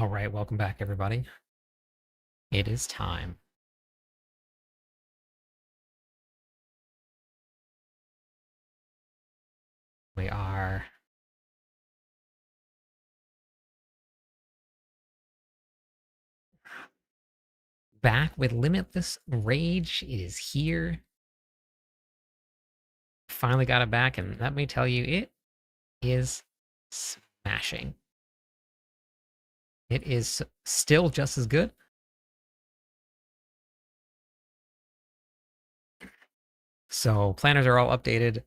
All right, welcome back, everybody. It is time. We are back with Limitless Rage is here. Finally got it back, and let me tell you, it is smashing. It is still just as good. So planners are all updated.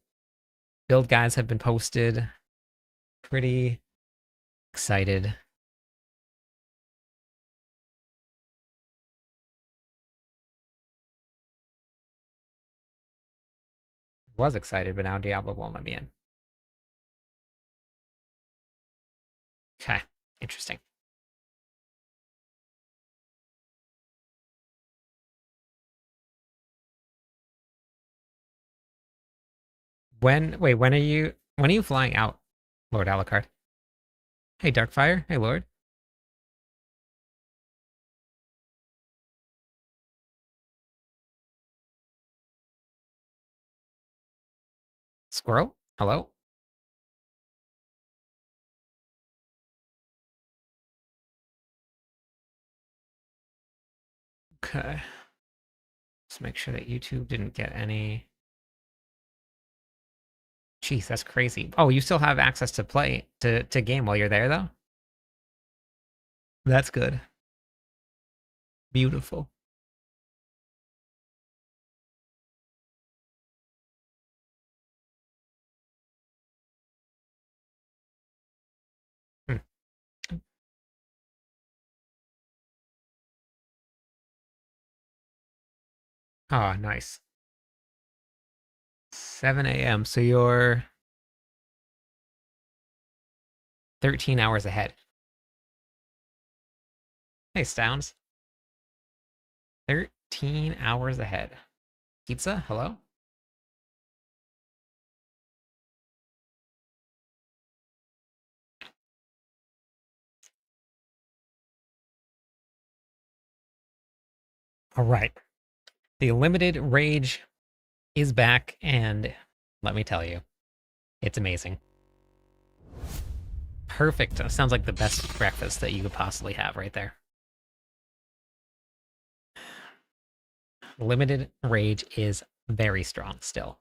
Build guides have been posted. Pretty excited. Was excited, but now Diablo won't let me in. Okay, interesting. When are you flying out, Lord Alucard? Hey, Darkfire. Hey, Lord. Squirrel. Hello. Okay. Let's make sure that YouTube didn't get any. Jeez, that's crazy. Oh, you still have access to play to game while you're there though? That's good. Beautiful. Hmm. Oh, nice. 7 a.m. So you're 13 hours ahead. Hey, Stowns. 13 hours ahead. Pizza? Hello? All right. The limited rage is back, and let me tell you, it's amazing. Perfect. Sounds like the best breakfast that you could possibly have right there. Limited rage is very strong still.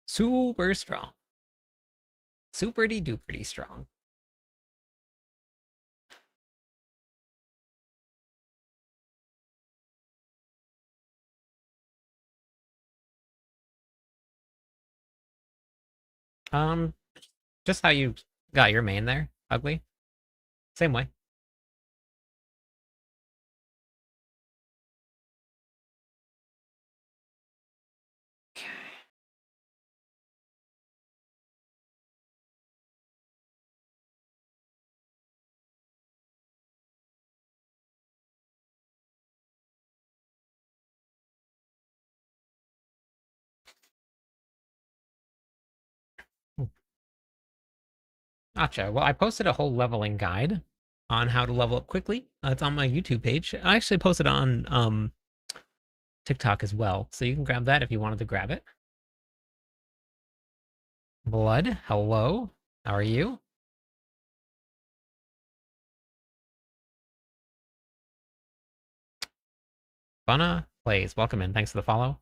Super strong. Superty duperty strong. Um, just how you got your main there, ugly. Same way. Gotcha. Well, I posted a whole leveling guide on how to level up quickly. It's on my YouTube page. I actually posted on TikTok as well, so you can grab that if you wanted to grab it. Blood, hello. How are you? Bunna plays. Welcome in. Thanks for the follow.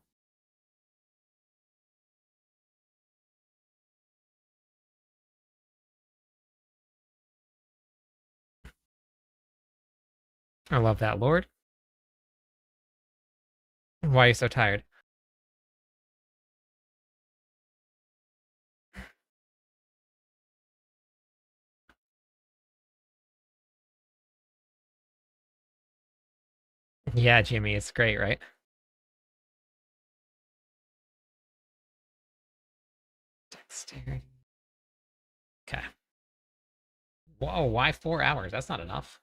I love that, Lord. Why are you so tired? Yeah, Jimmy, it's great, right? Dexterity. Okay. Whoa, why 4 hours? That's not enough.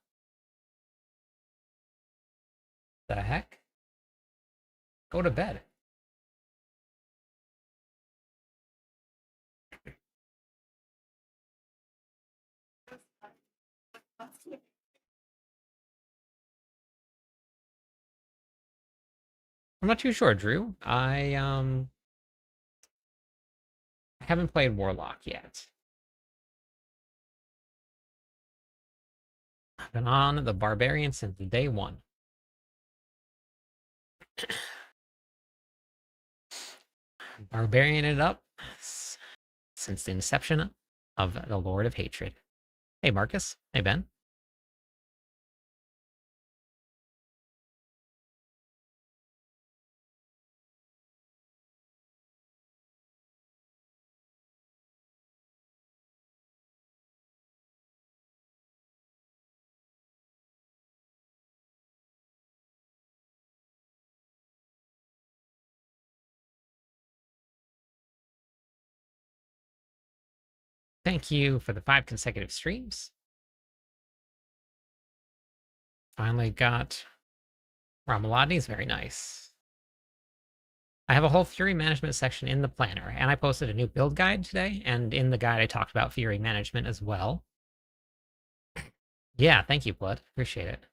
The heck? Go to bed. I'm not too sure, Drew. I haven't played Warlock yet. I've been on the Barbarian since day one. Barbarian it up since the inception of the Lord of Hatred. Hey, Marcus. Hey, Ben. Thank you for the 5 consecutive streams. Finally got Ramaladi. Is very nice. I have a whole Fury management section in the planner, and I posted a new build guide today, and in the guide I talked about Fury management as well. Yeah, thank you, Blood. Appreciate it.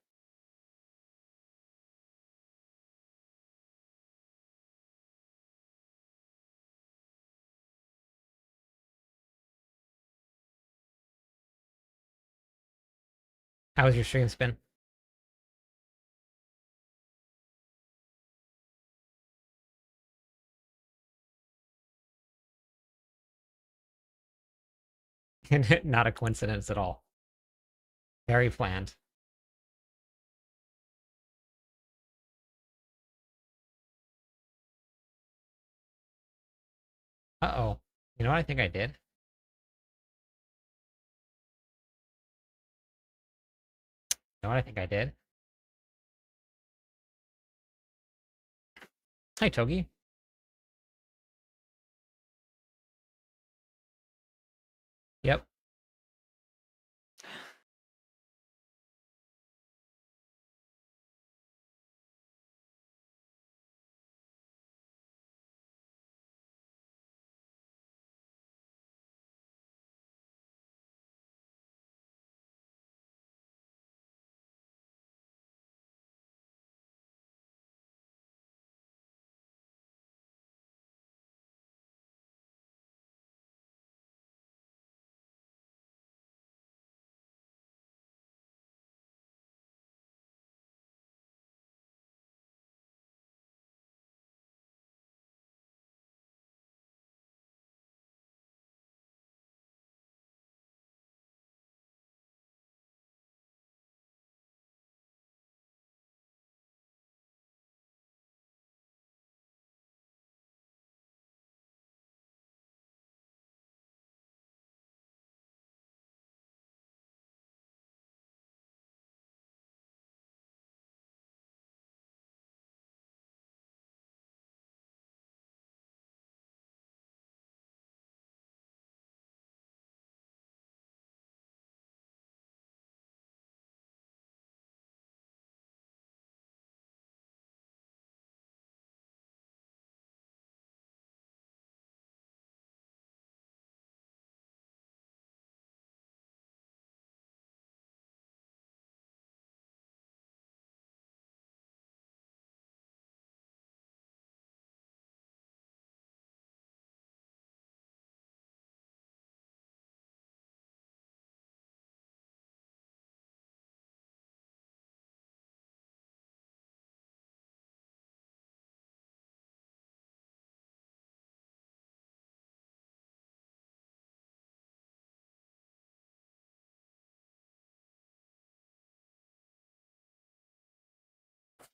How was your stream spin? Not a coincidence at all. Very planned. Uh-oh. You know what I think I did? You know what I think I did? Hi, Togi. Yep.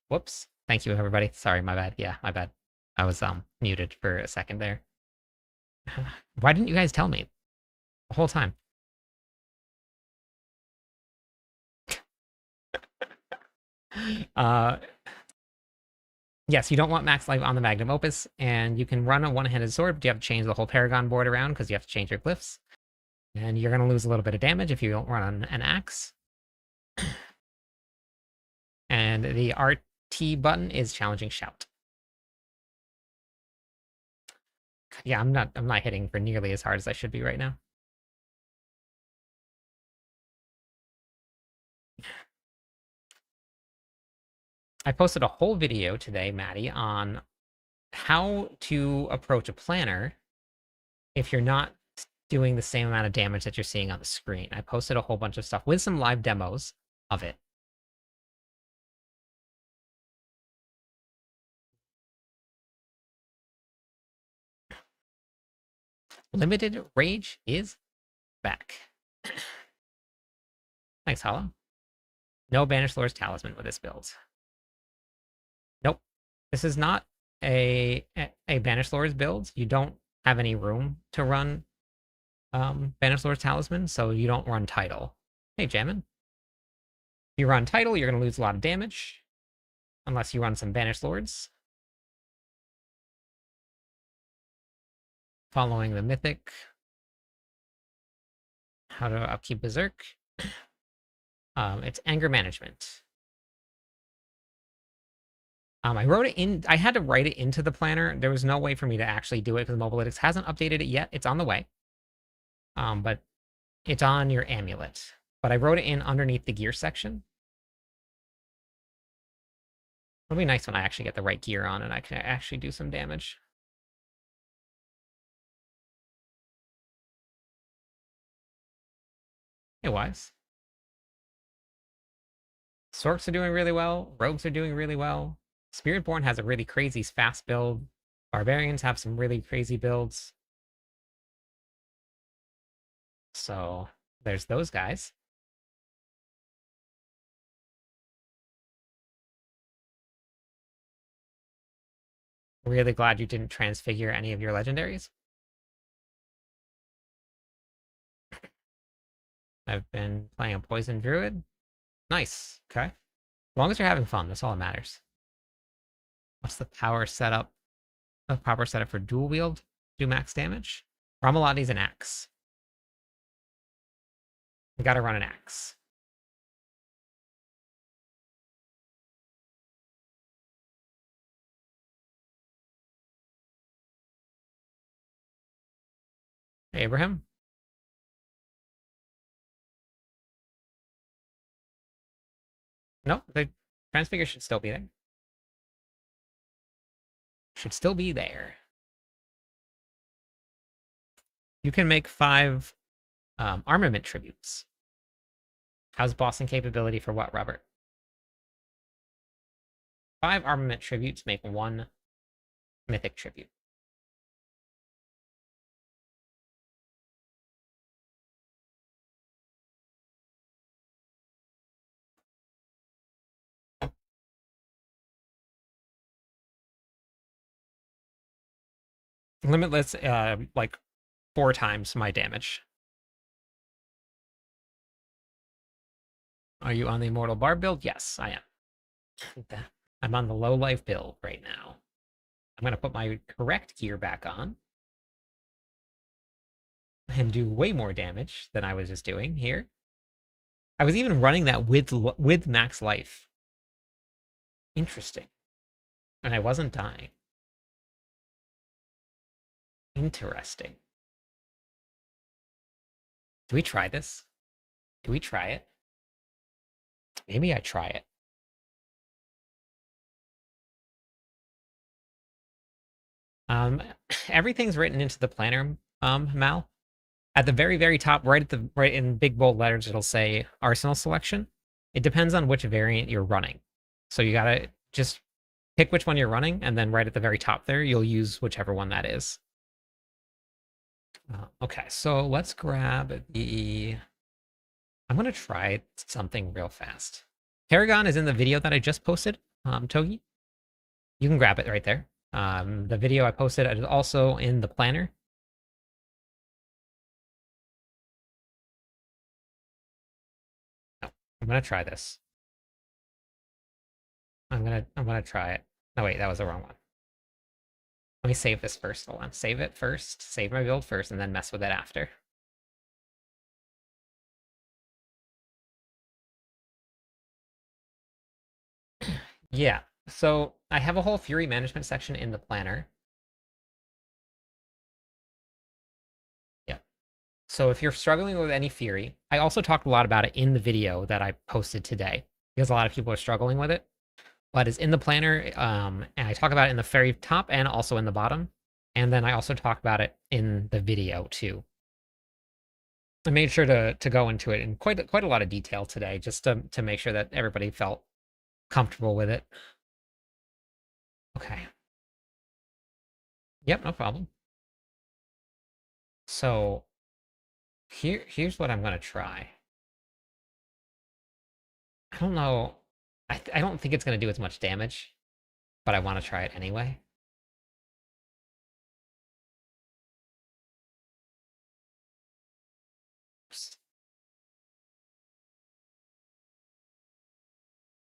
Whoops. Thank you, everybody. Sorry, my bad. Yeah, my bad. I was muted for a second there. Why didn't you guys tell me the whole time? Uh, yes, you don't want max life on the Magnum Opus, and you can run a one-handed sword, but you have to change the whole Paragon board around because you have to change your glyphs. And you're going to lose a little bit of damage if you don't run an axe. And the RT button is challenging shout. Yeah, I'm not hitting for nearly as hard as I should be right now. I posted a whole video today, Maddie, on how to approach a planner if you're not doing the same amount of damage that you're seeing on the screen. I posted a whole bunch of stuff with some live demos of it. Limited Rage is back. Thanks, Hollow. No Banished Lord's Talisman with this build. Nope. This is not a Banished Lord's build. You don't have any room to run Banished Lord's Talisman, so you don't run Title. Hey, Jammin. If you run Title, you're going to lose a lot of damage. Unless you run some Banished Lords. Following the Mythic. How to upkeep Berserk. It's Anger Management. I wrote it in, I had to write it into the planner. There was no way for me to actually do it because Mobalytics hasn't updated it yet. It's on the way. But it's on your amulet. But I wrote it in underneath the gear section. It'll be nice when I actually get the right gear on and I can actually do some damage. Hey, Wise. Sorks are doing really well. Rogues are doing really well. Spiritborn has a really crazy fast build. Barbarians have some really crazy builds. So there's those guys. Really glad you didn't transfigure any of your legendaries. I've been playing a Poison Druid. Nice. Okay. As long as you're having fun, that's all that matters. What's the power setup? The proper setup for dual wield? Do max damage? Ramalati's an axe. You gotta run an axe. Hey, Abraham? No, the transfigure should still be there. Should still be there. You can make 5 armament tributes. How's bossing capability for what, Robert? 5 armament tributes make 1 mythic tribute. Limitless, like 4 times my damage. Are you on the Immortal Barb build? Yes, I am. I'm on the low life build right now. I'm going to put my correct gear back on. And do way more damage than I was just doing here. I was even running that with max life. Interesting. And I wasn't dying. Interesting. Do we try this? Do we try it? Maybe I try it. Everything's written into the planner, Mal. At the very, very top, right in big bold letters, it'll say arsenal selection. It depends on which variant you're running. So you gotta just pick which one you're running, and then right at the very top there, you'll use whichever one that is. Okay, so let's grab the... I'm gonna try something real fast. Paragon is in the video that I just posted, Togi. You can grab it right there. The video I posted is also in the planner. No, I'm gonna try this. I'm gonna try it. No, wait, that was the wrong one. Let me save this first. Hold on. Save it first. Save my build first, and then mess with it after. Yeah. So I have a whole Fury management section in the planner. Yeah. So if you're struggling with any Fury, I also talked a lot about it in the video that I posted today because a lot of people are struggling with it. but is in the planner, and I talk about it in the very top and also in the bottom. And then I also talk about it in the video too. I made sure to go into it in quite a lot of detail today, just to make sure that everybody felt comfortable with it. Okay. Yep, no problem. So here's what I'm gonna try. I don't know. I don't think it's gonna do as much damage, but I want to try it anyway.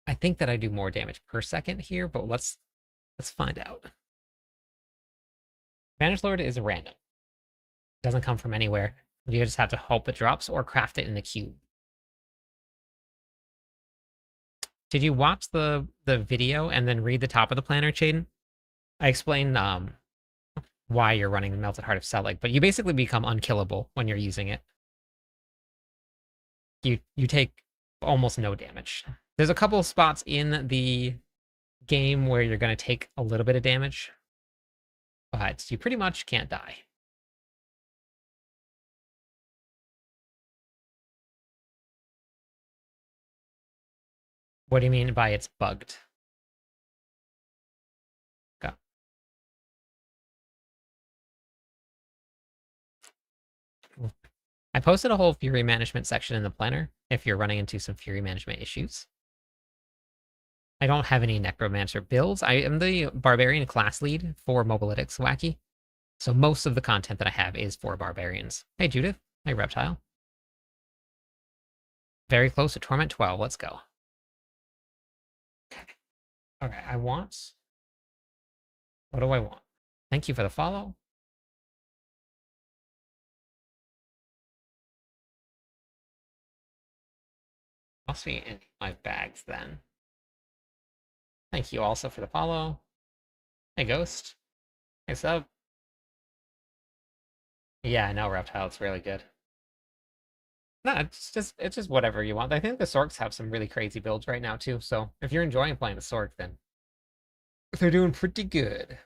I think that I do more damage per second here, but let's find out. Vanish Lord is random. It doesn't come from anywhere. You just have to hope it drops or craft it in the cube. Did you watch the video and then read the top of the planner, Chaden? I explained why you're running Melted Heart of Selig, but you basically become unkillable when you're using it. You take almost no damage. There's a couple of spots in the game where you're going to take a little bit of damage, but you pretty much can't die. What do you mean by it's bugged? Go. I posted a whole Fury management section in the planner if you're running into some Fury management issues. I don't have any Necromancer builds. I am the Barbarian class lead for Mobalytics Wacky. So most of the content that I have is for Barbarians. Hey, Judith. Hey, Reptile. Very close to Torment 12. Let's go. Okay. Okay, I want... What do I want? Thank you for the follow. Must be in my bags then. Thank you also for the follow. Hey, Ghost. Hey, sub. Yeah, I know, Reptile. It's really good. No, it's just whatever you want. I think the Sorks have some really crazy builds right now too. So if you're enjoying playing the Sork, then they're doing pretty good.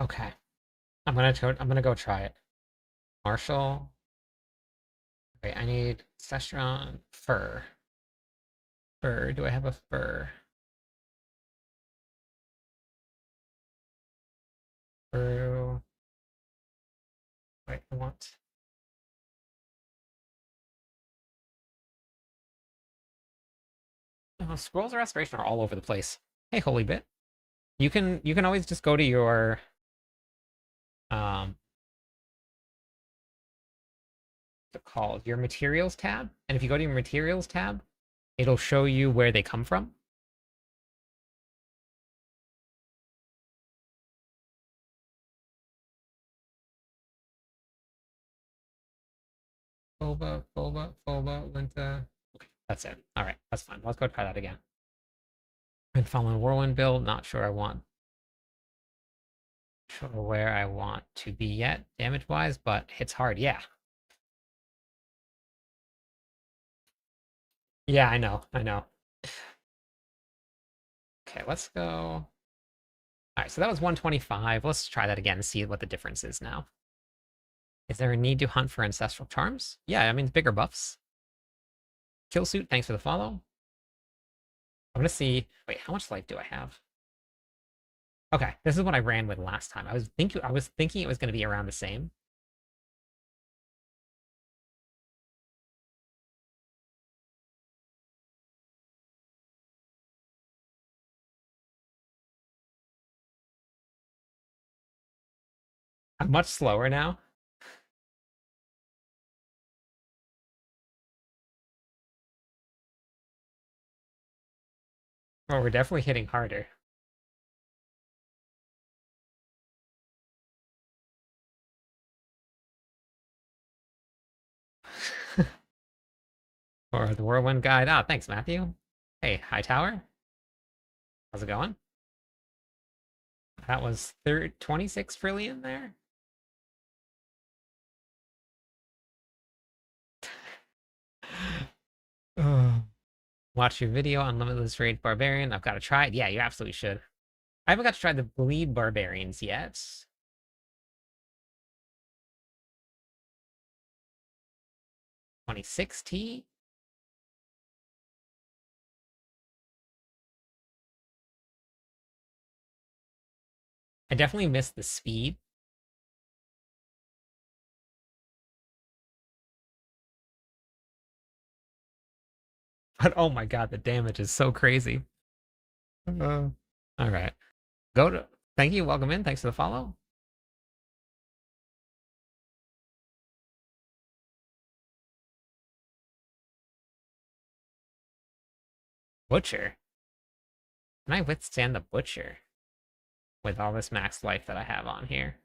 Okay, I'm gonna go try it. Marshall. Wait, I need Sestron fur. Fur. Do I have a fur? Fur. Wait, I want. Oh, scrolls of restoration are all over the place. Hey, holy bit. You can always just go to your um what's it called? Your materials tab. And if you go to your materials tab, it'll show you where they come from. Fulva, Linta. Okay, that's it. All right, that's fine. Let's go try that again. And following Whirlwind build, not sure I want. Sure where I want to be yet, damage-wise, but hits hard. Yeah. Yeah, I know. I know. Okay, let's go. All right, so that was 125. Let's try that again and see what the difference is now. Is there a need to hunt for ancestral charms? Yeah, I mean, bigger buffs. Killsuit, thanks for the follow. I'm gonna see. Wait, how much life do I have? Okay, this is what I ran with last time. I was thinking it was gonna be around the same. I'm much slower now. Well, we're definitely hitting harder. For the Whirlwind guide. Ah, thanks, Matthew. Hey, Hightower. How's it going? That was 26 trillion there. Watch your video on Limitless Rage Barbarian. I've got to try it. Yeah, you absolutely should. I haven't got to try the Bleed Barbarians yet. 26T? I definitely missed the speed. But oh my god, the damage is so crazy. All right. Go to. Thank you. Welcome in. Thanks for the follow. Butcher. Can I withstand the Butcher with all this max life that I have on here?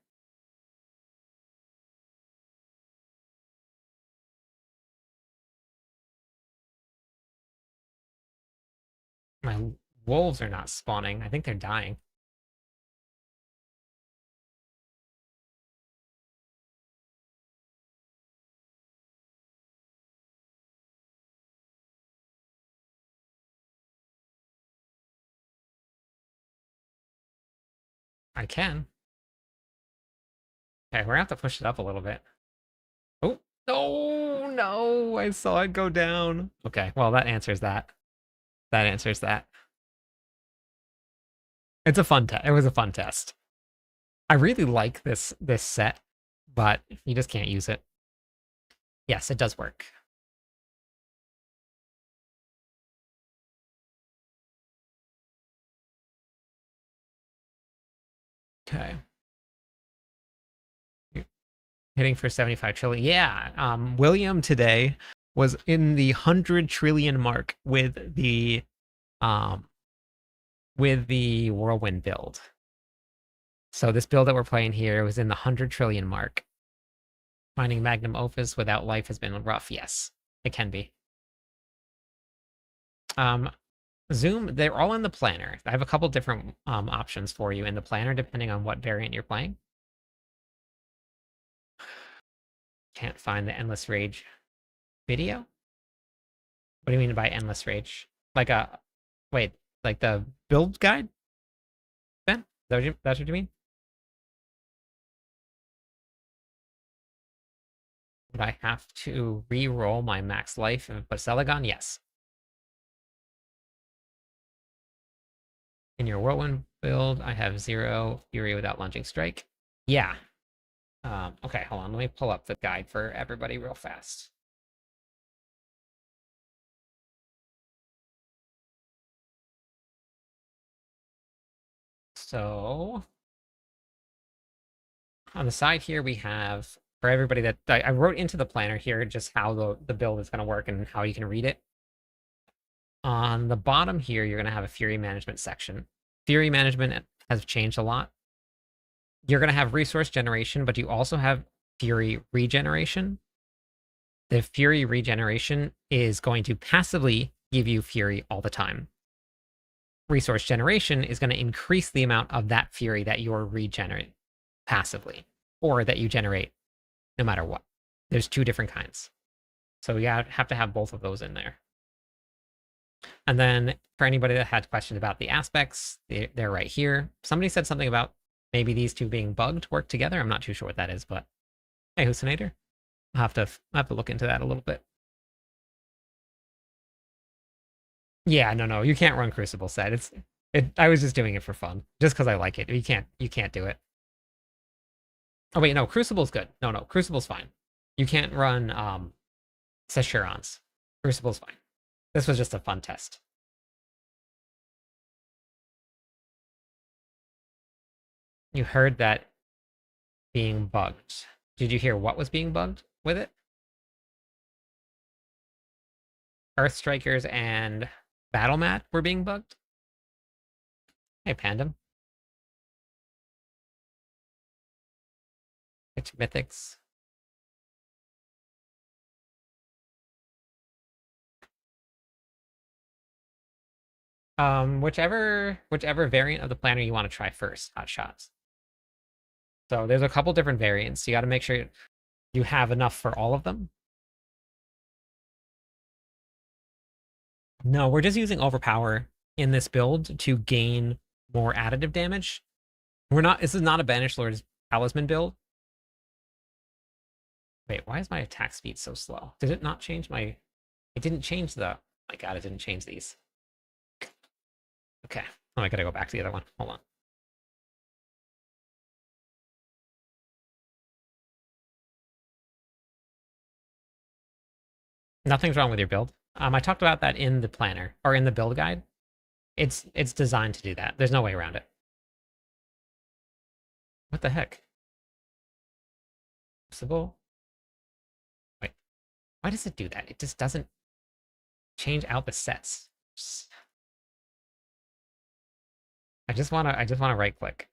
My wolves are not spawning. I think they're dying. I can. Okay, we're gonna have to push it up a little bit. Oh, no, no, I saw it go down. Okay, well, that answers that. That answers that. It's a fun test. It was a fun test. I really like this set, but you just can't use it. Yes, it does work. Okay. Hitting for 75 trillion. Yeah, William today was in the 100 trillion mark um with the Whirlwind build. So this build that we're playing here was in the 100 trillion mark. Finding Magnum Opus without life has been rough. Yes, it can be. Zoom, they're all in the planner. I have a couple different options for you in the planner depending on what variant you're playing. Can't find the Endless Rage video. What do you mean by Endless Rage? Like a wait, like the build guide? Ben? That's what you mean? Would I have to re-roll my max life and put Celagon? Yes. In your Whirlwind build, I have 0 Fury without Lunging Strike. Yeah. Okay, hold on. Let me pull up the guide for everybody real fast. So on the side here, we have for everybody that I wrote into the planner here just how the build is going to work and how you can read it. On the bottom here, you're going to have a Fury management section. Fury management has changed a lot. You're going to have resource generation, but you also have Fury regeneration. The Fury regeneration is going to passively give you Fury all the time. Resource generation is going to increase the amount of that Fury that you're regenerating passively, or that you generate no matter what. There's two different kinds. So you have to have both of those in there. And then for anybody that had questions about the aspects, they're right here. Somebody said something about maybe these two being bugged work together. I'm not too sure what that is, but hey, Husinator. I'll have to look into that a little bit. Yeah, no, you can't run Crucible set. I was just doing it for fun, just because I like it. You can't do it. Oh wait, no, Crucible's good. No, Crucible's fine. You can't run Seshurons. Crucible's fine. This was just a fun test. You heard that being bugged. Did you hear what was being bugged with it? Earth Strikers and Battle Mat were being bugged? Hey, Pandem. It's Mythics. Whichever variant of the planner you want to try first, hot shots. So there's a couple different variants. You got to make sure you have enough for all of them. No, we're just using overpower in this build to gain more additive damage. We're not. This is not a Banished Lord's Talisman build. Wait, why is my attack speed so slow? Did it not change my? It didn't change the. My God, it didn't change these. Okay. Oh, I gotta go back to the other one. Hold on. Nothing's wrong with your build. I talked about that in the planner or in the build guide. It's designed to do that. There's no way around it. What the heck? Possible? Wait, why does it do that? It just doesn't change out the sets. I just wanna right click.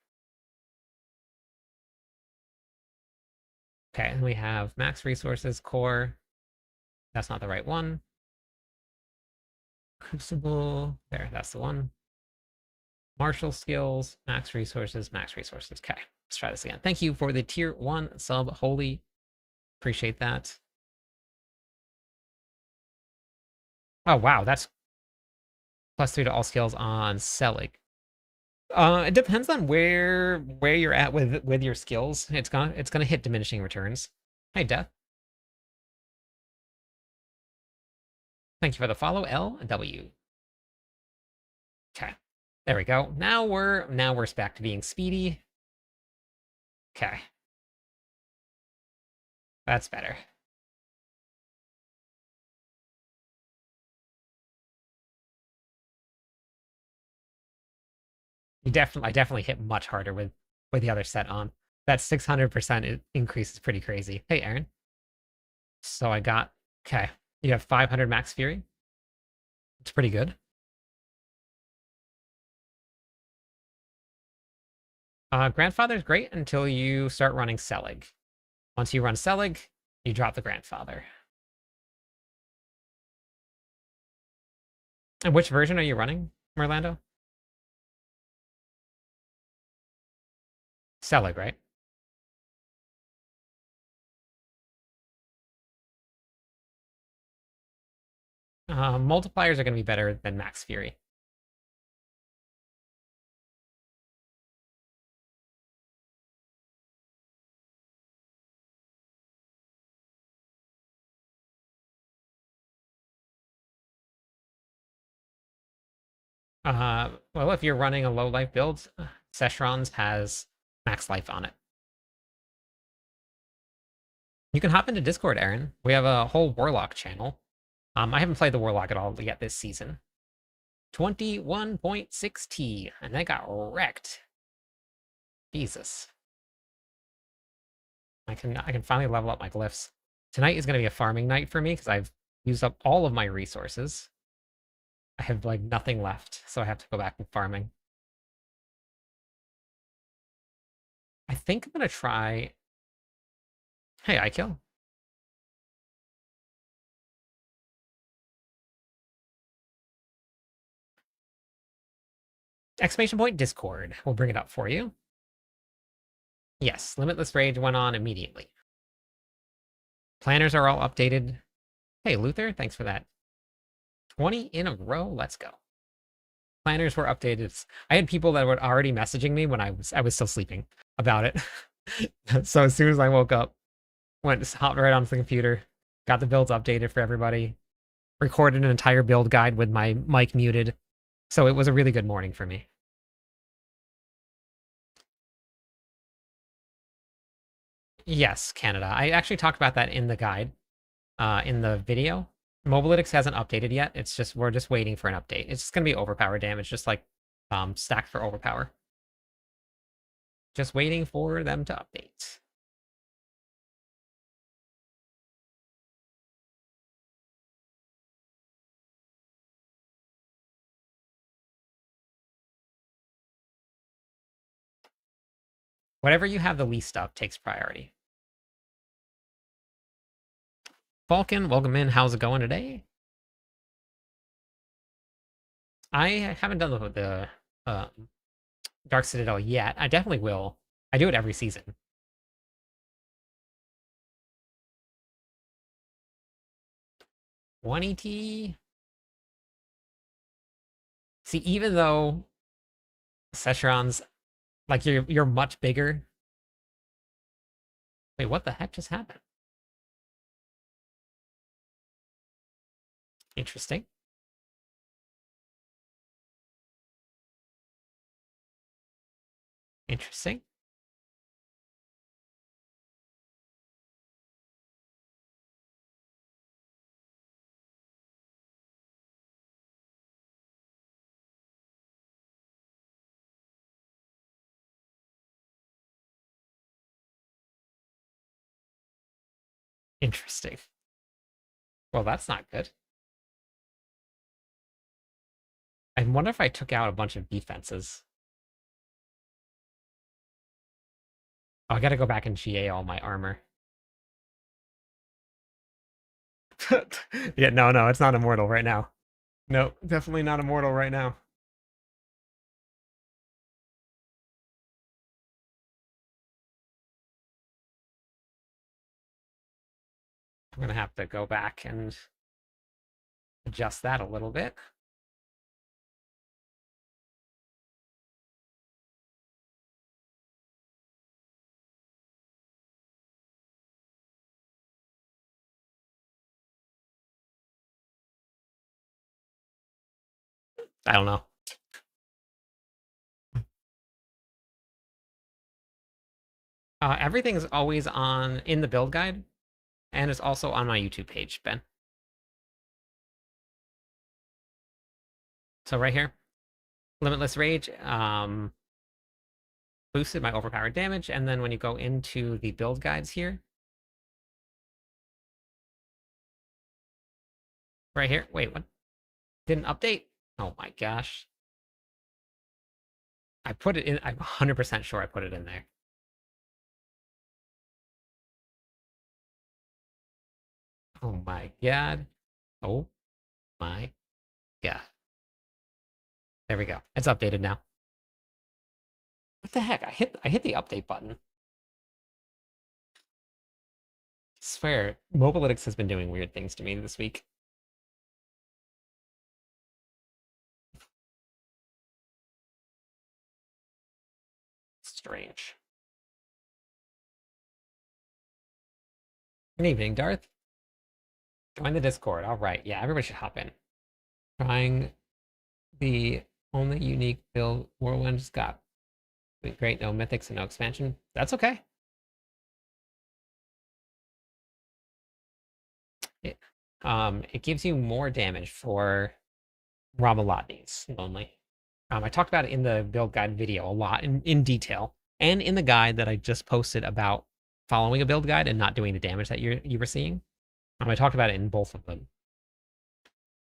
Okay, and we have max resources, core. That's not the right one. Crucible. There, that's the one. Martial skills, max resources, max resources. Okay, let's try this again. Thank you for the tier 1 sub, Holy. Appreciate that. Oh, wow, that's +3 to all skills on Selig. It depends on where you're at with your skills. It's gonna hit diminishing returns. Hey, Death. Thank you for the follow, LW. Okay, there we go. Now we're back to being speedy. Okay, that's better. I definitely hit much harder with the other set on. That 600% increase is pretty crazy. Hey, Aaron. So I got, okay, you have 500 max fury. It's pretty good. Grandfather's great until you start running Selig. Once you run Selig, you drop the grandfather. And which version are you running, Merlando? Selig, right? Multipliers are going to be better than max fury. Well, if you're running a low life build, Seshron's has max life on it. You can hop into Discord, Aaron. We have a whole Warlock channel. I haven't played the Warlock at all yet this season. 21.6T, and I got wrecked. Jesus. I can finally level up my glyphs. Tonight is going to be a farming night for me because I've used up all of my resources. I have like nothing left, so I have to go back and farming. I think I'm going to try... Hey, I kill. Exclamation point Discord. We'll bring it up for you. Yes, Limitless Rage went on immediately. Planners are all updated. Hey, Luther, thanks for that. 20 in a row. Let's go. Planners were updated. I had people that were already messaging me when I was still sleeping about it. So as soon as I woke up, hopped right onto the computer, got the builds updated for everybody, recorded an entire build guide with my mic muted. So it was a really good morning for me. Yes, Canada. I actually talked about that in the guide, in the video. Mobalytics hasn't updated yet. It's just we're just waiting for an update. It's just gonna be overpower damage, just like stacked for overpower. Just waiting for them to update. Whatever you have the least of takes priority. Falcon, welcome in. How's it going today? I haven't done the Dark Citadel yet. I definitely will. I do it every season. 20T. See, even though Session's like you're much bigger. Wait, what the heck just happened? Interesting. Interesting. Interesting. Well, that's not good. I wonder if I took out a bunch of defenses. Oh, I gotta go back and GA all my armor. Yeah, no, it's not immortal right now. No, definitely not immortal right now. I'm gonna have to go back and adjust that a little bit. I don't know. Everything's always on in the build guide, and it's also on my YouTube page, Ben. So right here, Limitless Rage, boosted my overpowered damage, and then when you go into the build guides here, right here, wait, what? Didn't update? Oh my gosh. I put it in, I'm 100% sure I put it in there. Oh my god. Oh my god. There we go. It's updated now. What the heck? I hit the update button. I swear, Mobalytics has been doing weird things to me this week. Strange. Good evening, Darth. Join the Discord. All right. Yeah, everybody should hop in. Trying the only unique build Whirlwind just got. Great, no mythics and no expansion. That's okay. It gives you more damage for Ramalotnis only. I talked about it in the build guide video a lot in detail, and in the guide that I just posted about following a build guide and not doing the damage that you were seeing. I talked about it in both of them.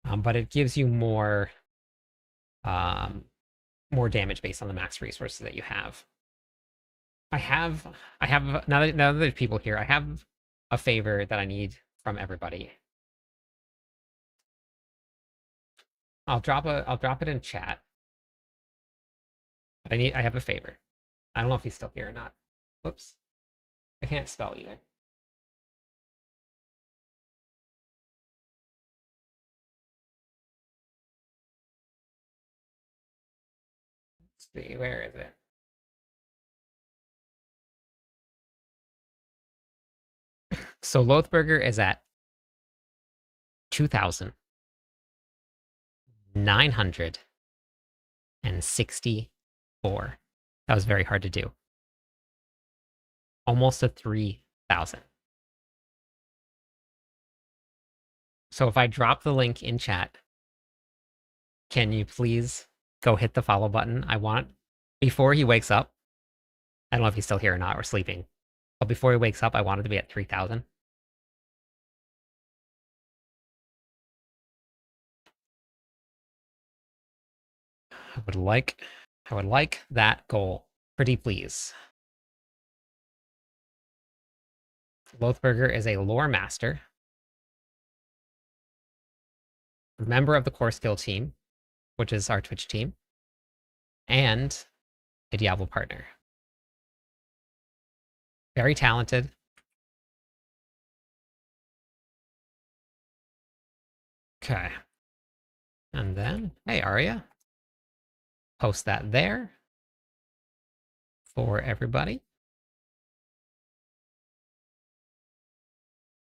But it gives you um, more damage based on the max resources that you have. I have now that there's people here, I have a favor that I need from everybody. I'll drop it in chat. I have a favor. I don't know if he's still here or not. Whoops. I can't spell either. Let's see, where is it? So Lothburger is at 2,964. That was very hard to do. Almost a 3,000. So if I drop the link in chat, can you please go hit the follow button? I want, before he wakes up, I don't know if he's still here or not, or sleeping, but before he wakes up, I want it to be at 3,000. I would like that goal. Pretty please. Lothburger is a lore master, member of the core skill team, which is our Twitch team, and a Diablo partner. Very talented. Okay. And then, hey, Aria. Post that there for everybody.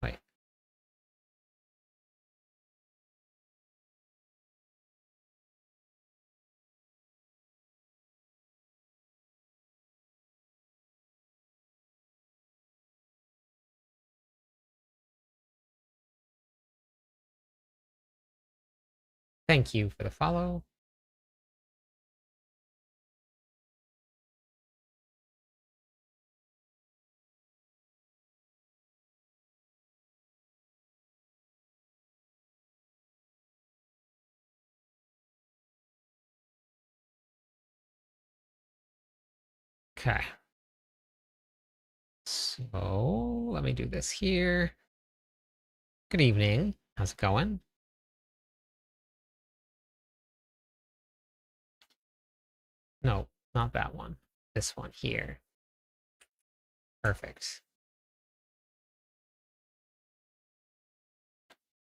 Wait. Thank you for the follow. Okay. So let me do this here. Good evening. How's it going? No, not that one. This one here. Perfect.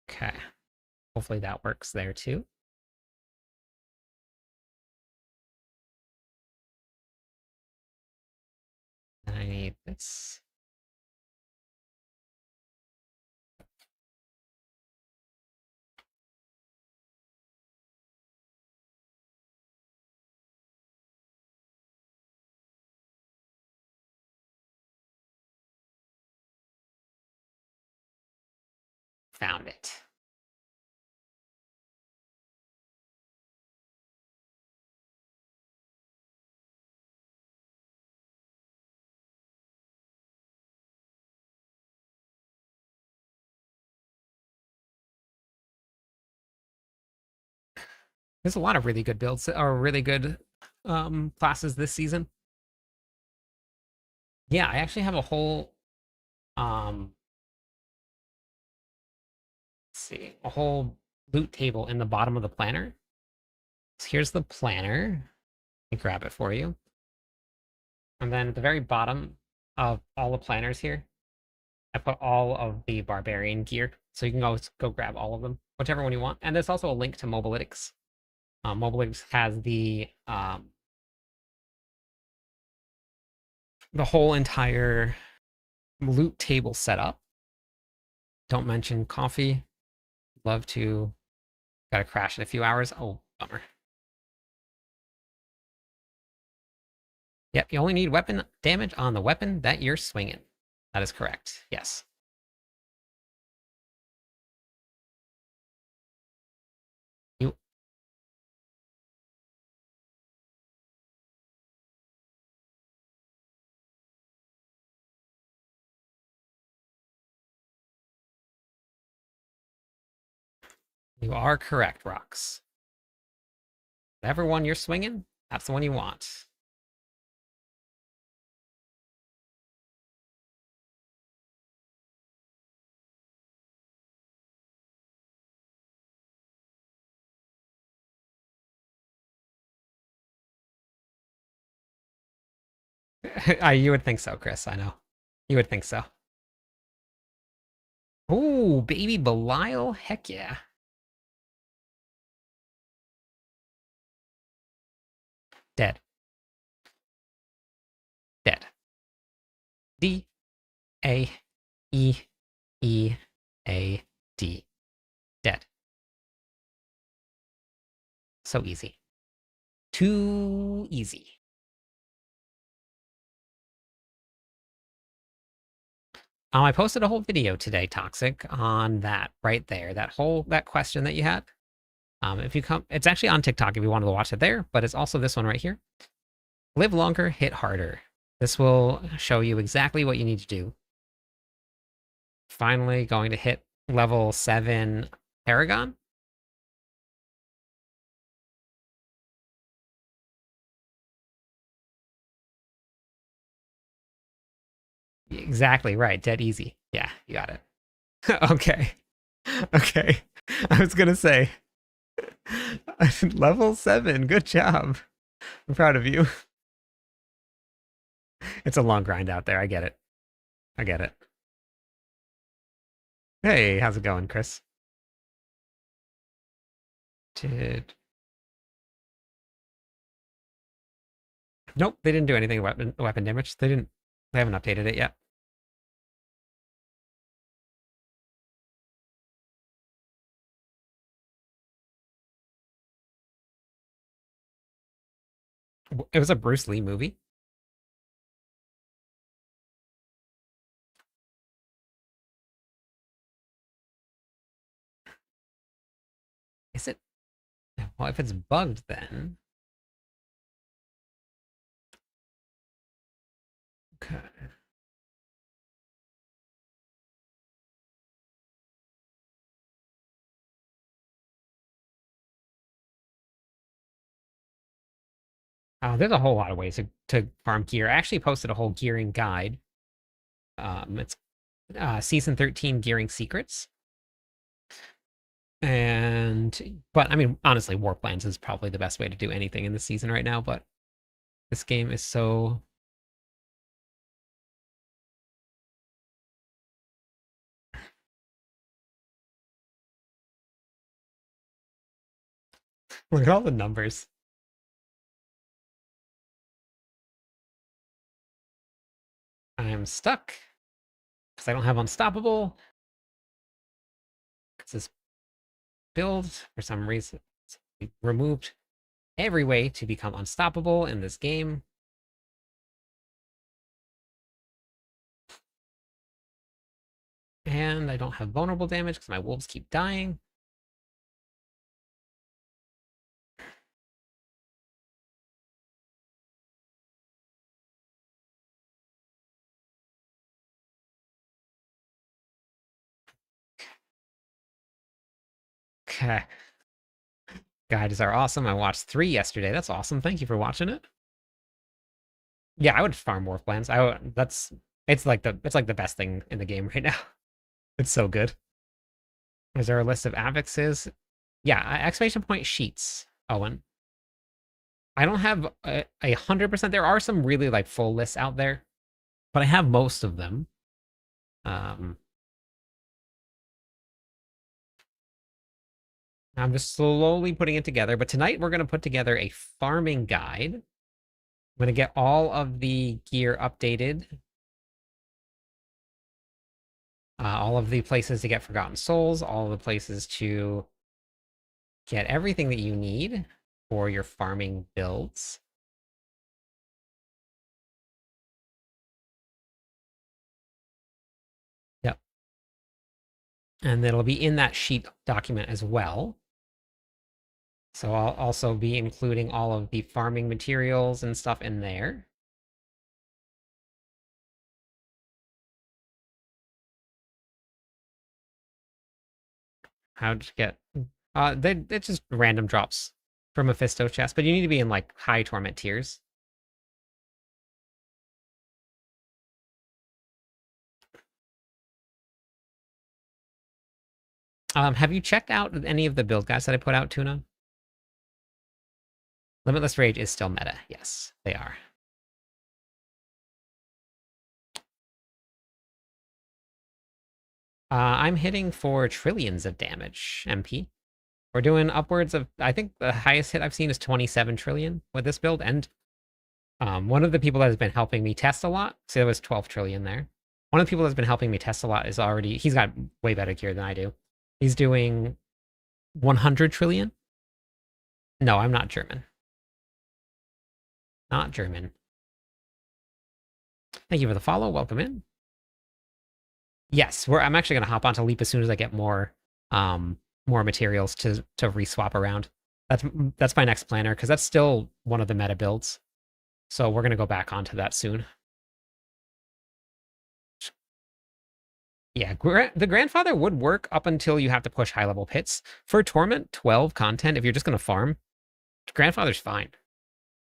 Okay. Hopefully that works there too. And I need this. Found it. There's a lot of really good builds or really good classes this season. Yeah, I actually have a whole let's see, a whole loot table in the bottom of the planner. So here's the planner. Let me grab it for you. And then at the very bottom of all the planners here, I put all of the barbarian gear. So you can go grab all of them, whichever one you want. And there's also a link to Mobalytics. Mobalytics has the whole entire loot table set up. Don't mention coffee. Love to. Gotta crash in a few hours. Oh, bummer. Yep, you only need weapon damage on the weapon that you're swinging. That is correct. Yes. You you are correct, Rox. Whatever one you're swinging, that's the one you want. You would think so, Chris. I know. You would think so. Ooh, baby Belial? Heck yeah. Dead. Dead. D A E E A D. Dead. So easy. Too easy. I posted a whole video today, Toxic, on that right there. That question that you had. If you come, it's actually on TikTok if you wanted to watch it there, but it's also this one right here. Live longer, hit harder. This will show you exactly what you need to do. Finally going to hit level 7 Paragon. Exactly right. Dead easy. Yeah, you got it. Okay. Okay. I was gonna say. Level 7. Good job. I'm proud of you. It's a long grind out there. I get it. I get it. Hey, how's it going, Chris? Did Nope, they didn't do anything weapon damage. They haven't updated it yet. It was a Bruce Lee movie. Is it? Well, if it's bugged, then okay. There's a whole lot of ways to farm gear. I actually posted a whole gearing guide. It's season 13 gearing secrets. But I mean, honestly, war plans is probably the best way to do anything in the season right now. But this game is so. Look at all the numbers. I'm stuck because I don't have unstoppable. Because this build, for some reason, removed every way to become unstoppable in this game. And I don't have vulnerable damage because my wolves keep dying. Okay. Guides are awesome. I watched 3 yesterday. That's awesome. Thank you for watching it. Yeah, I would farm Morph Plans. It's like the best thing in the game right now. It's so good. Is there a list of affixes? Yeah, exclamation point sheets, Owen. I don't have 100%. There are some really like full lists out there, but I have most of them. I'm just slowly putting it together. But tonight we're going to put together a farming guide. I'm going to get all of the gear updated. All of the places to get Forgotten Souls, all the places to get everything that you need for your farming builds. Yep. And it'll be in that sheet document as well. So I'll also be including all of the farming materials and stuff in there. How'd you get? It's just random drops from Mephisto chest, but you need to be in like high torment tiers. Have you checked out any of the build guides that I put out, Tuna? Limitless Rage is still meta. Yes, they are. I'm hitting for trillions of damage, MP. We're doing upwards of, I think the highest hit I've seen is 27 trillion with this build. And one of the people that has been helping me test a lot, so there was 12 trillion there. One of the people that's been helping me test a lot is already, he's got way better gear than I do. He's doing 100 trillion. No, I'm not German. Not German. Thank you for the follow. Welcome in. Yes, I'm actually gonna hop onto Leap as soon as I get more materials to reswap around. That's my next planner because that's still one of the meta builds. So we're gonna go back onto that soon. Yeah, the grandfather would work up until you have to push high level pits. For Torment 12 content, if you're just gonna farm, grandfather's fine.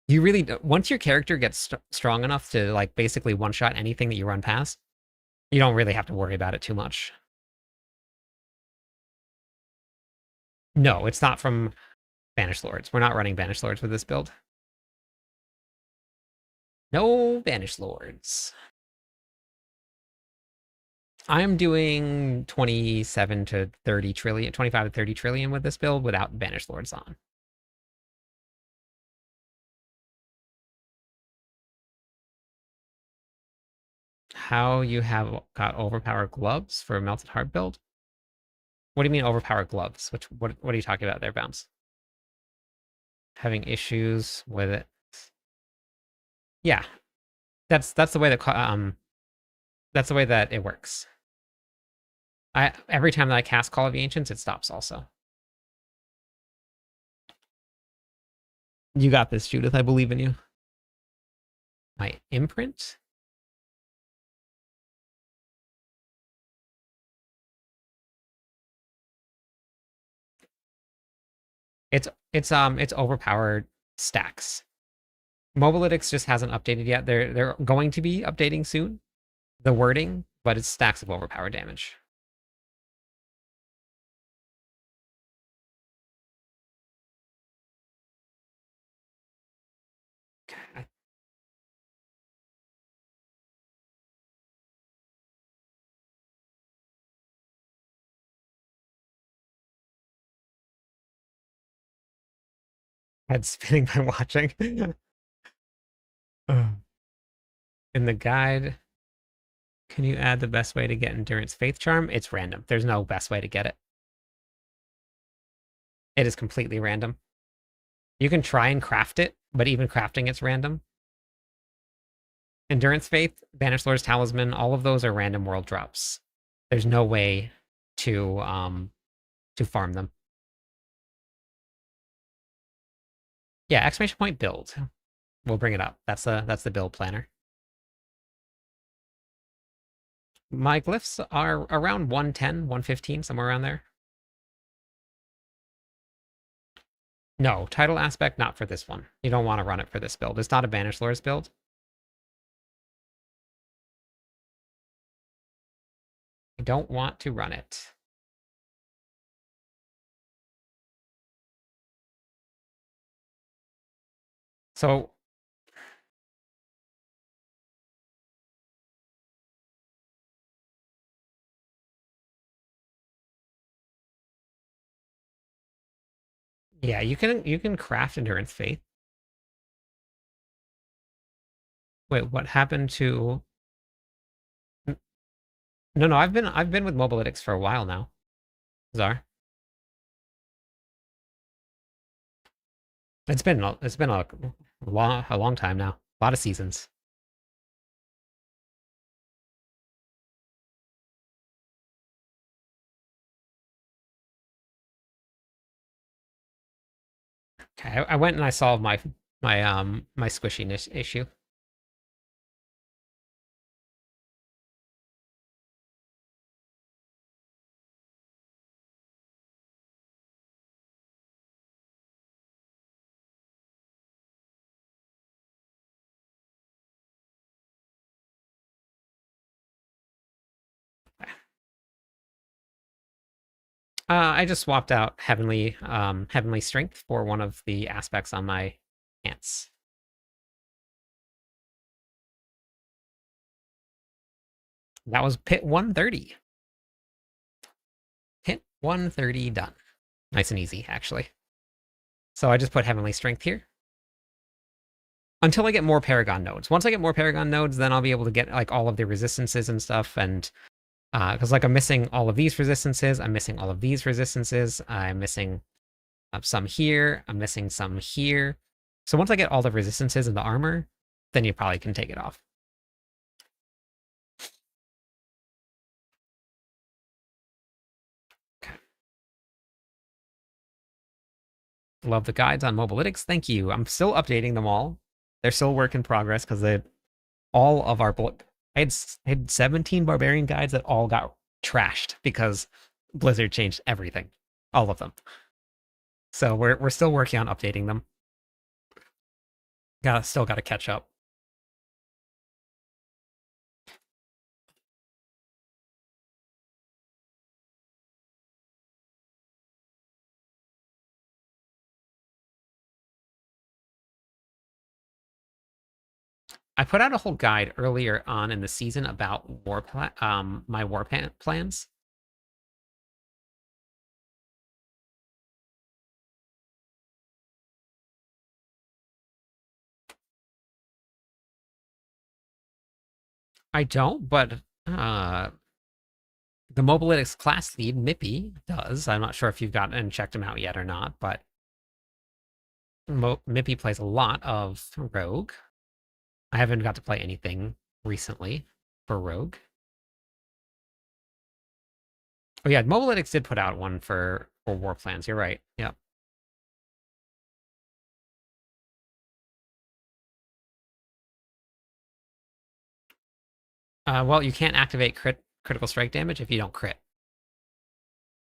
You really once your character gets strong enough to like basically one shot anything that you run past, you don't really have to worry about it too much. No, it's not from Banished Lords. We're not running Banished Lords with this build. No Banished Lords. I'm doing 27 to 30 trillion, 25 to 30 trillion with this build without Banished Lords on. How you have got overpowered gloves for a Melted Heart build? What do you mean overpowered gloves? What are you talking about there, Bounce? Having issues with it. Yeah, that's the way that's the way that it works. Every time that I cast Call of the Ancients, it stops also. You got this, Judith. I believe in you. My imprint? It's overpowered stacks. Mobalytics just hasn't updated yet. They're going to be updating soon. The wording, but it's stacks of overpowered damage. Okay. Head spinning by watching. In the guide, can you add the best way to get Endurance Faith Charm? It's random. There's no best way to get it. It is completely random. You can try and craft it, but even crafting it's random. Endurance Faith, Banished Lord's Talisman, all of those are random world drops. There's no way to farm them. Yeah, exclamation point build. We'll bring it up. That's the build planner. My glyphs are around 110, 115, somewhere around there. No, title aspect, not for this one. You don't want to run it for this build. It's not a Banished Lords build. I don't want to run it. So yeah, you can craft Endurance Faith. Wait, what happened to? No, I've been with Mobalytics for a while now. Czar. It's been a long time now. A lot of seasons. Okay, I went and I solved my squishiness issue. I just swapped out Heavenly Strength for one of the aspects on my ants. That was pit 130. Pit 130 done. Nice and easy, actually. So I just put Heavenly Strength here. Until I get more Paragon nodes. Once I get more Paragon nodes, then I'll be able to get like all of the resistances and stuff. And because like I'm missing all of these resistances, I'm missing all of these resistances, I'm missing some here, I'm missing some here. So once I get all the resistances in the armor, then you probably can take it off. Okay. Love the guides on Mobalytics. Thank you. I'm still updating them all. They're still work in progress because all of our I had 17 barbarian guides that all got trashed because Blizzard changed everything, all of them. So we're still working on updating them. Still gotta catch up. I put out a whole guide earlier on in the season about my plans. I don't, but the Mobalytics class lead, Mippy, does. I'm not sure if you've gotten and checked him out yet or not, but Mippy plays a lot of Rogue. I haven't got to play anything recently for Rogue. Oh yeah, Mobalytics did put out one for War Plans. You're right. Yep. Well, you can't activate critical strike damage if you don't crit.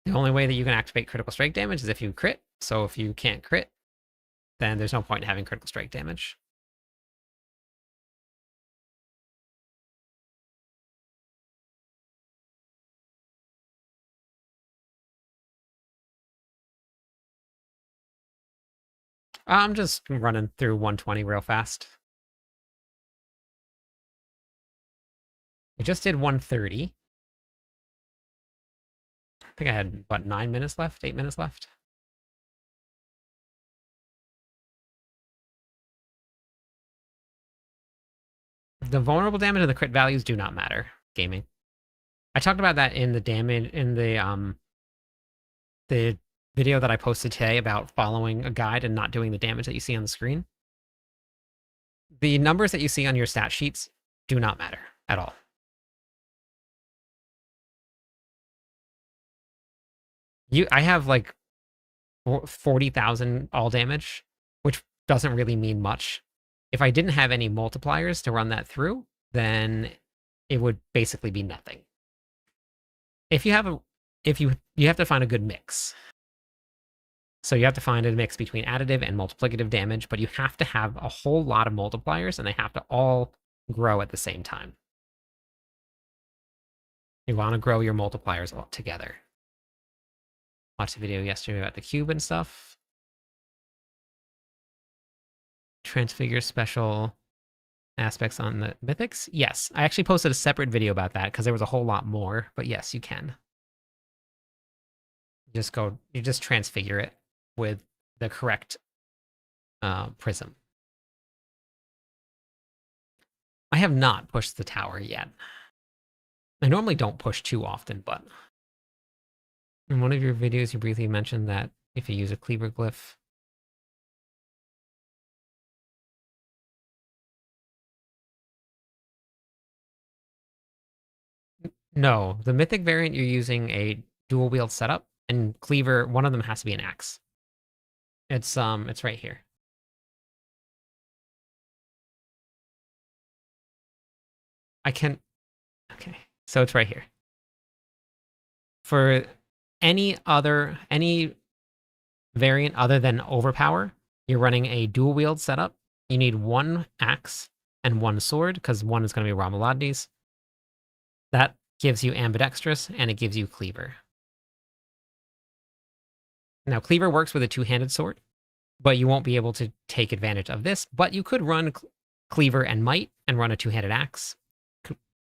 The only way that you can activate critical strike damage is if you crit. So if you can't crit, then there's no point in having critical strike damage. I'm just running through 120 real fast. I just did 130. I think I had, what, 9 minutes left? 8 minutes left? The vulnerable damage and the crit values do not matter, gaming. I talked about that in the damage, in the video that I posted today about following a guide and not doing the damage that you see on the screen. The numbers that you see on your stat sheets do not matter at all. I have like 40,000 all damage, which doesn't really mean much. If I didn't have any multipliers to run that through, then it would basically be nothing. If you have a, if you have to find a good mix. So you have to find a mix between additive and multiplicative damage, but you have to have a whole lot of multipliers and they have to all grow at the same time. You want to grow your multipliers all together. Watched the video yesterday about the cube and stuff. Transfigure special aspects on the mythics. Yes, I actually posted a separate video about that because there was a whole lot more, but yes, you can. You just transfigure it with the correct prism. I have not pushed the tower yet. I normally don't push too often, but in one of your videos, you briefly mentioned that if you use a cleaver glyph, no, the mythic variant, you're using a dual wield setup, and cleaver, one of them has to be an axe. It's right here. I can, okay, so it's right here. For any variant other than overpower, you're running a dual wield setup. You need one axe and one sword, because one is going to be Ramaladni's. That gives you ambidextrous, and it gives you cleaver. Now, cleaver works with a two-handed sword, but you won't be able to take advantage of this. But you could run cleaver and might and run a two-handed axe.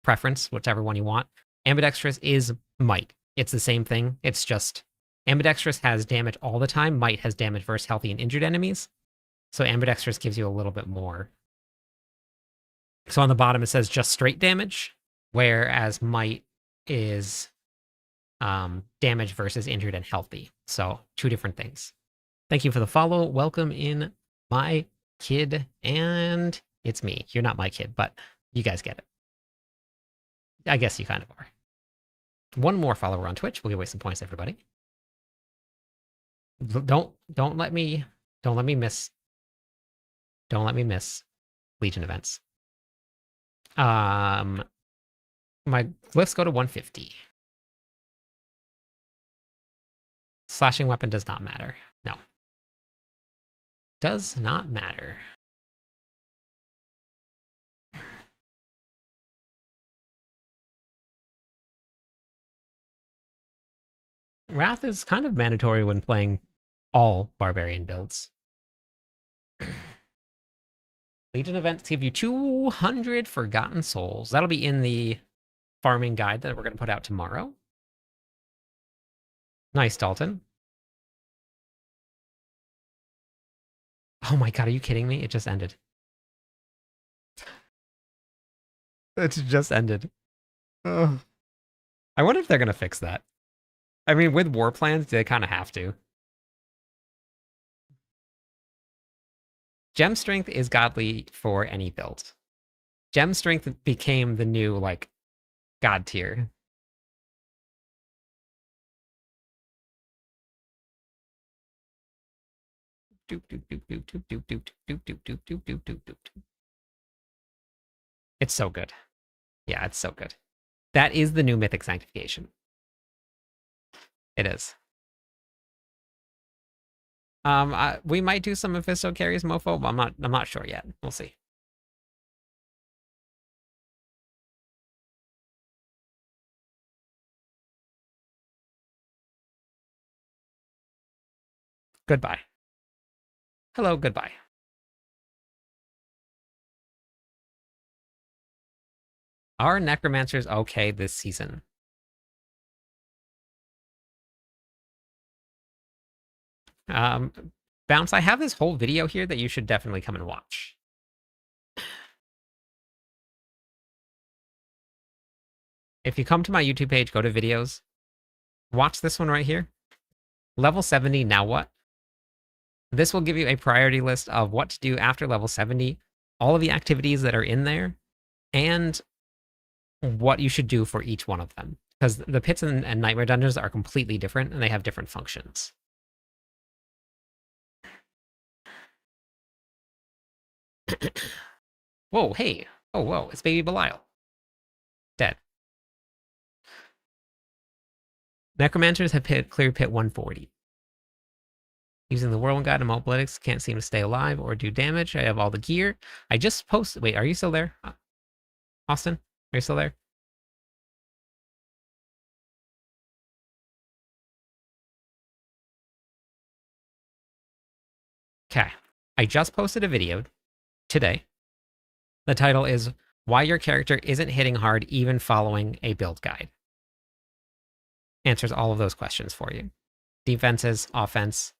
Preference, whichever one you want. Ambidextrous is might. It's the same thing. It's just ambidextrous has damage all the time. Might has damage versus healthy and injured enemies. So ambidextrous gives you a little bit more. So on the bottom it says just straight damage, whereas might is damage versus injured and healthy. So two different things. Thank you for the follow. Welcome in, my kid, and it's me. You're not my kid, but you guys get it. I guess you kind of are. One more follower on Twitch. We'll give away some points, everybody. Don't let me miss. Don't let me miss Legion events. My glyphs go to 150. Slashing weapon does not matter. No. Does not matter. Wrath is kind of mandatory when playing all barbarian builds. Legion events give you 200 Forgotten Souls. That'll be in the farming guide that we're going to put out tomorrow. Nice, Dalton. Oh my god, are you kidding me? It just ended. It just ended. Ugh. I wonder if they're going to fix that. I mean, with war plans, they kind of have to. Gem Strength is godly for any build. Gem Strength became the new, like, god tier. It's so good. Yeah, it's so good. That is the new Mythic Sanctification. It is. We might do some Mephisto carries mofo, but I'm not sure yet. We'll see. Goodbye. Hello, goodbye. Are necromancers okay this season? Bounce, I have this whole video here that you should definitely come and watch. If you come to my YouTube page, go to videos, watch this one right here. Level 70, now what? This will give you a priority list of what to do after level 70, all of the activities that are in there, and what you should do for each one of them. Because the pits and nightmare dungeons are completely different, and they have different functions. Whoa, hey. Oh, whoa, it's baby Belial. Dead. Necromancers have cleared pit 140. Using the Whirlwind Guide and Mobilitics, can't seem to stay alive or do damage. I have all the gear. I just posted... Wait, are you still there? Austin? Are you still there? Okay. I just posted a video today. The title is Why Your Character Isn't Hitting Hard Even Following a Build Guide. Answers all of those questions for you. Defenses, offense,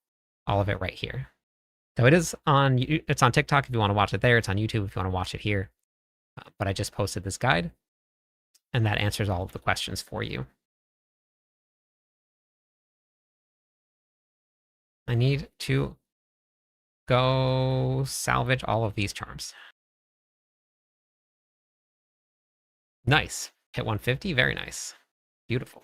all of it right here. So it's on TikTok if you want to watch it there. It's on YouTube if you want to watch it here. But I just posted this guide, and that answers all of the questions for you. I need to go salvage all of these charms. Nice. Hit 150. Very nice. Beautiful.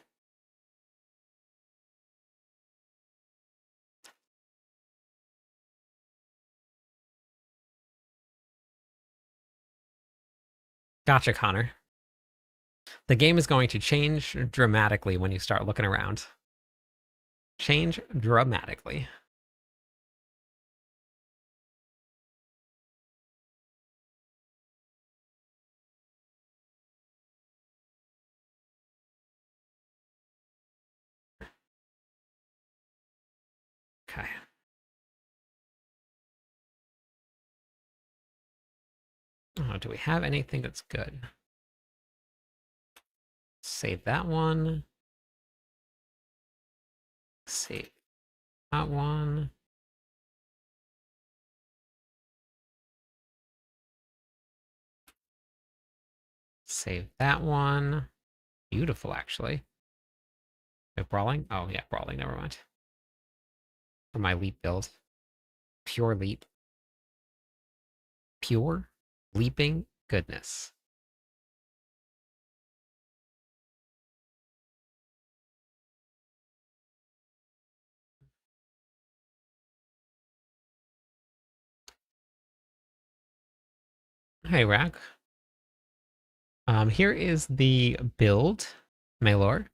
Gotcha, Connor. The game is going to change dramatically when you start looking around. Change dramatically. Okay. Oh, do we have anything that's good? Save that one. Save that one. Save that one. Beautiful, actually. Brawling? Oh, yeah, brawling. Never mind. For my leap build. Pure leap. Pure leaping goodness. Hey, Rack. Here is the build, Maylor.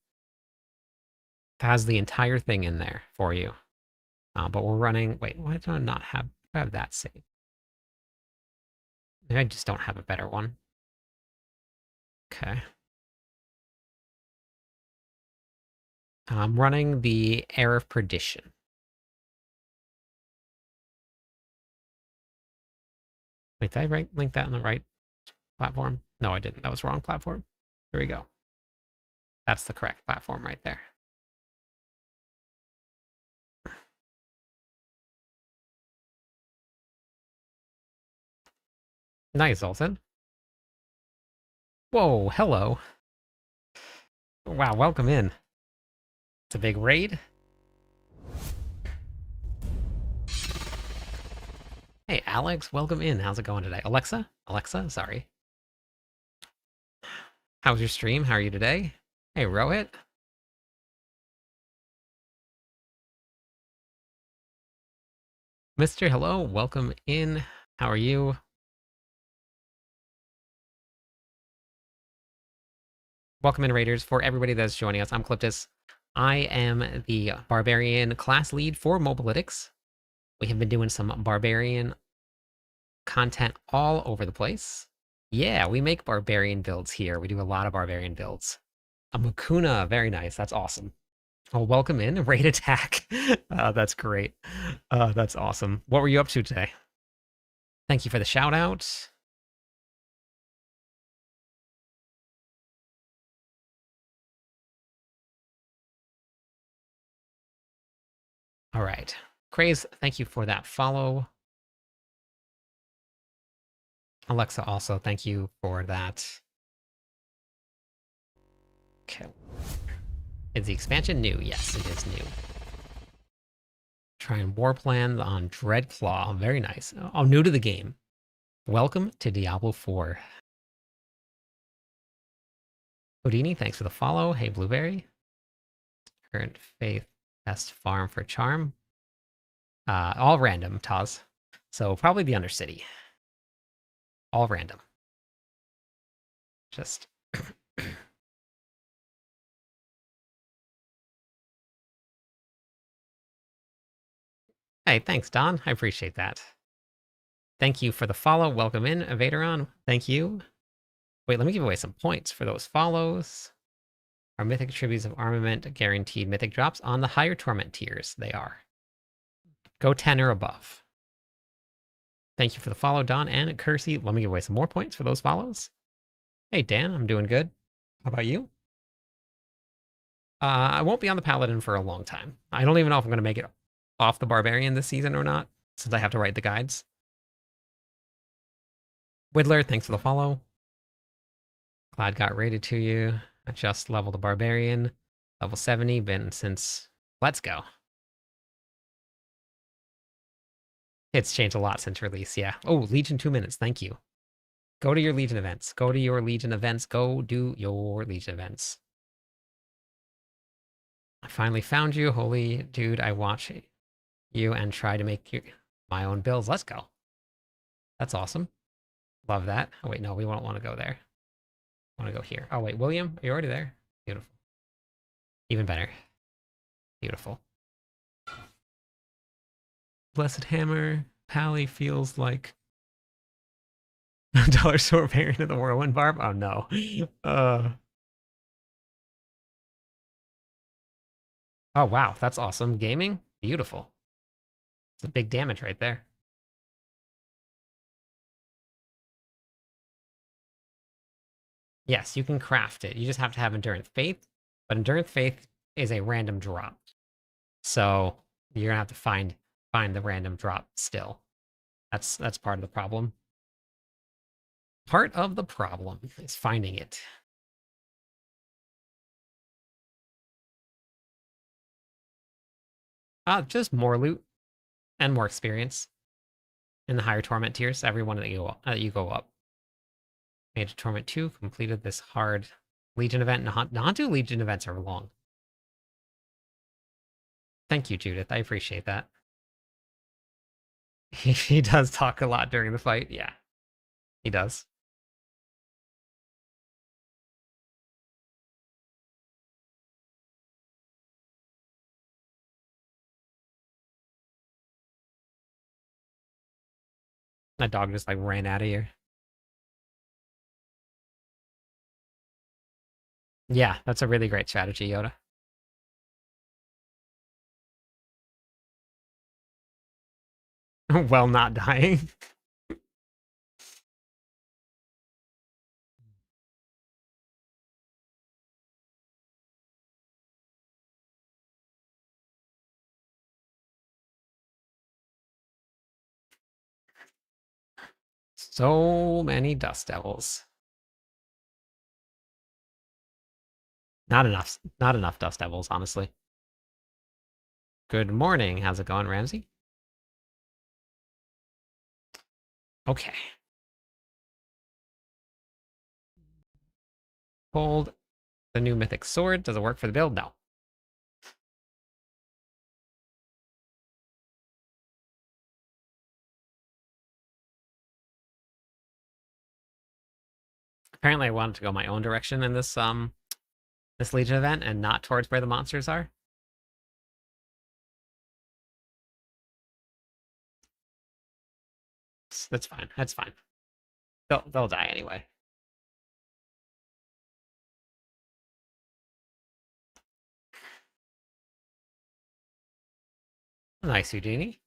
Has the entire thing in there for you. But we're running... Wait, why do I not have that saved? Maybe I just don't have a better one. Okay. I'm running the Air of Perdition. Wait, did I link that on the right platform? No, I didn't. That was the wrong platform. Here we go. That's the correct platform right there. Nice, Olsen. Whoa, hello. Wow, welcome in. It's a big raid. Hey, Alex, welcome in. How's it going today? Alexa? Alexa, sorry. How's your stream? How are you today? Hey, Rohit. Mr. Hello, welcome in. How are you? Welcome in, Raiders. For everybody that's joining us, I'm Cliptus. I am the Barbarian class lead for Mobalytics. We have been doing some Barbarian content all over the place. Yeah, we make Barbarian builds here. We do a lot of Barbarian builds. A Mukuna, very nice. That's awesome. Oh, welcome in. Raid attack. That's great. That's awesome. What were you up to today? Thank you for the shout out. All right. Craze, thank you for that follow. Alexa, also, thank you for that. Okay. Is the expansion new? Yes, it is new. Trying war plan on Dreadclaw. Very nice. Oh, new to the game. Welcome to Diablo 4. Houdini, thanks for the follow. Hey, Blueberry. Current faith, best farm for charm. All random, Taz. So probably the Undercity. All random. Just... Hey, thanks, Don. I appreciate that. Thank you for the follow. Welcome in, Evaderon. Thank you. Wait, let me give away some points for those follows. Our mythic attributes of armament guaranteed mythic drops on the higher torment tiers. They are. Go 10 or above. Thank you for the follow, Don and Kersey. Let me give away some more points for those follows. Hey, Dan, I'm doing good. How about you? I won't be on the Paladin for a long time. I don't even know if I'm going to make it off the Barbarian this season or not, since I have to write the guides. Whittler, thanks for the follow. Glad got rated to you. I just leveled a Barbarian. Level 70, been since... Let's go. It's changed a lot since release, yeah. Oh, Legion 2 minutes, thank you. Go to your Legion events. Go to your Legion events. Go do your Legion events. I finally found you. Holy dude, I watch you and try to make my own builds. Let's go. That's awesome. Love that. Oh, wait, no, we won't want to go there. I want to go here. Oh, wait, William, are you already there? Beautiful. Even better. Beautiful. Blessed Hammer. Pally feels like dollar store variant of the Whirlwind Barb. Oh, no. Oh, wow. That's awesome. Gaming? Beautiful. It's a big damage right there. Yes, you can craft it. You just have to have Endurance Faith. But Endurance Faith is a random drop. So you're going to have to find the random drop still. That's part of the problem. Part of the problem is finding it. Just more loot and more experience in the higher torment tiers. Every one that you go up. Made a Torment 2, completed this hard Legion event. Non-2 Legion events are long. Thank you, Judith. I appreciate that. He does talk a lot during the fight. Yeah, he does. That dog just like ran out of here. Yeah, that's a really great strategy, Yoda. Well, not dying. So many Dust Devils. Not enough. Not enough Dust Devils, honestly. Good morning. How's it going, Ramsey? Okay. Hold the new Mythic Sword. Does it work for the build? No. Apparently, I wanted to go my own direction in this Legion event and not towards where the monsters are. That's fine. That's fine. They'll die anyway. Nice, Houdini.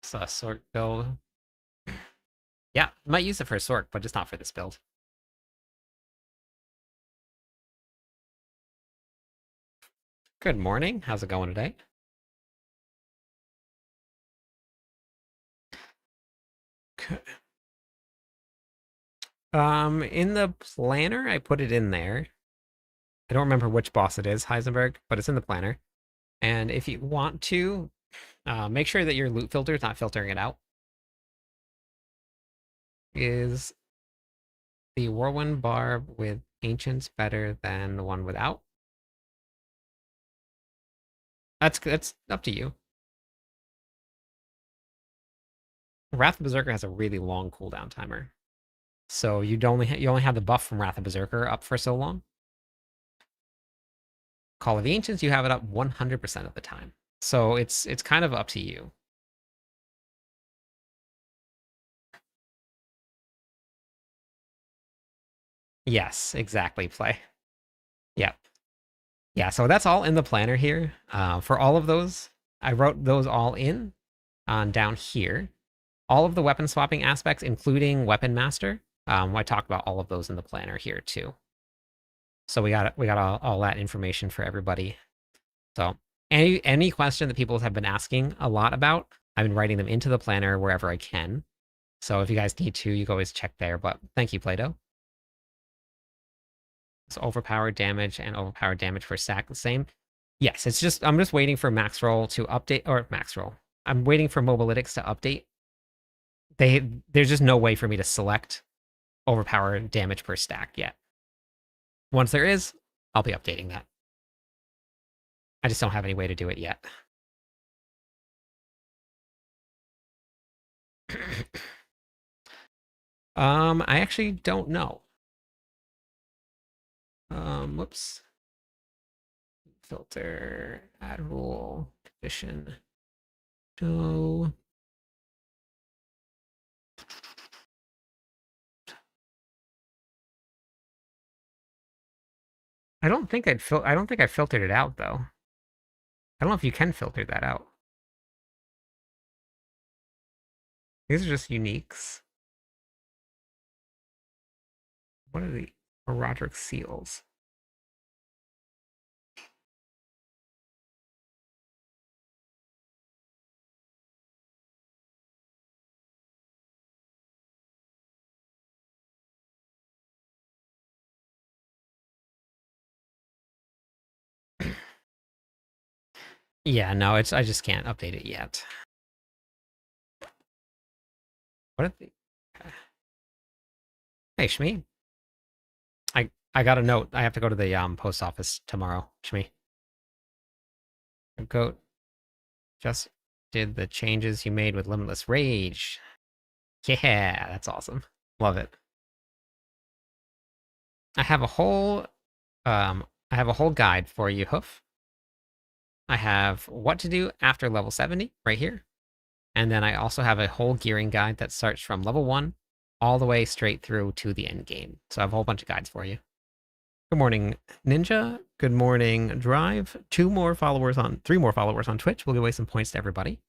So Sork build. Yeah, might use it for a Sork, but just not for this build. Good morning. How's it going today? Okay. In the planner, I put it in there. I don't remember which boss it is, Heisenberg, but it's in the planner. And if you want to, make sure that your loot filter is not filtering it out. Is the Whirlwind Barb with Ancients better than the one without? That's up to you. Wrath of Berserker has a really long cooldown timer, so you only have the buff from Wrath of Berserker up for so long. Call of the Ancients, you have it up 100% of the time, so it's kind of up to you. Yes, exactly. Play. Yeah, yeah. So that's all in the planner here. For all of those, I wrote those all in on down here. All of the weapon swapping aspects, including Weapon Master. I talked about all of those in the planner here too. So we got all that information for everybody. So any question that people have been asking a lot about, I've been writing them into the planner wherever I can. So if you guys need to, you can always check there. But thank you, Plato. So overpowered damage and overpowered damage for stack the same. Yes, I'm just waiting for max roll to update, or max roll. I'm waiting for Mobalytics to update. There's just no way for me to select overpowered damage per stack yet. Once there is, I'll be updating that. I just don't have any way to do it yet. I actually don't know. Whoops. Filter, add rule, condition. So I don't think I don't think I filtered it out though. I don't know if you can filter that out. These are just uniques. What are the Roderick seals? Yeah, no, I just can't update it yet. What are the Hey Shmi. I got a note. I have to go to the post office tomorrow, Shmi. Goat just did the changes you made with Limitless Rage. Yeah, that's awesome. Love it. I have a whole guide for you, Hoof. I have what to do after level 70 right here. And then I also have a whole gearing guide that starts from level 1 all the way straight through to the end game. So I have a whole bunch of guides for you. Good morning, Ninja. Good morning, Drive. 3 more followers on Twitch. We'll give away some points to everybody.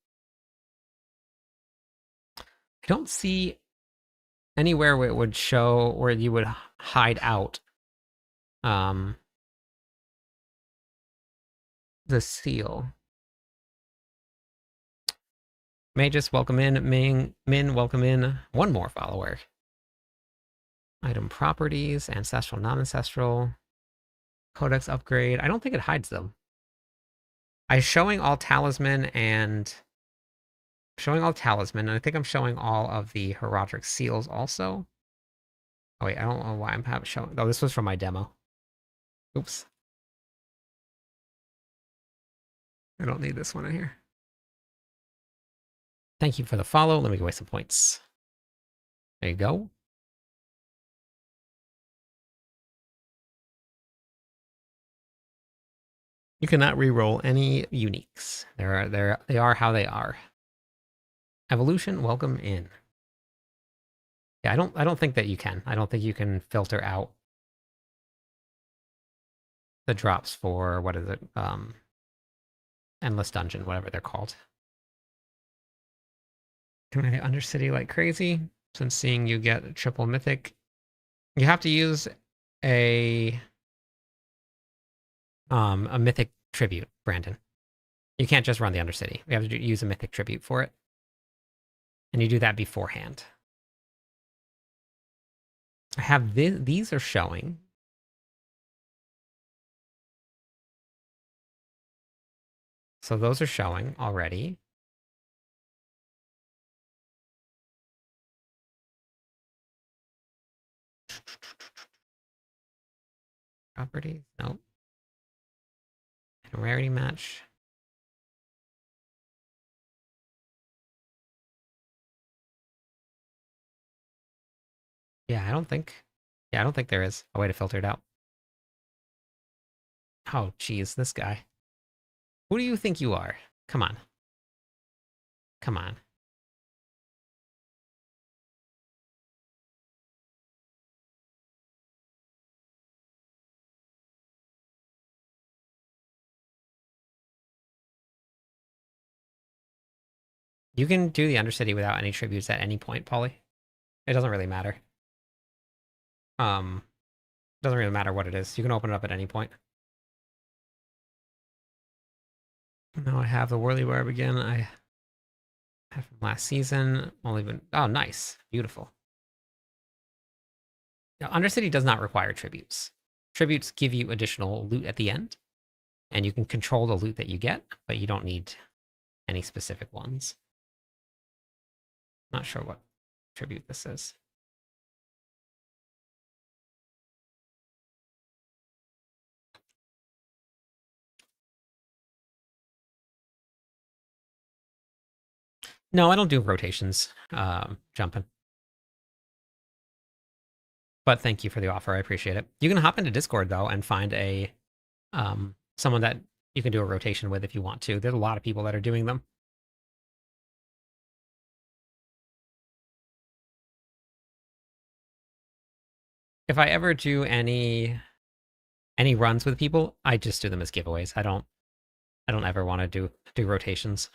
I don't see anywhere where it would show where you would hide out the seal. Magus, welcome in. Min, welcome in. One more follower. Item properties, ancestral, non-ancestral. Codex upgrade. I don't think it hides them. I'm showing all talisman and I think I'm showing all of the Herodic seals also. Oh wait, I don't know why I'm showing. Oh, this was from my demo. Oops. I don't need this one in here. Thank you for the follow. Let me go away some points. There you go. You cannot re-roll any uniques. They are how they are. Evolution, welcome in. Yeah, I don't think that you can. I don't think you can filter out the drops for what is it? Endless Dungeon, whatever they're called. Can I Undercity like crazy? Since seeing you get a triple mythic, you have to use a mythic tribute, Brandon. You can't just run the Undercity. We have to use a mythic tribute for it. And you do that beforehand. I have these are showing. So those are showing already. Properties, nope. And rarity match. Yeah, I don't think there is a way to filter it out. Oh, geez, this guy. Who do you think you are? Come on. Come on. You can do the Undercity without any tributes at any point, Polly. It doesn't really matter. Doesn't really matter what it is. You can open it up at any point. Now I have the Whirlwind again. I have from last season. Only been nice. Beautiful. Now, Undercity does not require tributes. Tributes give you additional loot at the end, and you can control the loot that you get, but you don't need any specific ones. Not sure what tribute this is. No, I don't do rotations jumping. But thank you for the offer. I appreciate it. You can hop into Discord, though, and find a someone that you can do a rotation with if you want to. There's a lot of people that are doing them. If I ever do any runs with people, I just do them as giveaways. I don't ever want to do rotations.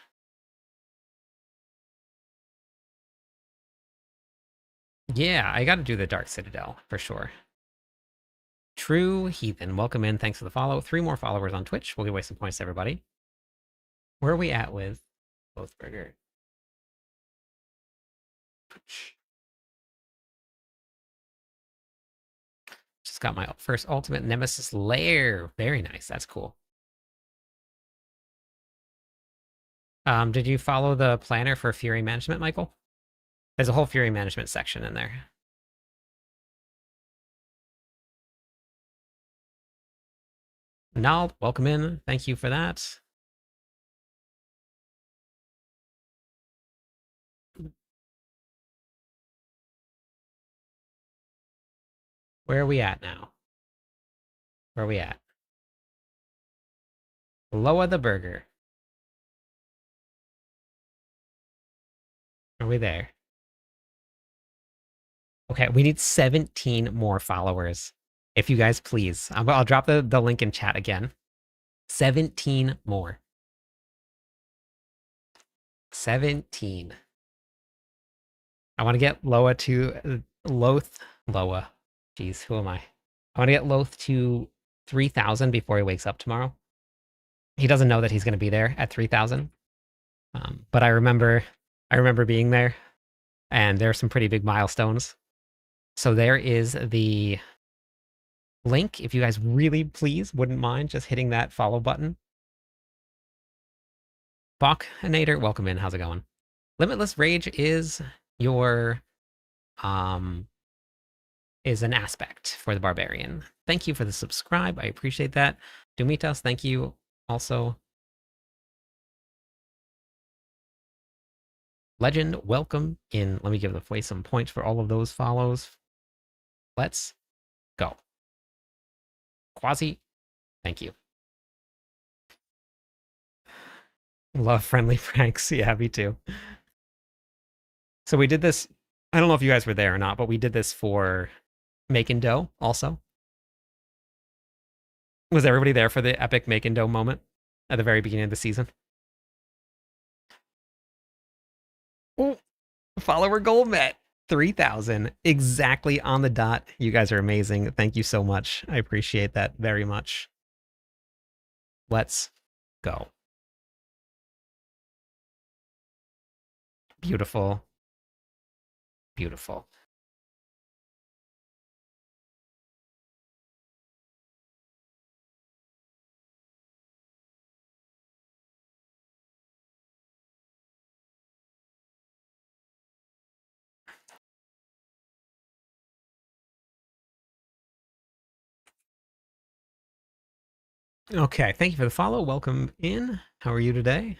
Yeah, I got to do the Dark Citadel for sure. True Heathen, welcome in. Thanks for the follow. 3 more followers on Twitch. We'll give away some points to everybody. Where are we at with Bothburger? Just got my first ultimate Nemesis Lair. Very nice. That's cool. Did you follow the planner for Fury Management, Michael? There's a whole Fury Management section in there. Nald, welcome in. Thank you for that. Where are we at now? Where are we at? Loa the burger. Are we there? Okay, we need 17 more followers. If you guys please. I'll drop the link in chat again. 17 more. 17. I want to get Loa to Loa. Jeez, who am I? I want to get Loth to 3,000 before he wakes up tomorrow. He doesn't know that he's going to be there at 3,000. But I remember I remember being there, and there are some pretty big milestones. So there is the link. If you guys really please wouldn't mind just hitting that follow button. Bachinator, welcome in. How's it going? Limitless Rage is your is an aspect for the barbarian. Thank you for the subscribe. I appreciate that. Dumitas, thank you also. Legend, welcome in. Let me give the play some points for all of those follows. Let's go. Quasi, thank you. Love friendly pranks. Yeah, me too. So we did this. I don't know if you guys were there or not, but we did this for Making Dough also. Was everybody there for the epic Making Dough moment at the very beginning of the season? Oh, follower goal met. 3,000 exactly on the dot. You guys are amazing. Thank you so much. I appreciate that very much. Let's go. Beautiful. Beautiful. Okay, thank you for the follow. Welcome in. How are you today?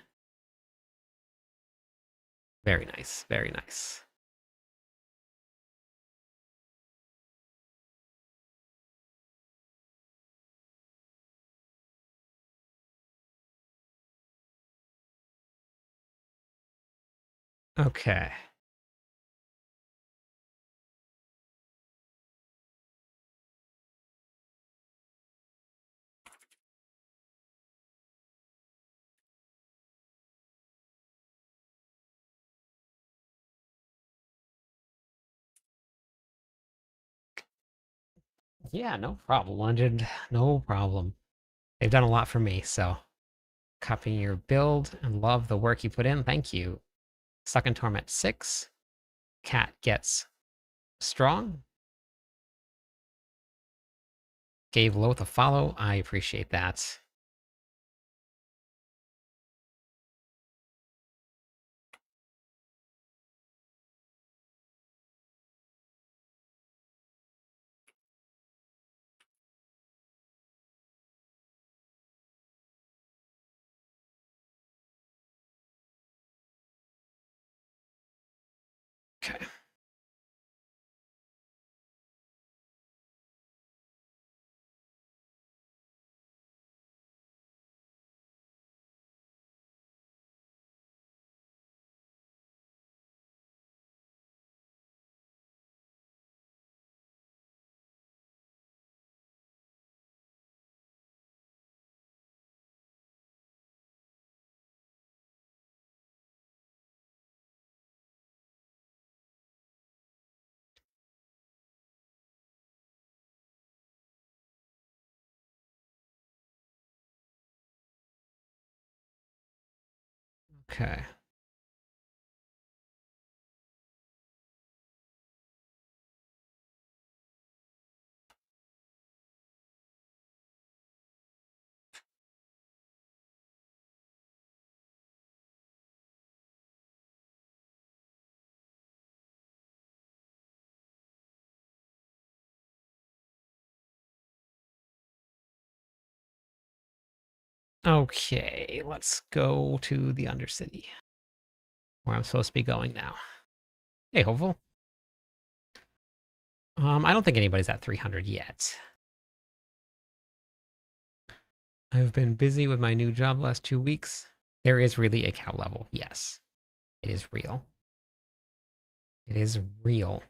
Very nice. Very nice. Okay. Yeah, no problem, Legend. No problem. They've done a lot for me, so copying your build and love the work you put in. Thank you. Suck and Torment 6. Cat gets strong. Gave Loth a follow. I appreciate that. Okay. Okay. Okay, let's go to the Undercity, where I'm supposed to be going now. Hey, Hopeful. I don't think anybody's at 300 yet. I've been busy with my new job the last 2 weeks. There is really a cow level. Yes, it is real. It is real.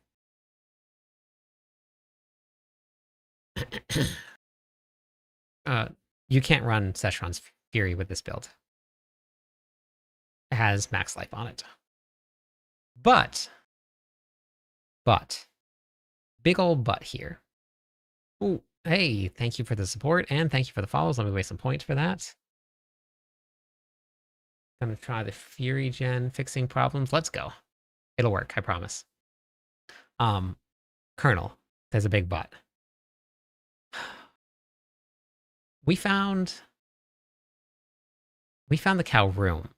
You can't run Szechuan's Fury with this build. It has max life on it. But, big old but here. Ooh, hey, thank you for the support and thank you for the follows. Let me waste some points for that. Gonna try the Fury Gen fixing problems. Let's go. It'll work, I promise. Colonel, there's a big but. We found the cow room.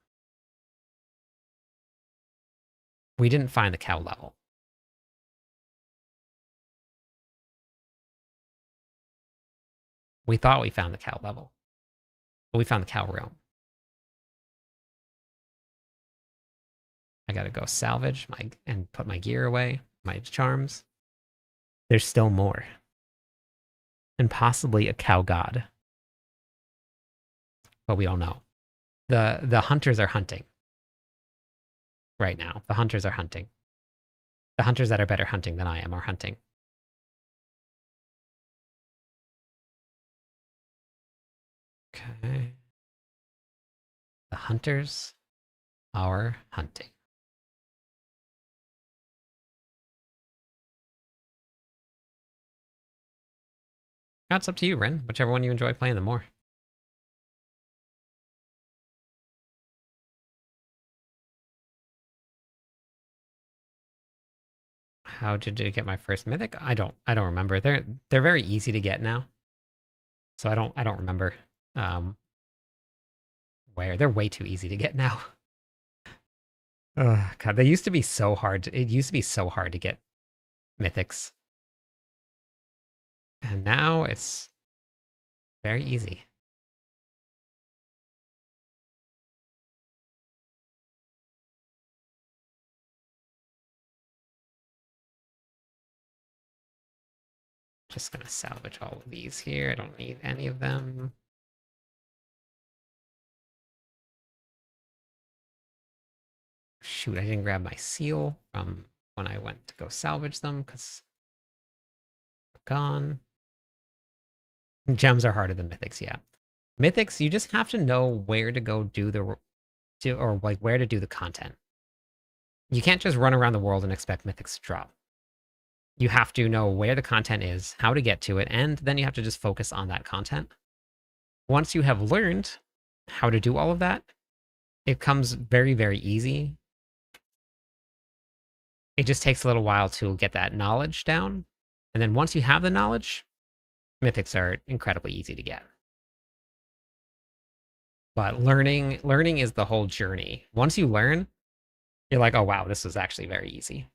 We didn't find the cow level. We thought we found the cow level, but we found the cow room. I gotta go salvage and put my gear away, my charms. There's still more. And possibly a cow god. But we don't know. The hunters are hunting. Right now. The hunters are hunting. The hunters that are better hunting than I am are hunting. Okay. The hunters are hunting. That's up to you, Ren. Whichever one you enjoy playing the more. How did I get my first mythic? I don't remember. They're very easy to get now. So I don't remember where. They're way too easy to get now. Oh god, they used to be so hard. It used to be so hard to get mythics. And now it's very easy. Just gonna salvage all of these here. I don't need any of them. Shoot, I didn't grab my seal from when I went to go salvage them because gone. Gems are harder than mythics, yeah. Mythics, you just have to know where to go or like where to do the content. You can't just run around the world and expect mythics to drop. You have to know where the content is, how to get to it, and then you have to just focus on that content. Once you have learned how to do all of that, it comes very, very easy. It just takes a little while to get that knowledge down. And then once you have the knowledge, mythics are incredibly easy to get. But learning is the whole journey. Once you learn, you're like, oh wow, this is actually very easy.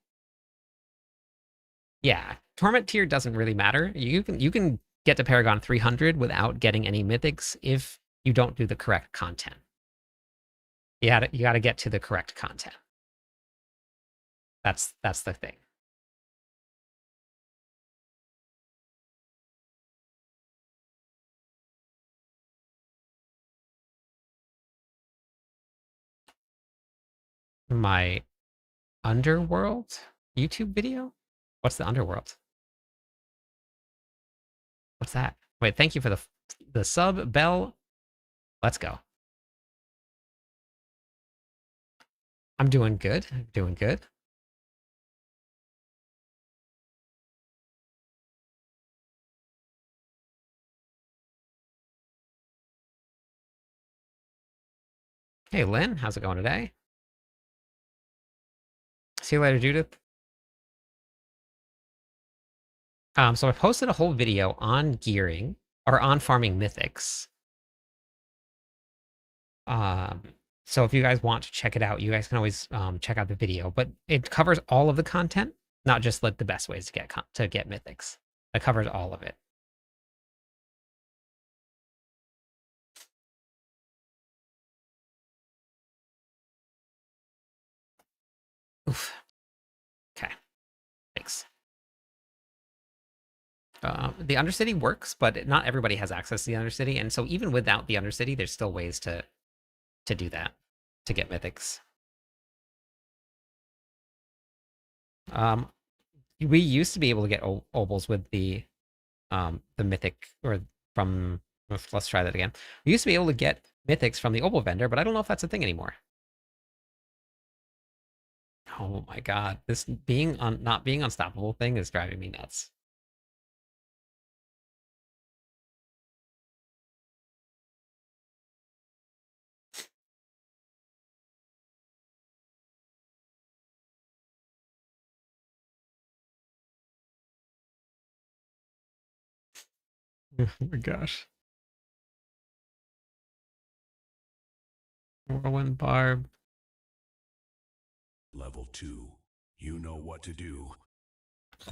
Yeah, Torment tier doesn't really matter. You can get to Paragon 300 without getting any mythics if you don't do the correct content. You gotta get to the correct content. That's the thing. My Underworld YouTube video? What's the Underworld? What's that? Wait, thank you for the sub, Bell. Let's go. I'm doing good. I'm doing good. Hey, Lynn, how's it going today? See you later, Judith. So I posted a whole video on gearing or on farming mythics. So if you guys want to check it out, you guys can always check out the video. But it covers all of the content, not just like the best ways to get mythics. It covers all of it. Oof. Okay. Thanks. The Undercity works, but not everybody has access to the Undercity, and so even without the Undercity, there's still ways to do that, to get mythics. We used to be able to get obols with the mythic, or from, let's try that again. We used to be able to get mythics from the obol vendor, but I don't know if that's a thing anymore. Oh my god, this not being unstoppable thing is driving me nuts. Oh my gosh. Whirlwind barb. Level 2. You know what to do.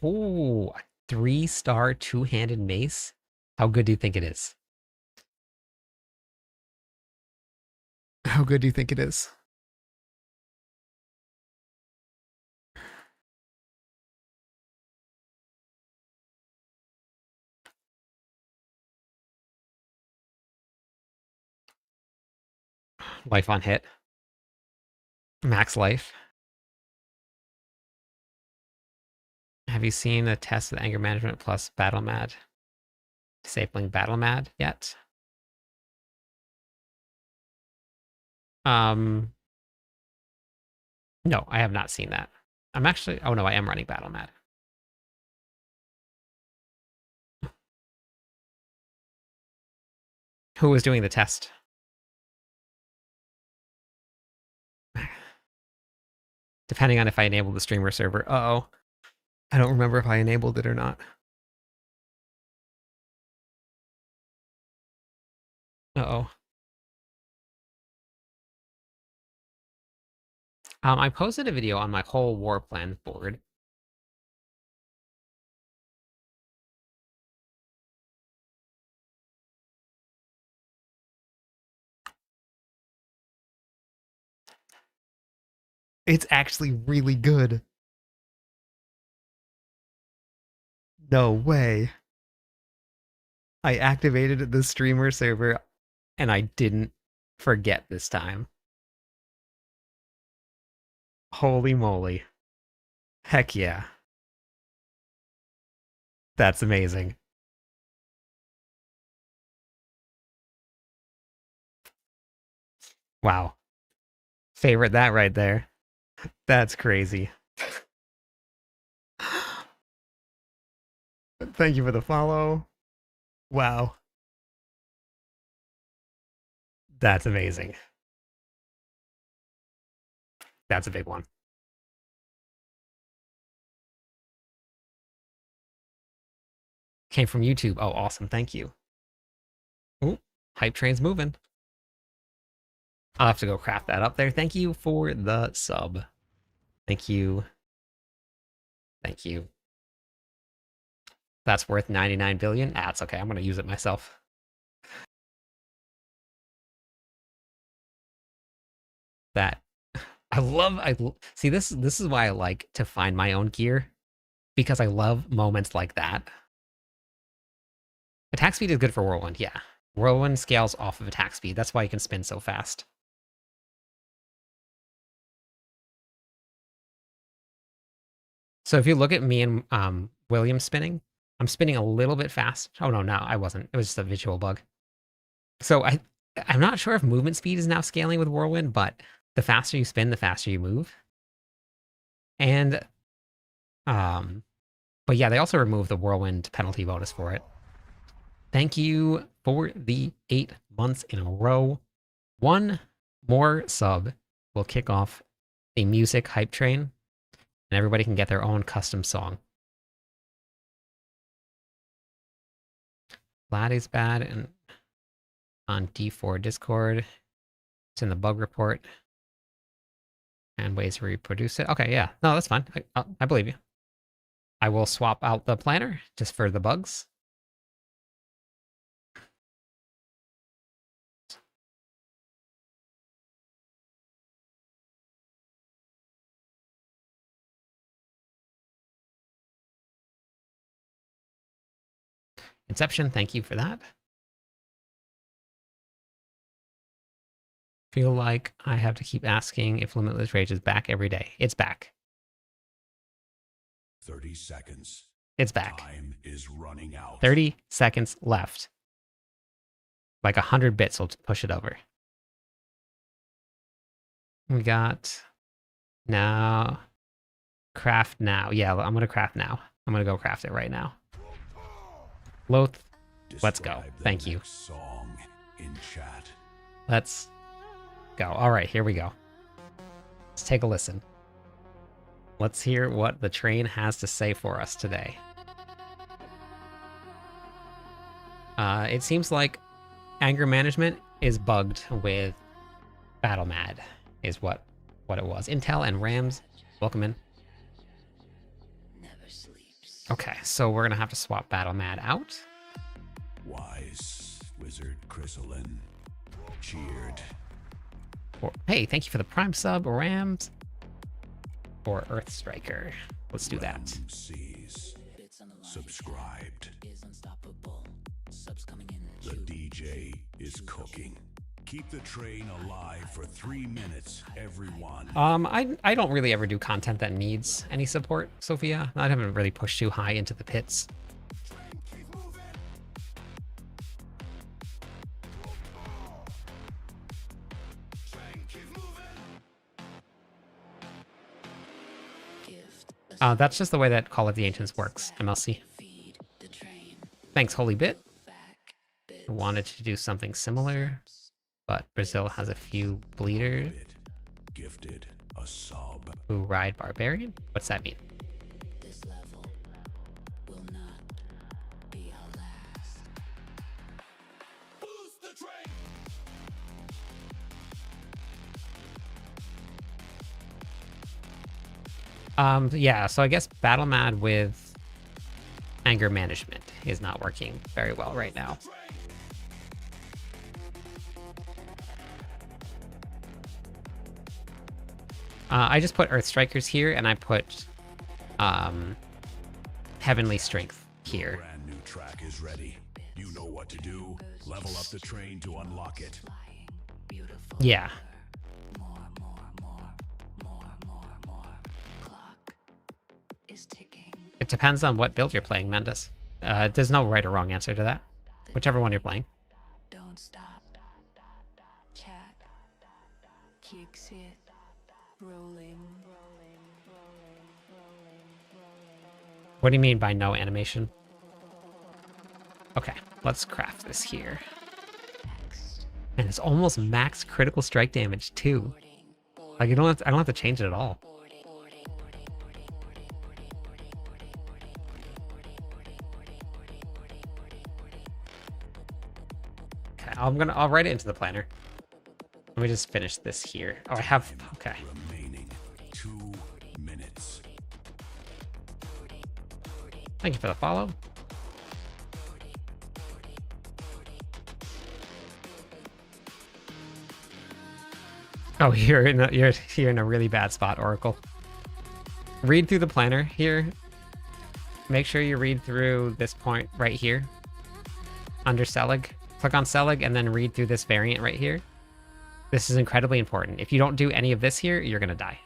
Oh, 3-star two-handed mace. How good do you think it is? How good do you think it is? Life on hit. Max life. Have you seen a test of anger management plus battle mad? Disabling battle mad yet? Um, no, I have not seen that. I'm actually, oh no, I am running battle mad. Who was doing the test? Depending on if I enabled the streamer server. Uh-oh. I don't remember if I enabled it or not. Uh-oh. I posted a video on my whole war plan board. It's actually really good. No way. I activated the streamer server and I didn't forget this time. Holy moly. Heck yeah. That's amazing. Wow. Favorite that right there. That's crazy. Thank you for the follow. Wow. That's amazing. That's a big one. Came from YouTube. Oh, awesome. Thank you. Ooh, hype train's moving. I'll have to go craft that up there. Thank you for the sub. Thank you. Thank you. That's worth 99 billion. Ah, it's okay. I'm going to use it myself. That I see this is why I like to find my own gear, because I love moments like that. Attack speed is good for Whirlwind, yeah. Whirlwind scales off of attack speed. That's why you can spin so fast. So if you look at me and William spinning, I'm spinning a little bit fast. Oh no, I wasn't. It was just a visual bug. So I'm not sure if movement speed is now scaling with Whirlwind, but the faster you spin, the faster you move. And but yeah, they also removed the Whirlwind penalty bonus for it. Thank you for the 8 months in a row. One more sub will kick off a music hype train, and everybody can get their own custom song. Laddie's bad and on D4 Discord. It's in the bug report. And ways to reproduce it. Okay, yeah. No, that's fine. I believe you. I will swap out the planner just for the bugs. Inception, thank you for that. Feel like I have to keep asking if Limitless Rage is back every day. It's back. 30 seconds. It's back. Time is running out. 30 seconds left. Like 100 bits will push it over. We got now. Craft now. Yeah, I'm going to craft now. I'm going to go craft it right now. Loth, let's go. Thank you. Song in chat. Let's go. All right, here we go. Let's take a listen. Let's hear what the train has to say for us today. It seems like anger management is bugged with Battle Mad, is what it was. Intel and Rams, welcome in. Okay, so we're gonna have to swap Battle Mad out. Wise Wizard Chrysalin cheered. Or, hey, thank you for the Prime sub, Rams. Or Earth Striker. Let's do that. Sees. Subscribed. The DJ is cooking. Keep the train alive for 3 minutes, everyone. I don't really ever do content that needs any support, Sophia. I haven't really pushed too high into the pits. That's just the way that Call of the Ancients works, MLC. Thanks, Holy Bit. I wanted to do something similar, but Brazil has a few bleeders Gifted a sub. who ride Barbarian. What's that mean? This level will not be our last. Boost the train. Yeah, so I guess Battle Mad with anger management is not working very well right now. I just put Earth Strikers here, and I put Heavenly Strength here. Brand new track is ready. You know what to do. Level up the train to unlock it. Yeah. It depends on what build you're playing, Mendes. There's no right or wrong answer to that. Whichever one you're playing. Don't stop. Chat kicks it. Rolling. What do you mean by no animation? Okay, let's craft this here. And it's almost max critical strike damage too. Like I don't have to change it at all. Okay, I'll write it into the planner. Let me just finish this here. Oh, I have, okay. Remaining 2 minutes. Thank you for the follow. Oh, you're in a really bad spot, Oracle. Read through the planner here. Make sure you read through this point right here. Under Selig. Click on Selig and then read through this variant right here. This is incredibly important. If you don't do any of this here, you're gonna die.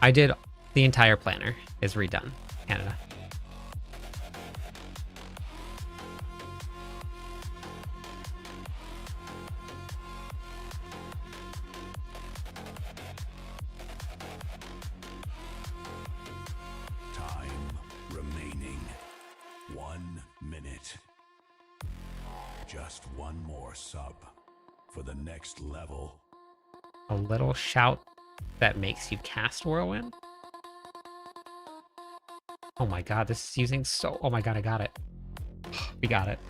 I did the entire planner is redone, Canada. Time remaining 1 minute. Just one more sub for the next level. A little shout that makes you cast Whirlwind. Oh my god, this is using so... Oh my god, I got it. We got it.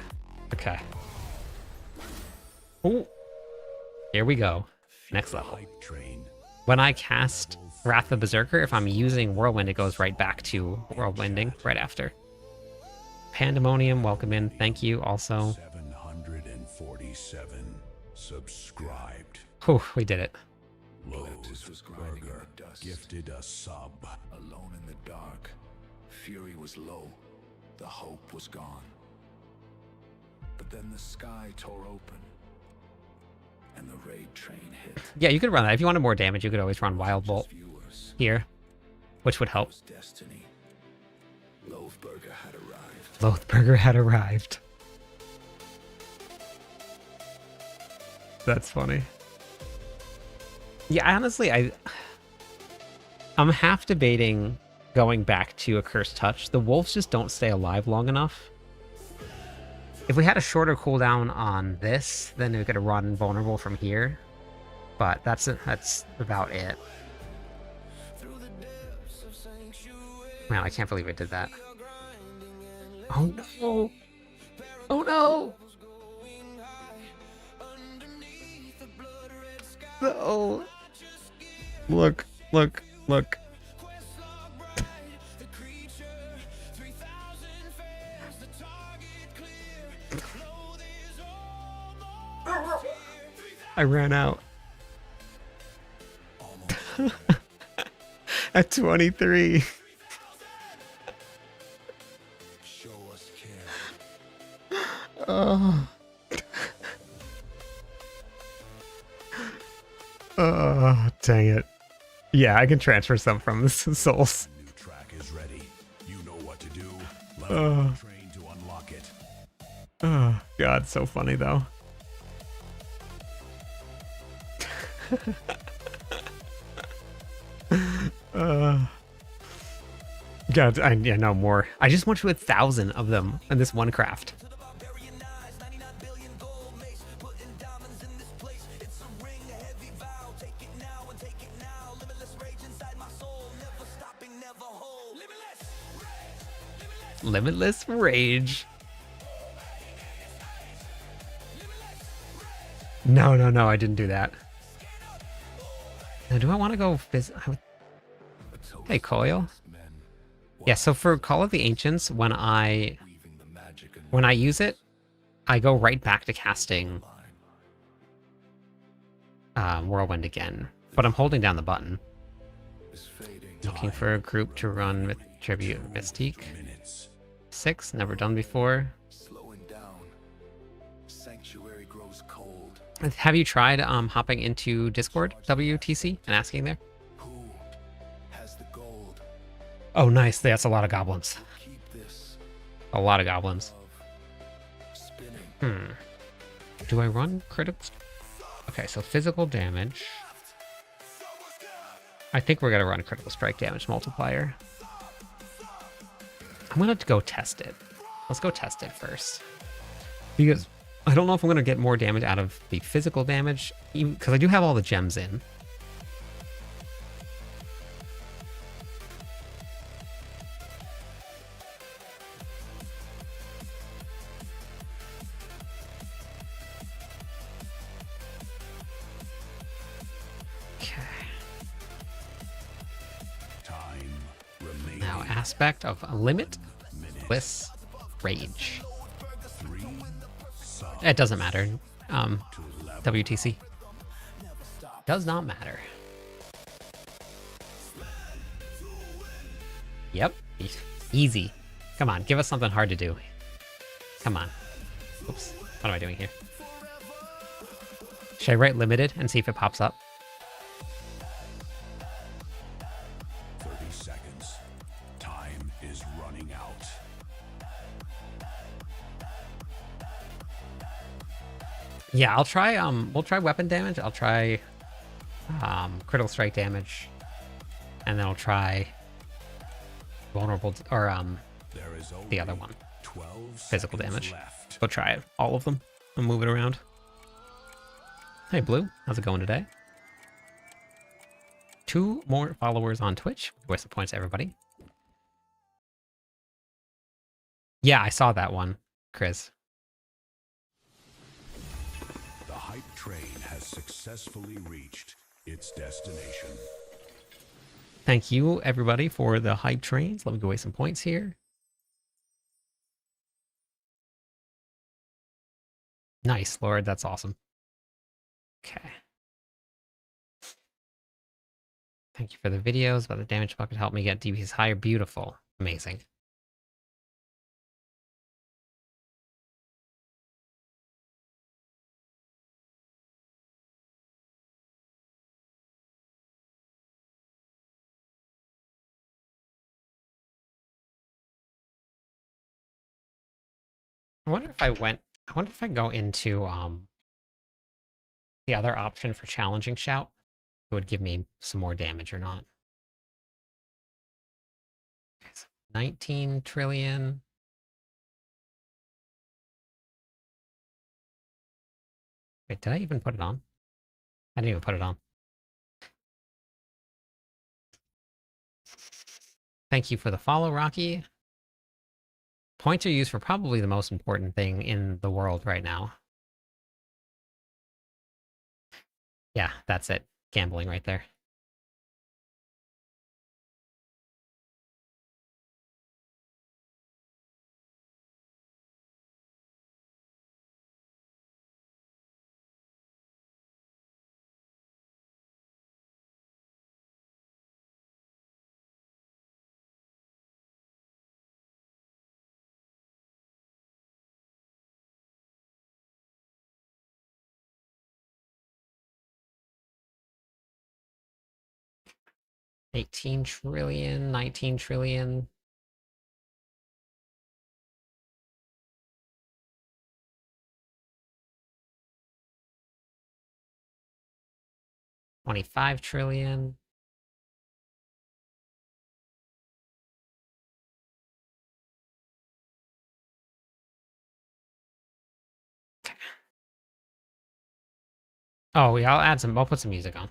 Okay. Oh, here we go. Next level. Hype train. When I cast Wrath of Berserker, if I'm using Whirlwind, it goes right back to Whirlwinding right after. Pandemonium, welcome in. Thank you also. 747 subscribed. Whew, we did it. Lowe's Burger gifted a sub. Alone in the dark, fury was low, the hope was gone. But then the sky tore open, and the raid train hit. Yeah, you could run that. If you wanted more damage, you could always run Wild Bolt Viewers, here, which would help. was destiny. Loathburger had arrived. Loathburger had arrived. That's funny. Yeah, honestly, I'm half debating going back to a Cursed Touch. The wolves just don't stay alive long enough. If we had a shorter cooldown on this, then we could run vulnerable from here. But that's about it. Man, I can't believe I did that. Oh no! Oh no! No! Look, look, look. I ran out. At 23. Show us care. Oh. Oh, dang it. Yeah, I can transfer some from the souls. New track is ready. You know what to do. Level the train to unlock it. Oh, God, so funny though. God, yeah, no more. I just went to 1,000 of them in this one craft. Limitless Rage. No, no, no, I didn't do that. Now, do I want to go Hey, Coil. Yeah, so for Call of the Ancients, when I use it, I go right back to casting Whirlwind again. But I'm holding down the button. Looking for a group to run with Tribute Mystique. 6, never done before. Slowing down. Sanctuary grows cold. Have you tried hopping into Discord, WTC, and asking there? Who has the gold? Oh, nice. That's a lot of goblins. Keep this A lot of goblins. spinning. Do I run critical? Okay, so physical damage. I think we're gonna run a critical strike damage multiplier. I'm gonna go test it. Let's go test it first. Because I don't know if I'm gonna get more damage out of the physical damage, because I do have all the gems in. Time remaining. Now, aspect of Limitless Rage. 3 sub It doesn't matter. to level. WTC. Does not matter. Yep. Easy. Come on, give us something hard to do. Come on. Oops. What am I doing here? Should I write limited and see if it pops up? 30 seconds. Time is running out. Yeah, I'll try we'll try weapon damage. I'll try critical strike damage. And then I'll try vulnerable or There is only the other one. 12 Physical seconds damage. left. Go try it. All of them. And move it around. Hey Blue, how's it going today? 2 more followers on Twitch. With some points, everybody. Yeah, I saw that one, Chris. The hype train has successfully reached its destination. Thank you, everybody, for the hype trains. Let me go away some points here. Nice, Lord. That's awesome. Okay. Thank you for the videos about the damage bucket. Help me get DPS higher. Beautiful. Amazing. I wonder if I go into the other option for challenging shout. It would give me some more damage or not. Okay, so 19 trillion. Wait, did I even put it on? I didn't even put it on. Thank you for the follow, Rocky. Points are used for probably the most important thing in the world right now. Yeah, that's it. Gambling right there. $18 trillion, $19 trillion. $25 trillion. Oh, yeah, I'll put some music on.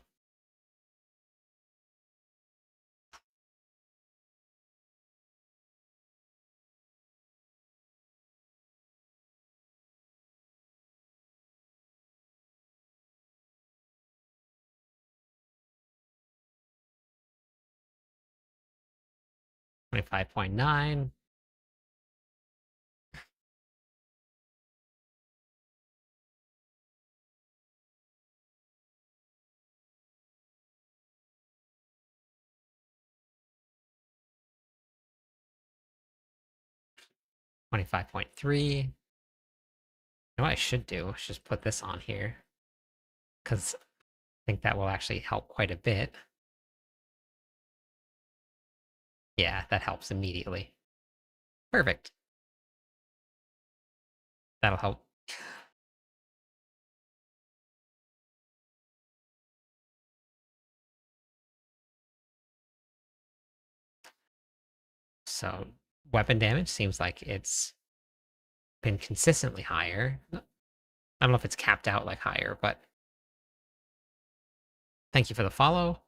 $25.9. $25.3. You know what I should do? Is just put this on here. Because I think that will actually help quite a bit. Yeah, that helps immediately. Perfect. That'll help. So, weapon damage seems like it's been consistently higher. I don't know if it's capped out like higher, but thank you for the follow.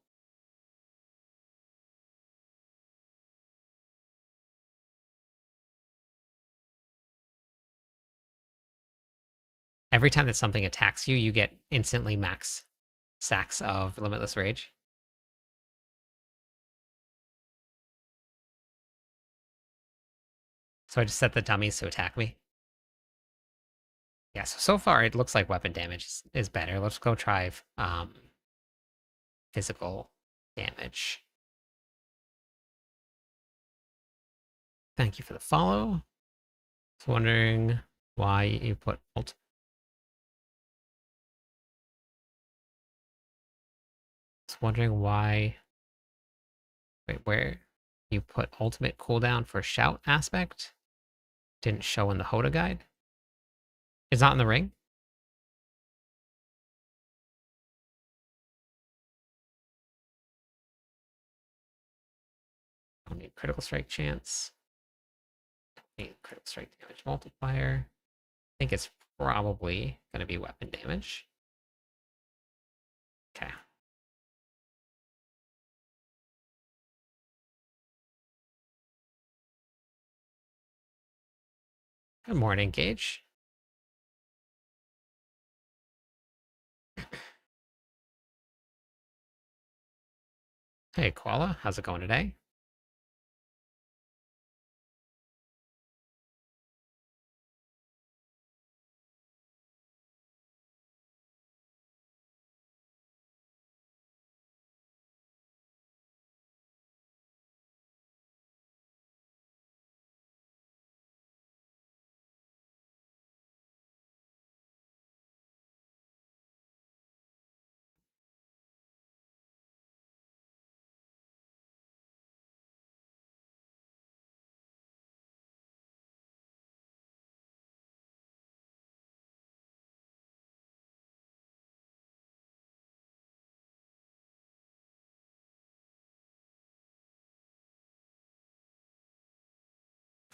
Every time that something attacks you, you get instantly max stacks of Limitless Rage. So I just set the dummies to attack me. Yeah, so far it looks like weapon damage is better. Let's go try physical damage. Thank you for the follow. Just wondering why you put ult. Just wondering why. Wait, where you put ultimate cooldown for shout aspect? Didn't show in the Hoda guide. It's not in the ring. Don't need critical strike chance. Don't need critical strike damage multiplier. I think it's probably going to be weapon damage. Okay. Good morning, Gage. Hey, Koala. How's it going today?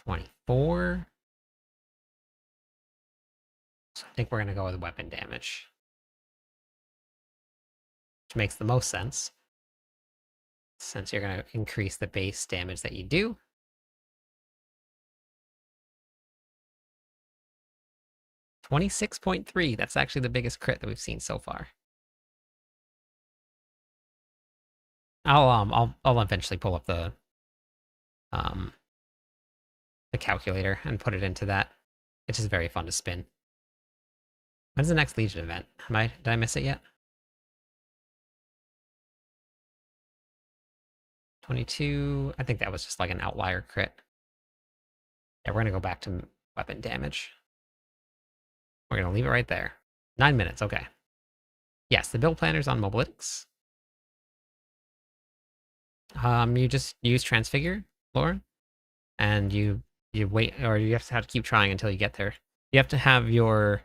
$24. So I think we're going to go with weapon damage. which makes the most sense, since you're going to increase the base damage that you do. $26.3. That's actually the biggest crit that we've seen so far. I'll eventually pull up the calculator and put it into that. It's just very fun to spin. When's the next Legion event? Did I miss it yet? 22. I think that was just like an outlier crit. Yeah, we're gonna go back to weapon damage. We're gonna leave it right there. 9 minutes, okay. Yes, the build planner's on Mobalytics. You just use Transfigure, Lauren, and you wait, or you have to keep trying until you get there. You have to have your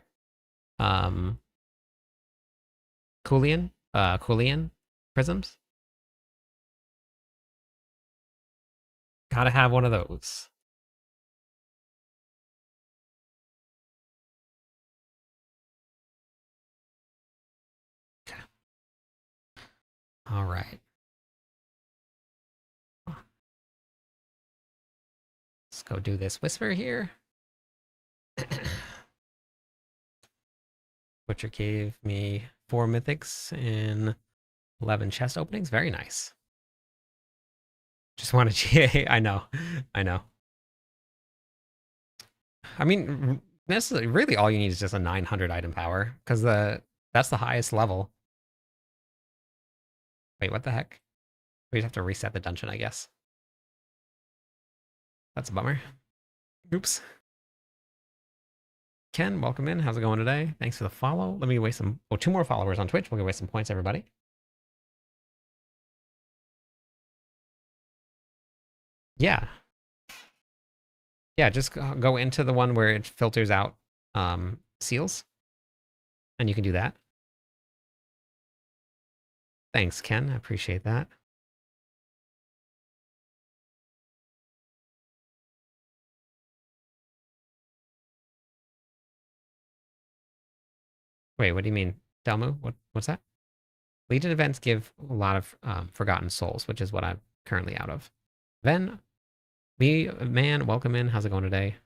Coolian prisms. Gotta have one of those. Okay. All right. Let's go do this whisper here. Butcher gave me 4 mythics and 11 chest openings. Very nice. Just want a GA. I know. I know. I mean, necessarily, really all you need is just a 900 item power, because that's the highest level. Wait, what the heck? We have to reset the dungeon, I guess. That's a bummer. Oops. Ken, welcome in. How's it going today? Thanks for the follow. Let me waste some... Oh, 2 more followers on Twitch. We're going to waste some points, everybody. Yeah. Yeah, just go into the one where it filters out seals. And you can do that. Thanks, Ken. I appreciate that. Wait, what do you mean? Delmu? What's that? Legion events give a lot of forgotten souls, which is what I'm currently out of. Then, man, welcome in. How's it going today?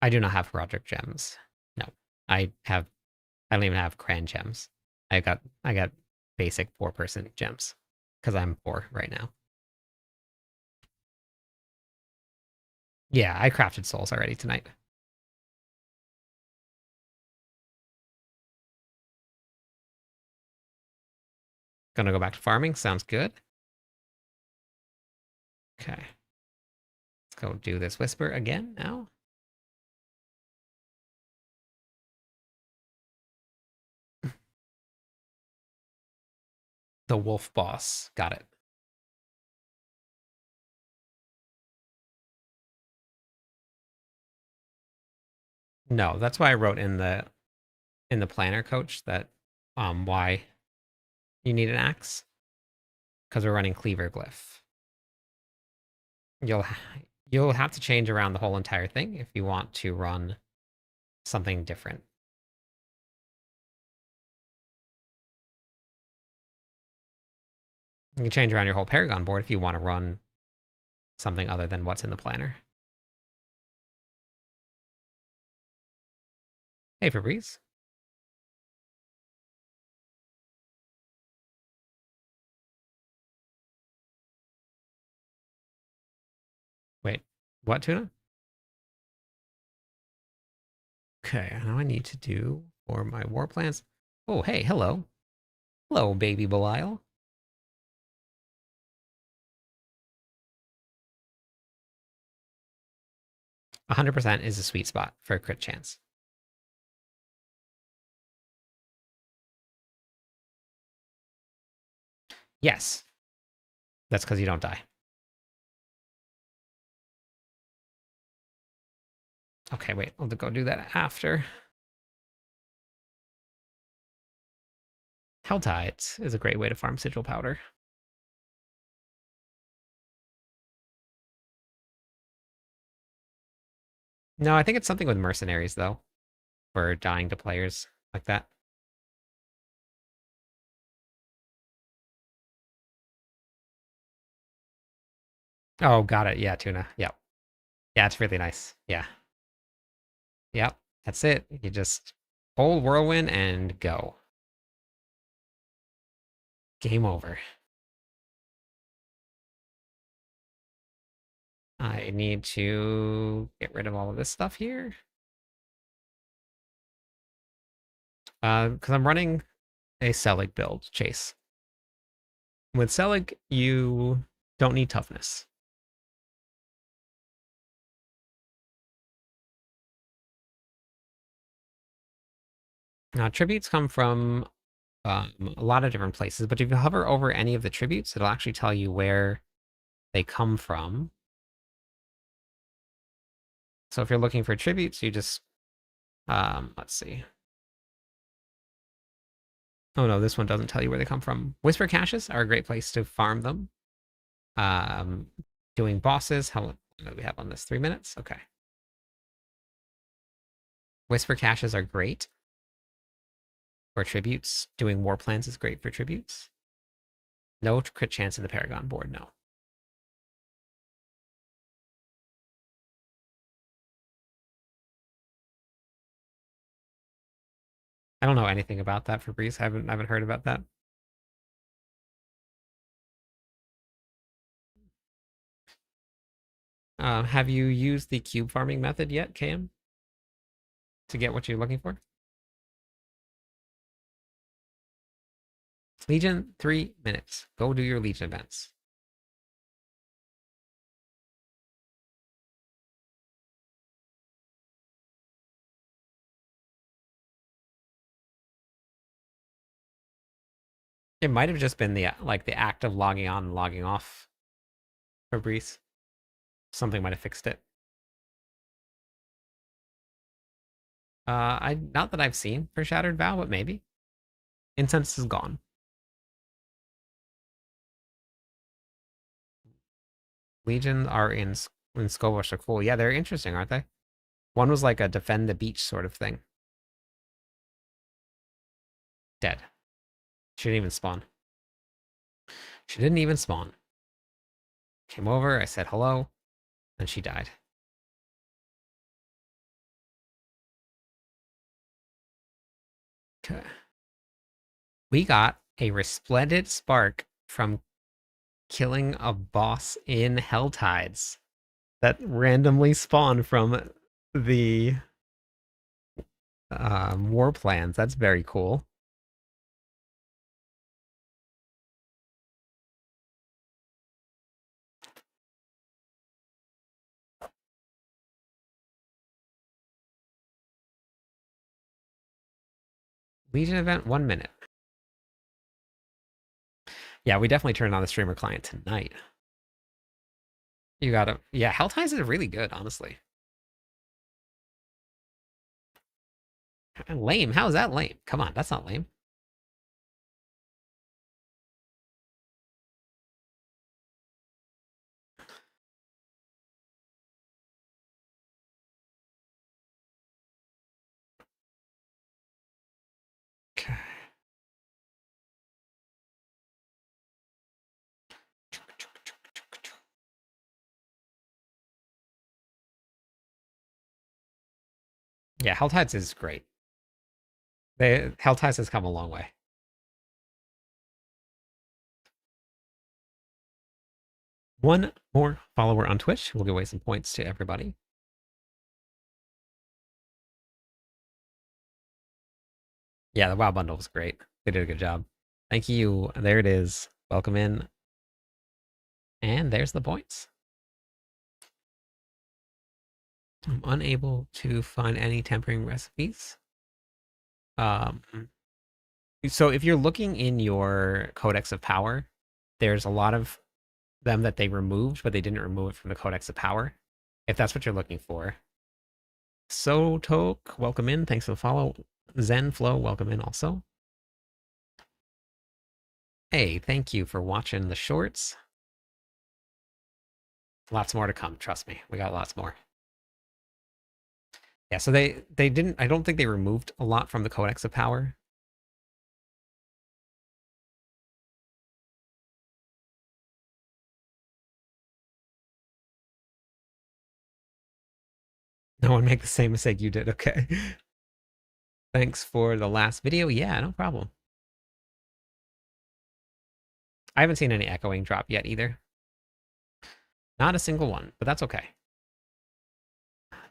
I do not have Roderick gems. No, I don't even have Grand gems. I got basic 4-person gems because I'm poor right now. Yeah, I crafted souls already tonight. Gonna go back to farming. Sounds good. Okay. Let's go do this whisper again now. The wolf boss. Got it. No, that's why I wrote in the planner, coach, that why you need an axe, because we're running cleaver glyph. You'll have to change around the whole entire thing if you want to run something different. You can change around your whole Paragon board if you want to run something other than what's in the planner. Hey, Fabrice. Wait, what, Tuna? Okay, now I need to do for my war plans. Oh, hey, hello. Hello, baby Belial. 100% is a sweet spot for a crit chance. Yes. That's because you don't die. Okay, wait, I'll go do that after. Helltides is a great way to farm sigil powder. No, I think it's something with mercenaries, though, for dying to players like that. Oh, got it. Yeah, tuna. Yep. Yeah, it's really nice. Yeah. Yep. That's it. You just hold Whirlwind and go. Game over. I need to get rid of all of this stuff here. Because I'm running a Selig build, Chase. With Selig, you don't need toughness. Now, tributes come from a lot of different places, but if you hover over any of the tributes, it'll actually tell you where they come from. So if you're looking for tributes, you just, let's see. Oh no, this one doesn't tell you where they come from. Whisper caches are a great place to farm them. Um, doing bosses, how long do we have on this? 3 minutes? Okay. Whisper caches are great for tributes. Doing war plans is great for tributes. No crit chance in the Paragon board, no. I don't know anything about that, Fabrice. I haven't heard about that. Have you used the cube farming method yet, KM? To get what you're looking for? Legion, 3 minutes. Go do your Legion events. It might have just been the act of logging on and logging off, Fabrice. Something might have fixed it. Not that I've seen for Shattered Vow, but maybe. Incense is gone. Legion are in Skovosh are cool. Yeah, they're interesting, aren't they? One was like a defend the beach sort of thing. Dead. She didn't even spawn. She didn't even spawn. Came over, I said hello, and she died. Okay. We got a Resplendent Spark from killing a boss in Helltides that randomly spawned from the war plans. That's very cool. Legion event, 1 minute. Yeah, we definitely turned on the streamer client tonight. You gotta, yeah, Helltides is really good, honestly. Lame? How is that lame? Come on, that's not lame. Okay. Yeah, Helltides is great. Helltides has come a long way. One more follower on Twitch. We'll give away some points to everybody. Yeah, the WoW bundle was great. They did a good job. Thank you. There it is. Welcome in. And there's the points. I'm unable to find any tempering recipes. So if you're looking in your Codex of Power, there's a lot of them that they removed, but they didn't remove it from the Codex of Power. If that's what you're looking for. Sotok, welcome in. Thanks for the follow. Zenflow, welcome in also. Hey, thank you for watching the shorts. Lots more to come, trust me. We got lots more. Yeah, so they didn't, I don't think they removed a lot from the Codex of Power. No one make the same mistake you did. Okay. Thanks for the last video. Yeah, no problem. I haven't seen any echoing drop yet either. Not a single one, but that's okay.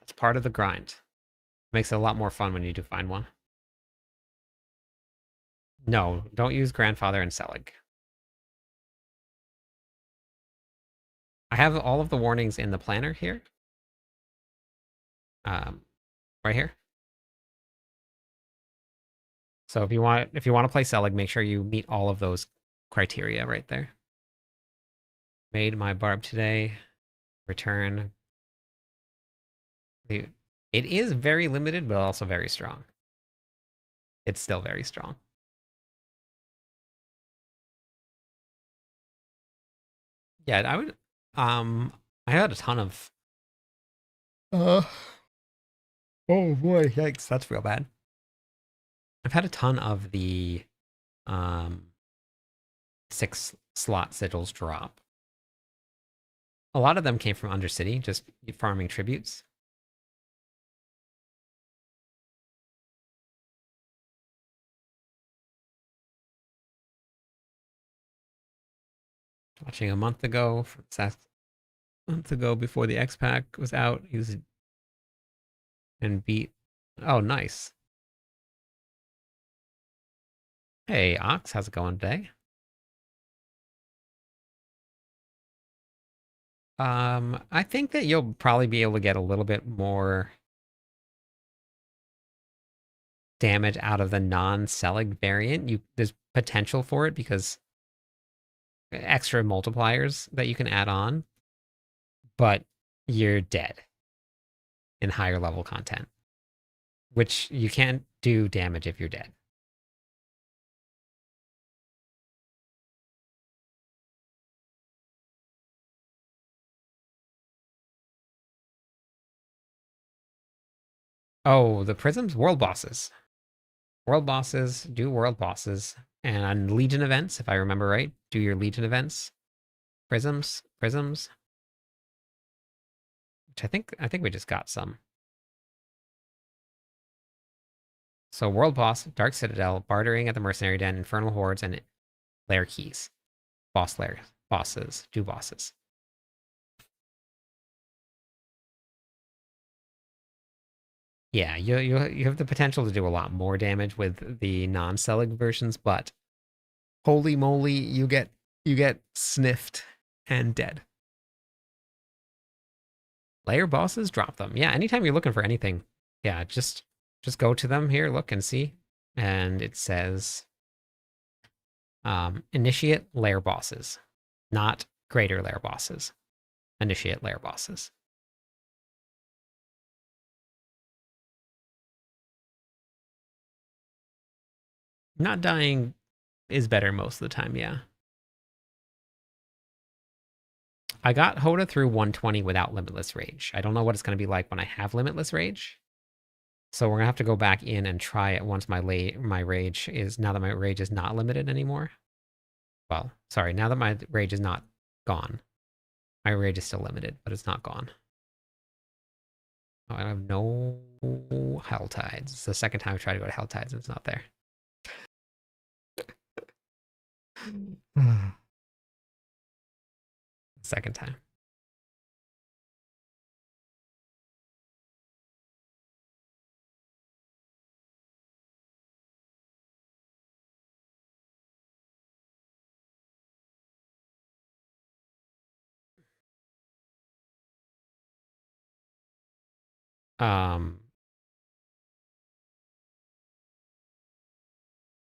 It's part of the grind. Makes it a lot more fun when you do find one. No, don't use grandfather and Selig. I have all of the warnings in the planner here. Right here. So if you want to play Selig, make sure you meet all of those criteria right there. Made my barb today. Return. It is very limited, but also very strong. It's still very strong. Yeah, I would. I had a ton of. Oh boy, yikes! That's real bad. I've had a ton of the 6-slot sigils drop. A lot of them came from Undercity, just farming tributes. Watching a month ago, before the X Pack was out, he was and beat. Oh, nice. Hey, Ox, how's it going today? I think that you'll probably be able to get a little bit more damage out of the non-Selig variant. There's potential for it because extra multipliers that you can add on, but you're dead in higher level content, which you can't do damage if you're dead. Oh, the prisms, world bosses. World bosses, do world bosses. And on Legion events, if I remember right, do your Legion events. Prisms, which I think we just got some. So world boss, Dark Citadel, bartering at the Mercenary Den, Infernal Hordes, and lair keys. Boss lair bosses, do bosses. Yeah, you have the potential to do a lot more damage with the non-Selig versions, but holy moly, you get sniffed and dead. Layer bosses, drop them. Yeah, anytime you're looking for anything, yeah, just go to them here, look and see. And it says initiate layer bosses, not greater layer bosses. Initiate layer bosses. Not dying is better most of the time, yeah. I got Hoda through 120 without Limitless Rage. I don't know what it's going to be like when I have Limitless Rage. So we're going to have to go back in and try it once now that my rage is not limited anymore. Well, sorry, now that my rage is not gone. My rage is still limited, but it's not gone. Oh, I have no Hell Tides. It's the second time I try to go to Hell Tides and it's not there. Second time.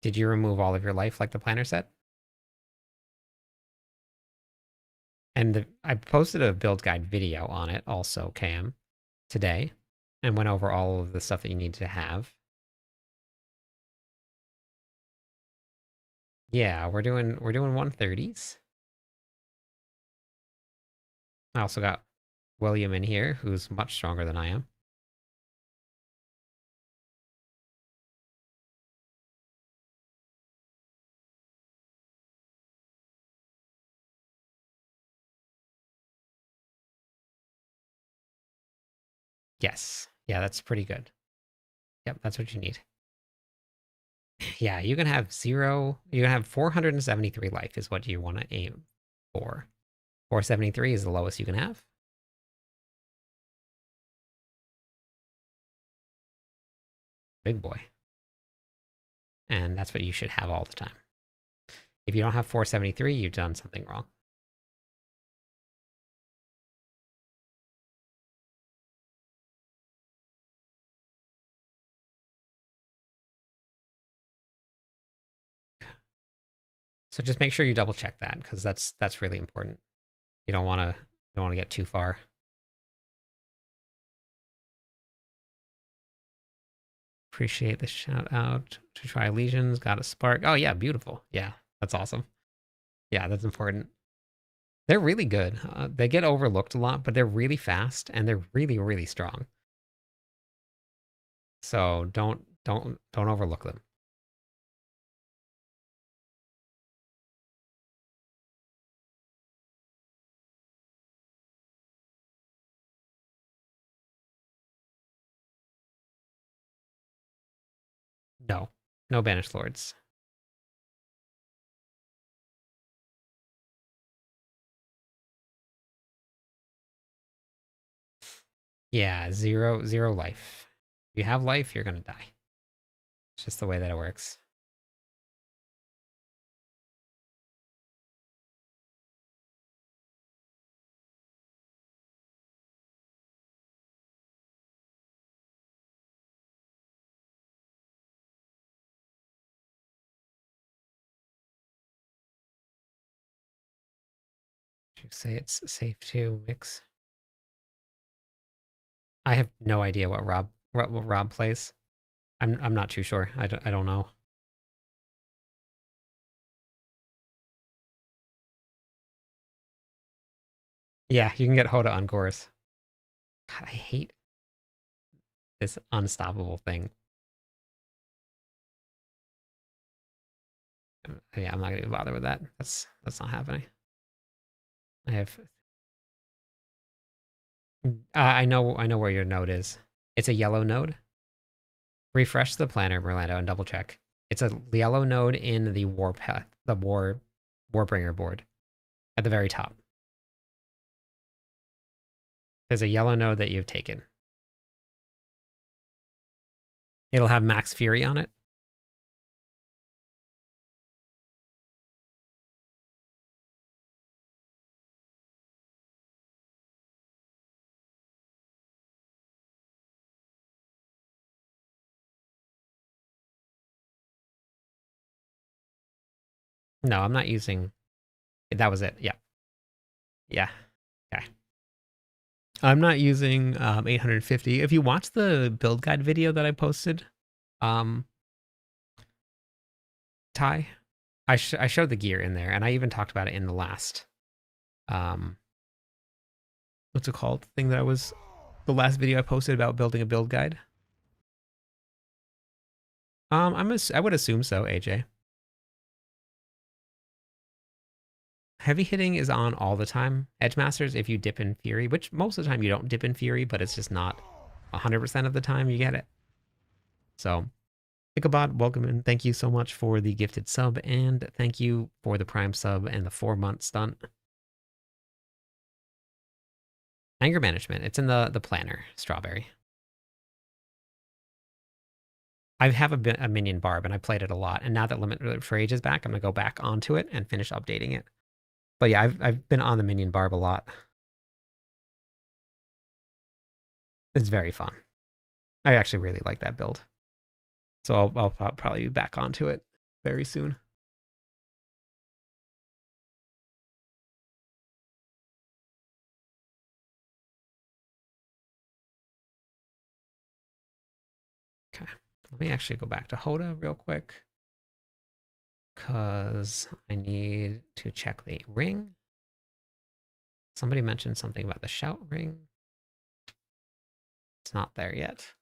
Did you remove all of your life like the planner said? And I posted a build guide video on it also, Cam, today, and went over all of the stuff that you need to have. Yeah, we're doing 130s. I also got William in here, who's much stronger than I am. Yes. Yeah, that's pretty good. Yep, that's what you need. Yeah, you can have 0, you can have 473 life is what you want to aim for. 473 is the lowest you can have. Big boy. And that's what you should have all the time. If you don't have 473, you've done something wrong. So just make sure you double check that, because that's really important. You don't want to get too far. Appreciate the shout out to try lesions. Got a spark. Oh yeah, beautiful. Yeah, that's awesome. Yeah, that's important. They're really good. They get overlooked a lot, but they're really fast and they're really, really strong. So don't overlook them. No, no banished lords. Yeah, zero life. If you have life, you're gonna die. It's just the way that it works. You say it's safe to mix. I have no idea what Rob plays. I'm not too sure. I don't know. Yeah, you can get Hoda on Chorus. God, I hate this unstoppable thing. Yeah, I'm not gonna bother with that. That's not happening. I have. I know where your node is. It's a yellow node. Refresh the planner, Merlando, and double check. It's a yellow node in the war path, the Warbringer board, at the very top. There's a yellow node that you've taken. It'll have Max Fury on it. No, I'm not using. That was it. Yeah. Yeah. Okay. I'm not using 850. If you watch the build guide video that I posted, um, Ty, I showed the gear in there, and I even talked about it in the last, um, what's it called? Thing that the last video I posted about building a build guide. I would assume so, AJ. Heavy hitting is on all the time. Edge Masters, if you dip in Fury, which most of the time you don't dip in Fury, but it's just not 100% of the time you get it. So, Ichabod, welcome and thank you so much for the gifted sub, and thank you for the Prime sub and the 4-month stunt. Anger Management, it's in the planner, Strawberry. I have a minion barb, and I played it a lot, and now that Limitless Rage is back, I'm going to go back onto it and finish updating it. But yeah, I've been on the minion barb a lot. It's very fun. I actually really like that build. So I'll probably be back onto it very soon. Okay, let me actually go back to Hoda real quick, because I need to check the ring. Somebody mentioned something about the shout ring. It's not there yet.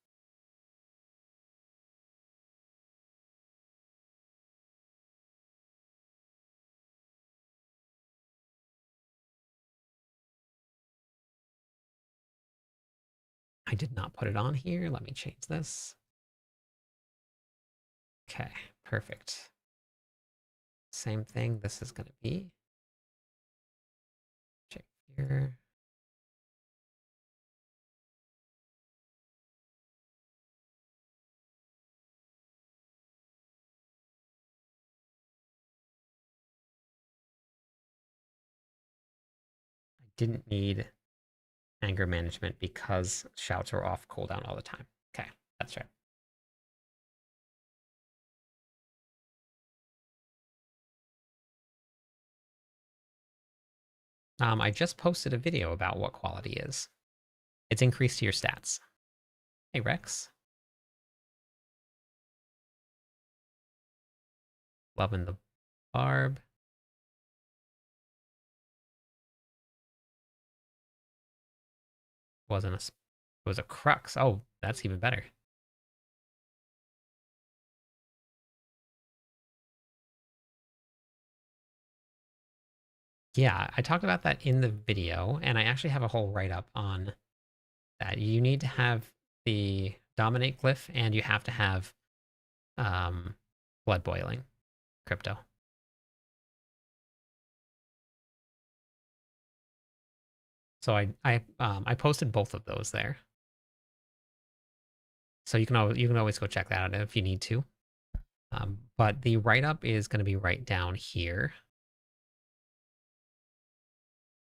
I did not put it on here. Let me change this. Okay, perfect. Same thing this is going to be. Check here. I didn't need anger management because shouts are off cooldown all the time. Okay, that's right. I just posted a video about what quality is. It's increased to your stats. Hey, Rex. Loving the barb. Wasn't a... It was a crux. Oh, that's even better. Yeah, I talked about that in the video, and I actually have a whole write-up on that. You need to have the dominate glyph, and you have to have blood boiling crypto. So I posted both of those there. So you can always go check that out if you need to. But the write-up is going to be right down here.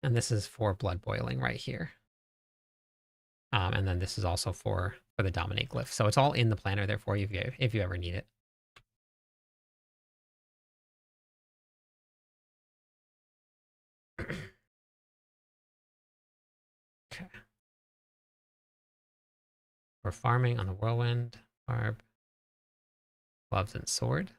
And this is for blood boiling right here. And then this is also for the dominate glyph. So it's all in the planner there for you if you ever need it. Okay. We're farming on the Whirlwind, barb, gloves, and sword.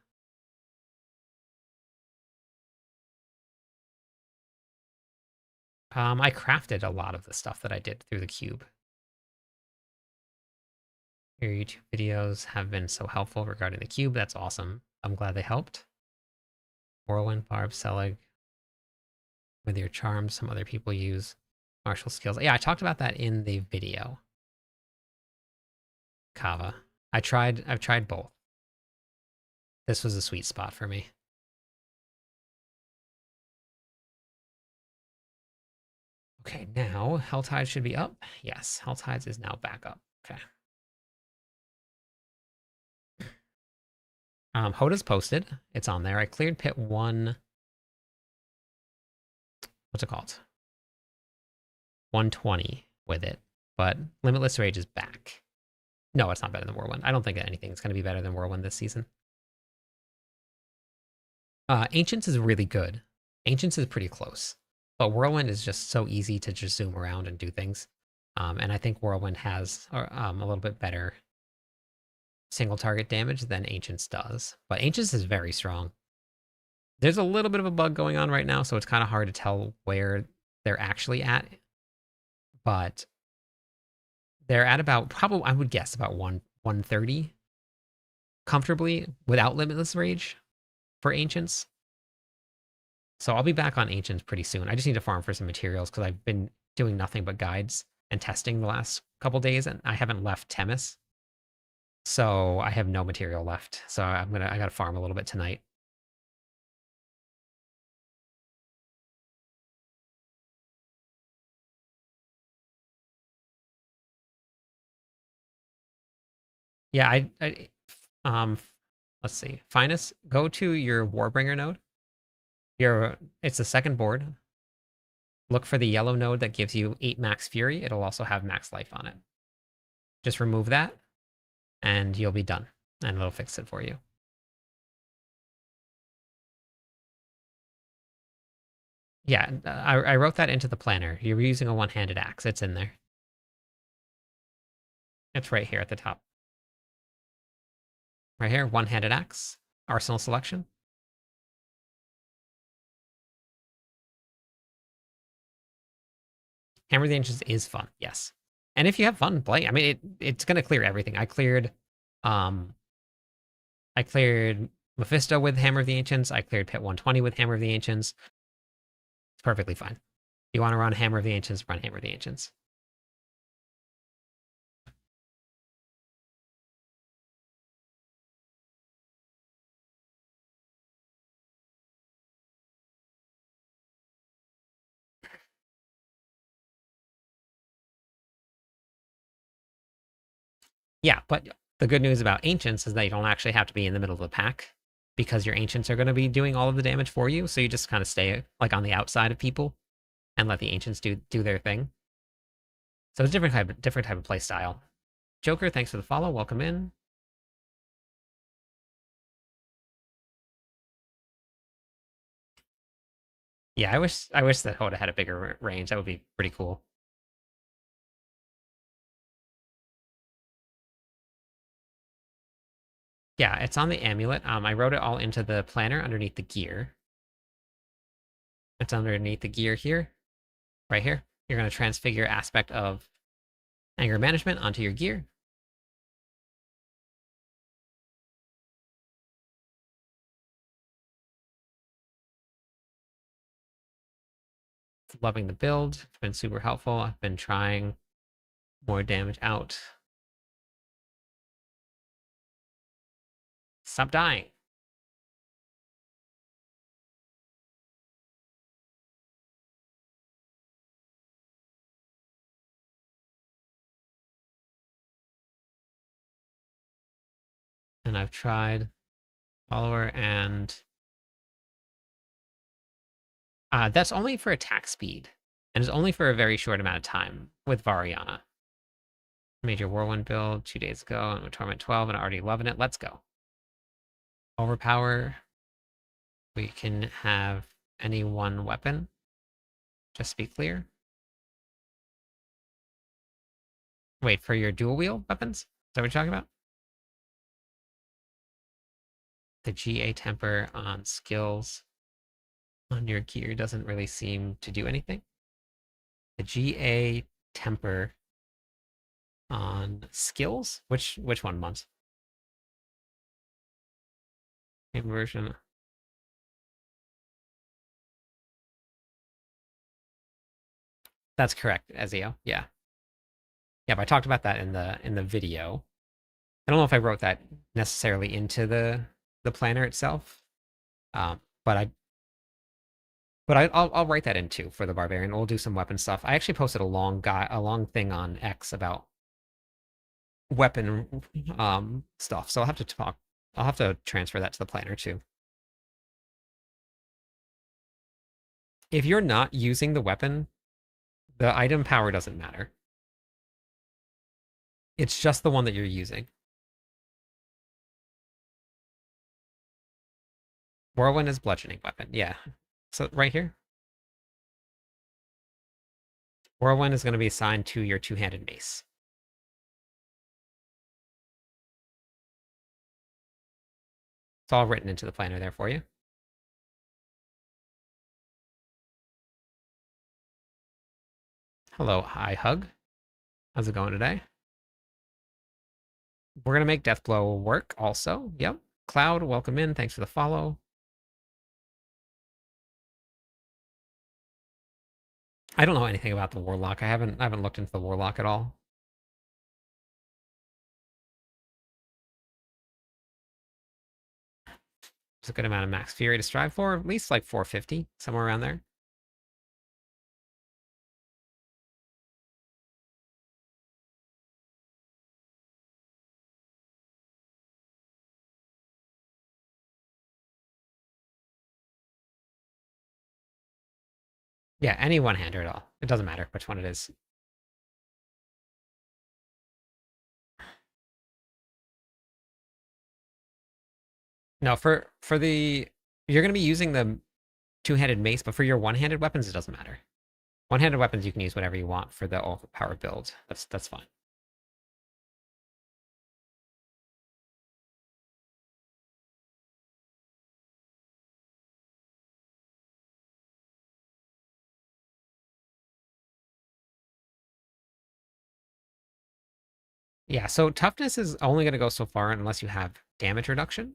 I crafted a lot of the stuff that I did through the cube. Your YouTube videos have been so helpful regarding the cube. That's awesome. I'm glad they helped. Whirlwind, barb, Selig. With your charms, some other people use martial skills. Yeah, I talked about that in the video. Kava. I've tried both. This was a sweet spot for me. Okay, now Hell Tides should be up. Yes, Hell Tides is now back up. Okay. Hoda's posted. It's on there. I cleared pit 1. What's it called? 120 with it, but Limitless Rage is back. No, it's not better than Whirlwind. I don't think anything's going to be better than Whirlwind this season. Ancients is really good. Ancients is pretty close. But Whirlwind is just so easy to just zoom around and do things. And I think Whirlwind has a little bit better single target damage than Ancients does. But Ancients is very strong. There's a little bit of a bug going on right now, so it's kind of hard to tell where they're actually at. But they're at about, probably, I would guess, about 130 comfortably without Limitless Rage for Ancients. So I'll be back on Ancients pretty soon. I just need to farm for some materials because I've been doing nothing but guides and testing the last couple days, and I haven't left Temis. So I have no material left. So I gotta farm a little bit tonight. Yeah, let's see. Finest, go to your Warbringer node. It's the second board. Look for the yellow node that gives you 8 max fury. It'll also have max life on it. Just remove that, and you'll be done. And it'll fix it for you. Yeah, I wrote that into the planner. You're using a one-handed axe. It's in there. It's right here at the top. Right here, one-handed axe, arsenal selection. Hammer of the Ancients is fun, yes. And if you have fun playing, I mean, it's gonna clear everything. I cleared Mephisto with Hammer of the Ancients. I cleared Pit 120 with Hammer of the Ancients. It's perfectly fine. If you want to run Hammer of the Ancients, run Hammer of the Ancients. Yeah, but the good news about ancients is that you don't actually have to be in the middle of the pack because your ancients are going to be doing all of the damage for you. So you just kind of stay like on the outside of people and let the ancients do their thing. So it's a different type of play style. Joker, thanks for the follow. Welcome in. Yeah, I wish that Hoda had a bigger range. That would be pretty cool. Yeah, it's on the amulet. I wrote it all into the planner underneath the gear. It's underneath the gear here, right here. You're going to transfigure aspect of anger management onto your gear. Loving the build. It's been super helpful. I've been trying more damage out. Stop dying. And I've tried follower and that's only for attack speed. And it's only for a very short amount of time with Variana. Major Whirlwind build 2 days ago and with Torment 12 and already loving it. Let's go. Overpower. We can have any one weapon. Just to be clear. Wait, for your dual wield weapons? Is that what you're talking about? The GA temper on skills on your gear doesn't really seem to do anything. The GA temper on skills? Which one, Months? Version. That's correct, Ezio. Yeah. Yeah, but I talked about that in the video. I don't know if I wrote that necessarily into the planner itself. But I'll write that in too for the barbarian. We'll do some weapon stuff. I actually posted a long thing on X about weapon stuff. So I'll have to talk. I'll have to transfer that to the planner too. If you're not using the weapon, the item power doesn't matter. It's just the one that you're using. Whirlwind is bludgeoning weapon. Yeah. So right here. Whirlwind is going to be assigned to your two-handed mace. It's all written into the planner there for you. Hello, hi Hug. How's it going today? We're going to make Deathblow work also. Yep. Cloud, welcome in. Thanks for the follow. I don't know anything about the Warlock. I haven't looked into the Warlock at all. It's a good amount of max fury to strive for, at least like 450, somewhere around there. Yeah, any one-hander at all. It doesn't matter which one it is. No, for the you're going to be using the two-handed mace, but for your one-handed weapons, it doesn't matter. One-handed weapons, you can use whatever you want for the overpower build. That's fine. Yeah, so toughness is only going to go so far unless you have damage reduction.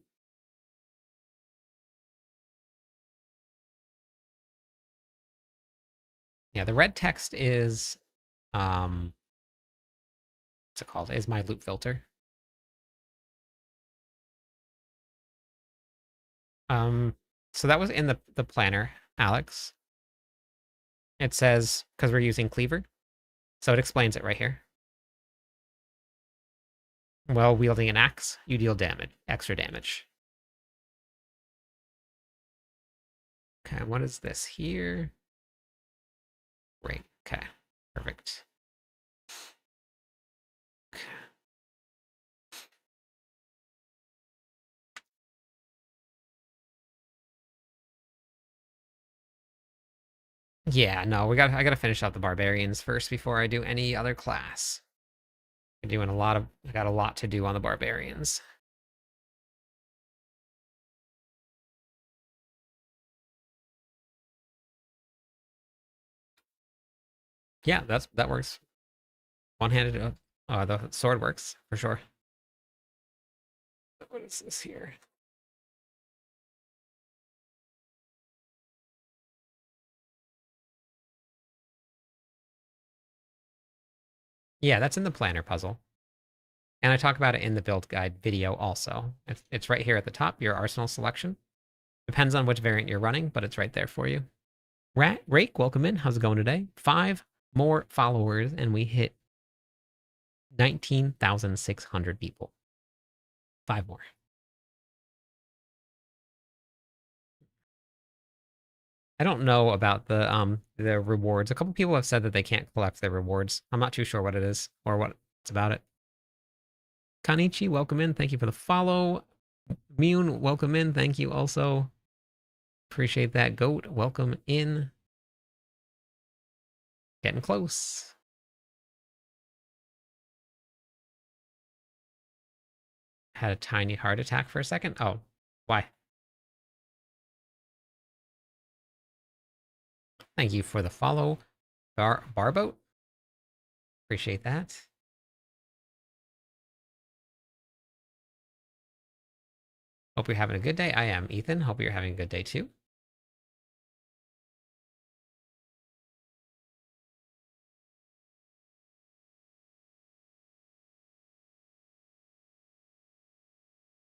Yeah, the red text is what's it called? Is my loop filter. So that was in the planner, Alex. It says because we're using cleaver, so it explains it right here. While wielding an axe, you deal damage, extra damage. Okay, what is this here? Great. Okay, perfect. Okay. Yeah, no, I gotta finish out the barbarians first before I do any other class. I'm doing I got a lot to do on the barbarians. Yeah, that works. One-handed, the sword works for sure. What is this here? Yeah, that's in the planner puzzle. And I talk about it in the build guide video also. It's right here at the top, your arsenal selection. Depends on which variant you're running, but it's right there for you. Rake, welcome in. How's it going today? 5 more followers, and we hit 19,600 people. 5 more. I don't know about the rewards. A couple people have said that they can't collect their rewards. I'm not too sure what it is or what it's about it. Kanichi, welcome in. Thank you for the follow. Mune, welcome in. Thank you also. Appreciate that. Goat, welcome in. Getting close. Had a tiny heart attack for a second. Oh, why? Thank you for the follow. Barboat. Appreciate that. Hope you're having a good day. I am, Ethan. Hope you're having a good day too.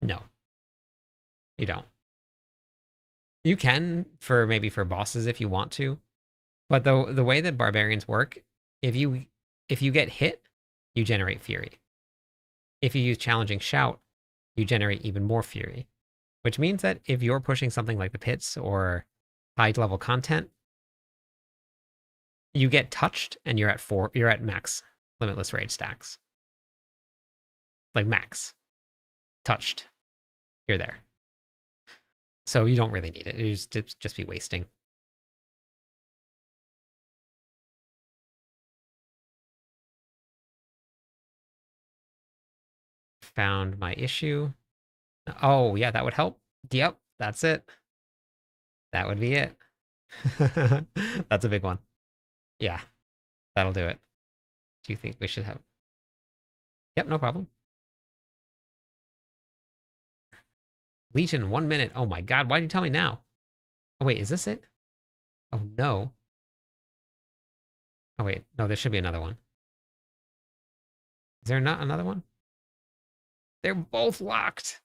No, you don't. You can for maybe for bosses if you want to, but the way that barbarians work, if you get hit, you generate fury. If you use challenging shout, you generate even more fury, which means that if you're pushing something like the pits or high level content, you get touched and you're at max limitless rage stacks. Like max. Touched. You're there. So you don't really need it. It'd just be wasting. Found my issue. Oh, yeah, that would help. Yep, that's it. That would be it. That's a big one. Yeah, that'll do it. Do you think we should have? Yep, no problem. Legion, 1 minute. Oh my god, why did you tell me now? Oh wait, is this it? Oh no. Oh wait, no, there should be another one. Is there not another one? They're both locked.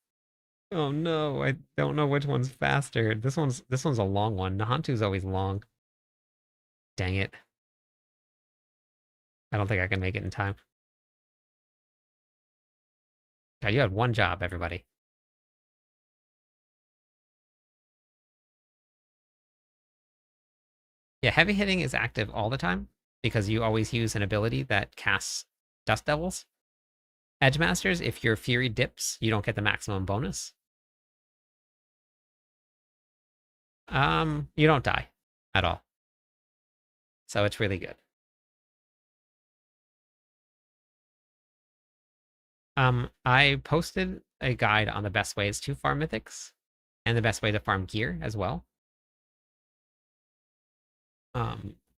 Oh no, I don't know which one's faster. This one's a long one. Nahantu's always long. Dang it. I don't think I can make it in time. God, you had one job, everybody. Yeah, heavy hitting is active all the time because you always use an ability that casts Dust Devils. Edge Masters, if your Fury dips, you don't get the maximum bonus. You don't die at all. So it's really good. I posted a guide on the best ways to farm mythics and the best way to farm gear as well.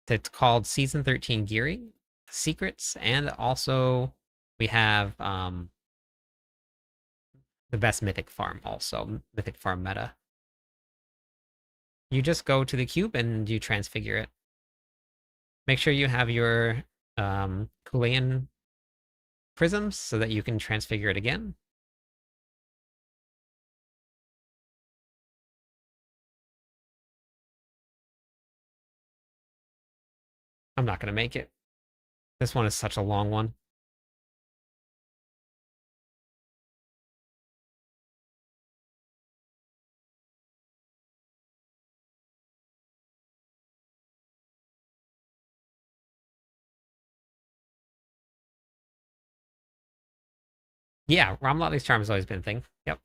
It's called Season 13 Gearing Secrets, and also we have the best mythic farm also, mythic farm meta. You just go to the cube and you transfigure it. Make sure you have your Kulean prisms so that you can transfigure it again. I'm not going to make it. This one is such a long one. Yeah, Ramlotti's charm has always been a thing. Yep.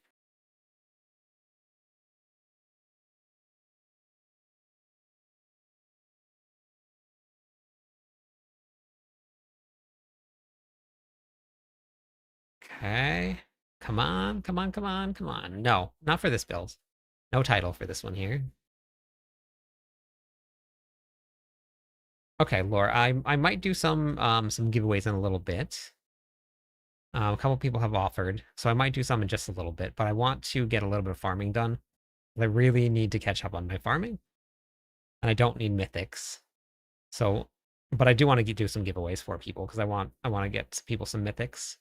Okay. Come on, come on, come on, come on. No, not for this build. No title for this one here. Okay, Laura, I might do some giveaways in a little bit. A couple people have offered, so I might do some in just a little bit, but I want to get a little bit of farming done. I really need to catch up on my farming, and I don't need mythics. So, but I do want to do some giveaways for people because I want to get people some mythics.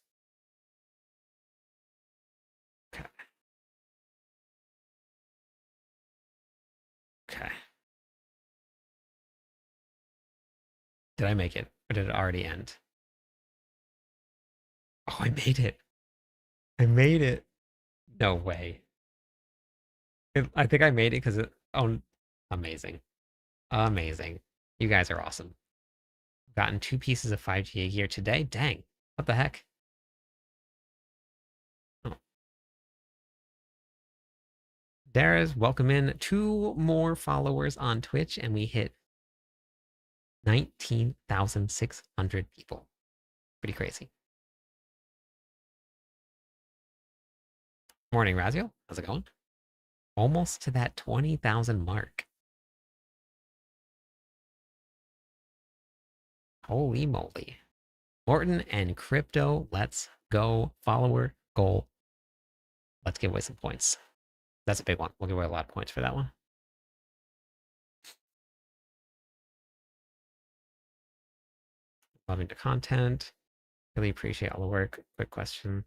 Okay. Okay. Did I make it, or did it already end? Oh, I made it. I made it. No way. I think I made it because it. Oh, amazing, amazing. You guys are awesome. Gotten 2 pieces of 5GA gear today. Dang. What the heck? Oh. Dara's welcome in 2 more followers on Twitch, and we hit 19,600 people. Pretty crazy. Morning, Raziel. How's it going? Almost to that 20,000 mark. Holy moly. Morton and Crypto, let's go. Follower goal. Let's give away some points. That's a big one. We'll give away a lot of points for that one. Loving the content. Really appreciate all the work. Quick question.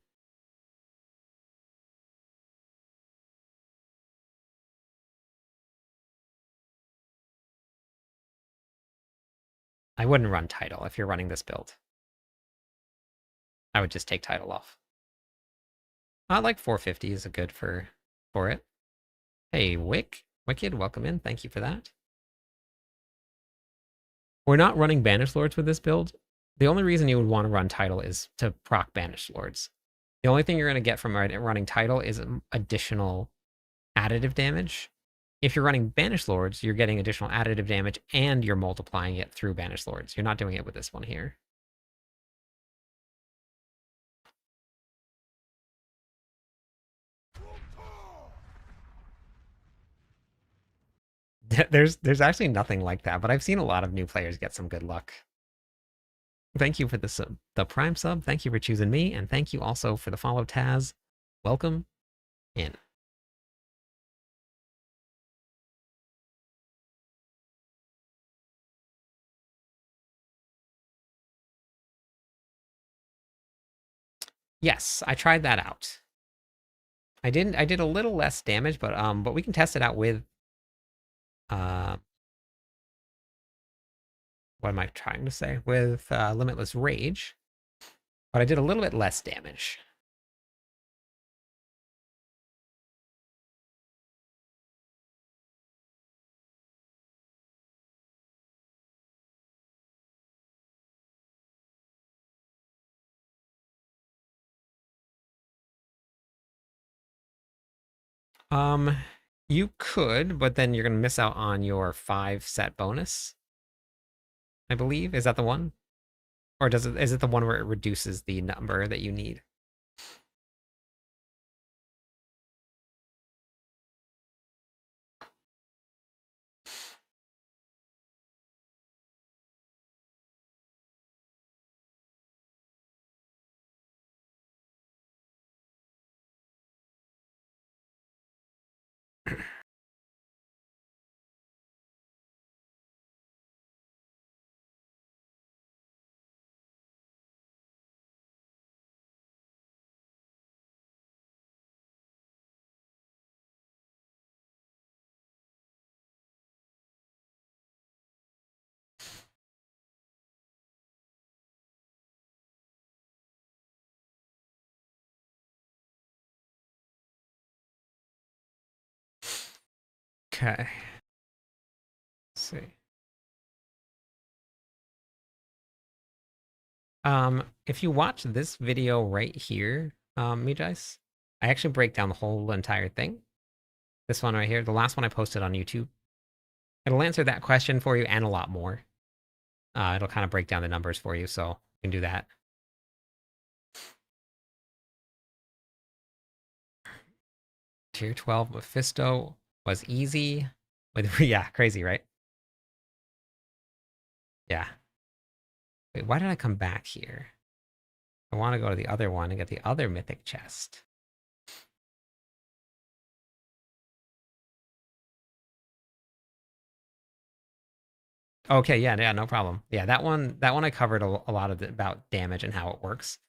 I wouldn't run title if you're running this build. I would just take title off. I like 450 is a good for it. Hey, Wicked, welcome in. Thank you for that. We're not running Banished Lords with this build. The only reason you would want to run title is to proc Banished Lords. The only thing you're going to get from running title is additional additive damage. If you're running Banished Lords, you're getting additional additive damage and you're multiplying it through Banished Lords. You're not doing it with this one here. There's actually nothing like that, but I've seen a lot of new players get some good luck. Thank you for the Prime sub. Thank you for choosing me, and thank you also for the follow, Taz. Welcome in. Yes, I tried that out. I did a little less damage, but we can test it out with what am I trying to say? With Limitless Rage. But I did a little bit less damage. You could, but then you're gonna miss out on your 5 set bonus. I believe. Is that the one? Or is it the one where it reduces the number that you need? Okay. Let's see. If you watch this video right here, Me Dice. I actually break down the whole entire thing. This one right here, the last one I posted on YouTube. It'll answer that question for you and a lot more. It'll kind of break down the numbers for you, so you can do that. Tier 12 Mephisto was easy. With yeah, crazy, right? Yeah. Wait, why did I come back here? I want to go to the other one and get the other mythic chest. Okay, yeah, no problem. Yeah, that one I covered a lot of about damage and how it works.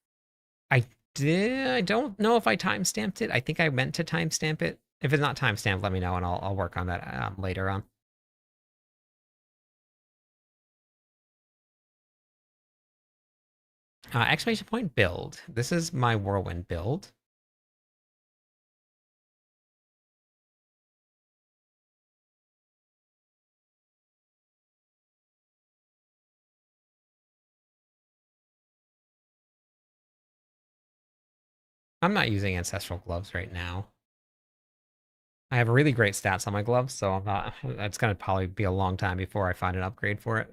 I I don't know if I timestamped it. I think I meant to timestamp it. If it's not timestamped, let me know and I'll work on that later on. Exclamation point build. This is my Whirlwind build. I'm not using Ancestral Gloves right now. I have really great stats on my gloves, so I'm not. It's gonna probably be a long time before I find an upgrade for it.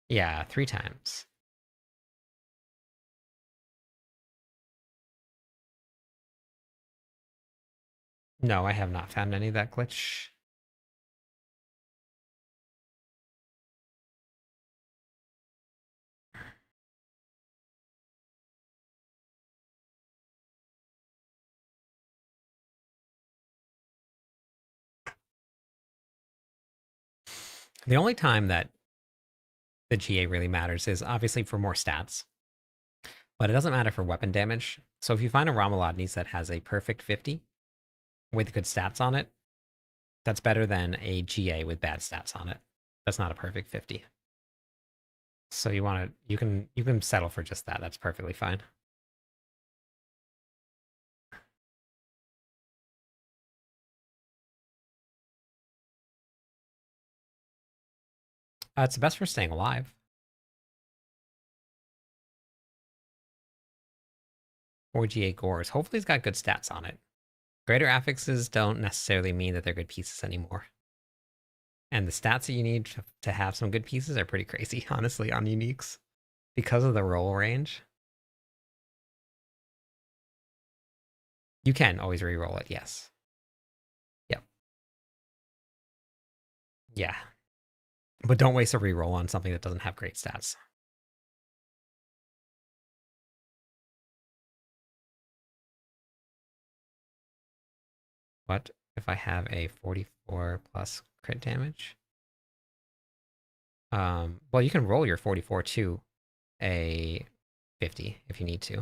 Yeah, 3 times. No, I have not found any of that glitch. The only time that the GA really matters is obviously for more stats, but it doesn't matter for weapon damage. So if you find a Ramalodnes that has a perfect 50 with good stats on it, that's better than a GA with bad stats on it. That's not a perfect 50. So you can settle for just that. That's perfectly fine. It's the best for staying alive. Or GA Gores. Hopefully he's got good stats on it. Greater affixes don't necessarily mean that they're good pieces anymore. And the stats that you need to have some good pieces are pretty crazy, honestly, on uniques. Because of the roll range. You can always re-roll it, yes. Yep. Yeah. But don't waste a re-roll on something that doesn't have great stats. What if I have a 44 plus crit damage? Well, you can roll your 44 to a 50 if you need to.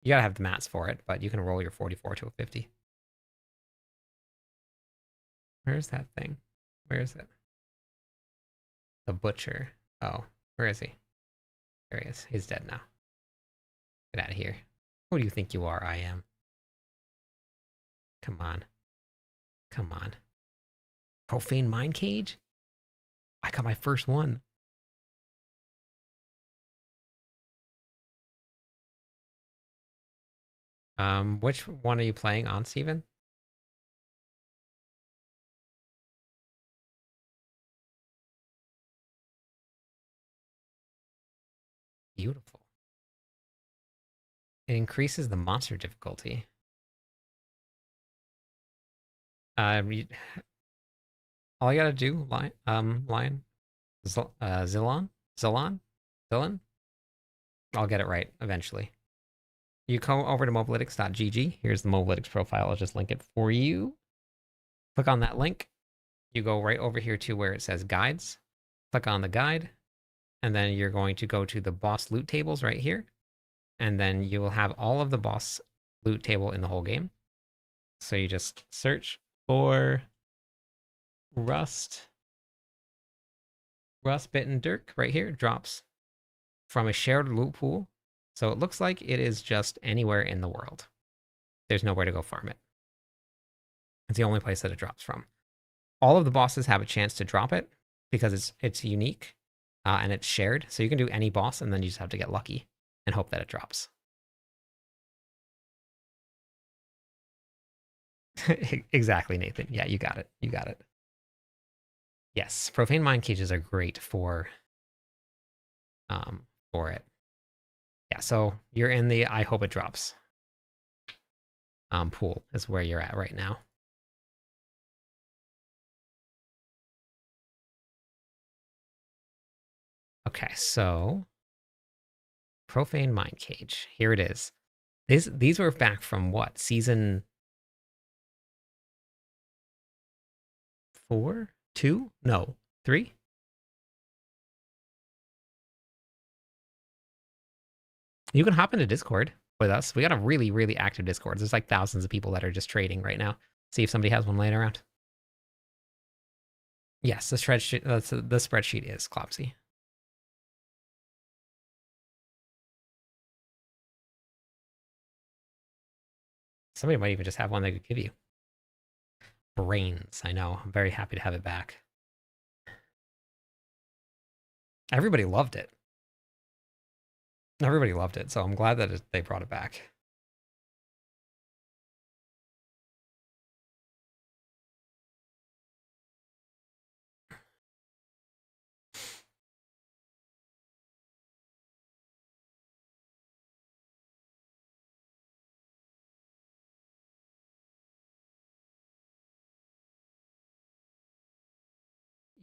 You gotta have the mats for it, but you can roll your 44 to a 50. Where's that thing? Where is it? The butcher. Oh, where is he? There he is. He's dead now. Get out of here. Who do you think you are? I am. Come on. Come on. Profane Mind Cage? I got my first one. Which one are you playing on, Steven? Beautiful. It increases the monster difficulty. You, all you gotta do, Lion, Zilon, Zilon. I'll get it right eventually. You come over to mobalytics.gg. Here's the Mobalytics profile. I'll just link it for you. Click on that link. You go right over here to where it says guides. Click on the guide, and then you're going to go to the boss loot tables right here. And then you will have all of the boss loot table in the whole game. So you just search for Rust Bitten Dirk right here. Drops from a shared loot pool. So it looks like it is just anywhere in the world. There's nowhere to go farm it. It's the only place that it drops from. All of the bosses have a chance to drop it because it's unique and it's shared. So you can do any boss, and then you just have to get lucky and hope that it drops. Exactly, Nathan. Yeah, you got it. You got it. Yes, profane mind cages are great for it. Yeah, so you're in the I hope it drops pool is where you're at right now. Okay, so profane mind cage. Here it is. These were back from what? Season 4? 2? No, 3? You can hop into Discord with us. We got a really, really active Discord. There's like thousands of people that are just trading right now. See if somebody has one laying around. Yes, the spreadsheet is Clopsy. Somebody might even just have one they could give you. Brains, I know. I'm very happy to have it back. Everybody loved it. Everybody loved it, so I'm glad that they brought it back.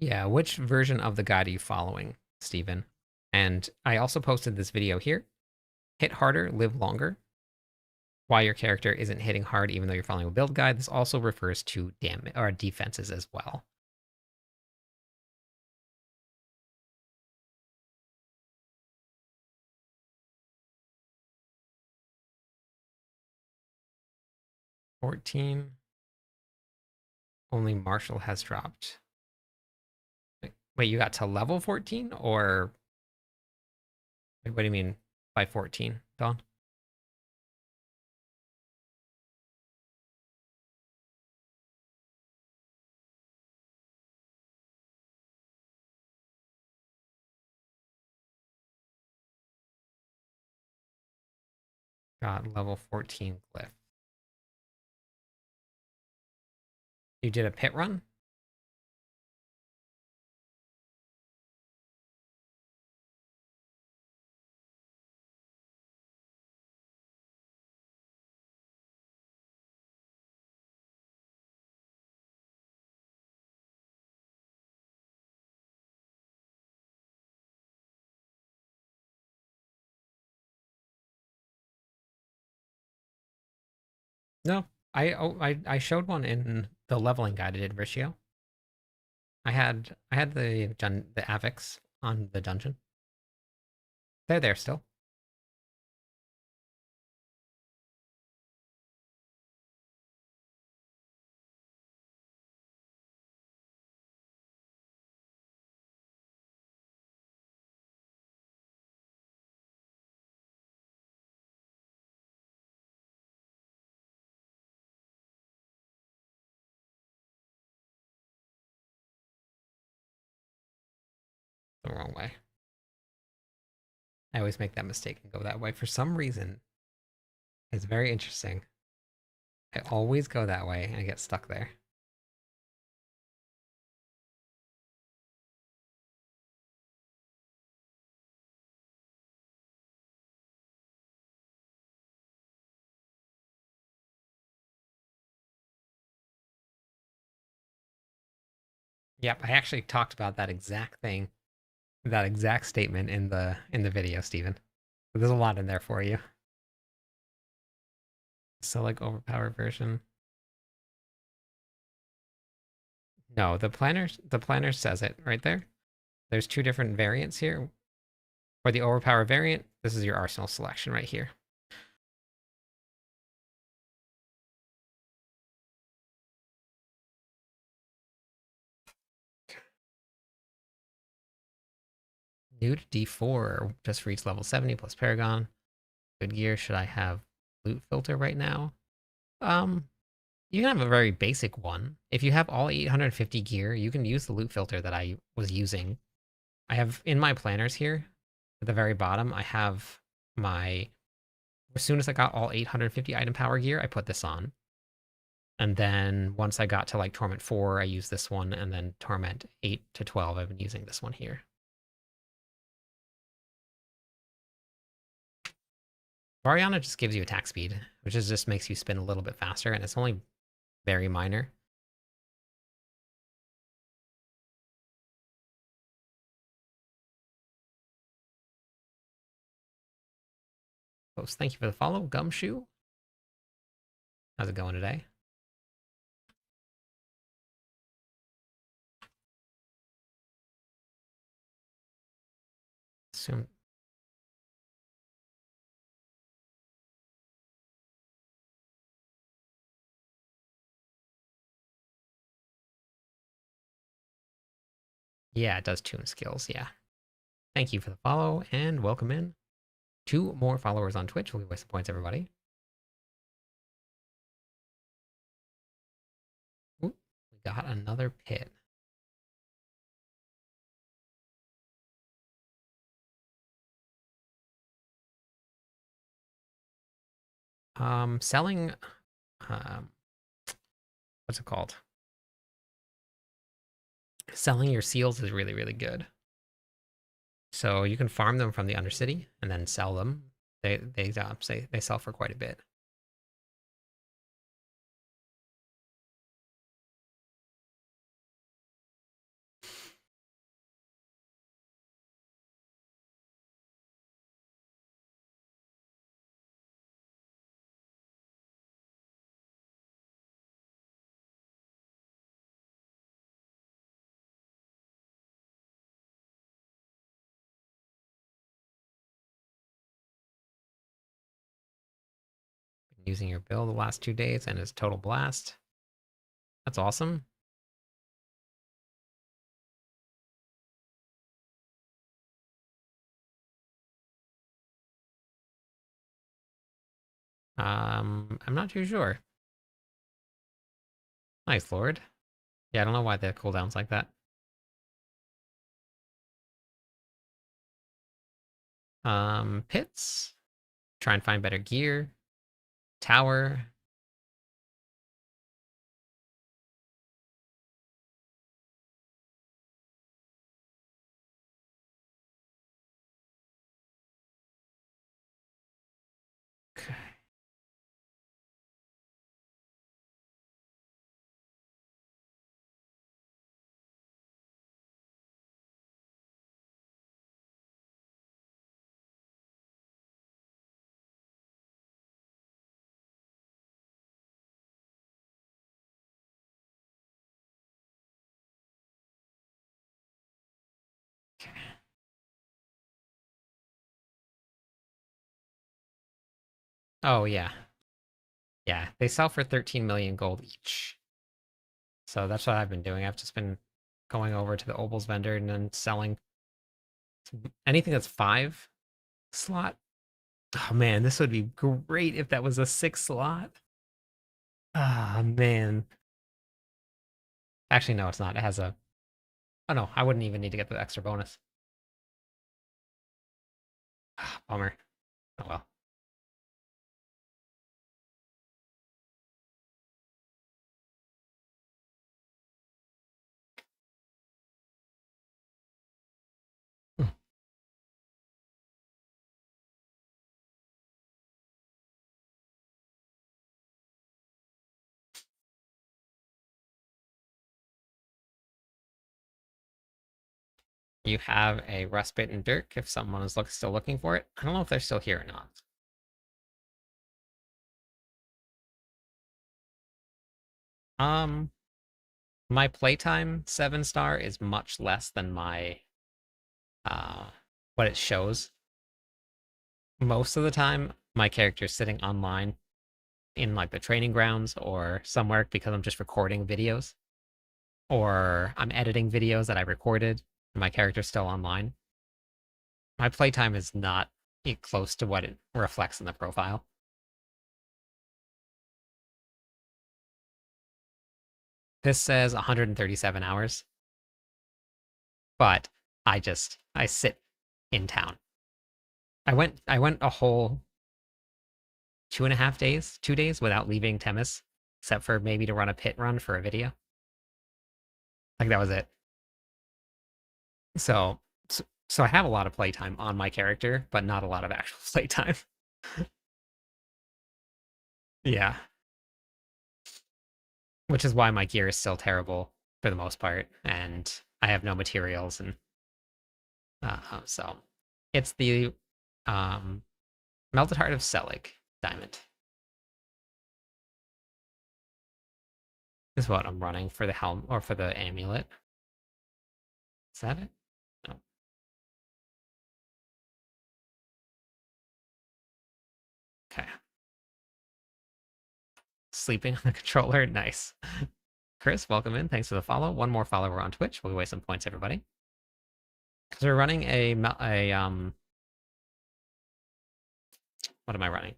Yeah, which version of the guide are you following, Steven? And I also posted this video here. Hit harder, live longer. Why your character isn't hitting hard even though you're following a build guide. This also refers to damage or defenses as well. $14. Only Marshall has dropped. Wait, you got to level 14 or what do you mean by 14, Don? Got level 14 glyph. You did a pit run? No, I showed one in the leveling guide I did, Ratio. I had the Avix on the dungeon. They're there still. The wrong way. I always make that mistake and go that way for some reason. It's very interesting. I always go that way and I get stuck there. Yep, I actually talked about that exact thing, that exact statement in the video, Steven. There's a lot in there for you. So like overpowered version. No, the planner says it right there. There's two different variants here. For the overpower variant, this is your arsenal selection right here. New to D4, just reached level 70 plus Paragon. Good gear. Should I have loot filter right now? You can have a very basic one. If you have all 850 gear, you can use the loot filter that I was using. I have in my planners here, at the very bottom, I have my... As soon as I got all 850 item power gear, I put this on. And then once I got to like Torment 4, I used this one, and then Torment 8 to 12, I've been using this one here. Variana just gives you attack speed, which is just makes you spin a little bit faster, and it's only very minor. Post, thank you for the follow, Gumshoe. How's it going today? Assume... Yeah, it does tune skills, yeah. Thank you for the follow, and welcome in. 2 more followers on Twitch. We'll give away some points, everybody. Ooh, we got another pit. Selling, what's it called? Selling your seals is really, really good. So you can farm them from the Undercity and then sell them. They say they sell for quite a bit. Been using your bill the last 2 days and it's total blast. That's awesome. I'm not too sure. Nice, Lord. Yeah, I don't know why the cooldown's like that. Pits. Try and find better gear. Tower. Okay. Oh, yeah. Yeah, they sell for 13 million gold each. So that's what I've been doing. I've just been going over to the Obels vendor and then selling anything that's 5 slot. Oh man, this would be great if that was a 6 slot. Ah, man. Actually, no, it's not. It has a... Oh no, I wouldn't even need to get the extra bonus. Ah, bummer. Oh well. Hmm. You have a Respite and Dirk if someone is still looking for it. I don't know if they're still here or not. Um, my playtime 7-star is much less than my what it shows. Most of the time, my character's sitting online in like the training grounds or somewhere because I'm just recording videos. Or I'm editing videos that I recorded and my character's still online. My playtime is not close to what it reflects in the profile. This says 137 hours, but I sit in town. I went a whole 2.5 days, 2 days without leaving Temis, except for maybe to run a pit run for a video. Like that was it. So, so I have a lot of playtime on my character, but not a lot of actual playtime. Yeah. Which is why my gear is still terrible for the most part, and I have no materials, and so it's the um, Melted Heart of Selig diamond is what I'm running for the helm or for the amulet. Is that it? No. Okay. Sleeping on the controller, nice. Chris, welcome in. Thanks for the follow. One more follower on Twitch. We'll waste some points, everybody. Because we're running what am I running?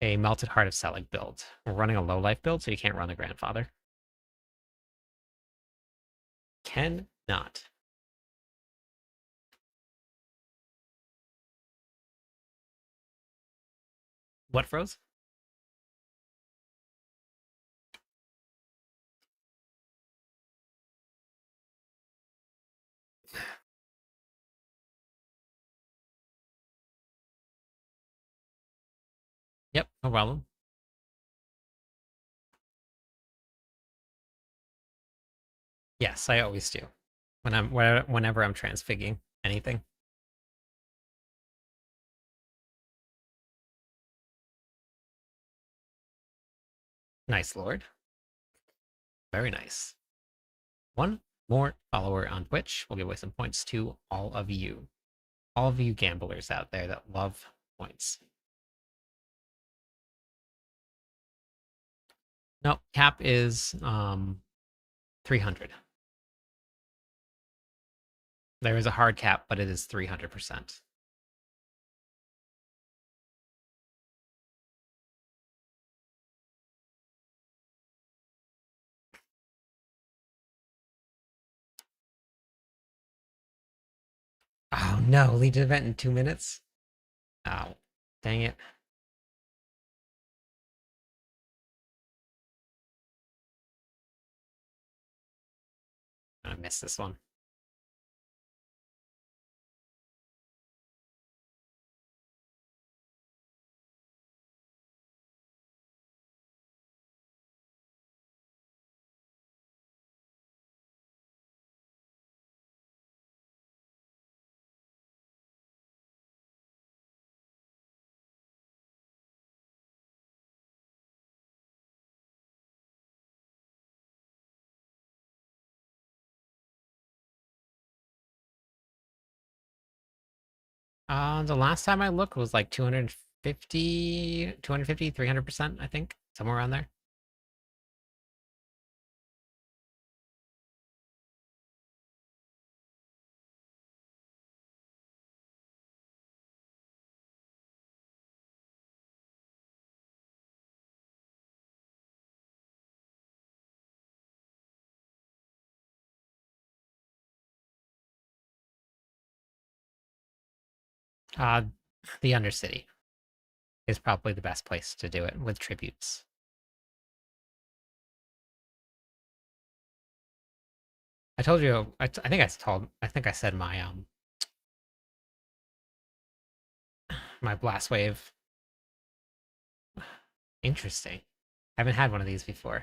A Melted Heart of Selig build. We're running a low life build, so you can't run the Grandfather. Cannot. What froze? Yep, no problem. Yes, I always do. Whenever I'm transfigging anything. Nice, Lord. Very nice. One more follower on Twitch. We'll give away some points to all of you. All of you gamblers out there that love points. No, cap is 300. There is a hard cap, but it is 300%. Oh no, Legion event in 2 minutes? Oh, dang it. I missed this one. The last time I looked was like 250, 300%, I think. Somewhere around there. Uh, the Undercity is probably the best place to do it with tributes. I told you. I think I said my blast wave. Interesting. I haven't had one of these before.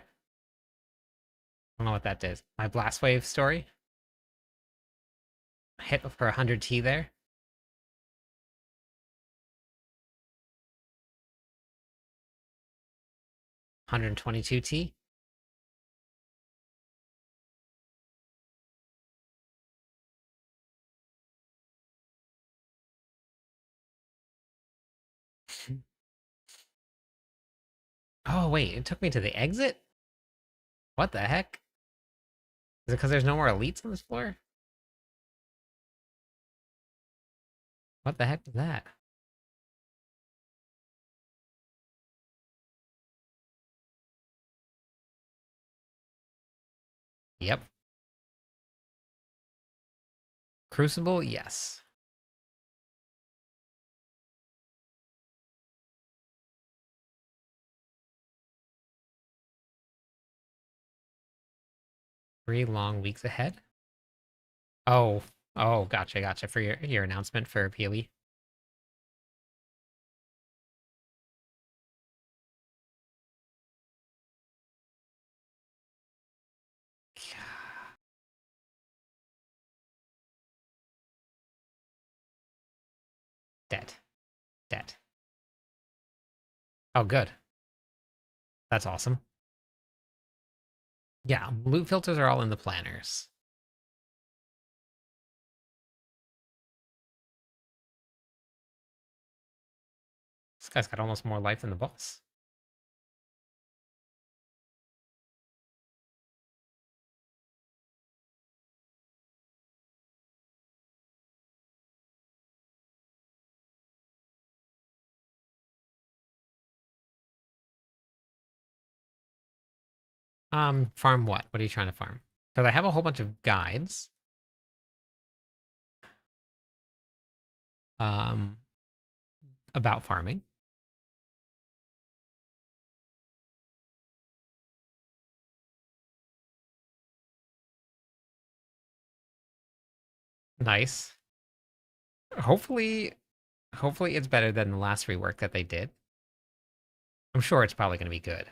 I don't know what that is. My blast wave story. Hit for 100 T there. 122 T. Oh wait, it took me to the exit? What the heck? Is it because there's no more elites on this floor? What the heck is that? Yep. Crucible, yes. 3 long weeks ahead? Oh, oh, gotcha, for your announcement for PoE. Dead. Dead. Oh, good. That's awesome. Yeah, loot filters are all in the planners. This guy's got almost more life than the boss. Farm what? What are you trying to farm? Because I have a whole bunch of guides. Um, about farming. Nice. Hopefully, hopefully it's better than the last rework that they did. I'm sure it's probably going to be good.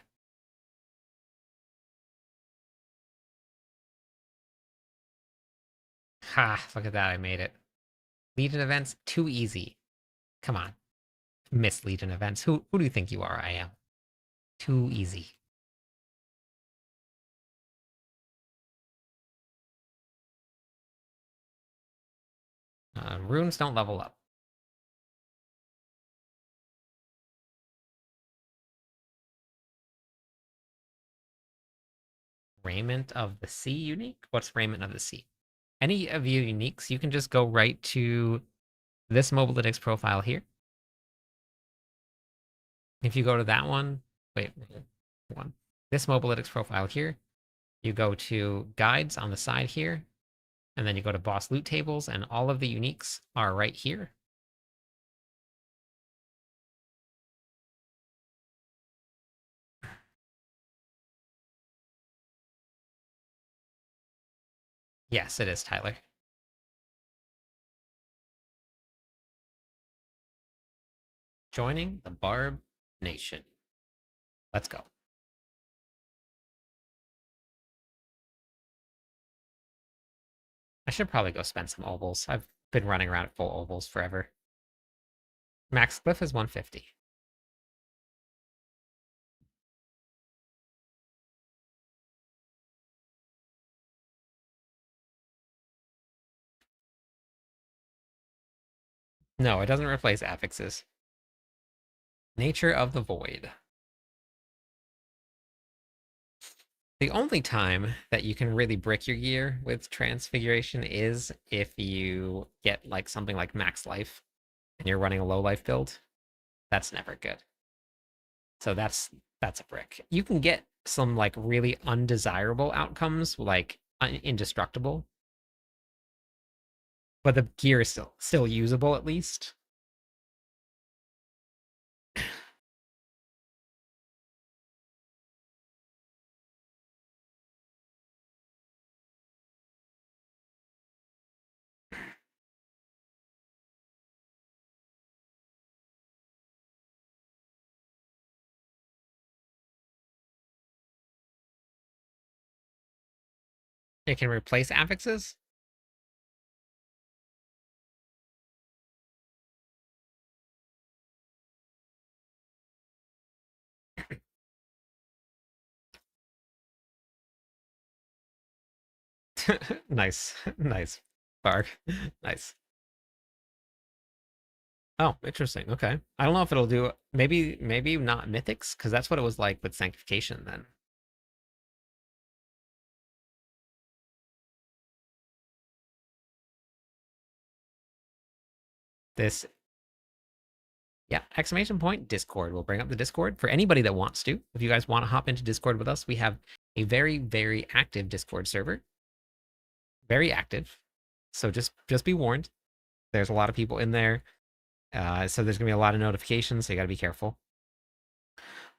Ha, look at that, I made it. Legion events, too easy. Come on. Miss Legion events. Who do you think you are? I am. Too easy. Runes don't level up. Raiment of the Sea unique? What's Raiment of the Sea? Any of you uniques, you can just go right to this Mobalytics profile here. If you go to that one, wait, one. This Mobalytics profile here, you go to guides on the side here, and then you go to boss loot tables, and all of the uniques are right here. Yes, it is, Tyler. Joining the Barb Nation. Let's go. I should probably go spend some ovals. I've been running around at full ovals forever. Max Cliff is 150. No, it doesn't replace affixes. Nature of the Void. The only time that you can really brick your gear with Transfiguration is if you get like something like max life and you're running a low life build. That's never good. So that's a brick. You can get some like really undesirable outcomes like indestructible, but the gear is still usable at least. It can replace affixes. Nice, nice, Bark, nice. Oh, interesting. Okay, I don't know if it'll do. Maybe not mythics because that's what it was like with sanctification. Then this, yeah, exclamation point Discord. We'll bring up the Discord for anybody that wants to. If you guys want to hop into Discord with us, we have a very, very active Discord server. Very active. So just be warned. There's a lot of people in there. So there's gonna be a lot of notifications, so you gotta be careful.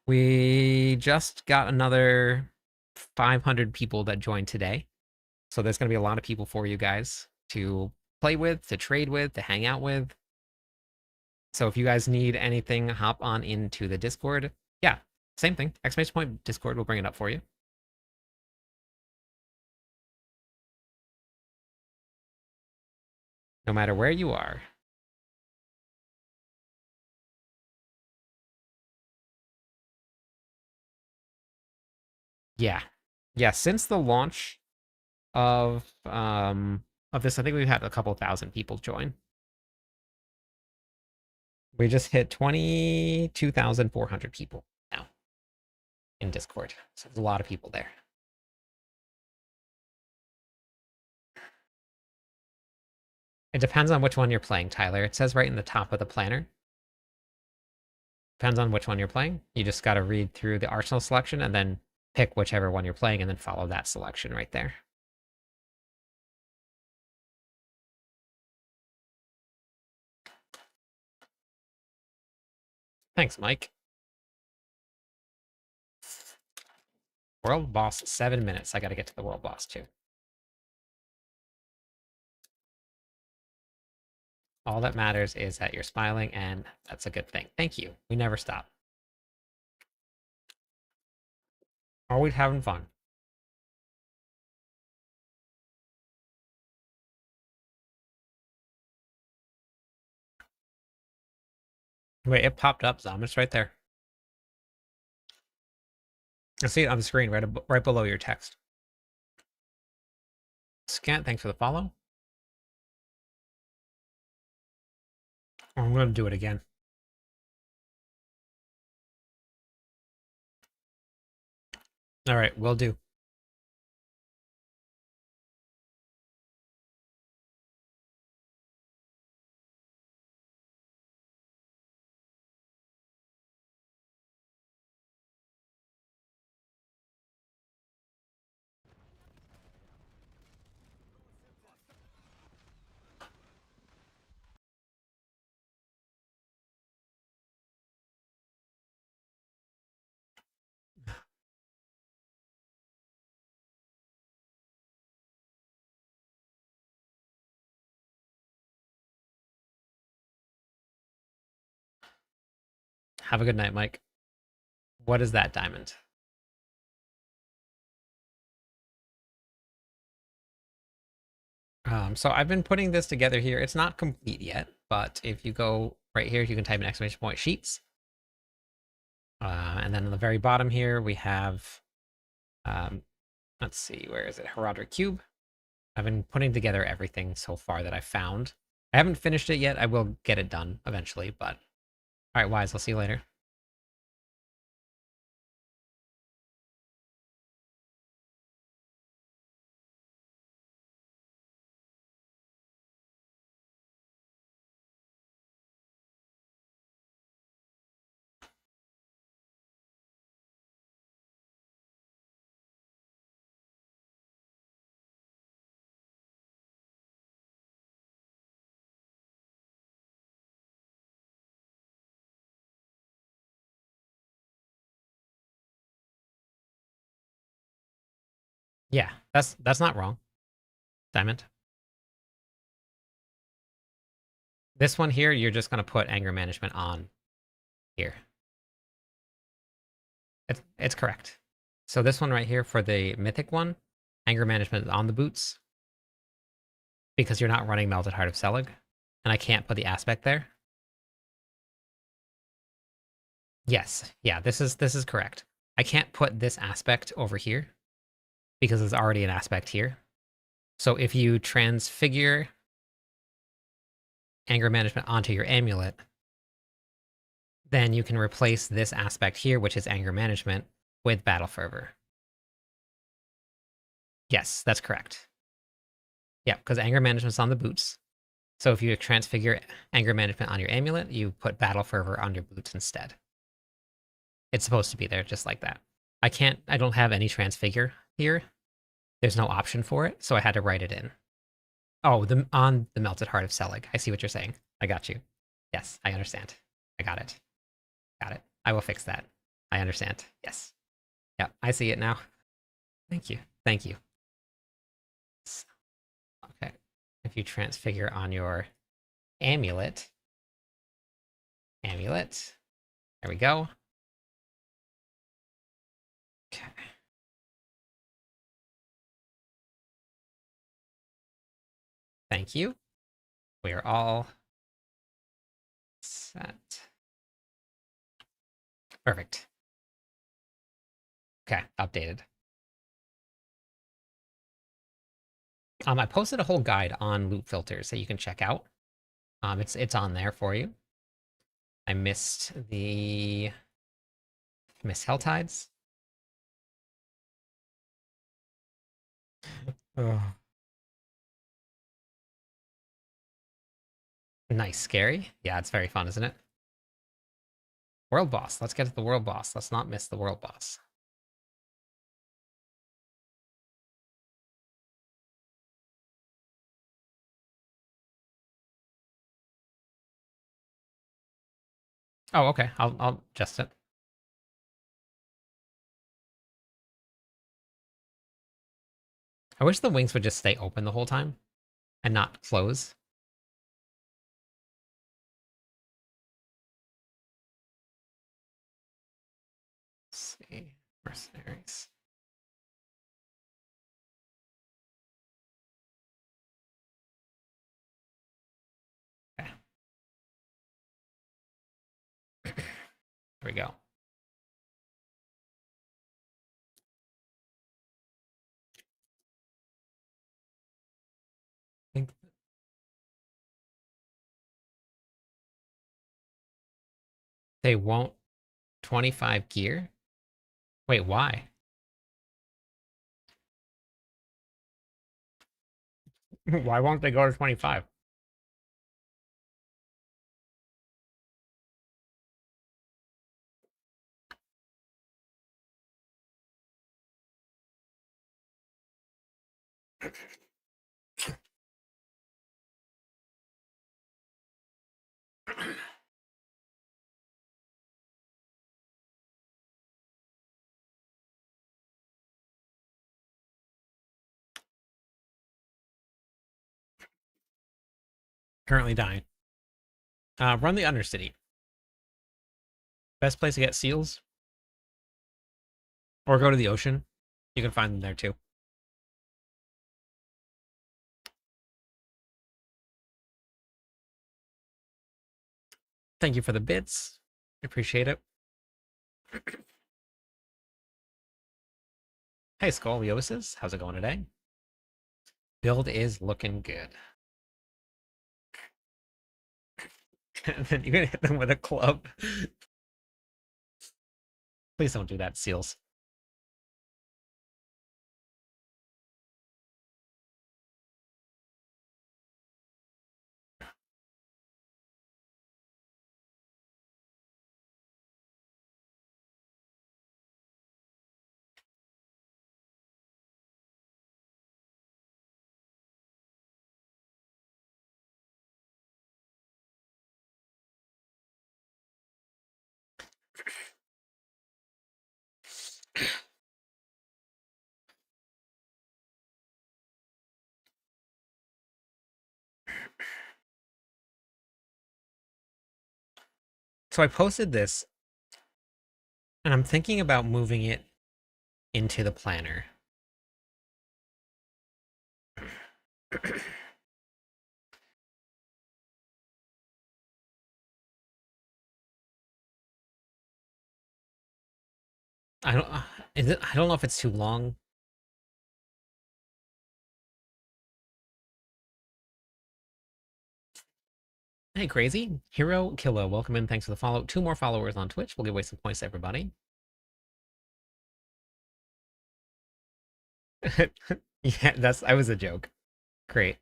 We just got another 500 people that joined today. So there's gonna be a lot of people for you guys to play with, to trade with, to hang out with. So if you guys need anything, hop on into the Discord. Yeah, same thing. Exclamation point Discord will bring it up for you. No matter where you are. Yeah. Yeah, since the launch of this, I think we've had a couple thousand people join. We just hit 22,400 people now in Discord. So there's a lot of people there. It depends on which one you're playing, Tyler. It says right in the top of the planner. Depends on which one you're playing. You just got to read through the arsenal selection and then pick whichever one you're playing and then follow that selection right there. Thanks, Mike. World boss, 7 minutes. I got to get to the world boss too. All that matters is that you're smiling, and that's a good thing. Thank you. We never stop. Always having fun. Wait, it popped up, Zom. It's right there. I see it on the screen right below your text. Scant, thanks for the follow. Oh, I'm going to do it again. All right, will do. Have a good night, Mike. What is that diamond? So I've been putting this together here. It's not complete yet, but if you go right here, you can type in exclamation point sheets. And then on the very bottom here, we have, let's see, where is it? Herodric Cube. I've been putting together everything so far that I found. I haven't finished it yet. I will get it done eventually, but all right, Wise, I'll see you later. Yeah, that's not wrong. Diamond. This one here, you're just going to put anger management on here. It's correct. So this one right here for the mythic one, anger management is on the boots because you're not running Melted Heart of Selig, and I can't put the aspect there. Yes, yeah, this is correct. I can't put this aspect over here because there's already an aspect here. So if you transfigure anger management onto your amulet, then you can replace this aspect here, which is anger management, with battle fervor. Yes, that's correct. Yeah, because anger management's on the boots. So if you transfigure anger management on your amulet, you put battle fervor on your boots instead. It's supposed to be there just like that. I don't have any transfigure here. There's no option for it, so I had to write it in. Oh, on the melted heart of Selig. I see what you're saying. I got you. Yes, I understand. I got it. Got it. I will fix that. I understand. Yes. Yep, I see it now. Thank you. Thank you. Okay. If you transfigure on your amulet. Amulet. There we go. Okay. Thank you. We are all set. Perfect. Okay, updated. I posted a whole guide on loop filters that you can check out. It's on there for you. I missed Hell Tides. Oh. Nice, scary. Yeah, it's very fun, isn't it? World boss. Let's get to the world boss. Let's not miss the world boss. Oh, okay. I'll adjust it. I wish the wings would just stay open the whole time and not close. Let's see. Mercenaries. Okay. There we go. I think they won't 25 gear. Wait, why? Why won't they go to 25? Currently dying. Run the Undercity. Best place to get seals. Or go to the ocean. You can find them there too. Thank you for the bits. Appreciate it. Hey, Scoliosis. How's it going today? Build is looking good. And then you're gonna hit them with a club. Please don't do that, seals. So I posted this, and I'm thinking about moving it into the planner. I don't. I don't know if it's too long. Hey, crazy hero killer, welcome in. Thanks for the follow. 2 more followers on Twitch. We'll give away some points to everybody. Yeah, that was a joke. Create.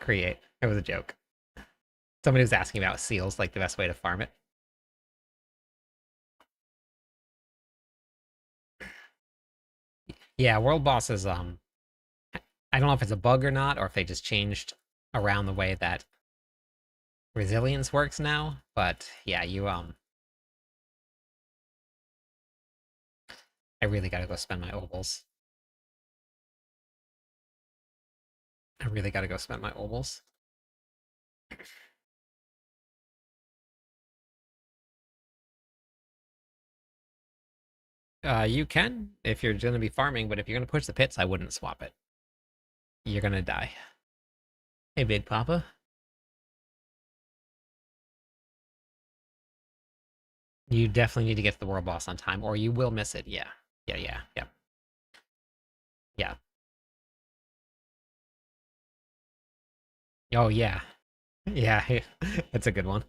It was a joke. Somebody was asking about seals, like the best way to farm it. Yeah, world boss is I don't know if it's a bug or not, or if they just changed around the way that resilience works now. But yeah, I really gotta go spend my obols. I really gotta go spend my obols. You can if you're gonna be farming, but if you're gonna push the pits, I wouldn't swap it. You're gonna die. Hey, Big Papa. You definitely need to get to the world boss on time, or you will miss it. Yeah. Yeah, yeah, yeah. Yeah. Oh, yeah. Yeah, it's a good one.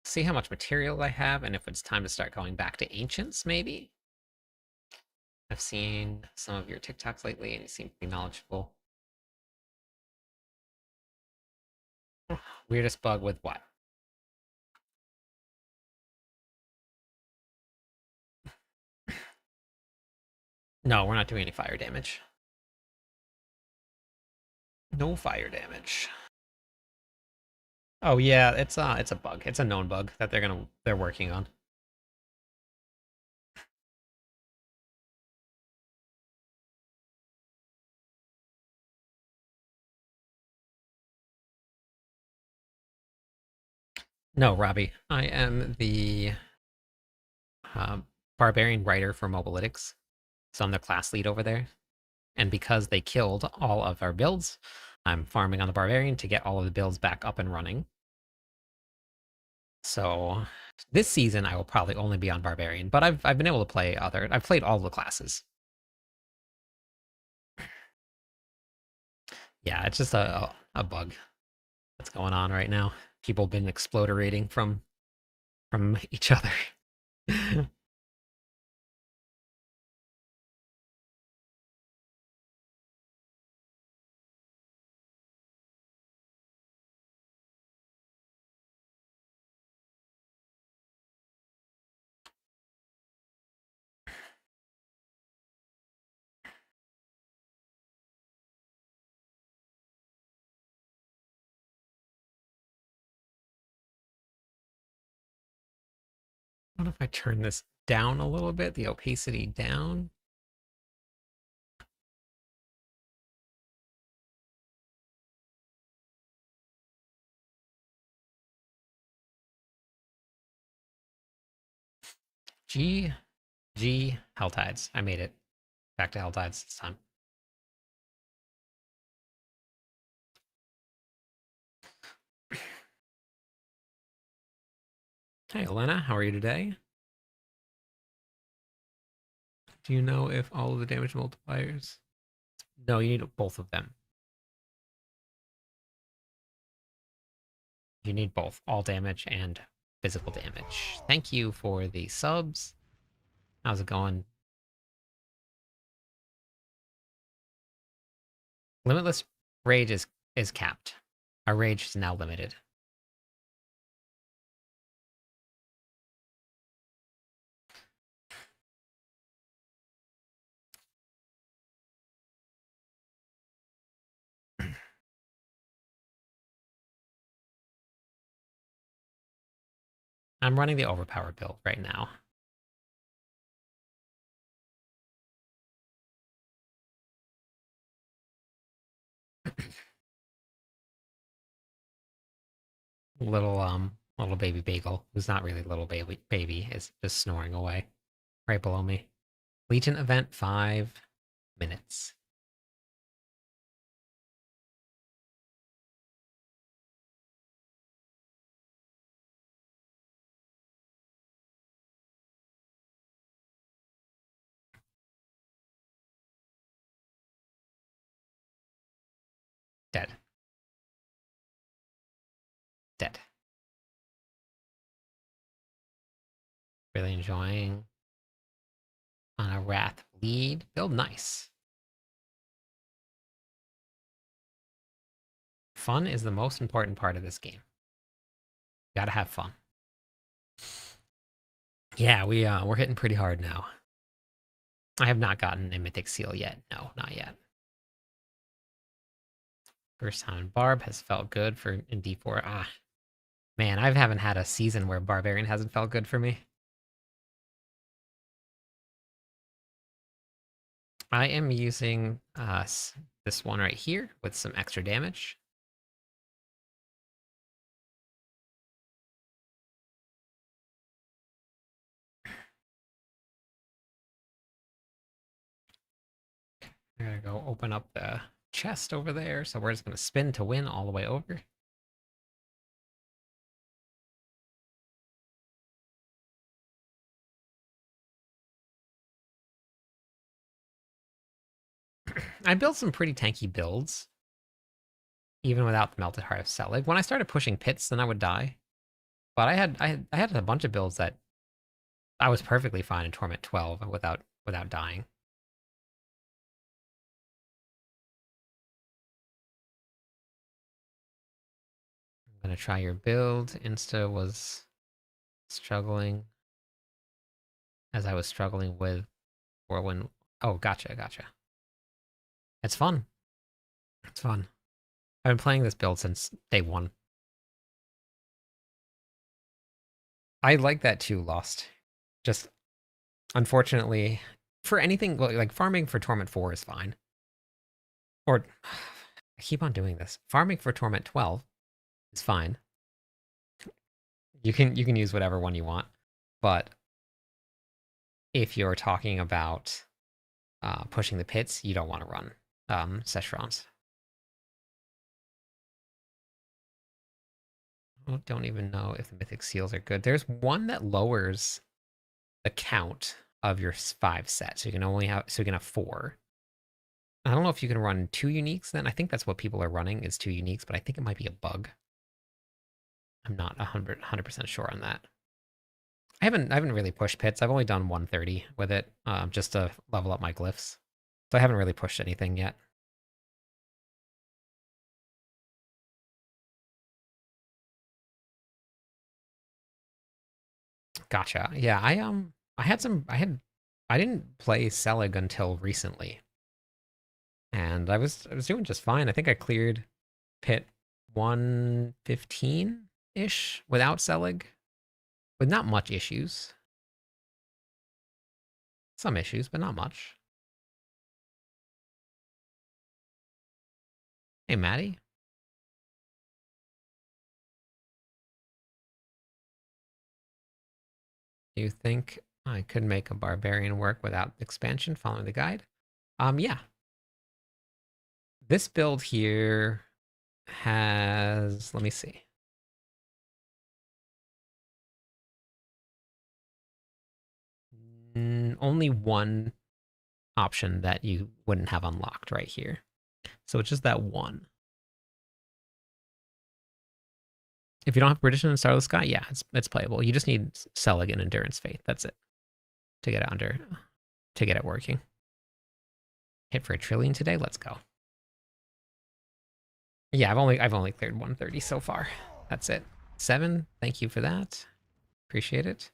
See how much material I have, and if it's time to start going back to ancients, maybe? I've seen some of your TikToks lately, and you seem to be knowledgeable. Weirdest bug with what? No, we're not doing any fire damage. No fire damage. Oh yeah, it's a bug. It's a known bug that they're working on. No, Robbie, I am the barbarian writer for Mobalytics, so I'm the class lead over there. And because they killed all of our builds, I'm farming on the barbarian to get all of the builds back up and running. So this season I will probably only be on barbarian, but I've been able to play other. I've played all the classes. Yeah, it's just a bug that's going on right now. People been exploderating from each other. What if I turn this down a little bit, the opacity down? G G Helltides. I made it back to Helltides this time. Hey, Elena, how are you today? Do you know if all of the damage multipliers? No, you need both of them. You need both all damage and physical damage. Thank you for the subs. How's it going? Limitless Rage is capped. Our rage is now limited. I'm running the overpowered build right now. Little baby bagel, who's not really little baby, is just snoring away right below me. Legion event 5 minutes. Dead. Dead. Really enjoying On a Wrath lead. Build nice. Fun is the most important part of this game. Gotta have fun. Yeah, we're hitting pretty hard now. I have not gotten a Mythic Seal yet. No, not yet. First time Barb has felt good for in D4. Ah, man, I haven't had a season where Barbarian hasn't felt good for me. I am using this one right here with some extra damage. I'm gonna go open up the chest over there. So we're just gonna spin to win all the way over. I built some pretty tanky builds, even without the Melted Heart of Selig. When I started pushing pits, then I would die. But I had a bunch of builds that I was perfectly fine in Torment 12 without dying. I'm gonna try your build. Insta was struggling as I was struggling with Whirlwind. Oh, gotcha. It's fun. It's fun. I've been playing this build since day one. I like that too, Lost. Just, unfortunately, for anything, like farming for Torment 4 is fine. Or, I keep on doing this. Farming for Torment 12 is fine. You can use whatever one you want. But if you're talking about pushing the pits, you don't want to run Seshrons. I don't even know if the Mythic Seals are good. There's one that lowers the count of your 5 sets. So you can only have 4. I don't know if you can run 2 uniques then. I think that's what people are running is 2 uniques, but I think it might be a bug. I'm not 100% sure on that. I haven't really pushed pits. I've only done 130 with it, just to level up my glyphs. So I haven't really pushed anything yet. Gotcha. Yeah, I didn't play Selig until recently. And I was doing just fine. I think I cleared pit 115-ish without Selig. With not much issues. Some issues, but not much. Hey, Maddie. Do you think I could make a barbarian work without expansion following the guide? Yeah. This build here has, let me see. Only one option that you wouldn't have unlocked right here. So it's just that one. If you don't have Perdition and Star of the Sky, yeah, it's playable. You just need Selig and Endurance Faith. That's it. To get it working. Hit for a trillion today. Let's go. Yeah, I've only cleared 130 so far. That's it. 7. Thank you for that. Appreciate it.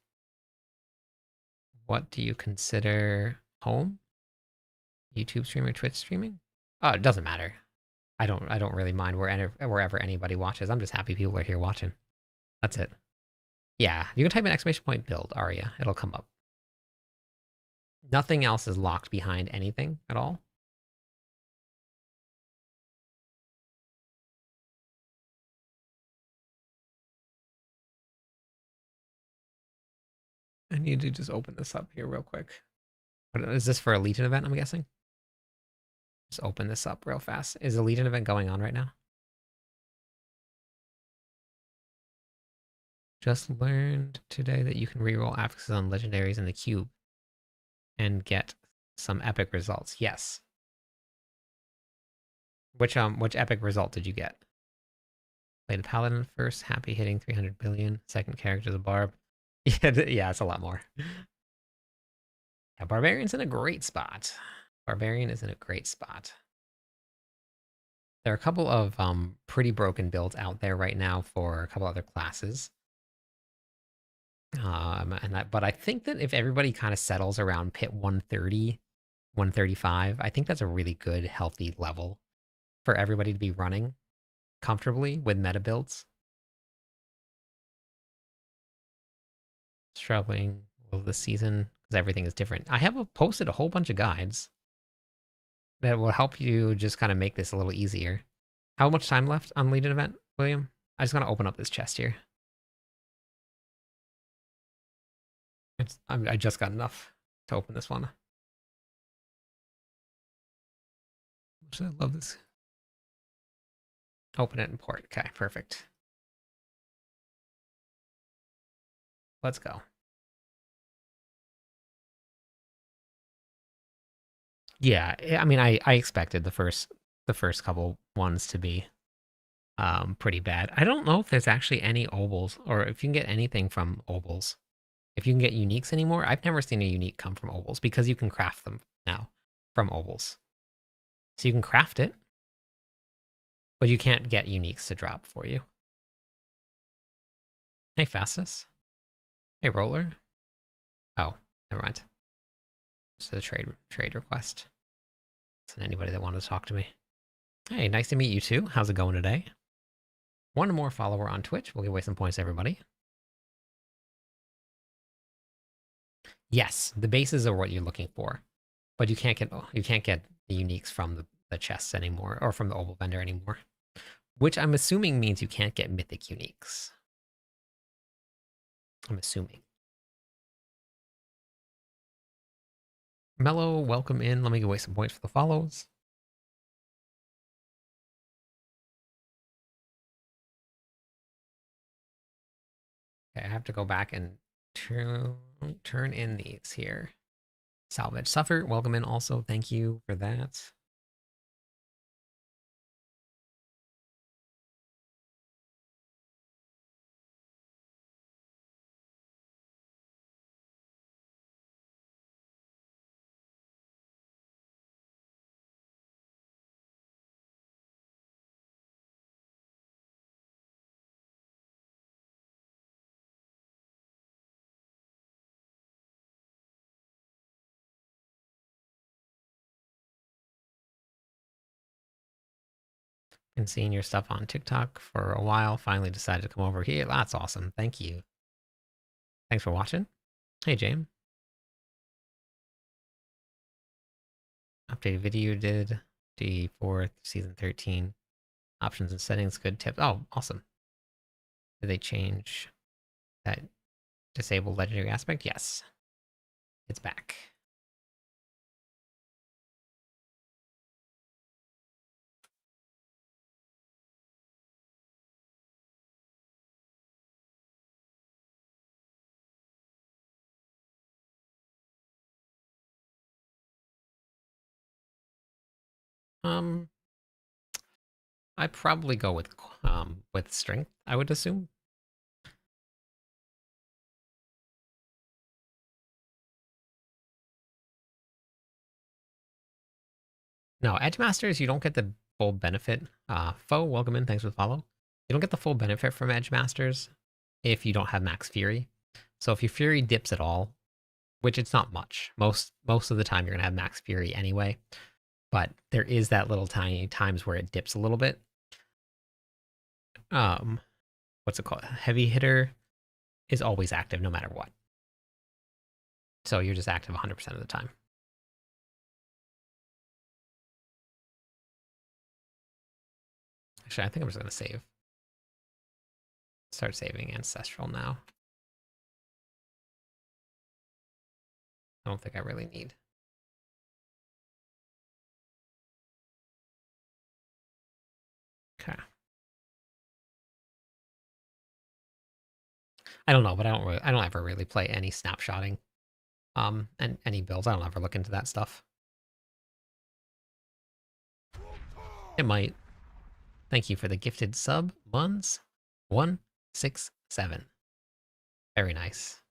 What do you consider home? YouTube stream or Twitch streaming? Oh, it doesn't matter. I don't really mind wherever anybody watches. I'm just happy people are here watching. That's it. Yeah, you can type in ! build, Aria. It'll come up. Nothing else is locked behind anything at all. I need to just open this up here real quick. Is this for a Legion event, I'm guessing? Just open this up real fast. Is a Legion event going on right now? Just learned today that you can reroll affixes on legendaries in the cube and get some epic results. Yes. Which epic result did you get? Play the Paladin first, happy hitting 300 billion. Second character's a barb. Yeah, it's a lot more. Yeah, Barbarian's in a great spot. Barbarian is in a great spot. There are a couple of pretty broken builds out there right now for a couple other classes. But I think that if everybody kind of settles around pit 130, 135, I think that's a really good, healthy level for everybody to be running comfortably with meta builds. Struggling with the season because everything is different. I have posted a whole bunch of guides that will help you just kind of make this a little easier. How much time left on Legion event, William? I just want to open up this chest here. I just got enough to open this one. I love this. Open it and port. Okay, perfect. Let's go. Yeah, I mean, I expected the first couple ones to be pretty bad. I don't know if there's actually any obols or if you can get anything from obols. If you can get uniques anymore, I've never seen a unique come from obols because you can craft them now from obols. So you can craft it, but you can't get uniques to drop for you. Hey, Fastus. Hey, Roller. Oh, never mind. It's a trade request. It's anybody that wanted to talk to me. Hey, nice to meet you too. How's it going today? One more follower on Twitch. We'll give away some points to everybody. Yes, the bases are what you're looking for, but you can't get the uniques from the chests anymore or from the obol vendor anymore, which I'm assuming means you can't get mythic uniques. I'm assuming. Mellow, welcome in. Let me give away some points for the follows. Okay, I have to go back and turn in these here. Salvage Suffer, welcome in also. Thank you for that. Been seeing your stuff on TikTok for a while. Finally decided to come over here. That's awesome. Thank you. Thanks for watching. Hey, James. Updated video did. D4, season 13. Options and settings, good tip. Oh, awesome. Did they change that disabled legendary aspect? Yes. It's back. I'd probably go with strength, I would assume. No, Edge Masters, you don't get the full benefit. Foe, welcome in, thanks for the follow. You don't get the full benefit from Edge Masters if you don't have Max Fury. So if your Fury dips at all, which it's not much, most of the time you're gonna have Max Fury anyway, but there is that little tiny times where it dips a little bit. What's it called? Heavy Hitter is always active no matter what. So you're just active 100% of the time. Actually, I think I'm just going to save. Start saving Ancestral now. I don't think I really need. Okay. I don't know, but I don't ever really play any snapshotting. And any builds. I don't ever look into that stuff. It might. Thank you for the gifted sub, Buns. 167. Very nice.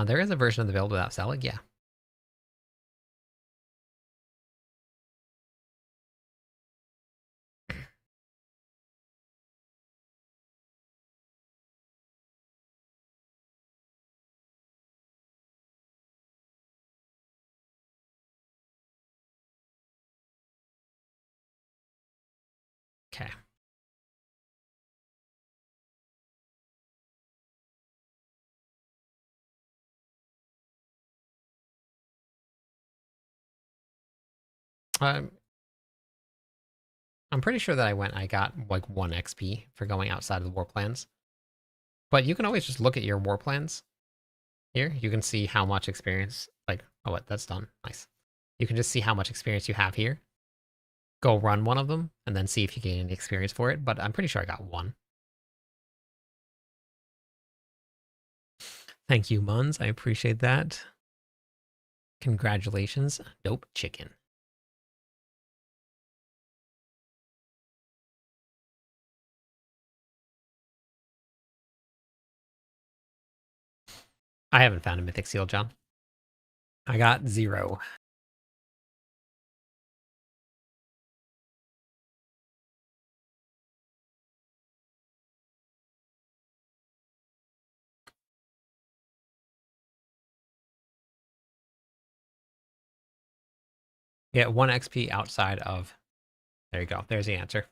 There is a version of the build without Selig, yeah. Okay. I'm pretty sure that I got like 1 XP for going outside of the war plans. But you can always just look at your war plans here. You can see how much experience, like, oh, what, that's done. Nice. You can just see how much experience you have here. Go run one of them and then see if you gain any experience for it. But I'm pretty sure I got 1. Thank you, Muns. I appreciate that. Congratulations. Dope chicken. I haven't found a mythic seal, John. I got 0. Yeah, 1 XP outside of... There you go. There's the answer.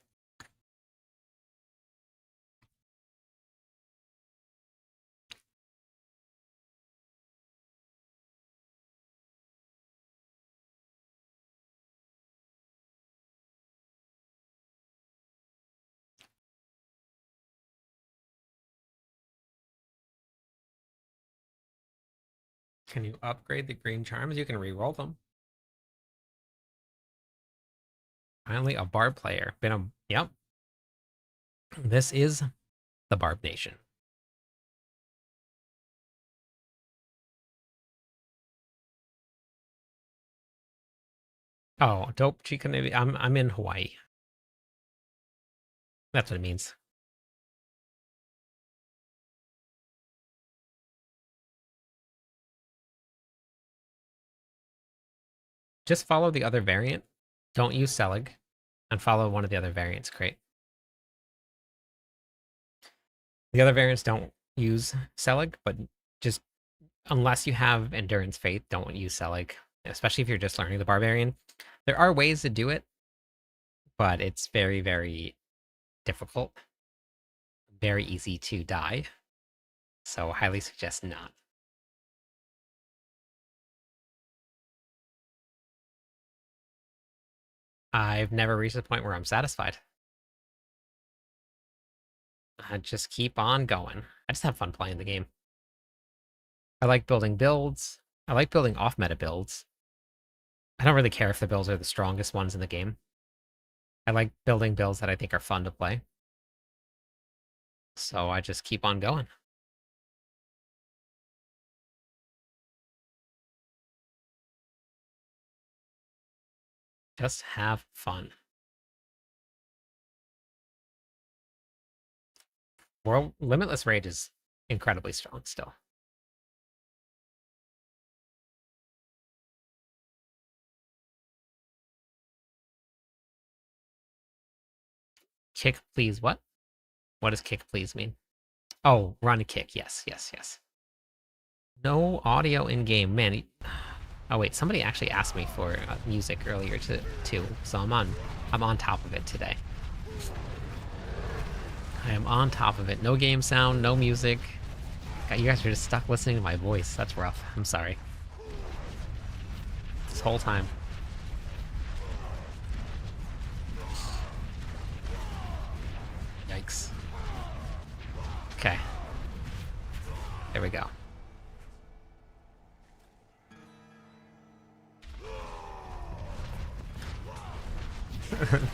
Can you upgrade the green charms? You can re-roll them. Finally, a Barb player. Yep. This is the Barb Nation. Oh, dope chicken. I'm in Hawaii. That's what it means. Just follow the other variant. Don't use Selig, and follow one of the other variants. Great. The other variants don't use Selig, but just unless you have Endurance Faith, don't use Selig, especially if you're just learning the Barbarian. There are ways to do it, but it's very, very difficult. Very easy to die. So highly suggest not. I've never reached the point where I'm satisfied. I just keep on going. I just have fun playing the game. I like building builds. I like building off-meta builds. I don't really care if the builds are the strongest ones in the game. I like building builds that I think are fun to play. So I just keep on going. Just have fun. Limitless Rage is incredibly strong still. Kick, please. What? What does kick, please mean? Oh, run kick. Yes, yes, yes. No audio in game, man. Oh wait, somebody actually asked me for music earlier too, so I'm on top of it today. I am on top of it. No game sound, no music. God, you guys are just stuck listening to my voice. That's rough. I'm sorry. This whole time. Yikes. Okay. There we go.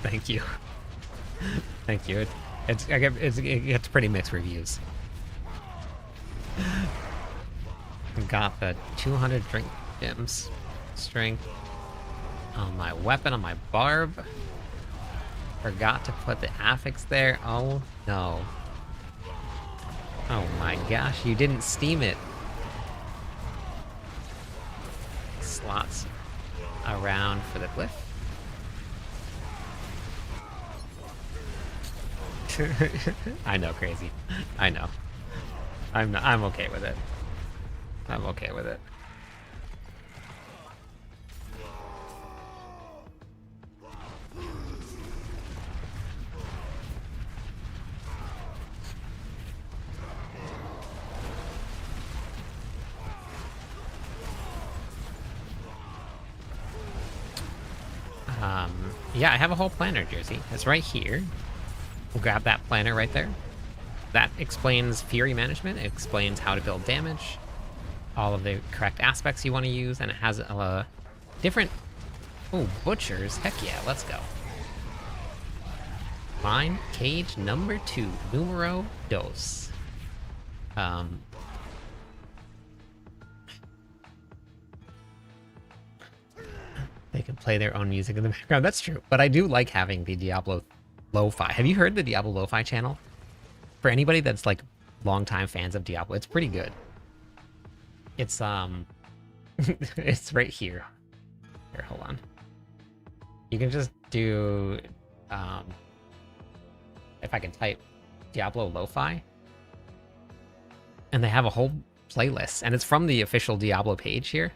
Thank you. Thank you. It gets pretty mixed reviews. Got the 200 drink gems strength on my weapon, on my barb. Forgot to put the affix there. Oh no. Oh my gosh, you didn't steam it. spots around for the glyph. I know, crazy. I know. I'm okay with it. I'm okay with it. Yeah, I have a whole planner, Jersey. It's right here. We'll grab that planner right there. That explains Fury management. It explains how to build damage, all of the correct aspects you want to use, and it has different... Oh, butchers. Heck yeah, let's go. Line cage number 2, numero dos. They can play their own music in the background. That's true. But I do like having the Diablo Lo-Fi. Have you heard the Diablo Lo-Fi channel? For anybody that's like longtime fans of Diablo, it's pretty good. It's it's right here. Here, hold on. You can just do if I can type Diablo Lo-Fi. And they have a whole playlist, and it's from the official Diablo page here.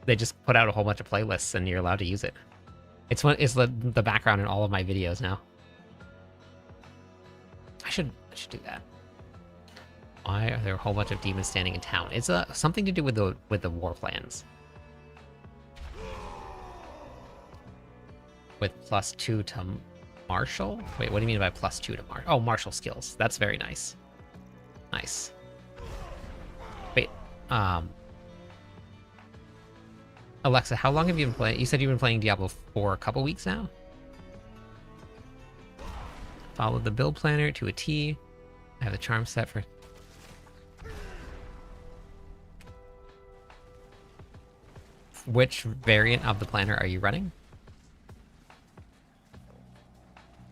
They just put out a whole bunch of playlists, and you're allowed to use it. It's the background in all of my videos now. I should do that. Why are there a whole bunch of demons standing in town? It's something to do with the war plans. With +2 to martial. Wait, what do you mean by +2 to martial? Oh, martial skills. That's very nice. Nice. Wait, Alexa, how long have you been playing? You said you've been playing Diablo for a couple weeks now? Followed the build planner to a T. I have the charm set for... Which variant of the planner are you running?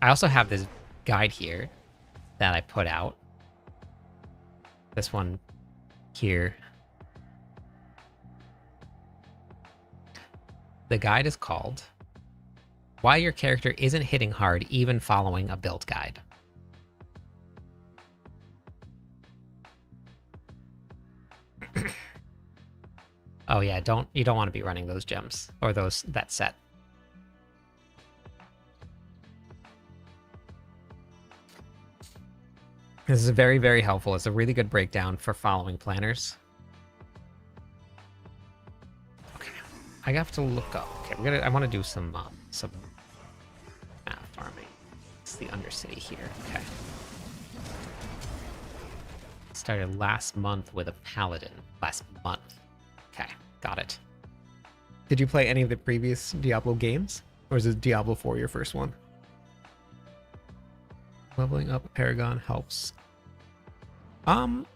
I also have this guide here that I put out. This one here. The guide is called Why Your Character Isn't Hitting Hard Even Following a Build Guide. Oh yeah, you don't want to be running those gems or that set. This is very, very helpful. It's a really good breakdown for following planners. Okay, I have to look up. Okay, I want to do some map farming. It's the Undercity here. Okay. Started last month with a paladin. Last month. Okay, got it. Did you play any of the previous Diablo games, or is it Diablo 4 your first one? Leveling up Paragon helps.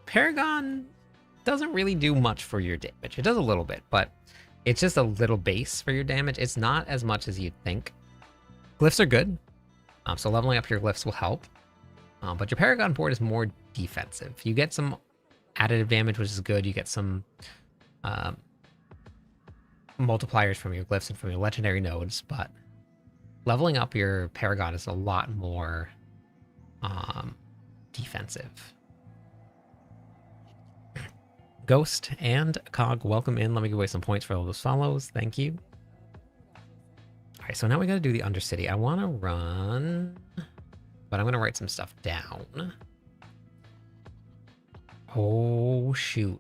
Paragon doesn't really do much for your damage. It does a little bit, but it's just a little base for your damage. It's not as much as you'd think. Glyphs are good, so leveling up your glyphs will help. But your Paragon board is more defensive. You get some additive damage, which is good. You get some multipliers from your glyphs and from your legendary nodes, but leveling up your Paragon is a lot more defensive. Ghost and Cog, welcome in. Let me give away some points for all those follows. Thank you. All right, so now we got to do the Undercity. I want to run, but I'm going to write some stuff down. Oh, shoot.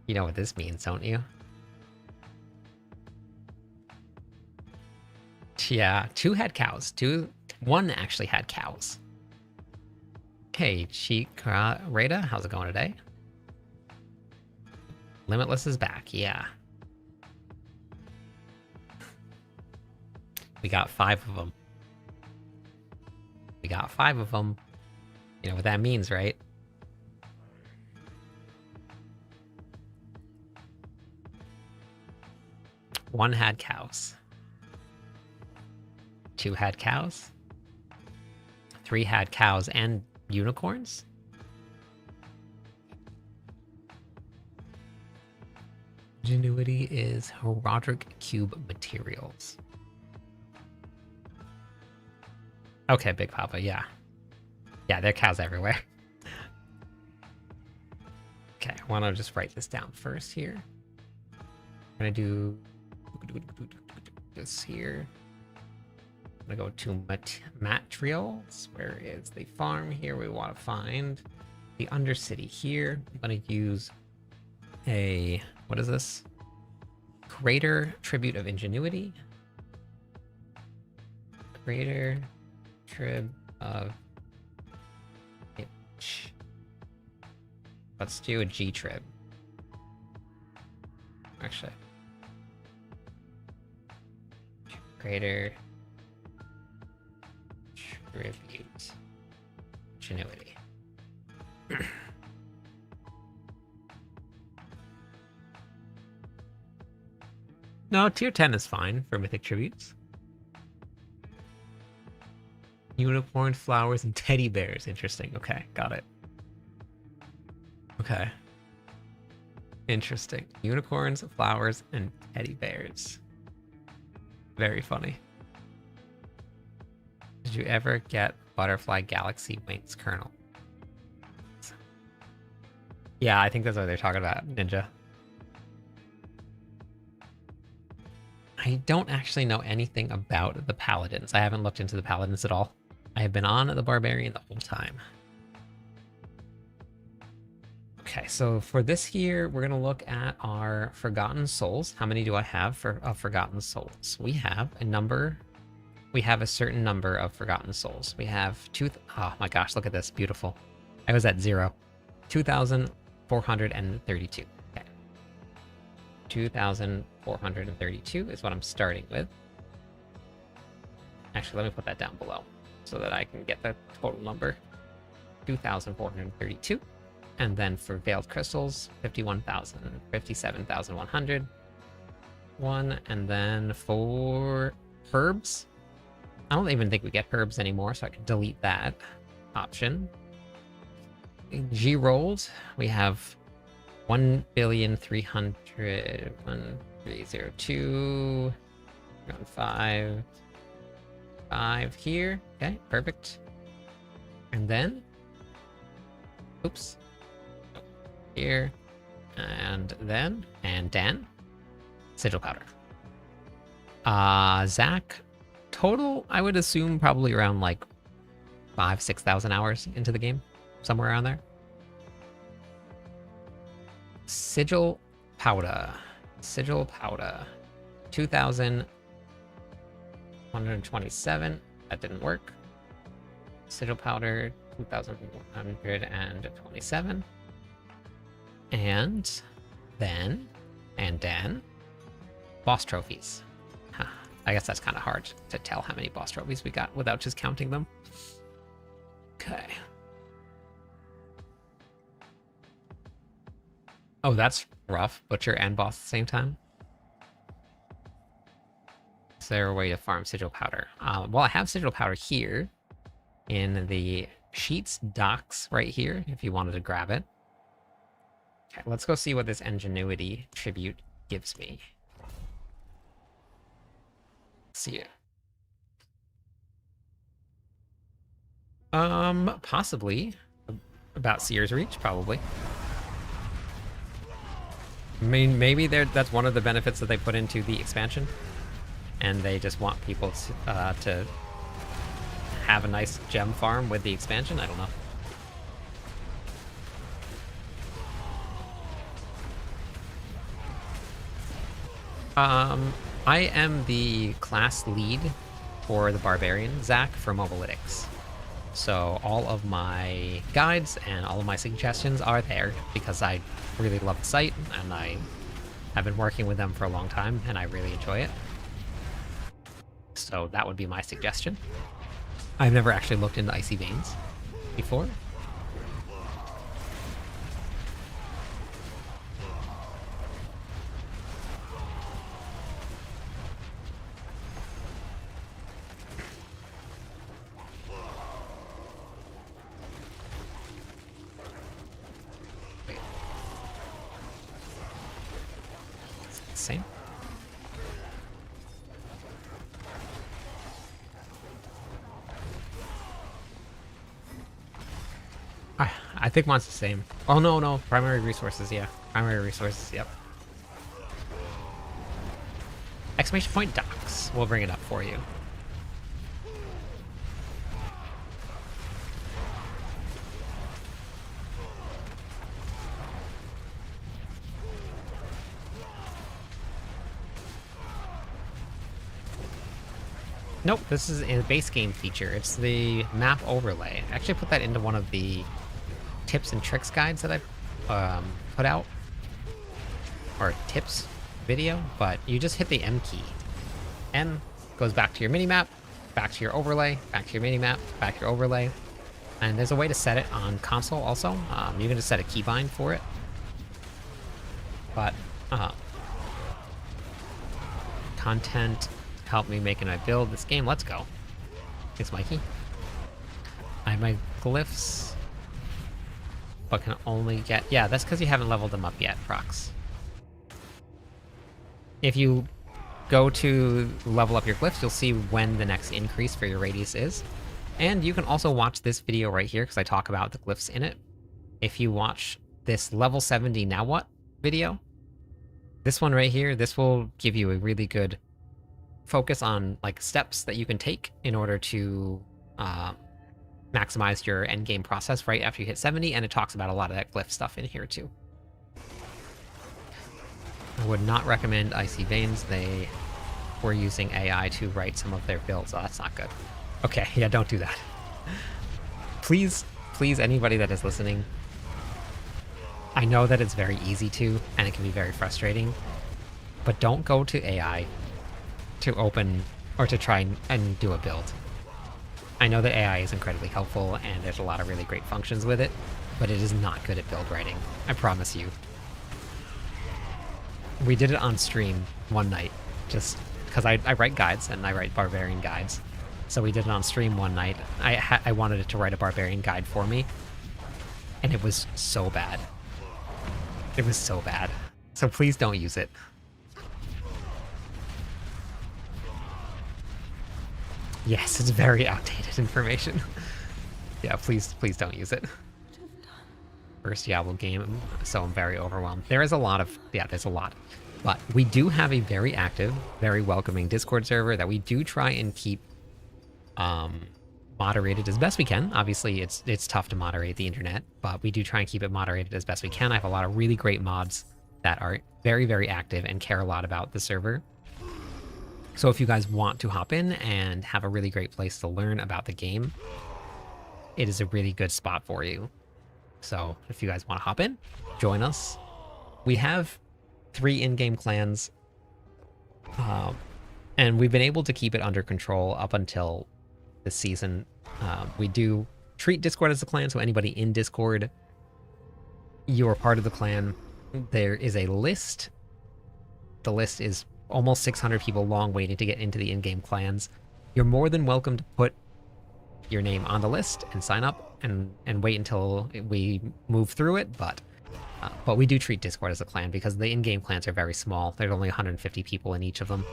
You know what this means, don't you? Yeah, 2 had cows. 1 actually had cows. Hey, Rada, how's it going today? Limitless is back, yeah. We got 5 of them. We got 5 of them. You know what that means, right? One had cows. 2 had cows. 3 had cows and unicorns. Ingenuity is Roderick Cube Materials. Okay, Big Papa, yeah. Yeah, there are cows everywhere. Okay, I want to just write this down first here. I'm going to do this here. I'm going to go to materials. Where is the farm here? We want to find the Undercity here. I'm going to use a, what is this? Greater Tribute of Ingenuity. Greater Trib of H. Let's do a G trib. Actually. Greater Tribute Ingenuity. No, tier 10 is fine for mythic tributes. Unicorn, flowers, and teddy bears. Interesting. Okay, got it. Okay. Interesting. Unicorns, flowers, and teddy bears. Very funny. Did you ever get Butterfly Galaxy Wings Kernel? Yeah, I think that's what they're talking about, Ninja. I don't actually know anything about the Paladins. I haven't looked into the Paladins at all. I have been on the Barbarian the whole time. Okay, so for this here, we're going to look at our Forgotten Souls. How many do I have for Forgotten Souls? We have a number. We have a certain number of Forgotten Souls. We have oh my gosh, look at this. Beautiful. I was at 0. 2,432. Okay. 2,432 is what I'm starting with. Actually, let me put that down below so that I can get the total number. 2,432. And then for Veiled Crystals, 51,000, 57,100. And then for herbs, I don't even think we get herbs anymore, so I can delete that option. G rolled, we have 1,300, 1,302, 5 here. Okay, perfect. And then, oops, here, and then, and Dan, sigil powder. Zach, total, I would assume probably around like 5,000-6,000 hours into the game, somewhere around there. Sigil powder, 2,127. That didn't work. Sigil powder, 2,127. And then, boss trophies. Huh. I guess that's kind of hard to tell how many boss trophies we got without just counting them. Okay. Oh, that's rough. Butcher and boss at the same time. Is there a way to farm sigil powder? Well, I have sigil powder here in the sheets docks right here if you wanted to grab it. Okay, let's go see what this ingenuity tribute gives me. Let's see it. Possibly. About Seer's Reach, probably. I mean, maybe that's one of the benefits that they put into the expansion. And they just want people to have a nice gem farm with the expansion. I don't know. I am the class lead for the Barbarian, Zach, for Mobalytics. So all of my guides and all of my suggestions are there because I really love the site and I have been working with them for a long time and I really enjoy it. So that would be my suggestion. I've never actually looked into Icy Veins before. same. I think mine's the same. Oh, no. Primary resources, yeah. Primary resources, yep. Exclamation point docs. We'll bring it up for you. Nope, this is a base game feature. It's the map overlay. I actually put that into one of the tips and tricks guides that I put out. Or tips video, but you just hit the M key. M goes back to your minimap, back to your overlay, back to your minimap, back to your overlay. And there's a way to set it on console also. You can just set a keybind for it. But, content help me making my build this game. Let's go. Thanks, Mikey. I have my glyphs, but can only get... Yeah, that's because you haven't leveled them up yet, Prox. If you go to level up your glyphs, you'll see when the next increase for your radius is. And you can also watch this video right here, because I talk about the glyphs in it. If you watch this level 70 now what video, this one right here, this will give you a really good focus on like steps that you can take in order to maximize your endgame process right after you hit 70, and it talks about a lot of that glyph stuff in here too. I would not recommend Icy Veins. They were using AI to write some of their builds. Oh, that's not good. Okay, yeah, don't do that. Please, anybody that is listening, I know that it's very easy to, and it can be very frustrating, but don't go to AI to open or to try and do a build. I know that AI is incredibly helpful and there's a lot of really great functions with it, but it is not good at build writing. I promise you. We did it on stream one night, just because I write guides and I write barbarian guides. So we did it on stream one night. I wanted it to write a barbarian guide for me, and it was so bad. It was so bad. So please don't use it. Yes, it's very outdated information. Yeah, please don't use it. First Diablo game, so I'm very overwhelmed. There is a lot of, yeah, there's a lot. But we do have a very active, very welcoming Discord server that we do try and keep moderated as best we can. Obviously, it's tough to moderate the internet, but we do try and keep it moderated as best we can. I have a lot of really great mods that are very, very active and care a lot about the server. So if you guys want to hop in and have a really great place to learn about the game, it is a really good spot for you. So if you guys want to hop in, join us. We have 3 in-game clans, and we've been able to keep it under control up until this season. We do treat Discord as a clan, so anybody in Discord, you are part of the clan. There is a list. The list is almost 600 people long waiting to get into the in-game clans. You're more than welcome to put your name on the list and sign up and wait until we move through it, but we do treat Discord as a clan because the in-game clans are very small. There's only 150 people in each of them.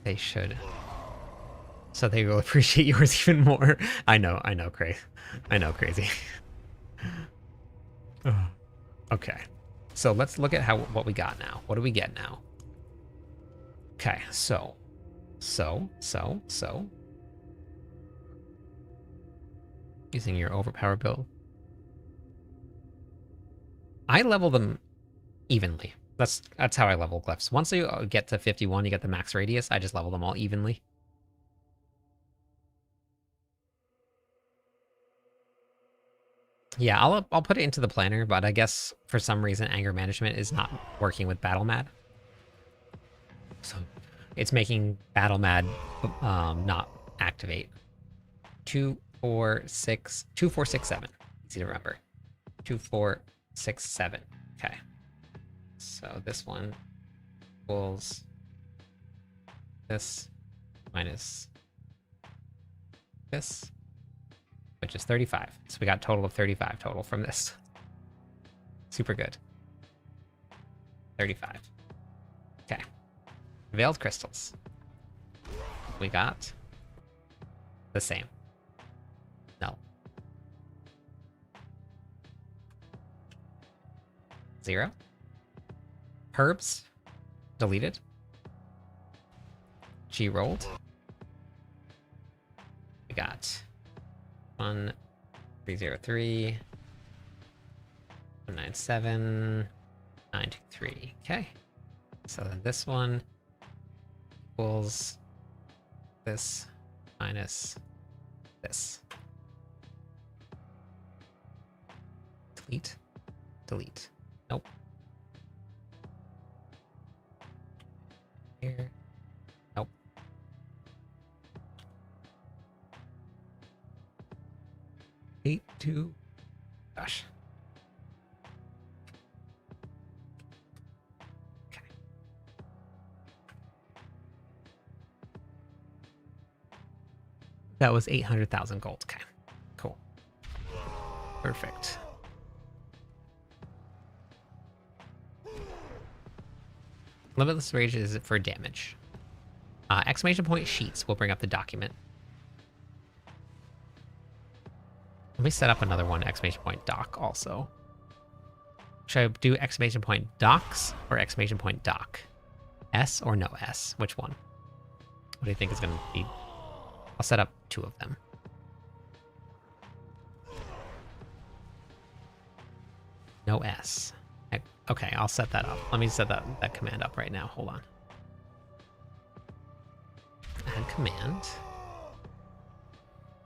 They should. So they will appreciate yours even more. I know, crazy. I know, crazy. Okay. So let's look at what we got now. What do we get now? Okay, so. Using your overpower build. I level them evenly. That's how I level glyphs. Once you get to 51, you get the max radius, I just level them all evenly. Yeah, I'll put it into the planner, but I guess for some reason anger management is not working with Battle Mad. So it's making Battle Mad not activate. 2, 4, 6, 2, 4, 6, 7. Easy to remember. 2, 4, 6, 7. Okay. So this one equals this minus this, which is 35. So we got a total of 35 total from this. Super good. 35. Okay. Veiled crystals. We got the same. No. 0. Herbs. Deleted. G rolled. We got 1303 197 923. Okay. So then this one equals this minus this. Delete. Delete. Nope. Here. Nope. Eight, 2. Gosh. Okay. That was 800,000 gold. Okay. Cool. Perfect. Limitless Rage is for damage. Exclamation point sheets will bring up the document. Let me set up another one, exclamation point doc also. Should I do exclamation point docs or exclamation point doc? S or no S? Which one? What do you think is going to be? I'll set up 2 of them. No S. Okay, I'll set that up. Let me set that command up right now. Hold on. Add command.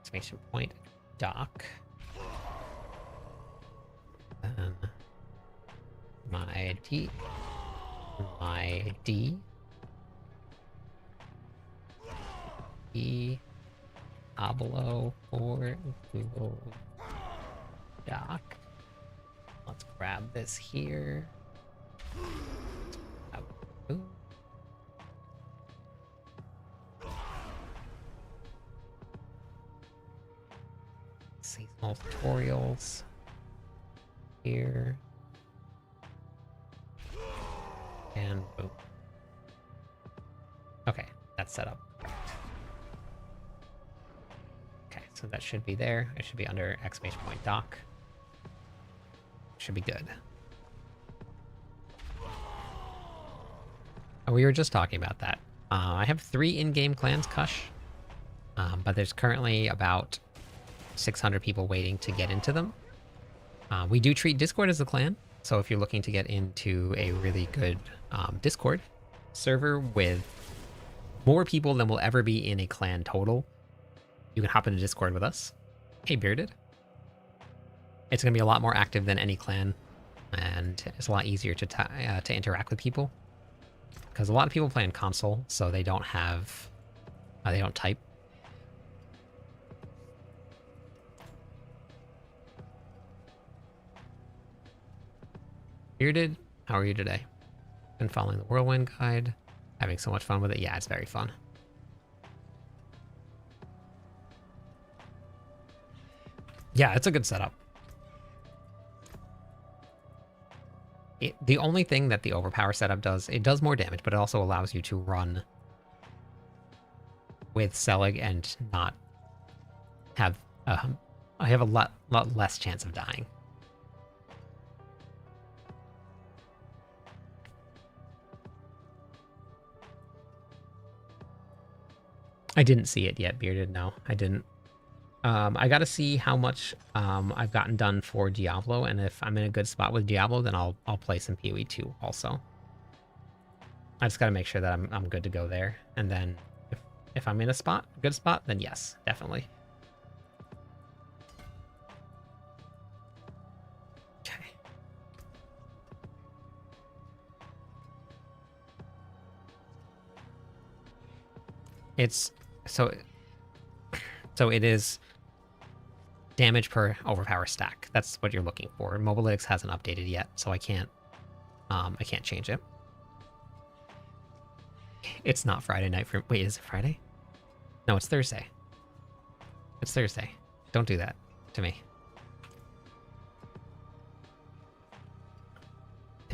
Exclamation point doc. Then my D. E. Ablo for Google Doc. Let's grab this here. Ooh. Seasonal tutorials here. And boom. Okay, that's set up. Okay, so that should be there. It should be under exclamation point doc. Should be good. We were just talking about that. I have 3 in-game clans, Kush. But there's currently about 600 people waiting to get into them. We do treat Discord as a clan, so if you're looking to get into a really good Discord server with more people than will ever be in a clan total, you can hop into Discord with us. Hey, Bearded. It's going to be a lot more active than any clan, and it's a lot easier to interact with people. Because a lot of people play on console, so they don't have... they don't type. Bearded, how are you today? Been following the Whirlwind guide. Having so much fun with it. Yeah, it's very fun. Yeah, it's a good setup. The only thing that the overpower setup does, it does more damage, but it also allows you to run with Selig and not have... I have a lot less chance of dying. I didn't see it yet, Bearded. No, I didn't. I gotta see how much I've gotten done for Diablo, and if I'm in a good spot with Diablo, then I'll play some PoE 2 also. I just gotta make sure that I'm good to go there, and then if I'm in a good spot, then yes, definitely. Okay. It's so it is damage per overpower stack. That's what you're looking for. Mobalytics hasn't updated yet, so I can't change it. It's not Friday night for... Wait, is it Friday? No, it's Thursday. It's Thursday. Don't do that to me.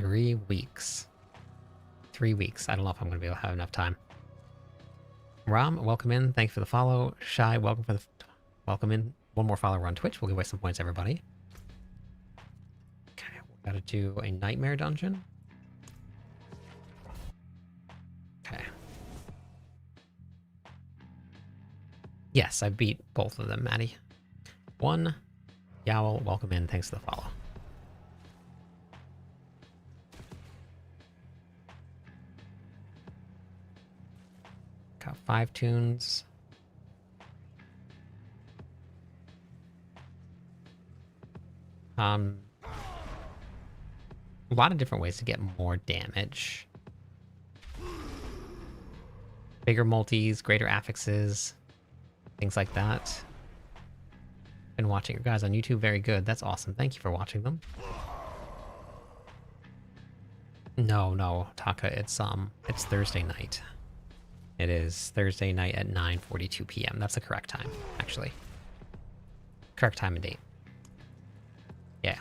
3 weeks. 3 weeks. I don't know if I'm going to be able to have enough time. Ram, welcome in. Thanks for the follow. Shy, welcome in. One more follower on Twitch. We'll give away some points, everybody. Okay, we gotta do a nightmare dungeon. Okay. Yes, I beat both of them, Maddie. 1. Yowl, welcome in. Thanks for the follow. Got 5 tunes. A lot of different ways to get more damage. Bigger multis, greater affixes, things like that. Been watching your guys on YouTube. Very good. That's awesome. Thank you for watching them. No, Taka. It's Thursday night. It is Thursday night at 9:42 p.m. That's the correct time, actually. Correct time and date. Yeah.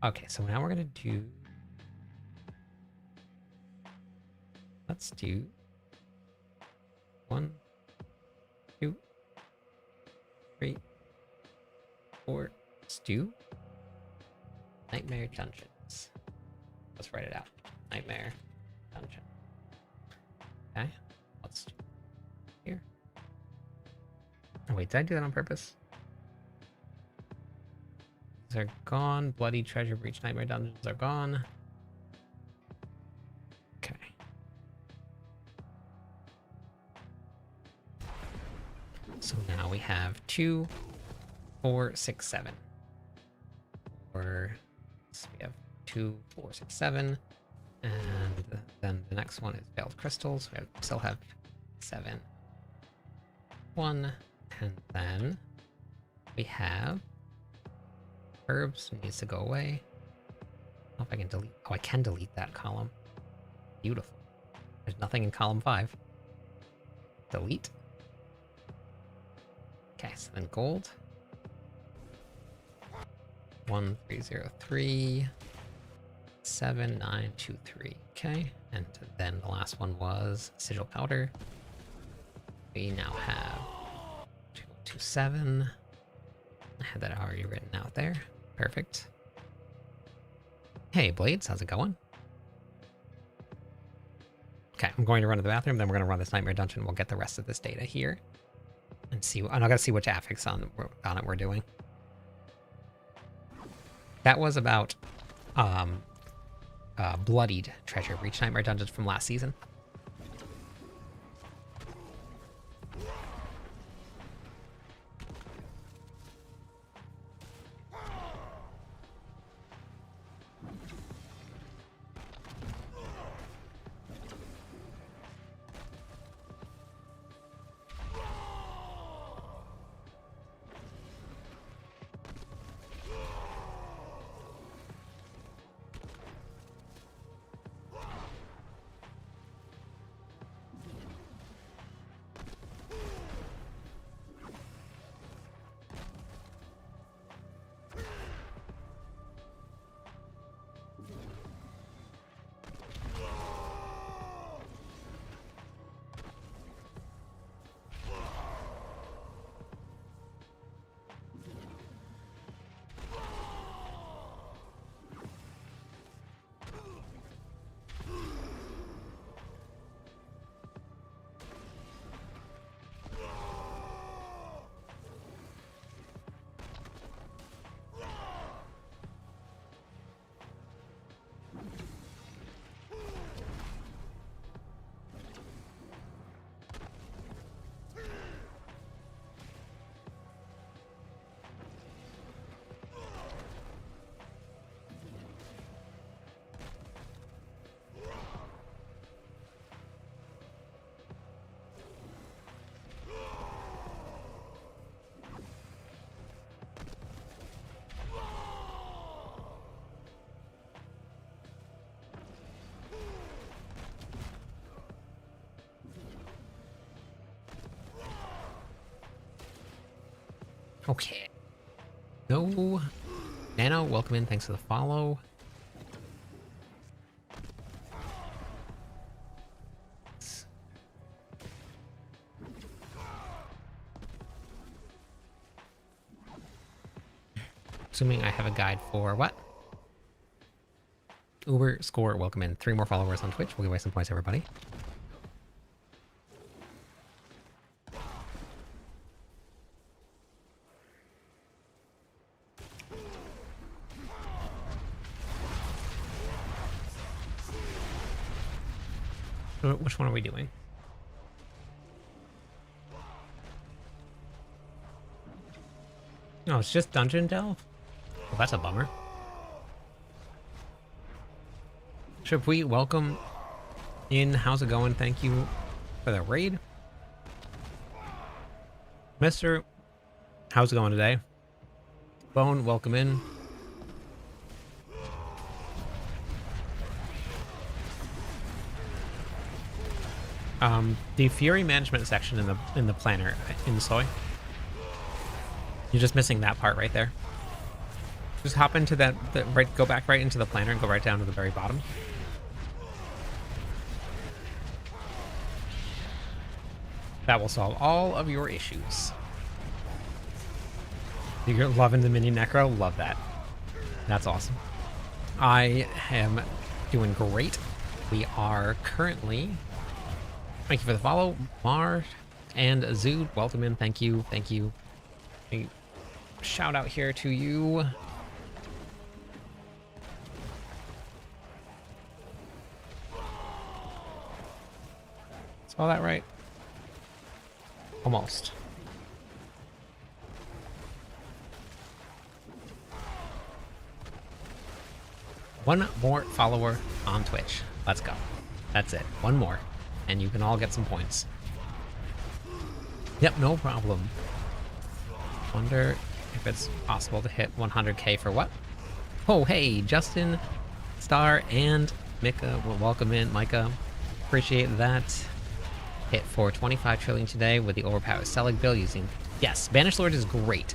Okay, so now we're gonna do... Let's do... 1, 2, 3, 4. Let's do... Nightmare Dungeons. Let's write it out. Nightmare Dungeon. Okay, let's do here. Oh wait, did I do that on purpose? These are gone. Bloody Treasure Breach Nightmare Dungeons are gone. Okay. So now we have 2, 4, 6, 7. Or so we have 2, 4, 6, 7. And then the next one is Veiled Crystals. We still have 7. 1. And then we have herbs. Needs to go away. I don't know if I can delete. Oh, I can delete that column. Beautiful. There's nothing in column 5. Delete. Okay, so then gold. 1303 7923. Okay, and then the last one was sigil powder. We now have 2127. I had that already written out there. Perfect. Hey Blades, how's it going? Okay, I'm going to run to the bathroom, then we're going to run this nightmare dungeon. We'll get the rest of this data here and see. And I gotta see which affix on it we're doing. That was about Bloodied Treasure Breach Nightmare Dungeons from last season. Okay. No Nano, welcome in. Thanks for the follow. Assuming I have a guide for what? Uber Score, welcome in. 3 more followers on Twitch. We'll give away some points, everybody. Which one are we doing? Oh, it's just Dungeon Delve? Well, that's a bummer. Should we welcome in? How's it going? Thank you for the raid. Mister, how's it going today? Bone, welcome in. The Fury management section in the planner in Soy. You're just missing that part right there. Just hop into that right, go back right into the planner and go right down to the very bottom. That will solve all of your issues. You're loving the mini necro? Love that. That's awesome. I am doing great. We are currently... Thank you for the follow, Mar and Zood. Welcome in. Thank you. Thank you. A shout out here to you. Saw that right? Almost. One more follower on Twitch. Let's go. That's it. One more. And you can all get some points. Yep, no problem. Wonder if it's possible to hit 100k for what? Oh, hey, Justin, Star, and Mika. Well, welcome in, Micah. Appreciate that. Hit for 25 trillion today with the overpowered Selig build using... Yes, Banished Lord is great.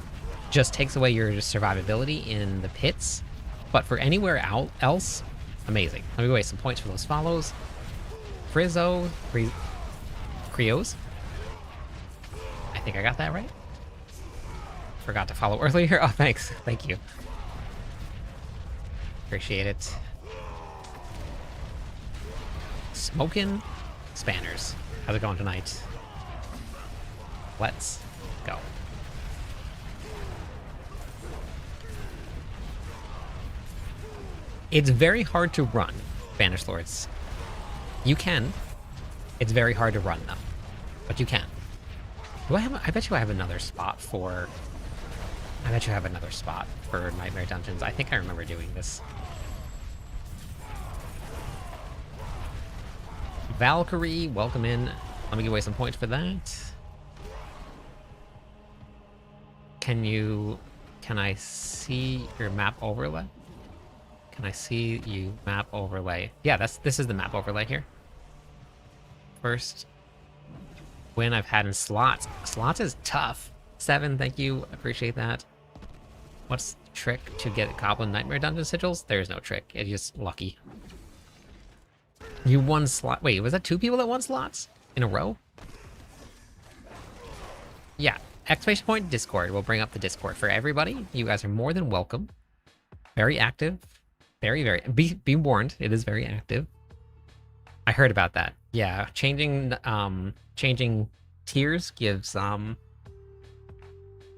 Just takes away your survivability in the pits. But for anywhere else, amazing. Let me waste some points for those follows. Frizzo, Creos. I think I got that right. Forgot to follow earlier. Oh, thanks. Thank you. Appreciate it. Smoking Spanners. How's it going tonight? Let's go. It's very hard to run, Banished Lords. You can. It's very hard to run, though. But you can. Do I have... I bet you I have another spot for... I bet you have another spot for Nightmare Dungeons. I think I remember doing this. Valkyrie, welcome in. Let me give away some points for that. Can I see your map overlay? Can I see you map overlay? Yeah, this is the map overlay here. First win I've had in slots. Slots is tough. 7, thank you. Appreciate that. What's the trick to get Goblin Nightmare Dungeon sigils? There's no trick. It's just lucky. You won slot. Wait, was that 2 people that won slots in a row? Yeah. Exclamation point Discord. We'll bring up the Discord for everybody. You guys are more than welcome. Very active. Very, very... Be warned. It is very active. I heard about that. Yeah. Changing tiers gives... Will...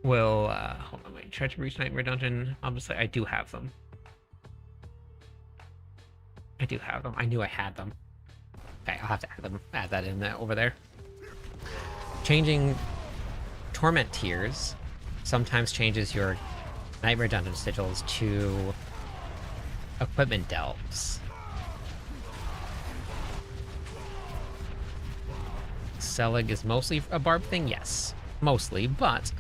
hold on, wait. Try to reach Nightmare Dungeon. Obviously, I do have them. I do have them. I knew I had them. Okay, I'll have to add that in there, over there. Changing Torment tiers sometimes changes your Nightmare Dungeon sigils to equipment delves. Selig is mostly a barb thing? Yes. Mostly, but...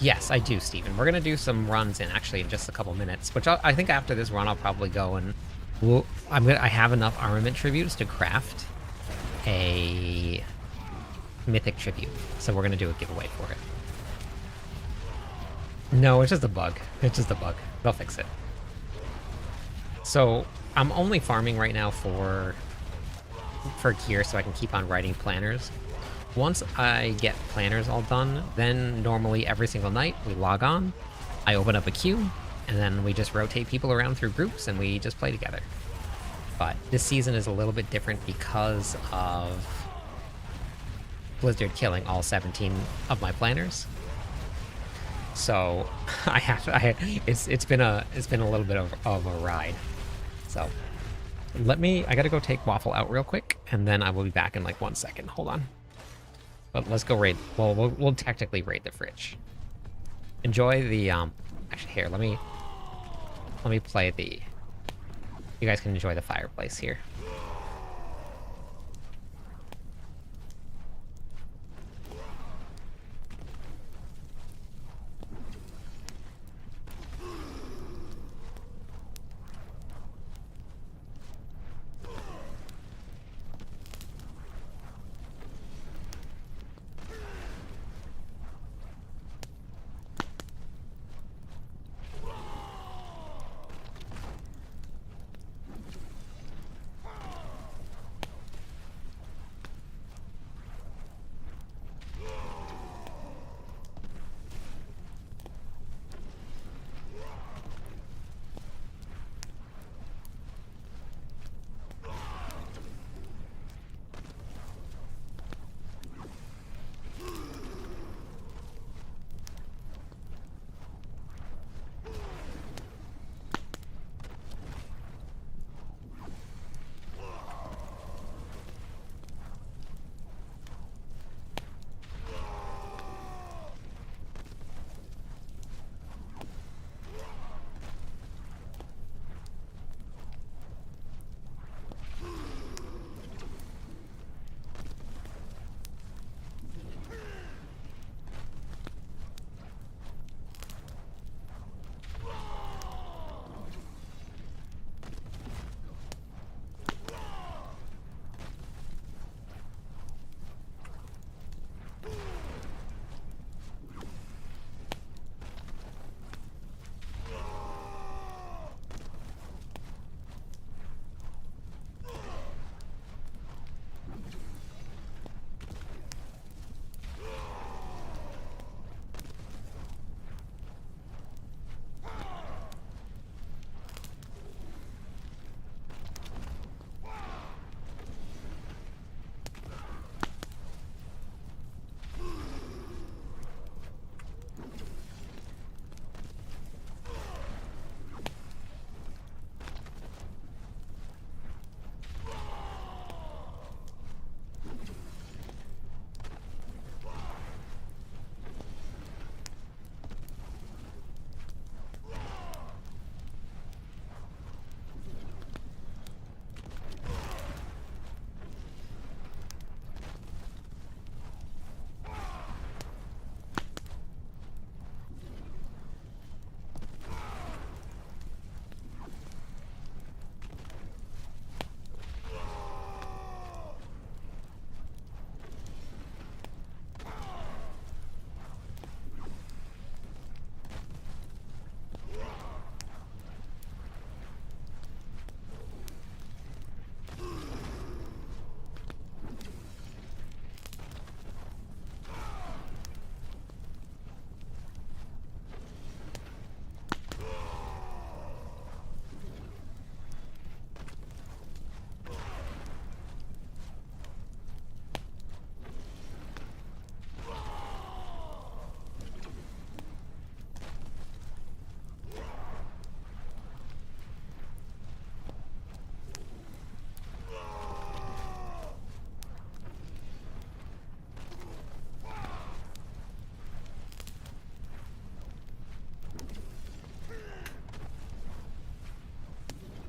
Yes, I do, Steven. We're gonna do some runs in just a couple minutes, which I think after this run I'll probably go and... I have enough armament tributes to craft a mythic tribute. So we're gonna do a giveaway for it. No, it's just a bug. It's just a bug. They'll fix it. So I'm only farming right now for gear so I can keep on writing planners. Once I get planners all done, then normally every single night we log on, I open up a queue, and then we just rotate people around through groups and we just play together. But this season is a little bit different because of Blizzard killing all 17 of my planners. So it's been a little bit of a ride. So I gotta go take Waffle out real quick, and then I will be back in like 1 second. Hold on. But let's go raid. Well, we'll technically raid the fridge. Enjoy the actually here, let me play the. You guys can enjoy the fireplace here.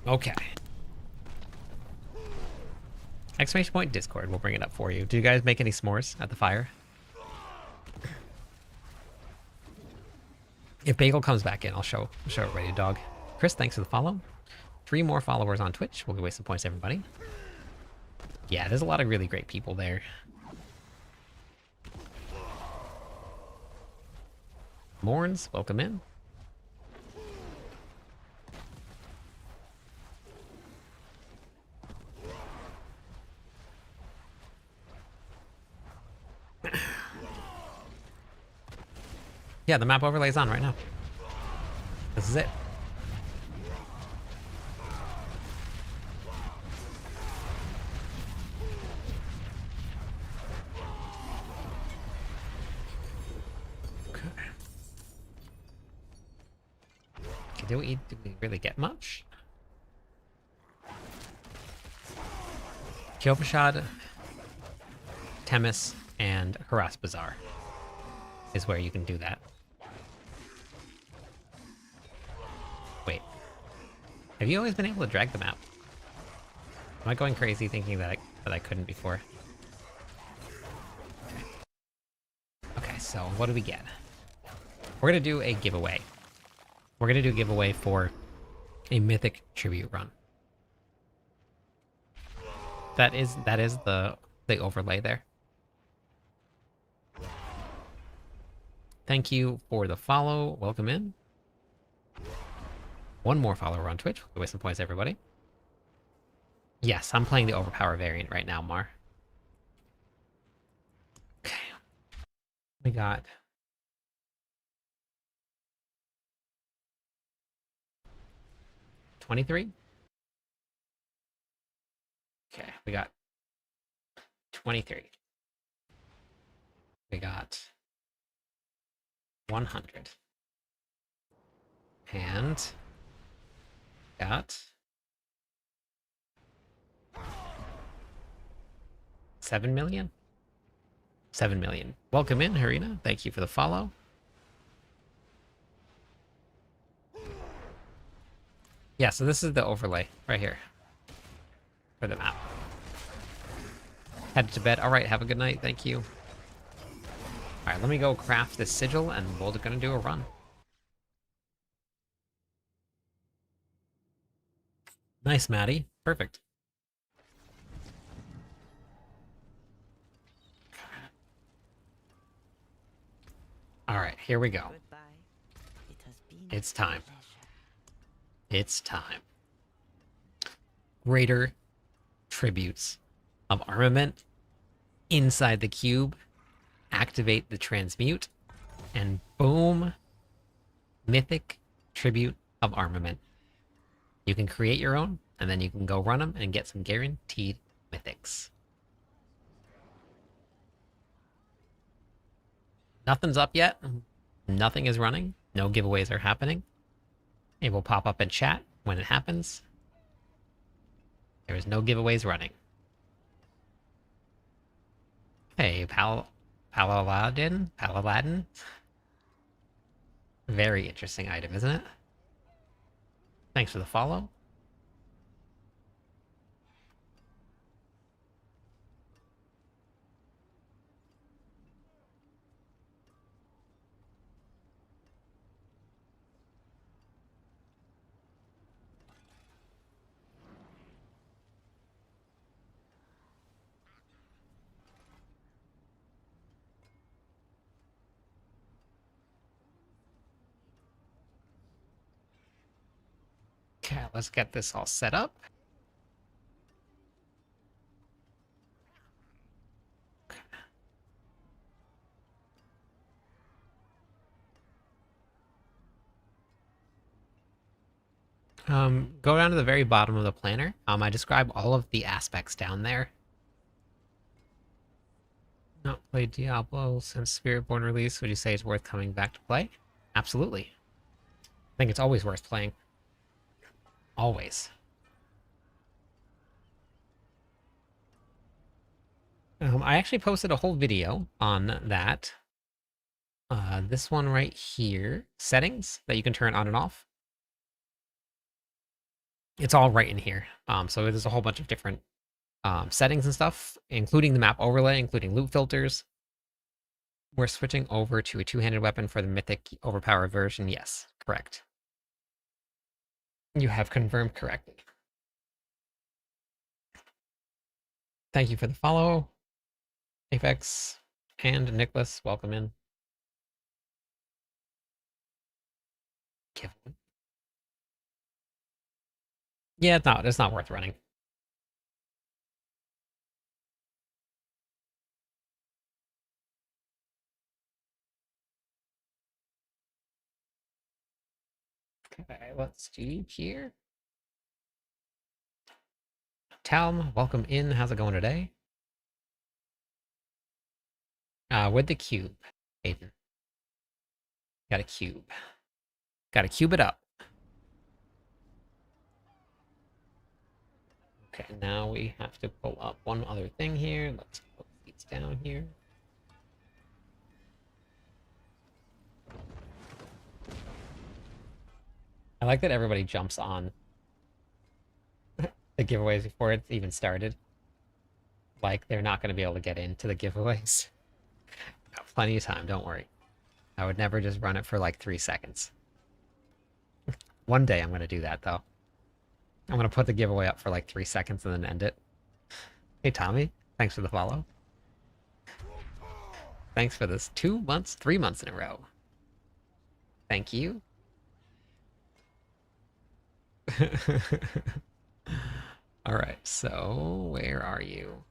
Okay. Exclamation point Discord. We'll bring it up for you. Do you guys make any s'mores at the fire? If Bagel comes back in, I'll show everybody, dog. Chris, thanks for the follow. 3 more followers on Twitch. We'll give away some points, everybody. Yeah, there's a lot of really great people there. Morns, welcome in. Yeah, the map overlay's on right now. This is it. Okay. Do we really get much? Kyovashad, Temis, and Haras Bazaar is where you can do that. Wait. Have you always been able to drag the map? Am I going crazy thinking that I couldn't before? Okay, so what do we get? We're gonna do a giveaway. We're gonna do a giveaway for a mythic tribute run. That is the overlay there. Thank you for the follow. Welcome in. One more follower on Twitch. We'll waste some points, everybody. Yes, I'm playing the overpower variant right now, Mar. Okay. We got 23. Okay, we got 23. We got 100. And got 7 million? 7 million. Welcome in, Harina. Thank you for the follow. Yeah, so this is the overlay right here for the map. Head to bed. All right, have a good night. Thank you. All right, let me go craft this sigil, and we're gonna do a run. Nice, Maddie. Perfect. All right, here we go. It's time. It's time. Greater tributes of armament inside the cube. Activate the transmute, and boom, mythic tribute of armament. You can create your own, and then you can go run them and get some guaranteed mythics. Nothing's up yet. Nothing is running. No giveaways are happening. It will pop up in chat when it happens. There is no giveaways running. Hey, Paladin? Very interesting item, isn't it? Thanks for the follow. Okay, let's get this all set up. Go down to the very bottom of the planner. I describe all of the aspects down there. Not played Diablo since Spiritborn release. Would you say it's worth coming back to play? Absolutely. I think it's always worth playing. Always. I actually posted a whole video on that. This one right here. Settings that you can turn on and off. It's all right in here. So there's a whole bunch of different settings and stuff, including the map overlay, including loot filters. We're switching over to a two-handed weapon for the mythic overpowered version. Yes, correct. You have confirmed correctly. Thank you for the follow, Apex and Nicholas. Welcome in. giveaway. Yeah, it's not worth running. Okay, let's see here. Talm, welcome in. How's it going today? With the cube, Aiden. Got a cube. Got to cube it up. Okay, now we have to pull up one other thing here. Let's put these down here. I like that everybody jumps on the giveaways before it's even started. Like, they're not going to be able to get into the giveaways. Got plenty of time, don't worry. I would never just run it for like 3 seconds. One day I'm going to do that, though. I'm going to put the giveaway up for like 3 seconds and then end it. Hey, Tommy. Thanks for the follow. Thanks for this 2 months, 3 months in a row. Thank you. All right, so where are you?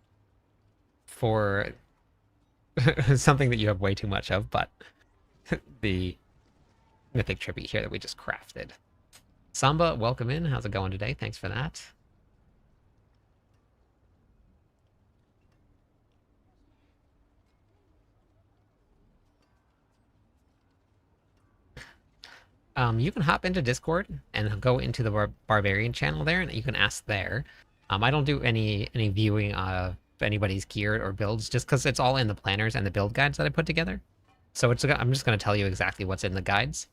For something that you have way too much of, but the mythic tribute here that we just crafted. Samba, welcome in. How's it going today? Thanks for that. You can hop into Discord and go into the Barbarian channel there, and you can ask there. I don't do any viewing of anybody's gear or builds, just because it's all in the planners and the build guides that I put together. So I'm just going to tell you exactly what's in the guides.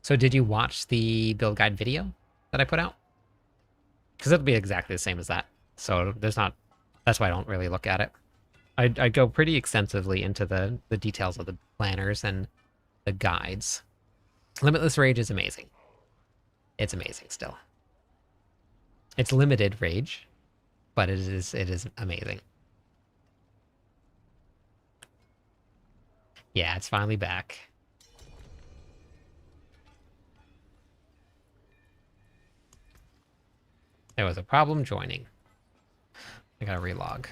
So did you watch the build guide video that I put out? Because it'll be exactly the same as that. So there's not... That's why I don't really look at it. I go pretty extensively into the details of the planners and the guides. Limitless Rage is amazing. It's amazing still. It's limited rage, but it is amazing. Yeah, it's finally back. There was a problem joining. I gotta relog.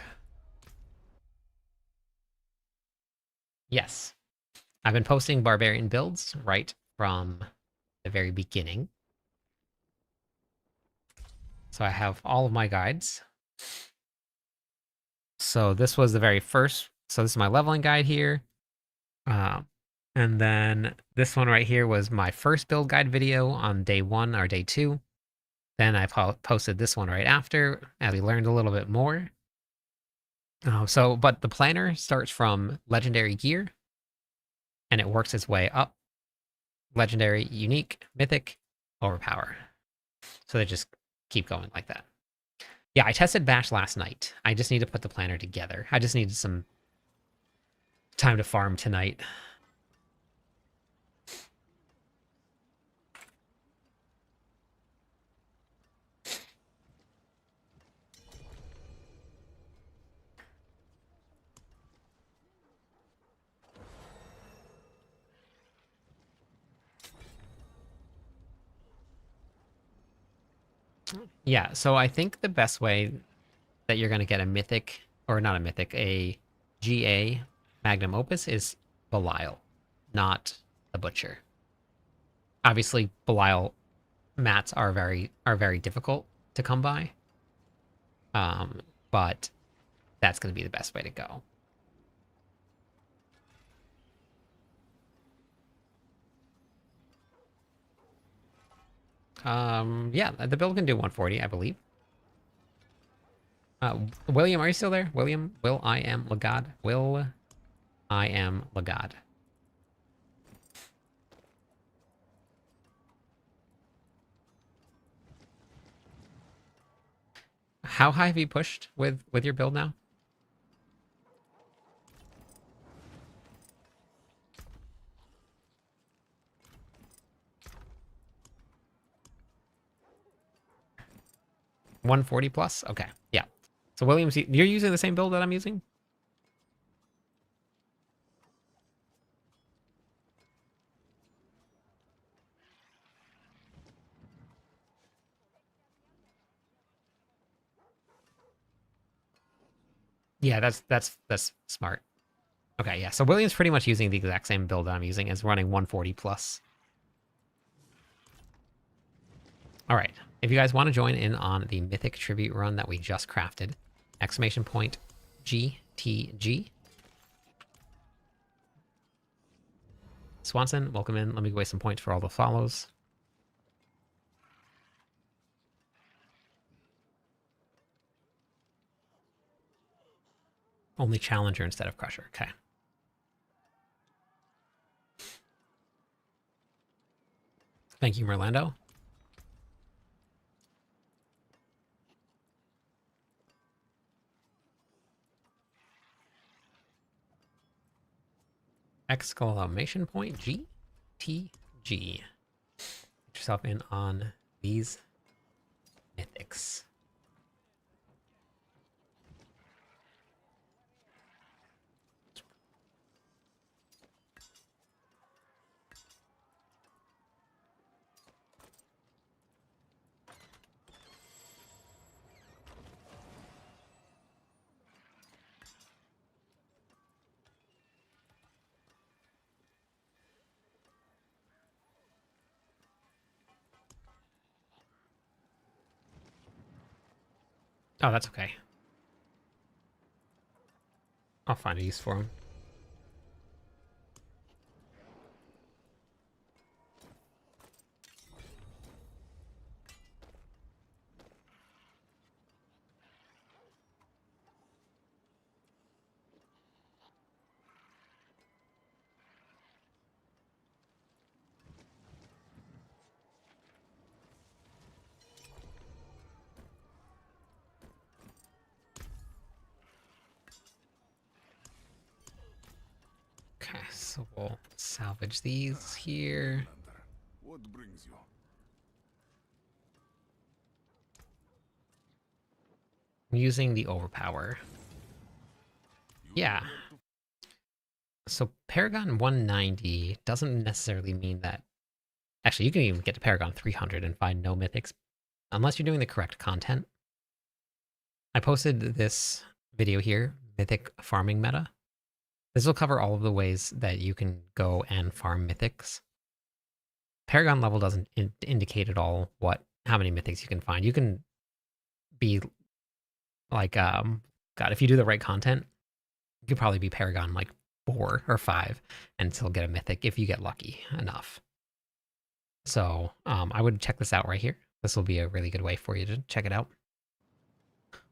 Yes. I've been posting Barbarian builds right from the very beginning. So I have all of my guides. So this was the very first. So this is my leveling guide here. And then this one right here was my first build guide video on day 1 or day 2. Then I posted this one right after, as we learned a little bit more. But the planner starts from legendary gear, and it works its way up. Legendary, unique, mythic, overpower. So they just keep going like that. Yeah, I tested Bash last night. I just need to put the planner together. I just needed some time to farm tonight. Yeah, so I think the best way that you're going to get a mythic, or not a mythic, a GA magnum opus is Belial, not the Butcher. Obviously, Belial mats are very difficult to come by, but that's going to be the best way to go. Yeah, the build can do 140, I believe. William, are you still there? William, Will I am Lagad? Will I am Lagad. How high have you pushed with your build now? $140 plus? Okay, yeah. So Williams, you're using the same build that I'm using? Yeah, that's smart. Okay, yeah. So William's pretty much using the exact same build I'm using, is running 140 plus. All right. If you guys want to join in on the Mythic Tribute run that we just crafted, exclamation point GTG. Swanson, welcome in. Let me waste some points for all the follows. Only Challenger instead of Crusher. Okay. Thank you, Merlando. Exclamation point GTG. Get yourself in on these mythics. Oh, that's okay. I'll find a use for him. Okay, so we'll salvage these here. What brings you? I'm using the overpower. Yeah. So Paragon 190 doesn't necessarily mean that... Actually, you can even get to Paragon 300 and find no mythics, unless you're doing the correct content. I posted this video here, Mythic Farming Meta. This will cover all of the ways that you can go and farm mythics. Paragon level doesn't indicate at all how many mythics you can find. You can be like, God, if you do the right content, you could probably be Paragon like 4 or 5 and still get a mythic if you get lucky enough. So I would check this out right here. This will be a really good way for you to check it out.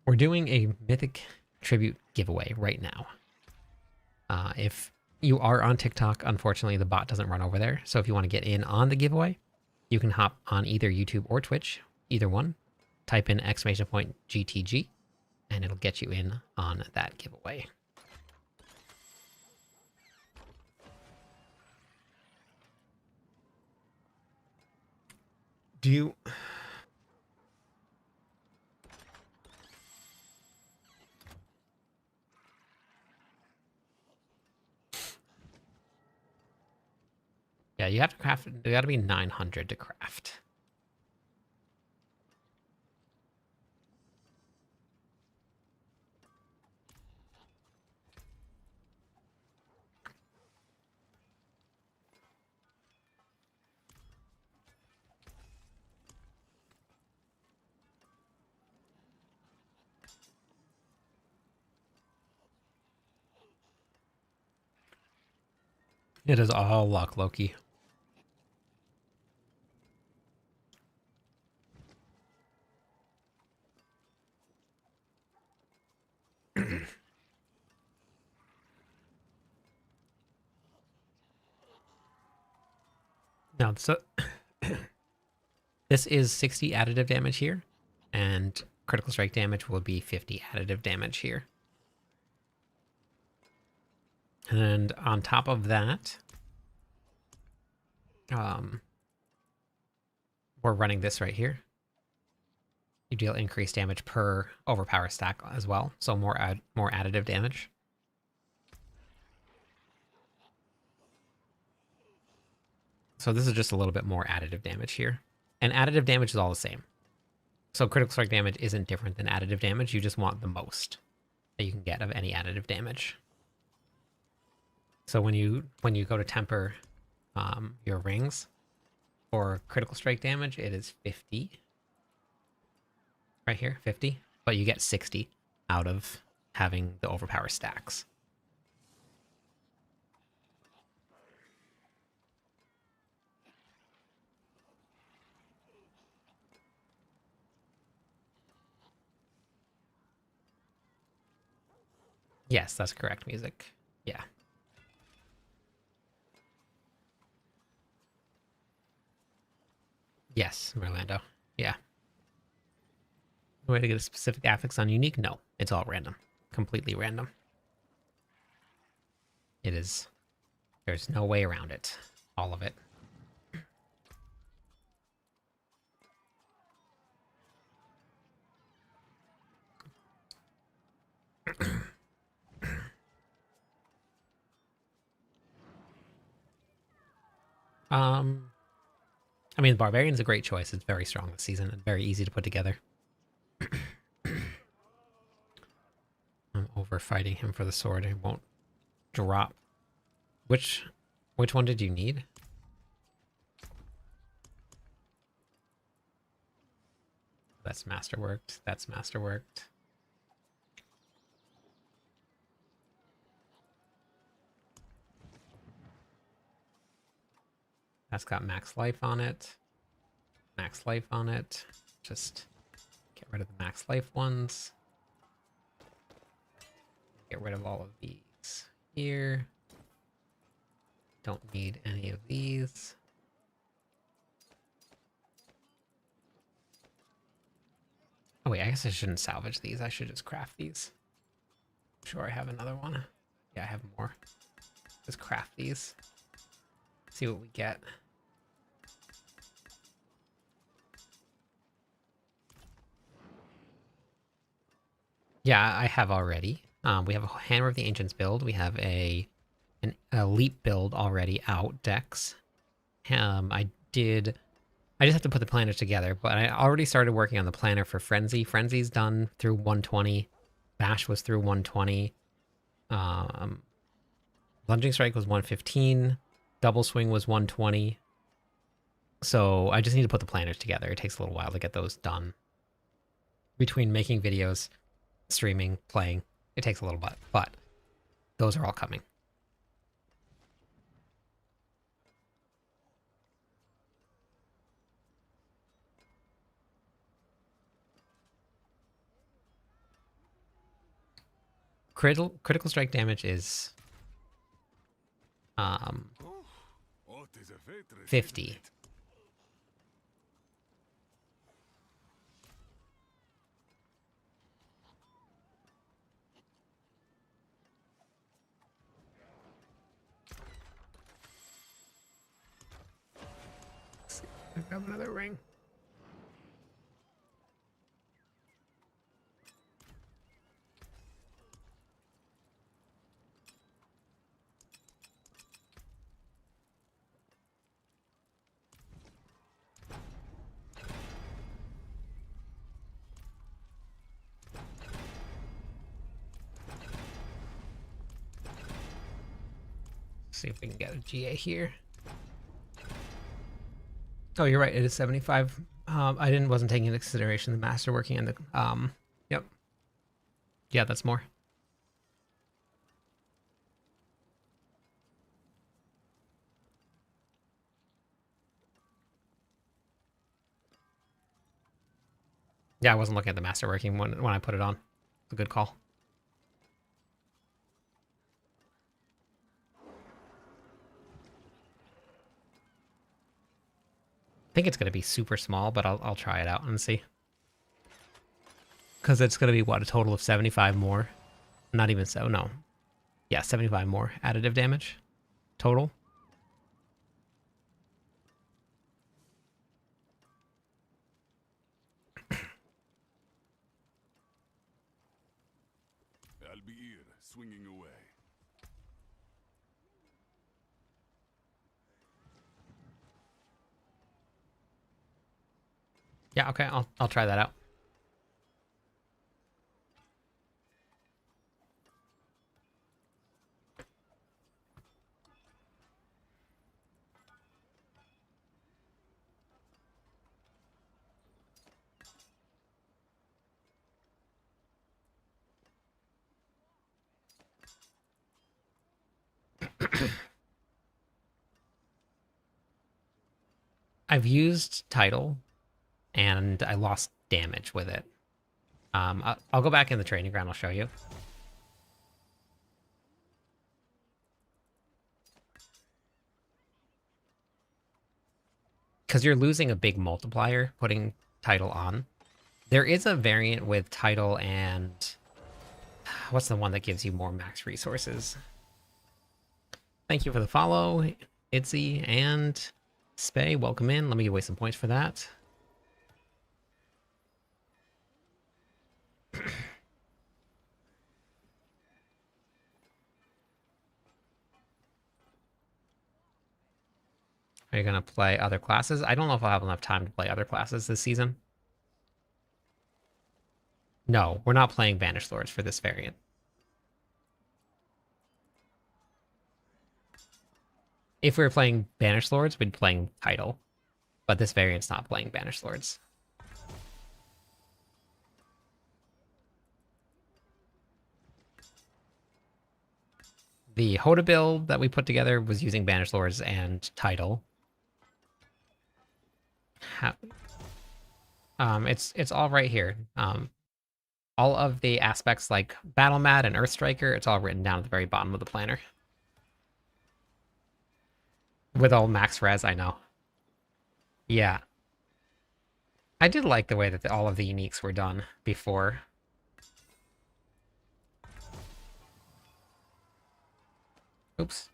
We're doing a Mythic Tribute giveaway right now. If you are on TikTok, unfortunately, the bot doesn't run over there. So if you want to get in on the giveaway, you can hop on either YouTube or Twitch, either one. Type in exclamation point GTG, and it'll get you in on that giveaway. Do you... Yeah, you have to craft... There got to be 900 to craft. It is all luck, Loki. Now, so this is 60 additive damage here, and critical strike damage will be 50 additive damage here. And on top of that, we're running this right here. You deal increased damage per overpower stack as well, so more additive damage. So this is just a little bit more additive damage here. And additive damage is all the same. So critical strike damage isn't different than additive damage, you just want the most. that you can get of any additive damage. So when you go to temper your rings for critical strike damage, it is 50. Right here, 50. But you get 60 out of having the overpower stacks. Yes, that's correct, music. Yeah. Yes, Orlando. Yeah. Way to get a specific affix on unique? No, it's all random. Completely random. It is. There's no way around it. All of it. I mean, Barbarian's a great choice. It's very strong this season and very easy to put together. I'm over fighting him for the sword. It won't drop. Which one did you need? That's masterworked. That's masterworked. That's got max life on it. Max life on it. Just get rid of the max life ones. Get rid of all of these here. Don't need any of these. Oh wait, I guess I shouldn't salvage these. I should just craft these. I'm sure I have another one. Yeah, I have more. Just craft these. See what we get. Yeah, I have already. We have a Hammer of the Ancients build. We have an Elite build already out, Dex. I just have to put the planner together, but I already started working on the planner for Frenzy. Frenzy's done through 120. Bash was through 120. Lunging Strike was 115. Double Swing was 120. So I just need to put the planners together. It takes a little while to get those done. Between making videos, streaming, playing, it takes a little bit, but those are all coming. Critical strike damage is 50. Grab another ring. See if we can get a GA here. Oh, you're right. It is 75. I wasn't taking into consideration the master working and the Yep. Yeah, that's more. Yeah, I wasn't looking at the master working when I put it on. It's a good call. I think it's going to be super small, but I'll try it out and see. Because it's going to be, what, a total of 75 more? Not even so, no. Yeah, 75 more additive damage total. I'll be here, swinging away. Yeah, okay, I'll try that out. I've used title, and I lost damage with it. I'll go back in the training ground. I'll show you. Because you're losing a big multiplier putting title on. There is a variant with title and what's the one that gives you more max resources? Thank you for the follow, Itzy and Spay. Welcome in. Let me give away some points for that. Are you going to play other classes? I don't know if I'll have enough time to play other classes this season. No, we're not playing Banished Lords for this variant. If we were playing Banished Lords, we'd be playing title. But this variant's not playing Banished Lords. The Hoda build that we put together was using Banished Lords and title. It's all right here. All of the aspects like Battle Mat and Earth Striker, it's all written down at the very bottom of the planner. With all max res, I know. Yeah. I did like the way that all of the uniques were done before. Oops.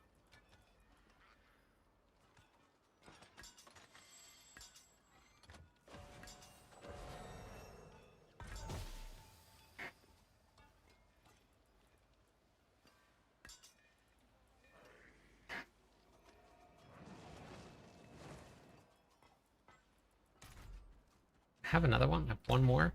Have another one. Have one more.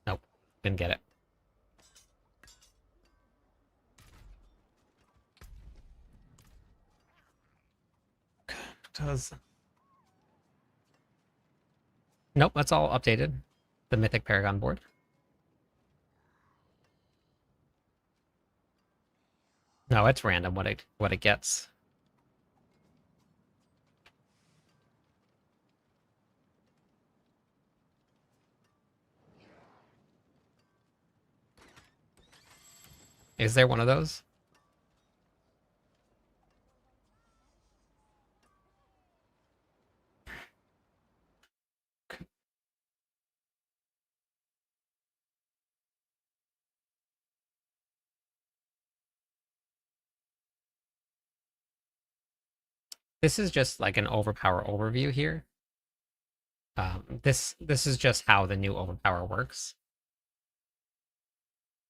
Nope. Didn't get it. Does... Nope, that's all updated. The Mythic Paragon board. No, it's random what it gets. Is there one of those? This is just like an overpower overview here. This is just how the new overpower works.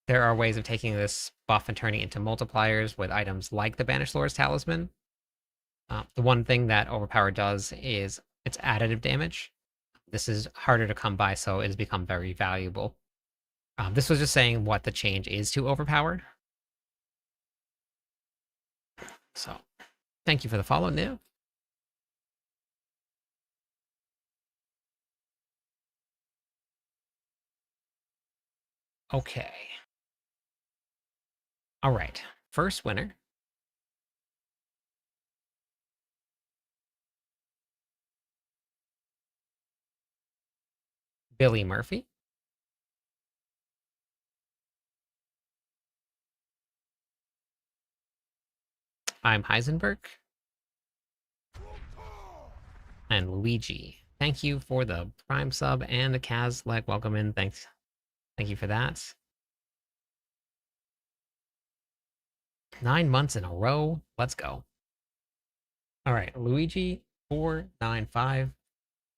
There are ways of taking this buff and turning it into multipliers with items like the Banished Lord's Talisman. The one thing that overpower does is it's additive damage. This is harder to come by, so it has become very valuable. This was just saying what the change is to overpower. So, thank you for the follow, Niv. Okay. All right. First winner. Billy Murphy. I'm Heisenberg. And Luigi. Thank you for the Prime sub and the Kaz leg. Welcome in. Thanks. Thank you for that. 9 months in a row. Let's go. All right, Luigi 495.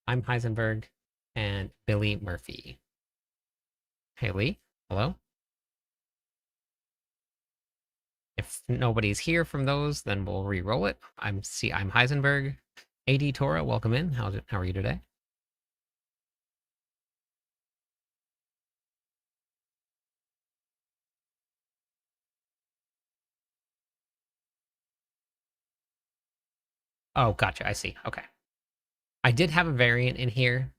I'm Heisenberg and Billy Murphy. Hey Lee, hello. If nobody's here from those, then we'll re-roll it. I'm Heisenberg. AD Tora, welcome in. How are you today? Oh, gotcha. I see. Okay. I did have a variant in here,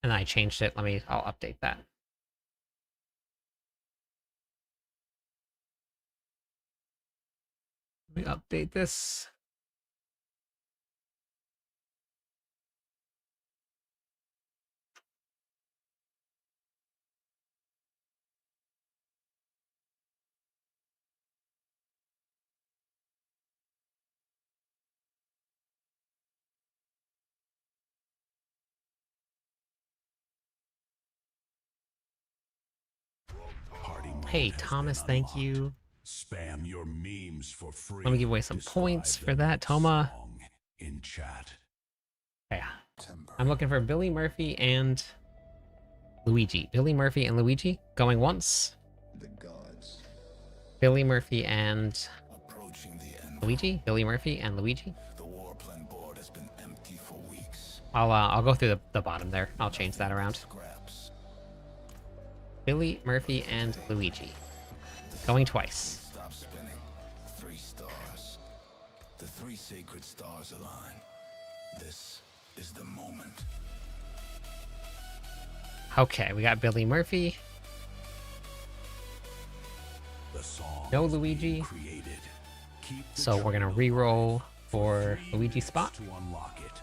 and I changed it. I'll update that. Let me update this. Party mode Hey, has Thomas, been thank unlocked. you. Spam your memes for free. Let me give away some Describe points the for that, next Toma. song in chat. Yeah. Timber. I'm looking for Billy Murphy and Luigi. Billy Murphy and Luigi going once. The gods Billy Murphy and approaching the end. Luigi. Billy Murphy and Luigi. The warplan board has been empty for weeks. I'll go through the bottom there. I'll change that around. Scraps. Billy Murphy and Luigi. Going twice. Stop spinning. 3 stars. The 3 sacred stars align. This is the moment. Okay, we got Billy Murphy. The song No is being Luigi. created. Keep the So we're gonna train re-roll alive for 3 Luigi minutes spot. to unlock it.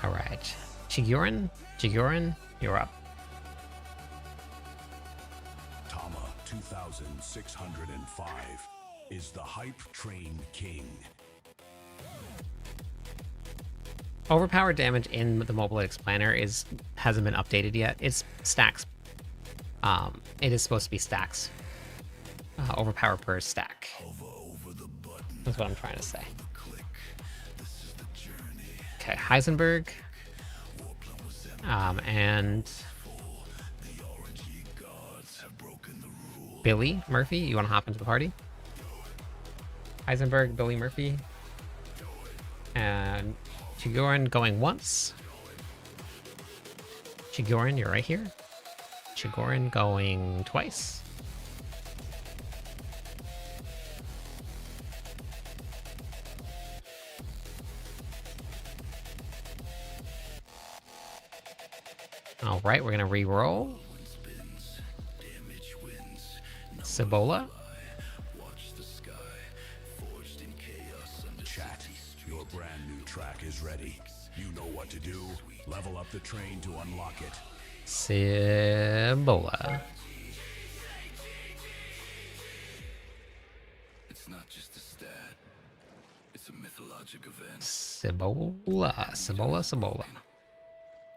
Alright. Chigurin, you're up. Tama 2605 is the hype train king. Overpower damage in the Mobile Planner hasn't been updated yet. It's stacks. It is supposed to be stacks. Overpower per stack. Over the button. That's what I'm trying to say. Click. This is the journey. Okay, Heisenberg. Warplan was empty. And The orangey gods have broken the rule. Billy Murphy, you want to hop into the party? Heisenberg, Billy Murphy. And Chigurin going once. Chigurin, you're right here. Chigurin going twice. All right, we're gonna re-roll. Spins. Damage wins. Cibola. Watch the sky. Forged in chaos under Chat, your brand new track is ready. You know what to do. Level up the train to unlock it. Cibola. It's not just a stat. It's a mythologic event. Cibola.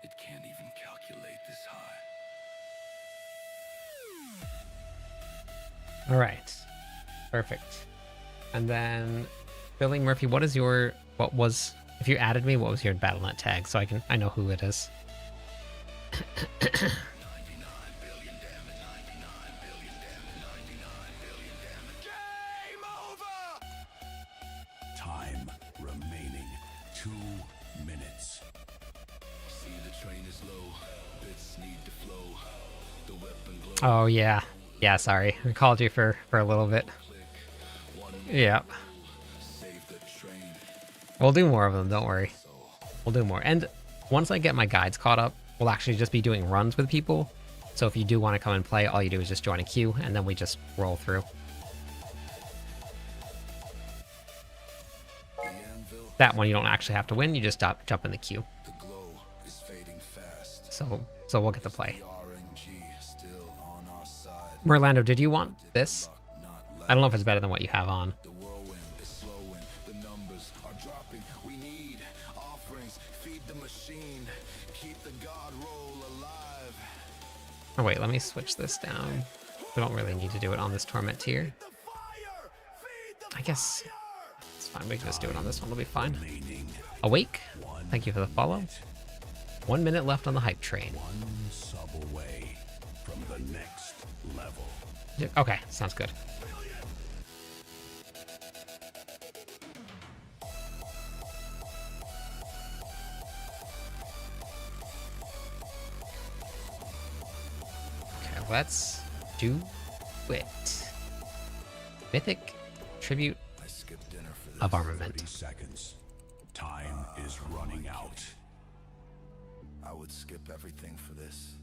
It can't even calculate this high. All right, perfect. And then Billy Murphy, if you added me, what was your BattleNet tag so I know who it is? 99 billion damage, 99 billion damage, 99 billion damage. Game over! Time remaining 2 minutes. See, the train is low. Bits need to flow. The weapon glow. Oh yeah, sorry, I called you for a little bit. Yeah, Save the train. we'll do more of them, don't worry. We'll do more. And once I get my guides caught up, we'll actually just be doing runs with people. So if you do want to come and play, all you do is just join a queue, and then we just roll through. The anvil, That one you don't actually have to win, you just jump in the queue. the glow is fading fast. So we'll get to play. The RNG still on our side. Merlando, did you want this? Not I don't know if it's better than what you have on. The whirlwind is slowing. The numbers are dropping. We need offerings. Feed the machine. Keep the god roll alive. Oh wait, let me switch this down. We don't really need to do it on this torment tier. The fire! Feed the I guess it's fine. We can just do it on this one. It'll be fine. Remaining Awake. 1 Thank you for the follow. minute. 1 minute left on the hype train. 1 sub away from the next level. Okay, sounds good. Let's do it. Mythic Tribute I skipped dinner for this. of armament. 30 seconds. Time is running out. I would skip everything for this.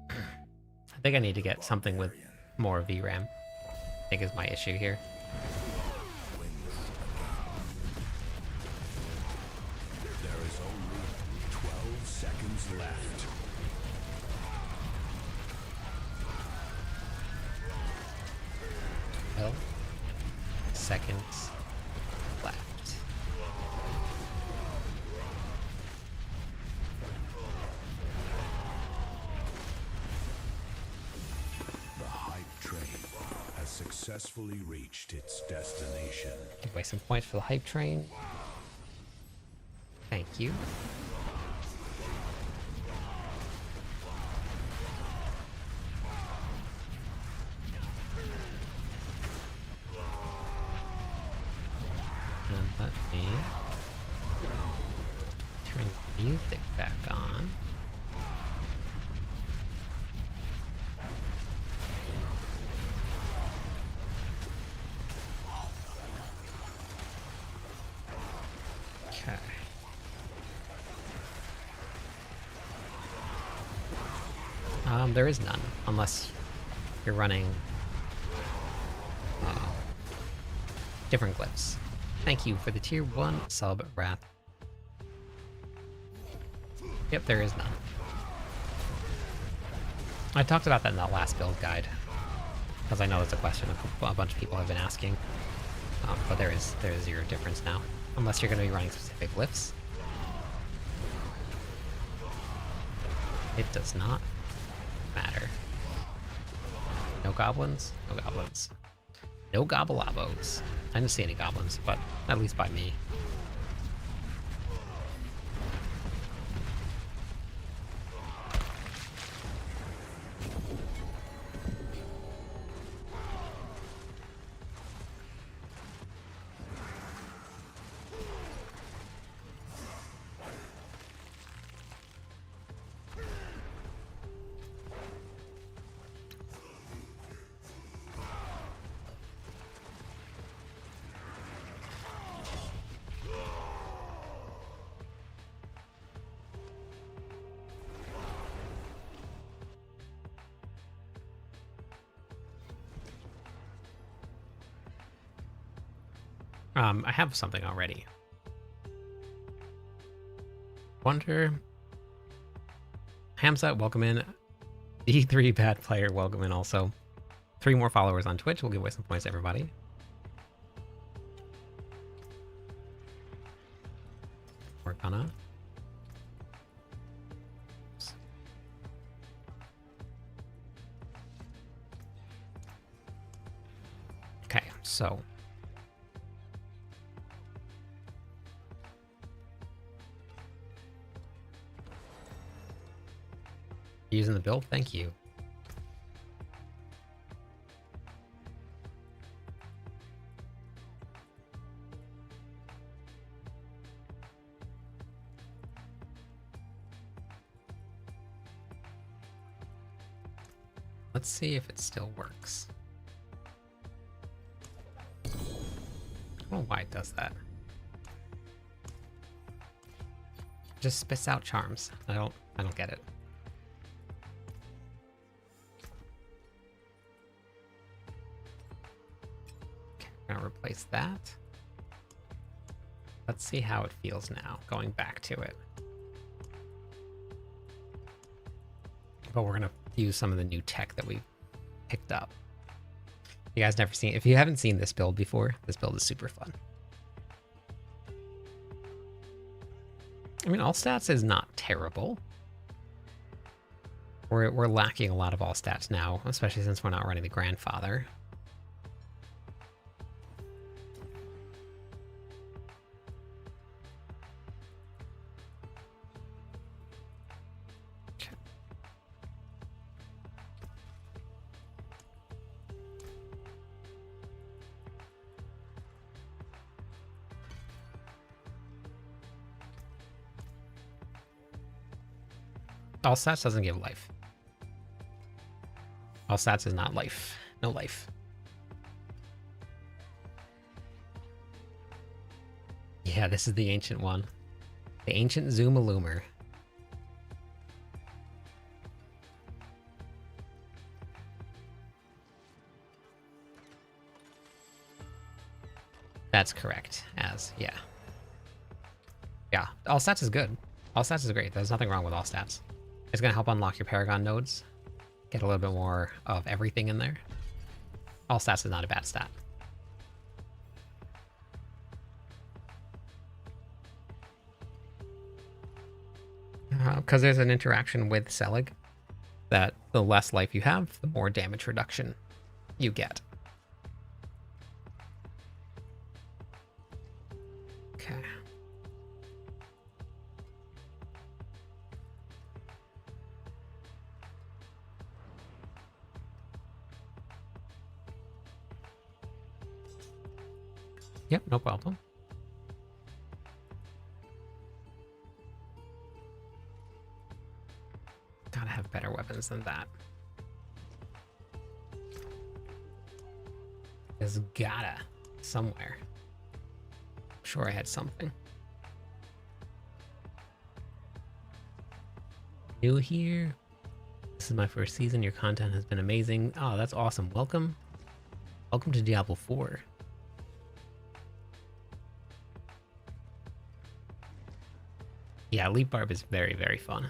I think I need to get something with more VRAM. I think is my issue here. There is only 12 seconds left. Well, seconds left. The hype train has successfully reached its destination. Give away some points for the hype train. Thank you. And let me turn the music back on. Okay. There is none, unless you're running different glyphs. Thank you for the tier 1 sub, Wrath. Yep, there is none. I talked about that in that last build guide, because I know it's a question a bunch of people have been asking. But there is 0 difference now, unless you're going to be running specific glyphs. It does not matter. No goblins? No goblins. No gobblabos. I didn't see any goblins, but at least by me. I have something already. Wonder. Hamza, welcome in. D3 Bad Player, welcome in also. 3 more followers on Twitch. We'll give away some points to everybody. We're gonna. Okay, so. Using the build, thank you. Let's see if it still works. I don't know why it does that. Just spits out charms. I don't get it. Gonna replace that. Let's see how it feels now, going back to it. But we're gonna use some of the new tech that we picked up. You guys never seen, if you haven't seen this build before, this build is super fun. I mean, all stats is not terrible. We're lacking a lot of all stats now, especially since we're not running the grandfather. All stats doesn't give life. All stats is not life. No life. Yeah, this is the ancient one. The ancient Zoomaloomer. That's correct. Yeah. Yeah, all stats is good. All stats is great. There's nothing wrong with all stats. It's gonna help unlock your Paragon nodes. Get a little bit more of everything in there. All stats is not a bad stat. Because there's an interaction with Selig that the less life you have, the more damage reduction you get. Okay. Yep, no problem. Gotta have better weapons than that. There's gotta somewhere. I'm sure I had something. New here. This is my first season. Your content has been amazing. Oh, that's awesome. Welcome. Welcome to Diablo 4. Yeah, Leap Barb is very, very fun.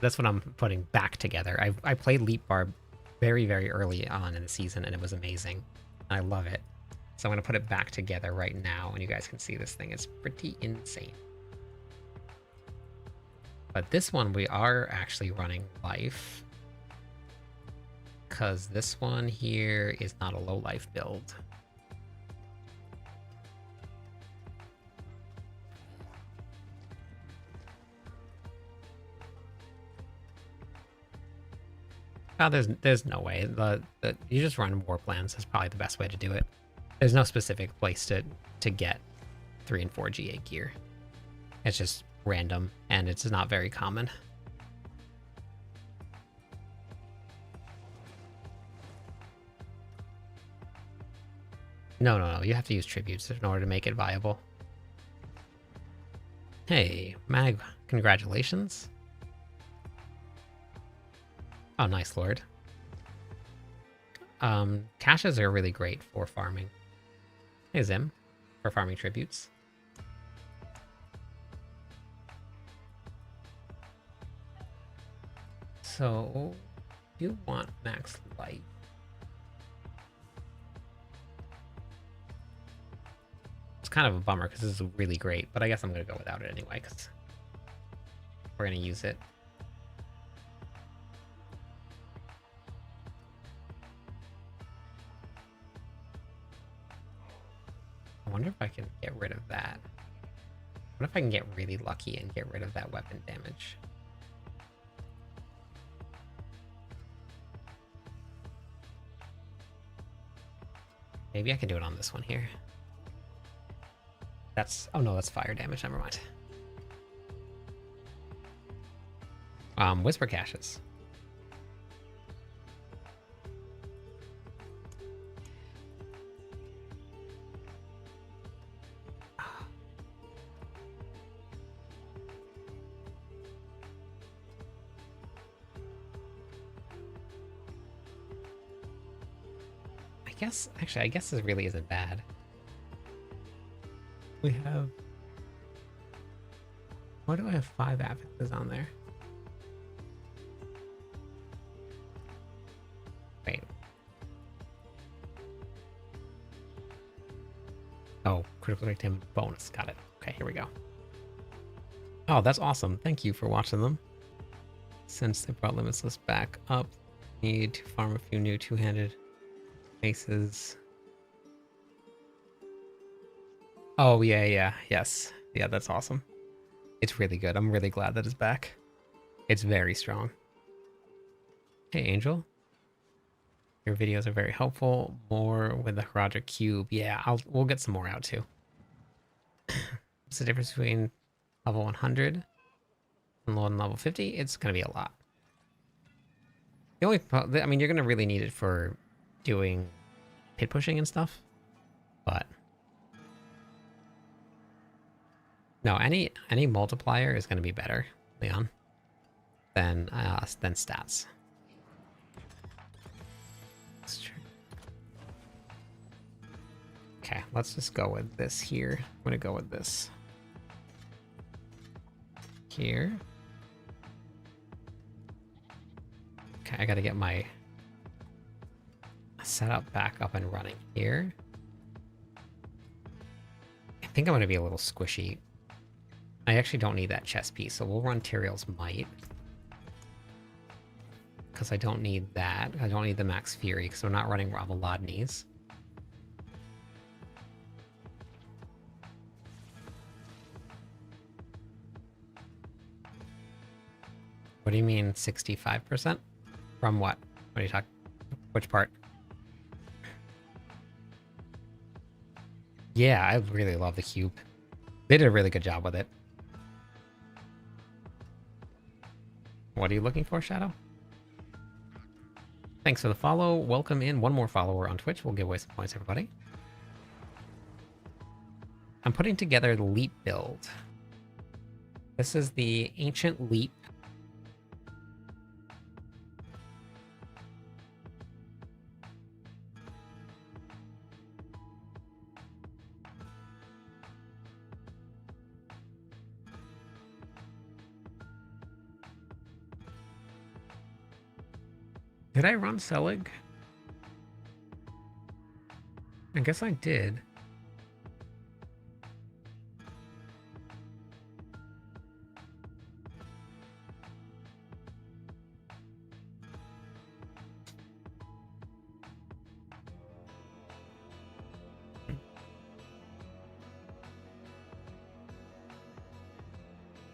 That's what I'm putting back together. I played Leap Barb very, very early on in the season, and it was amazing. I love it. So I'm going to put it back together right now, and you guys can see this thing. It's pretty insane. But this one, we are actually running life. Because this one here is not a low life build. Oh, there's no way. You just run war plans. That's probably the best way to do it. There's no specific place to get 3 and 4 GA gear. It's just random, and it's not very common. No. You have to use tributes in order to make it viable. Hey, Mag, congratulations. Oh, nice, Lord. Caches are really great for farming. Hey, Zim, for farming tributes. So, you want max life. It's kind of a bummer because this is really great, but I guess I'm going to go without it anyway because we're going to use it. I wonder if I can get rid of that. What if I can get really lucky and get rid of that weapon damage? Maybe I can do it on this one here. That's... oh no, that's fire damage. Never mind. Whisper caches. I guess this really isn't bad. We have... why do I have 5 affixes on there? Wait. Oh, critical victim bonus. Got it. Okay, here we go. Oh, that's awesome. Thank you for watching them. Since they brought Limitless back up, need to farm a few new two-handed aces. Oh, yes. Yeah, that's awesome. It's really good. I'm really glad that it's back. It's very strong. Hey, Angel. Your videos are very helpful. More with the Herodric Cube. Yeah, we'll get some more out too. What's the difference between level 100 and level 50? It's going to be a lot. The only, I mean, you're going to really need it for doing pit pushing and stuff, but No, any multiplier is going to be better, Leon, than stats. That's true. Okay, let's just go with this here. I'm gonna go with this here. Okay, I gotta get my setup back up and running here. I think I'm gonna be a little squishy. I actually don't need that chest piece, so we'll run Tyrael's Might. Because I don't need that. I don't need the Max Fury, because we're not running Ravalodni's. What do you mean 65%? From what? What are you talking? Which part? Yeah, I really love the cube. They did a really good job with it. What are you looking for, Shadow? Thanks for the follow. Welcome in. One more follower on Twitch. We'll give away some points, everybody. I'm putting together the Leap build. This is the Ancient Leap. Did I run Selig? I guess I did.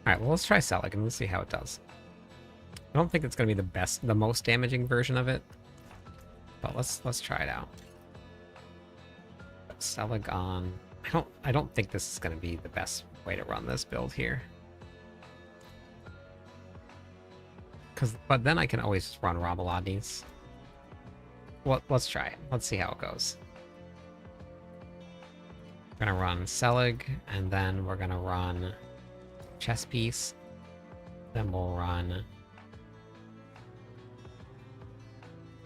Alright, well, let's try Selig and let's see how it does. I don't think it's going to be the most damaging version of it. But let's try it out. Selig on. I don't think this is going to be the best way to run this build here. But then I can always run Ramaladi's. Well, let's try it. Let's see how it goes. We're gonna run Selig, and then we're gonna run Chess Piece. Then we'll run.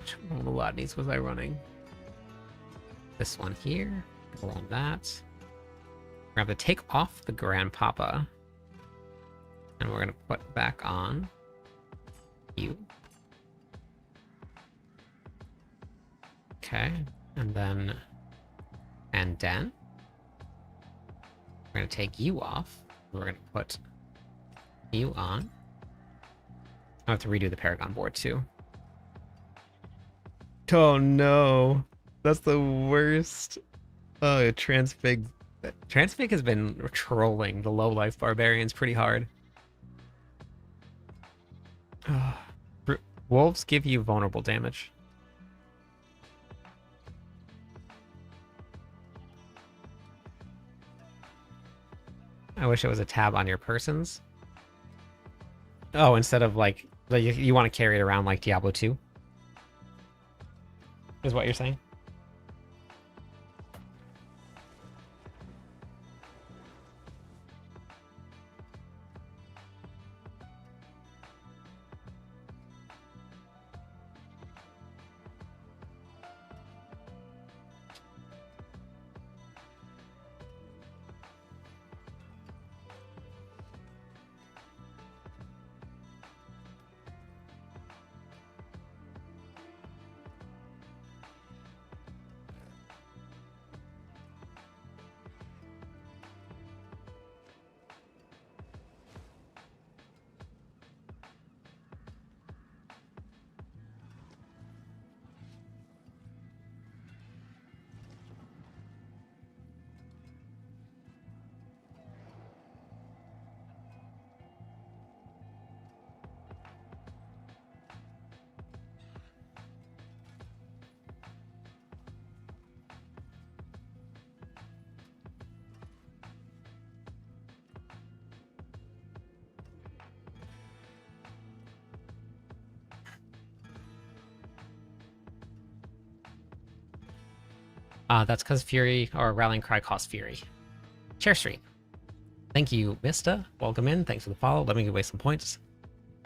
Which Ramaladi's was I running? This one here. We'll run that. We're gonna have to take off the Grandpapa. And we're gonna put back on you. Okay, and then we're gonna take you off. We're gonna put you on. I have to redo the Paragon board too. Oh no, that's the worst. Oh, Transfig has been trolling the low life barbarians pretty hard. Wolves give you vulnerable damage. I wish it was a tab on your persons. Oh, instead of like you want to carry it around like Diablo 2? Is what you're saying? That's because Fury or Rallying Cry costs Fury. Chair Street. Thank you, Mista. Welcome in. Thanks for the follow. Let me give away some points.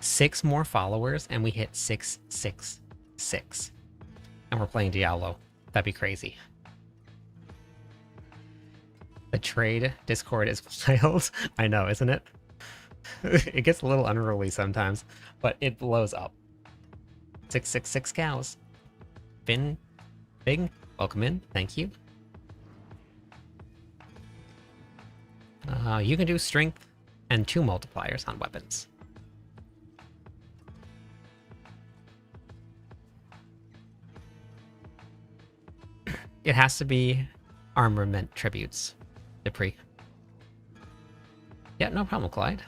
6 more followers, and we hit 666. And we're playing Diablo. That'd be crazy. The trade Discord is wild. I know, isn't it? It gets a little unruly sometimes, but it blows up. 666 cows. Finn, Big, welcome in. Thank you. You can do strength and 2 multipliers on weapons. It has to be armament tributes, Dupree. Yeah, no problem, Clyde.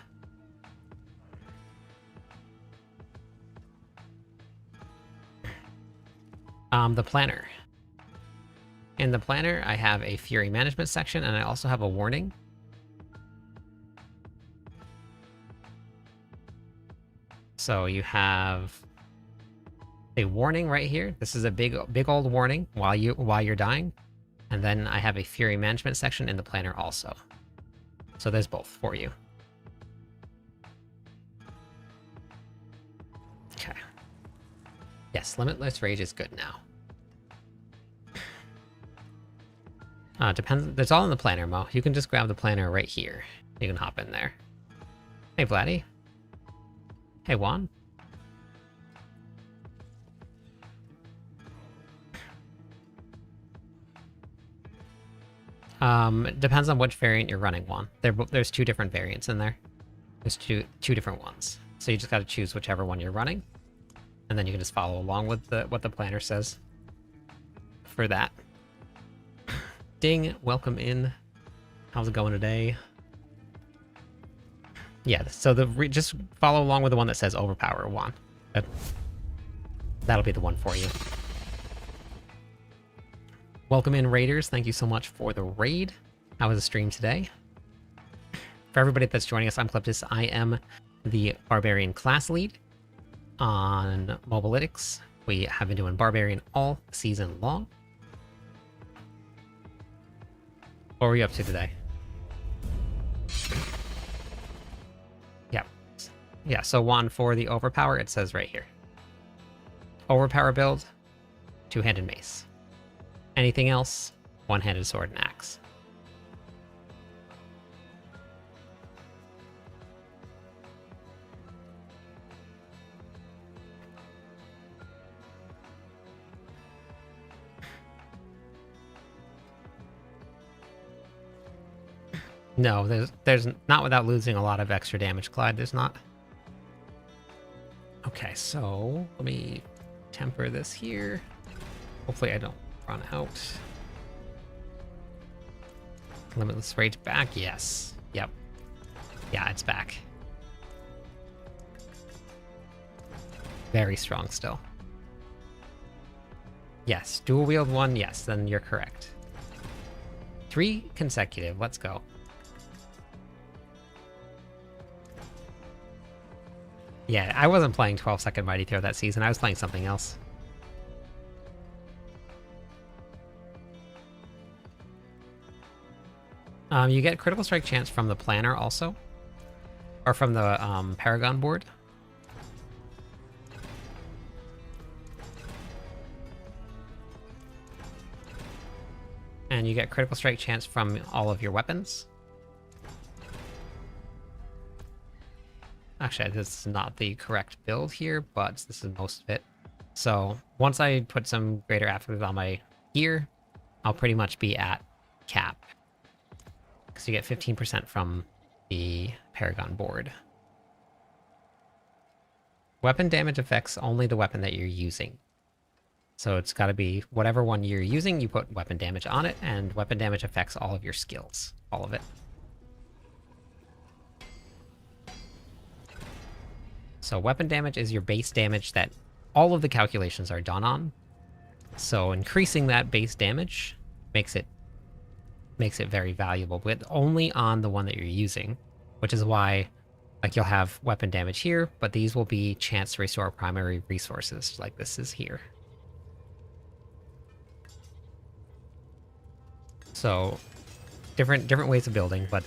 The planner. In the planner, I have a Fury management section, and I also have a warning. So you have a warning right here. This is a big old warning while you're dying. And then I have a Fury management section in the planner also. So there's both for you. Okay. Yes, Limitless Rage is good now. Depends. It's all in the planner, Mo. You can just grab the planner right here. You can hop in there. Hey, Vladdy. Hey, Juan. Depends on which variant you're running, Juan. There's 2 different variants in there. There's two different ones. So you just got to choose whichever one you're running, and then you can just follow along with what the planner says for that. Ding, welcome in. How's it going today? Yeah, so just follow along with the one that says overpower Juan. That'll be the one for you. Welcome in, Raiders. Thank you so much for the raid. How was the stream today? For everybody that's joining us, I'm Kleptis. I am the Barbarian class lead on Mobalytics. We have been doing Barbarian all season long. What were you up to today? Yeah, so Juan, for the overpower, it says right here. Overpower build, 2-handed mace. Anything else, 1-handed sword and axe. No, there's not without losing a lot of extra damage, Clyde. There's not. Okay, so let me temper this here. Hopefully I don't run out. Limitless Rage back? Yes. Yep. Yeah, it's back. Very strong still. Yes, dual wield 1, yes, then you're correct. 3 consecutive, let's go. Yeah, I wasn't playing 12-second Mighty Throw that season. I was playing something else. You get critical strike chance from the planner also. Or from the Paragon board. And you get critical strike chance from all of your weapons. Actually, this is not the correct build here, but this is most of it. So once I put some greater affluence on my gear, I'll pretty much be at cap. Because you get 15% from the Paragon board. Weapon damage affects only the weapon that you're using. So it's got to be whatever one you're using, you put weapon damage on it, and weapon damage affects all of your skills. All of it. So weapon damage is your base damage that all of the calculations are done on. So increasing that base damage makes it very valuable, but only on the one that you're using, which is why like you'll have weapon damage here, but these will be chance to restore primary resources like this is here. So different ways of building, but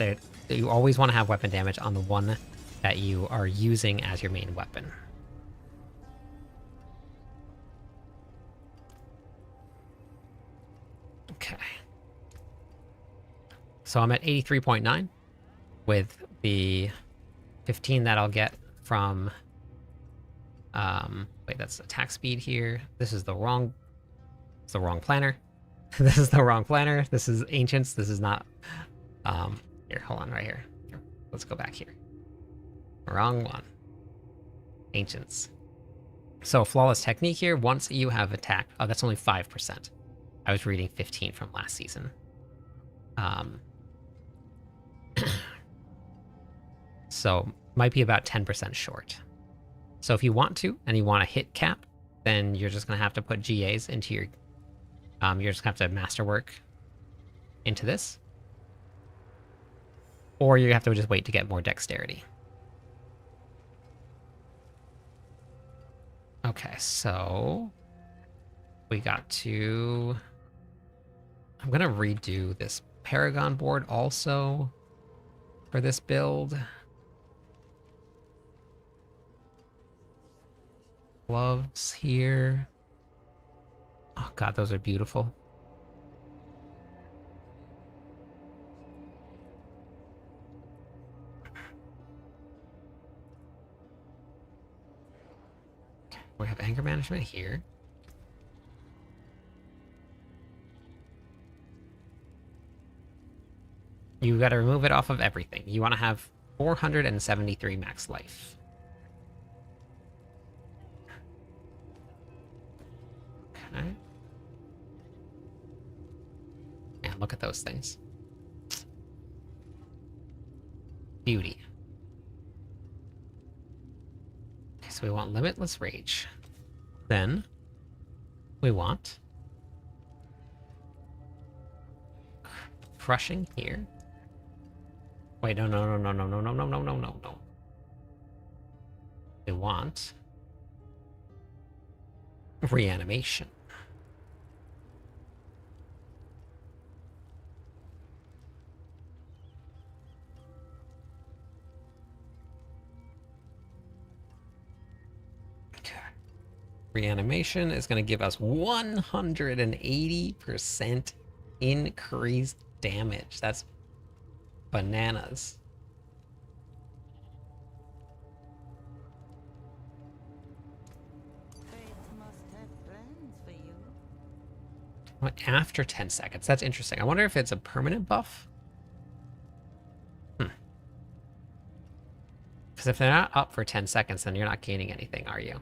You always want to have weapon damage on the one that you are using as your main weapon. Okay. So I'm at 83.9 with the 15 that I'll get from... wait, that's attack speed here. This is the wrong... It's the wrong planner. This is the wrong planner. This is Ancients. This is not... Here, hold on, right here. Let's go back here. Wrong one. Ancients. So Flawless Technique here, once you have attack... Oh, that's only 5%. I was reading 15 from last season. So, might be about 10% short. So if you want to, and you want to hit cap, then you're just going to have to put GAs into your... you're just going to have to masterwork into this. Or you have to just wait to get more dexterity. Okay, so... we got to... I'm going to redo this Paragon board also for this build. Gloves here. Oh god, those are beautiful. We have anger management here. You gotta remove it off of everything. You want to have 473 max life. Okay. Man, look at those things. Beauty. Okay, so we want Limitless Rage. Then we want Crushing here. Wait, no. We want Reanimation. Okay. Reanimation is going to give us 180% increased damage. That's bananas. After 10 seconds. That's interesting. I wonder if it's a permanent buff? Because if they're not up for 10 seconds, then you're not gaining anything, are you?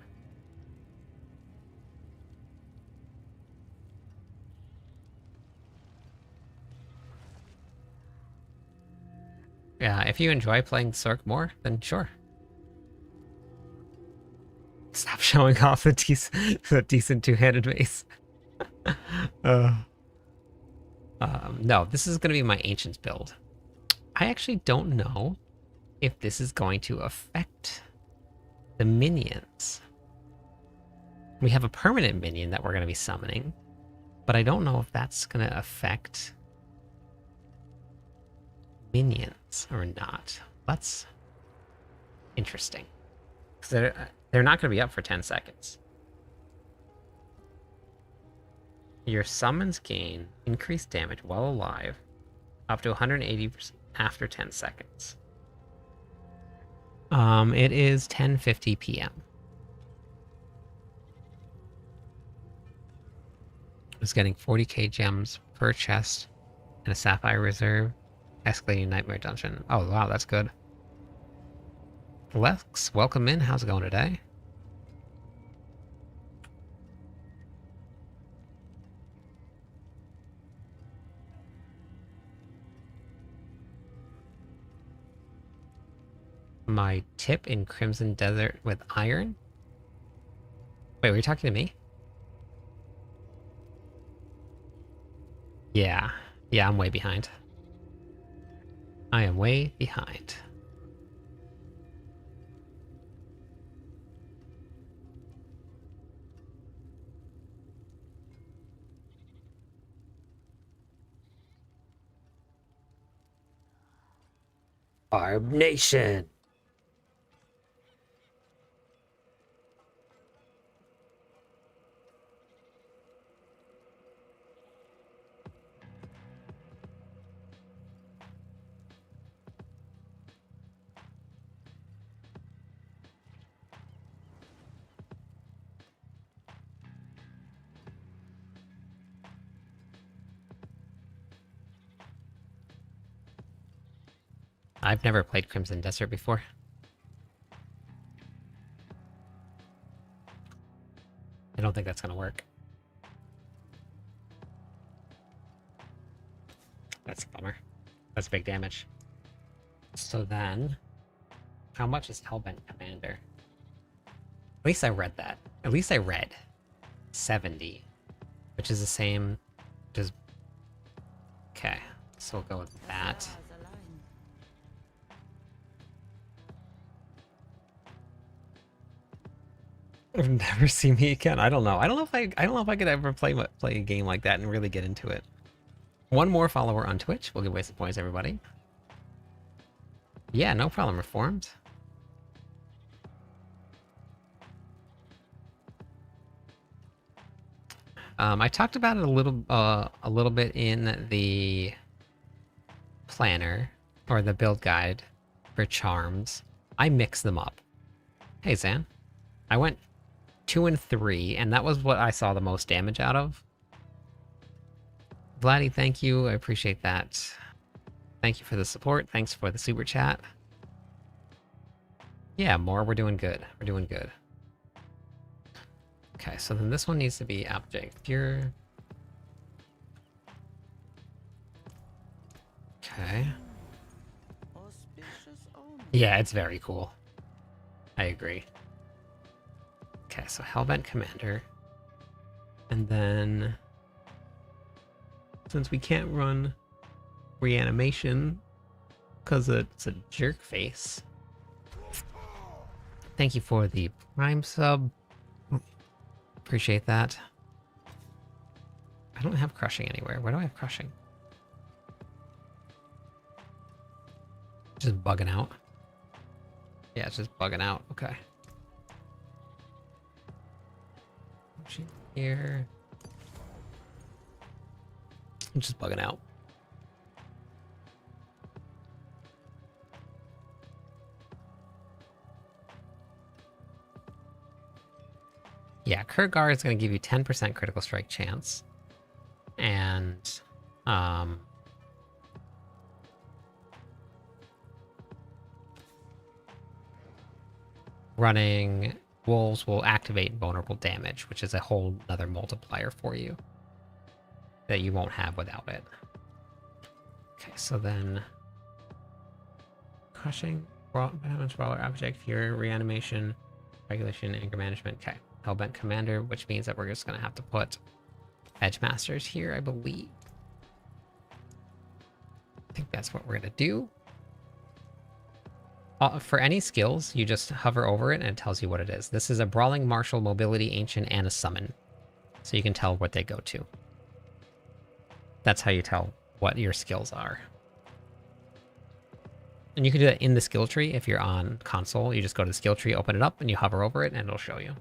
Yeah, if you enjoy playing Sork more, then sure. Stop showing off the decent two-handed mace. No, this is going to be my Ancients build. I actually don't know if this is going to affect the minions. We have a permanent minion that we're going to be summoning, but I don't know if that's going to affect minions or not. That's interesting. Because they're not going to be up for 10 seconds. Your summons gain increased damage while alive, up to 180% after 10 seconds. It is 10:50 p.m. It's getting 40k gems per chest and a sapphire reserve, escalating nightmare dungeon. Oh wow, that's good. Lex, welcome in. How's it going today? My tip in Crimson Desert with iron? Wait, were you talking to me? Yeah. Yeah, I'm way behind. I am way behind. Barb Nation. I've never played Crimson Desert before. I don't think that's gonna work. That's a bummer. That's big damage. So then, how much is Hellbent Commander? At least I read that. At least I read 70, which is the same as... Okay, so we'll go with that. Never see me again. I don't know. I don't know if I could ever play a game like that and really get into it. One more follower on Twitch. We'll give away some points, everybody. Yeah, no problem. Reformed. I talked about it a little bit in the planner or the build guide for charms. I mix them up. Hey, Zan. I went 2 and 3, and that was what I saw the most damage out of. Vladdy, thank you. I appreciate that. Thank you for the support. Thanks for the super chat. Yeah, more. We're doing good. We're doing good. Okay, so then this one needs to be Object Pure. Okay. Yeah, it's very cool. I agree. Okay, so Hellbent Commander. And then... since we can't run reanimation because it's a jerk face. Thank you for the Prime sub. Appreciate that. I don't have crushing anywhere. Where do I have crushing? Just bugging out. Yeah, it's just bugging out. Okay. Here. I'm just bugging out. Yeah, Kurgar is going to give you 10% critical strike chance. And, running Wolves will activate vulnerable damage, which is a whole other multiplier for you that you won't have without it. Okay, so then crushing, damage, brawler, object, fury, reanimation, regulation, anger management. Okay, Hellbent Commander, which means that we're just gonna have to put Edge Masters here, I believe. I think that's what we're gonna do. For any skills, you just hover over it and it tells you what it is. This is a Brawling, Martial, Mobility, Ancient, and a Summon. So you can tell what they go to. That's how you tell what your skills are. And you can do that in the skill tree if you're on console. You just go to the skill tree, open it up, and you hover over it, and it'll show you.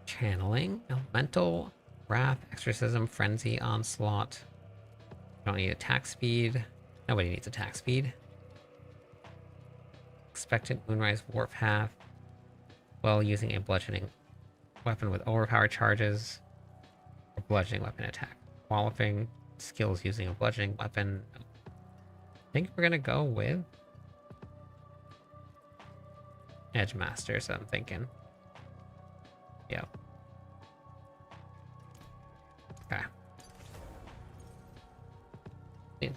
Channeling, Elemental, Wrath, Exorcism, Frenzy, Onslaught. Don't need attack speed. Nobody needs attack speed. Expectant, Moonrise, Warpath. Well, using a bludgeoning weapon with overpowered charges. Or bludgeoning weapon attack. Qualifying skills using a bludgeoning weapon. I think we're gonna go with Edge Masters, I'm thinking. Yeah. Okay.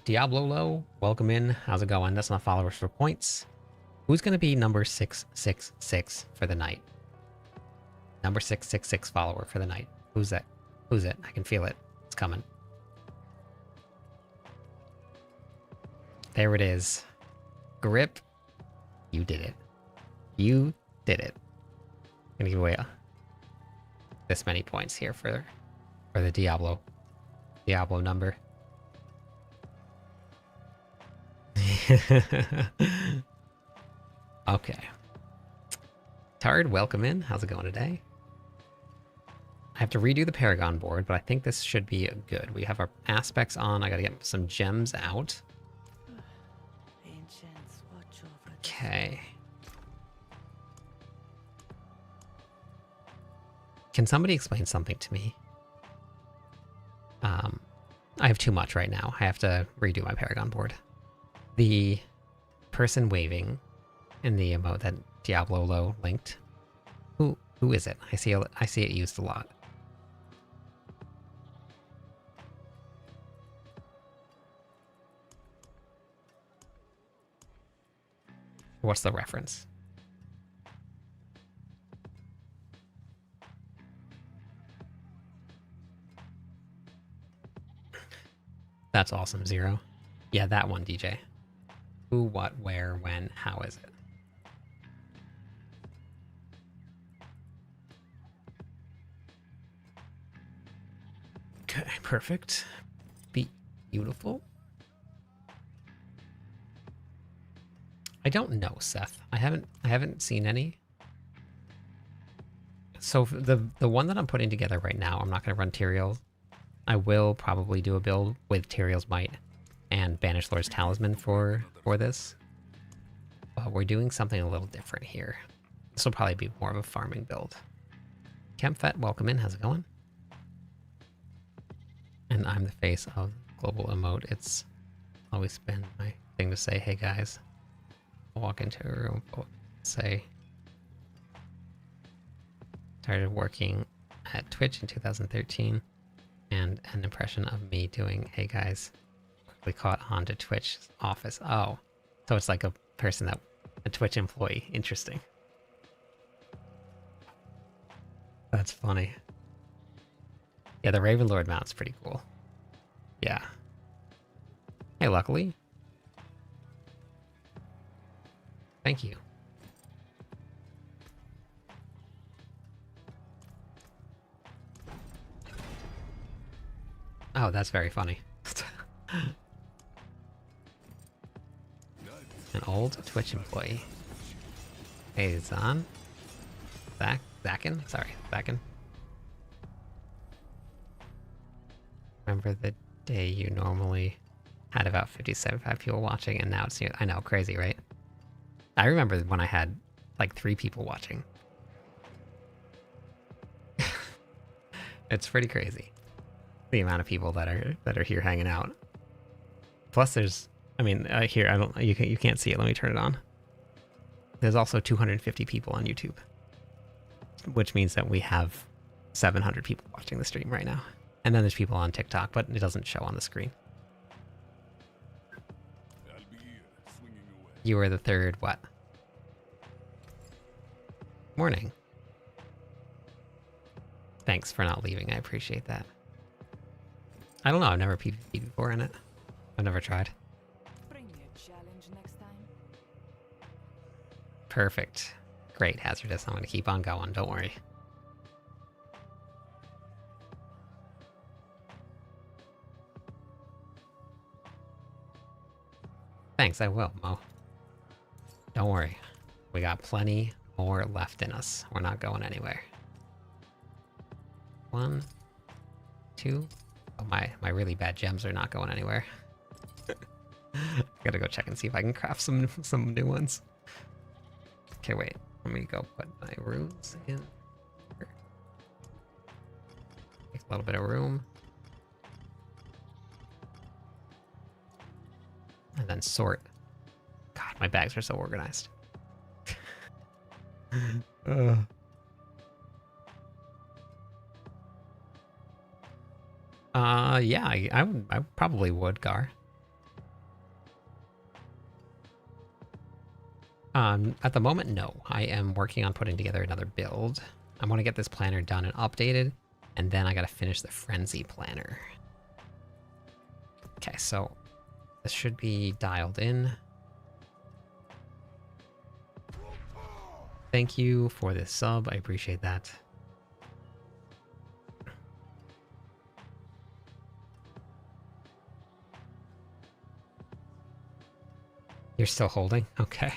Diablo Low, welcome in. How's it going? That's not followers for points. Who's going to be number 666 for the night? Number 666 follower for the night. Who's that? Who's it? I can feel it. It's coming. There it is. Grip. You did it. You did it. I'm going to give away this many points here for the Diablo number. Okay. Tard, welcome in. How's it going today? I have to redo the Paragon board, but I think this should be good. We have our aspects on. I gotta get some gems out. Okay. Can somebody explain something to me? I have too much right now. I have to redo my Paragon board. The person waving in the emote that Diablo Low linked. Who is it? I see it used a lot. What's the reference? That's awesome, Zero. Yeah, that one, DJ. Who, what, where, when, how is it? Okay, perfect. Beautiful. I don't know, Seth. I haven't seen any. So the one that I'm putting together right now, I'm not going to run Tyrael's. I will probably do a build with Tyrael's Might and Banished Lord's Talisman for this. But we're doing something a little different here. This will probably be more of a farming build. Kempfet, welcome in. How's it going? And I'm the face of Global Emote. It's always been my thing to say, hey guys. I'll walk into a room, say, started working at Twitch in 2013, and an impression of me doing, hey guys, quickly caught on to Twitch office. Oh, so it's like a person a Twitch employee. Interesting. That's funny. Yeah, the Ravenlord mount's pretty cool. Yeah. Hey, luckily. Thank you. Oh, that's very funny. An old Twitch employee. Hey, Zan? Zakin? Sorry, Zakin. Remember the day you normally had about 75 people watching and now it's, I know, crazy, right? I remember when I had like 3 people watching. It's pretty crazy. The amount of people that are here hanging out. Plus there's, I mean, here, you can't see it. Let me turn it on. There's also 250 people on YouTube, which means that we have 700 people watching the stream right now. And then there's people on TikTok, but it doesn't show on the screen. You were the third what? Morning. Thanks for not leaving. I appreciate that. I don't know. I've never PvP'd before in it. I've never tried. Bring me a challenge next time. Perfect. Great, Hazardous. I'm going to keep on going. Don't worry. Thanks, I will, Mo. Don't worry. We got plenty more left in us. We're not going anywhere. 1, 2. Oh, my really bad gems are not going anywhere. Gotta go check and see if I can craft some new ones. Okay, wait. Let me go put my runes in here. Make a little bit of room. And then sort. God, my bags are so organized. Yeah, I probably would, Gar. At the moment, no. I am working on putting together another build. I want to get this planner done and updated, and then I gotta finish the Frenzy planner. Okay, so this should be dialed in. Thank you for this sub. I appreciate that. You're still holding? Okay.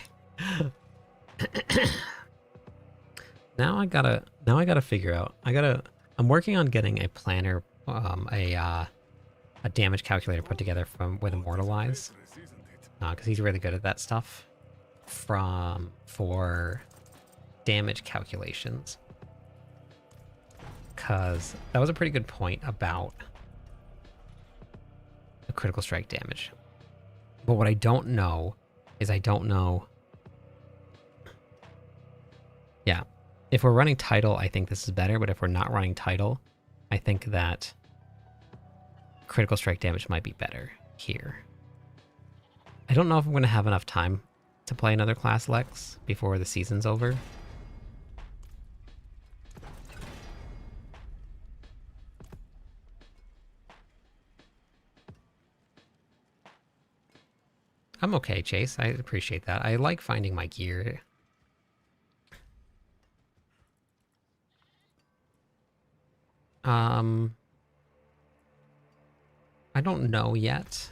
Now I gotta figure out. I'm working on getting a planner, a damage calculator put together from with Immortalize, because he's really good at that stuff. For damage calculations, because that was a pretty good point about the critical strike damage. But what I don't know is yeah, if we're running title, I think this is better, but if we're not running title, I think that critical strike damage might be better here. I don't know if I'm going to have enough time to play another class Lex before the season's over. I'm okay, Chase. I appreciate that. I like finding my gear. I don't know yet.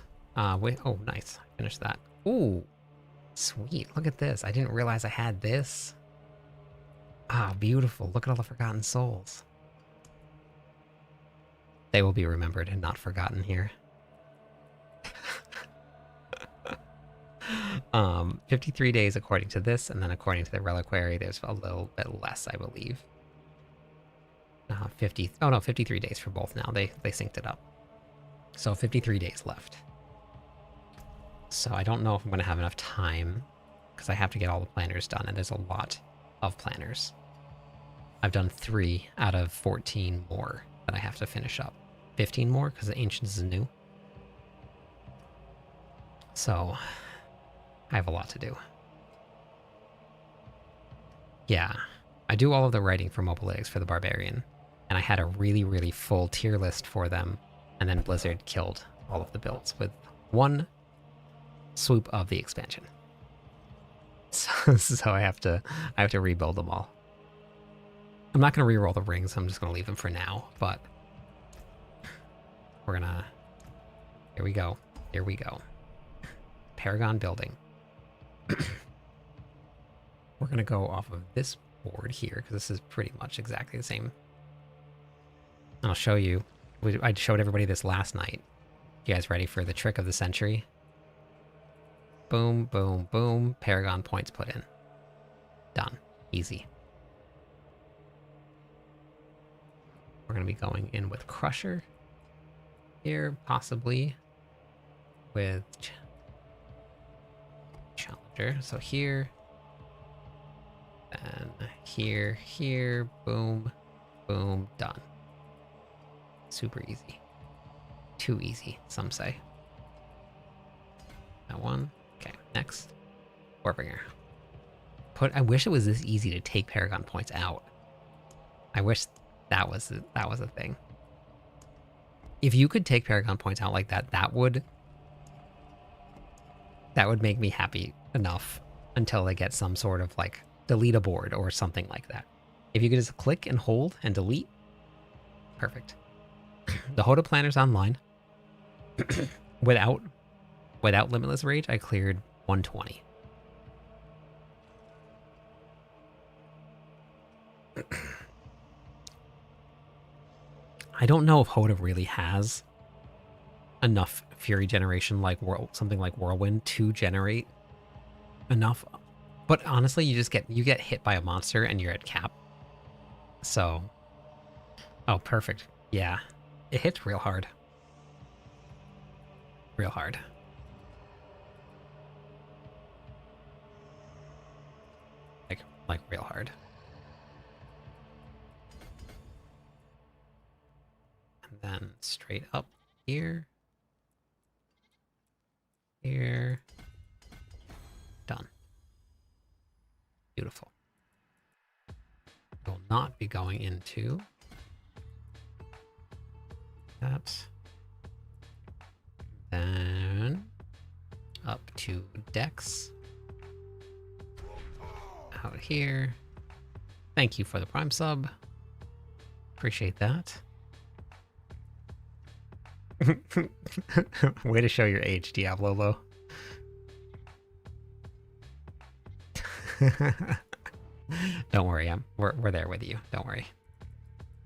Wait. Oh, nice. Finish that. Ooh, sweet. Look at this. I didn't realize I had this. Ah, beautiful. Look at all the forgotten souls. They will be remembered and not forgotten here. 53 days according to this, and then according to the reliquary, there's a little bit less, I believe. 53 days for both now. They synced it up. So 53 days left. So I don't know if I'm going to have enough time, because I have to get all the planners done, and there's a lot of planners. I've done 3 out of 14 more that I have to finish up. 15 more, because the Ancients is new. So I have a lot to do. Yeah, I do all of the writing for Mobilytics for the Barbarian, and I had a really, really full tier list for them, and then Blizzard killed all of the builds with one swoop of the expansion. So I have to rebuild them all. I'm not going to reroll the rings, I'm just going to leave them for now, but we're gonna... Here we go. Here we go. Paragon building. We're gonna go off of this board here, because this is pretty much exactly the same. And I'll show you. I showed everybody this last night. You guys ready for the trick of the century? Boom, boom, boom. Paragon points put in. Done. Easy. We're gonna be going in with Crusher. Here, possibly with Challenger. So here, and here, here, boom, boom, done. Super easy. Too easy, some say. That one. Okay, next. Warbringer. I wish it was this easy to take Paragon points out. I wish that was a thing. If you could take Paragon points out like that, that would make me happy enough until they get some sort of like delete a board or something like that. If you could just click and hold and delete, perfect. The Hoda Planner's online. without Limitless Rage, I cleared 120. I don't know if Hoda really has enough Fury generation like something like Whirlwind to generate enough. But honestly, you get hit by a monster and you're at cap. So, oh, perfect. Yeah, it hits real hard. Real hard. Like real hard. And then straight up here. Here. Done. Beautiful. Will not be going into that. Then up to Dex. Out here. Thank you for the Prime sub. Appreciate that. Way to show your age, Diablolo. Don't worry, we're there with you. Don't worry.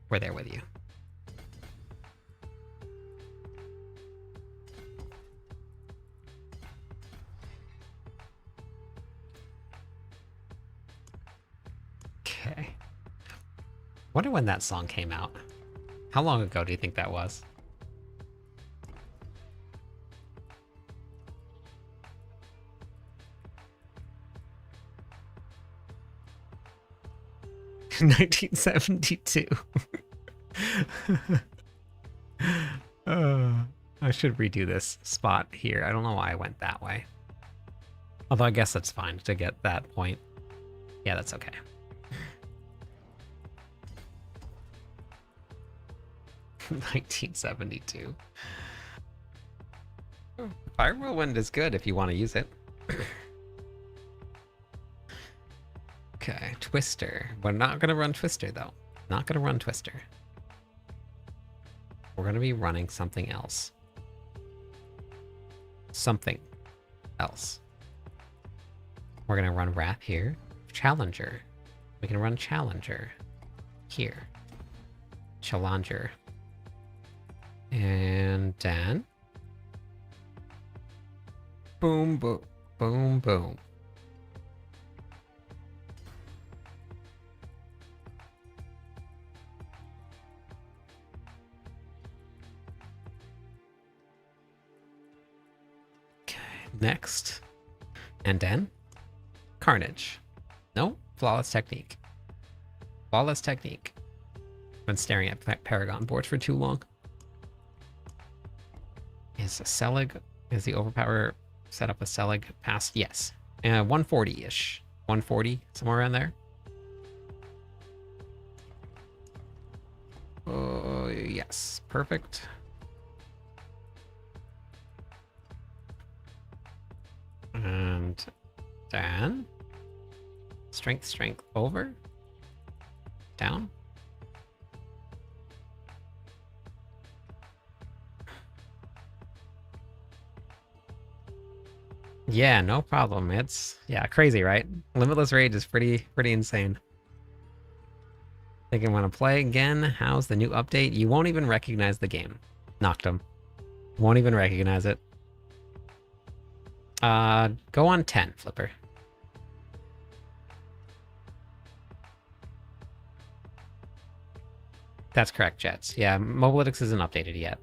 We're there with you. Okay. Wonder when that song came out. How long ago do you think that was? (1972). I should redo this spot here. I don't know why I went that way. Although I guess that's fine to get that point. Yeah, that's okay. (1972). Fire Whirlwind is good if you want to use it. Okay, Twister. We're not going to run Twister, though. Not going to run Twister. We're going to be running something else. Something else. We're going to run Wrath here. Challenger. We can run Challenger here. Challenger. And then... boom, boom, boom, boom. Next, and then Carnage. No, Flawless Technique. Flawless Technique. Been staring at Paragon boards for too long. Is a Selig, is the overpower set up a Selig past? Yes. 140-ish. 140, somewhere around there. Oh, yes. Perfect. And then strength over, down. Yeah, no problem. It's, yeah, crazy, right? Limitless Rage is pretty insane. Thinking want to play again? How's the new update? You won't even recognize the game. Knocked him. Won't even recognize it. Go on 10, Flipper. That's correct, Jets. Yeah, Mobalytics isn't updated yet.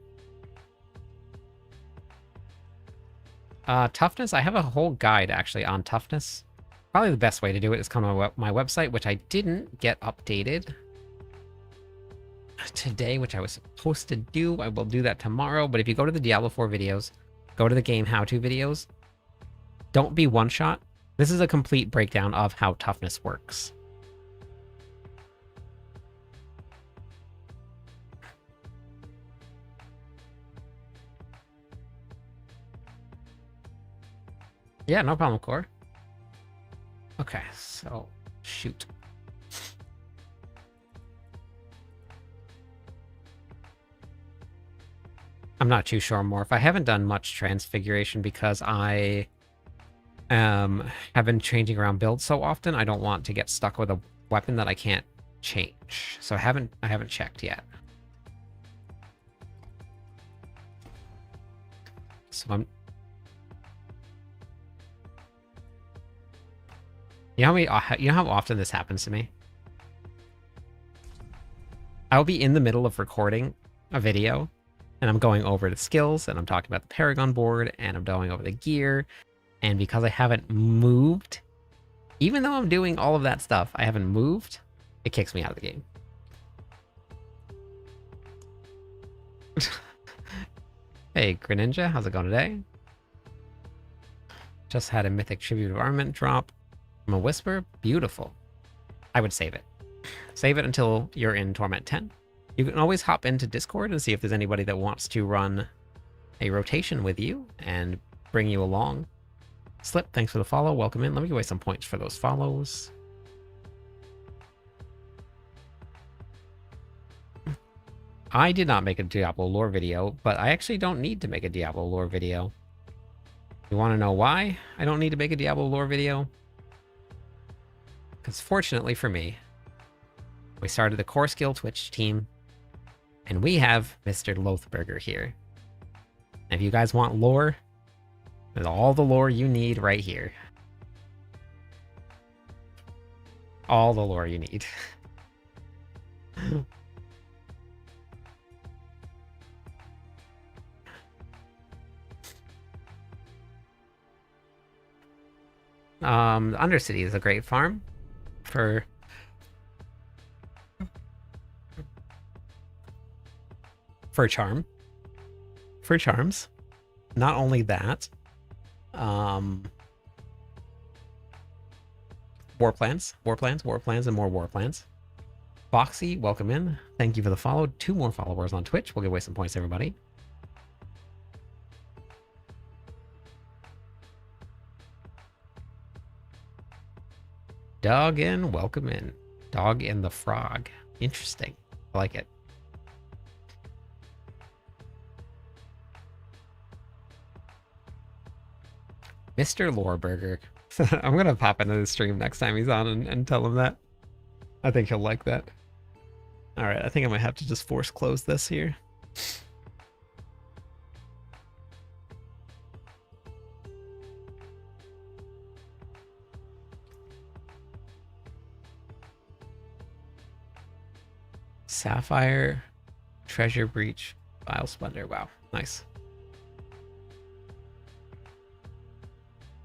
Toughness, I have a whole guide actually on toughness. Probably the best way to do it is come to my website, which I didn't get updated today, which I was supposed to do. I will do that tomorrow, but if you go to the Diablo 4 videos, go to the game how-to videos, don't be one-shot. This is a complete breakdown of how toughness works. Yeah, no problem, Core. Okay, so shoot. I'm not too sure, Morph. I haven't done much transfiguration because I have been changing around builds so often. I don't want to get stuck with a weapon that I can't change. So I haven't checked yet. So I'm... You know how often this happens to me? I'll be in the middle of recording a video, and I'm going over the skills, and I'm talking about the Paragon board, and I'm going over the gear, and because I haven't moved, even though I'm doing all of that stuff, I haven't moved, it kicks me out of the game. Hey, Greninja, how's it going today? Just had a Mythic Tribute Environment drop from a Whisper. Beautiful. I would save it. Save it until you're in Torment 10. You can always hop into Discord and see if there's anybody that wants to run a rotation with you and bring you along. Slip, thanks for the follow. Welcome in. Let me give away some points for those follows. I did not make a Diablo lore video, but I actually don't need to make a Diablo lore video. You want to know why I don't need to make a Diablo lore video? Because fortunately for me, we started the core skill Twitch team, and we have Mr. Lothburger here. And if you guys want lore, there's all the lore you need right here. All the lore you need. The Undercity is a great farm for charm. For charms. Not only that, war plans, and more war plans. Boxy, welcome in. Thank you for the follow. 2 more followers on Twitch. We'll give away some points, everybody. Dog in, welcome in. Dog in the frog. Interesting. I like it. Mr. Loreburger. I'm gonna pop into the stream next time he's on and tell him that. I think he'll like that. Alright, I think I might have to just force close this here. Sapphire, Treasure Breach, Vile Splendor. Wow, nice.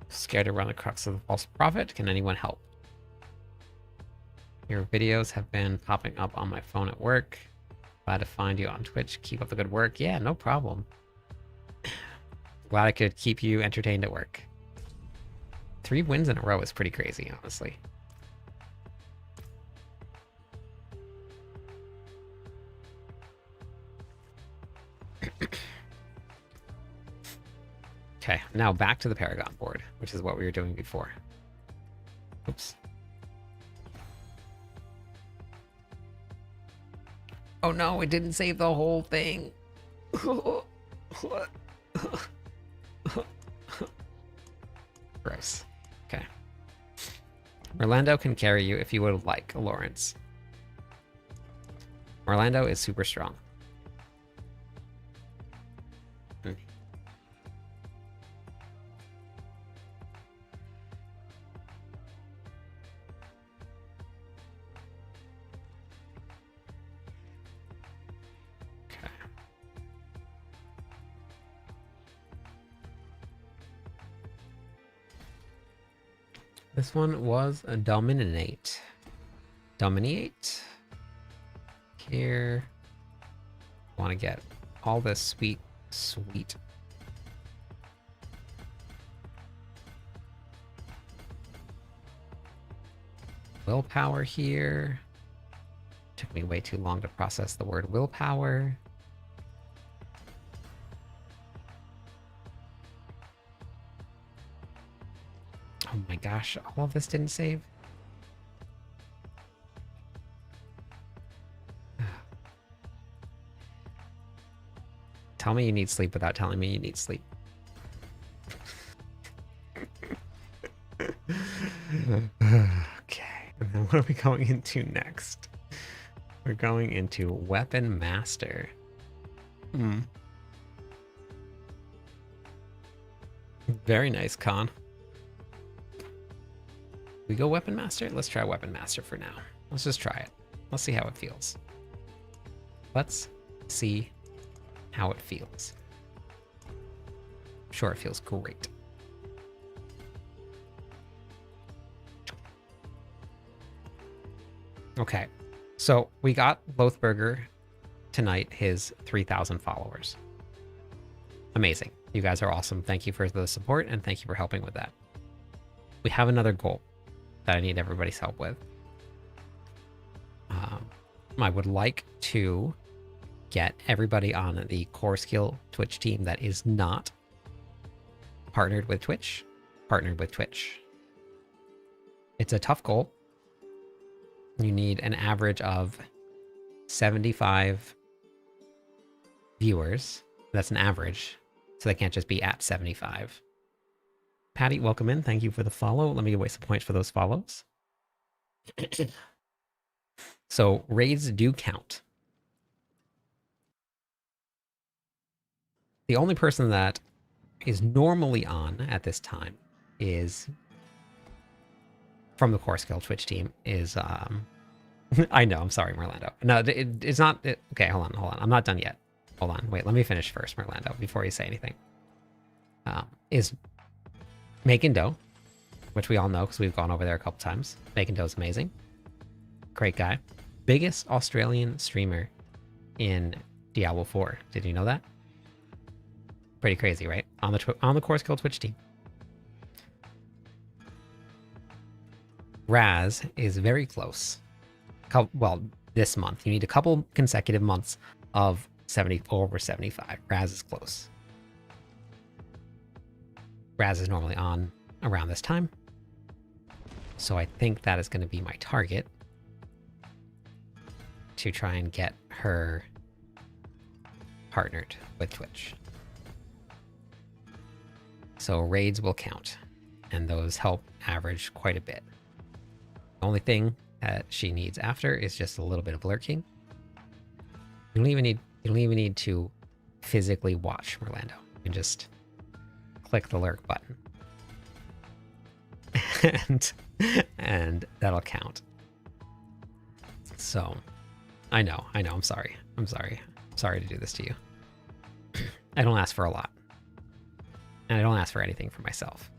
Scared to run the crux of the false prophet. Can anyone help? Your videos have been popping up on my phone at work. Glad to find you on Twitch. Keep up the good work. Yeah, no problem. Glad I could keep you entertained at work. 3 wins in a row is pretty crazy, honestly. Okay, now back to the Paragon board, which is what we were doing before. Oops. Oh no, it didn't save the whole thing. Gross. Okay. Orlando can carry you if you would like, Lawrence. Orlando is super strong. This one was a dominate. Dominate. Here. Want to get all this sweet. Willpower here. Took me way too long to process the word willpower. Oh my gosh, all of this didn't save. Tell me you need sleep without telling me you need sleep. Okay, and then what are we going into next? We're going into Weapon Master. Very nice, Con. We go Weapon Master? Let's try Weapon Master for now. Let's just try it. Let's see how it feels. Let's see how it feels. I'm sure it feels great. Okay, so we got Lothburger tonight, his 3,000 followers. Amazing. You guys are awesome. Thank you for the support and thank you for helping with that. We have another goal that I need everybody's help with. I would like to get everybody on the core skill Twitch team that is not partnered with Twitch. It's a tough goal. You need an average of 75 viewers. That's an average, so they can't just be at 75. Patty, welcome in. Thank you for the follow. Let me give away some points for those follows. So raids do count. The only person that is normally on at this time is from the Core Skill Twitch team is I know, I'm sorry, Merlando. No, it's not okay, hold on. I'm not done yet. Hold on. Wait, let me finish first, Merlando, before you say anything. Is Making Dough, which we all know because we've gone over there a couple times. Making Dough's amazing. Great guy. Biggest Australian streamer in Diablo 4. Did you know that? Pretty crazy, right? On the Core Skill Twitch team. Raz is very close. Well, this month. You need a couple consecutive months of 70 over 75. Raz is close. Raz is normally on around this time. So I think that is going to be my target to try and get her partnered with Twitch. So raids will count, and those help average quite a bit. The only thing that she needs after is just a little bit of lurking. You don't even need to physically watch Merlando. You can just click the lurk button. and that'll count. So I know, I'm sorry. I'm sorry to do this to you. I don't ask for a lot. And I don't ask for anything for myself.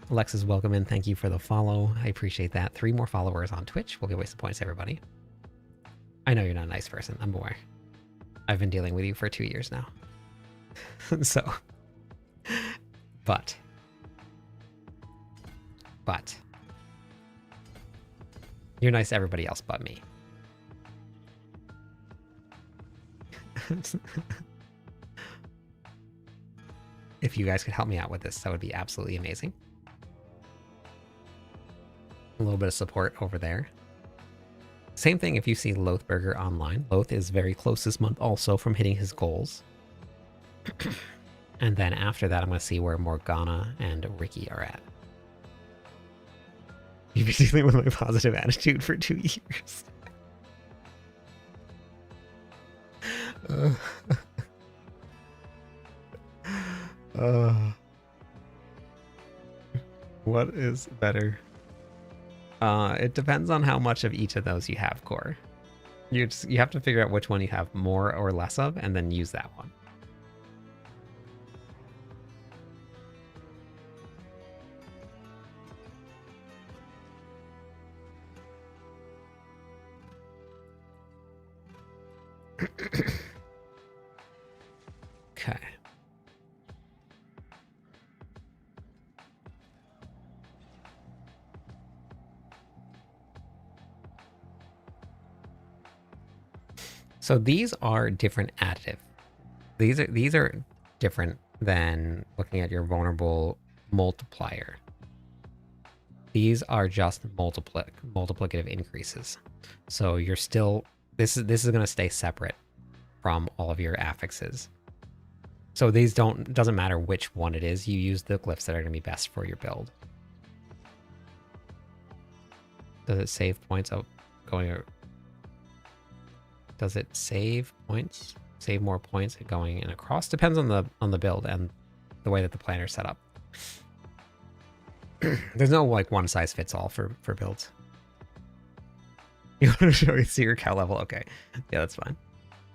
Alexis, welcome in. Thank you for the follow. I appreciate that. 3 more followers on Twitch. We'll give away some points to everybody. I know you're not a nice person. I'm aware. I've been dealing with you for 2 years now. So, but, you're nice to everybody else but me. If you guys could help me out with this, that would be absolutely amazing. A little bit of support over there. Same thing if you see Loathburger online. Loath is very close this month also from hitting his goals. And then after that, I'm going to see where Morgana and Ricky are at. You've been dealing with my positive attitude for 2 years. What is better? It depends on how much of each of those you have, Core. You have to figure out which one you have more or less of, and then use that one. Okay. So these are different additive. These are different than looking at your vulnerable multiplier. These are just multiplicative increases. So you're still this is going to stay separate from all of your affixes. So these doesn't matter which one it is. You use the glyphs that are going to be best for your build. Does it save points of going? Does it save points? Save more points going in across? Depends on the build and the way that the planner is set up. There's no like one size fits all for builds. You want to show you see your cow level? Okay, yeah, that's fine.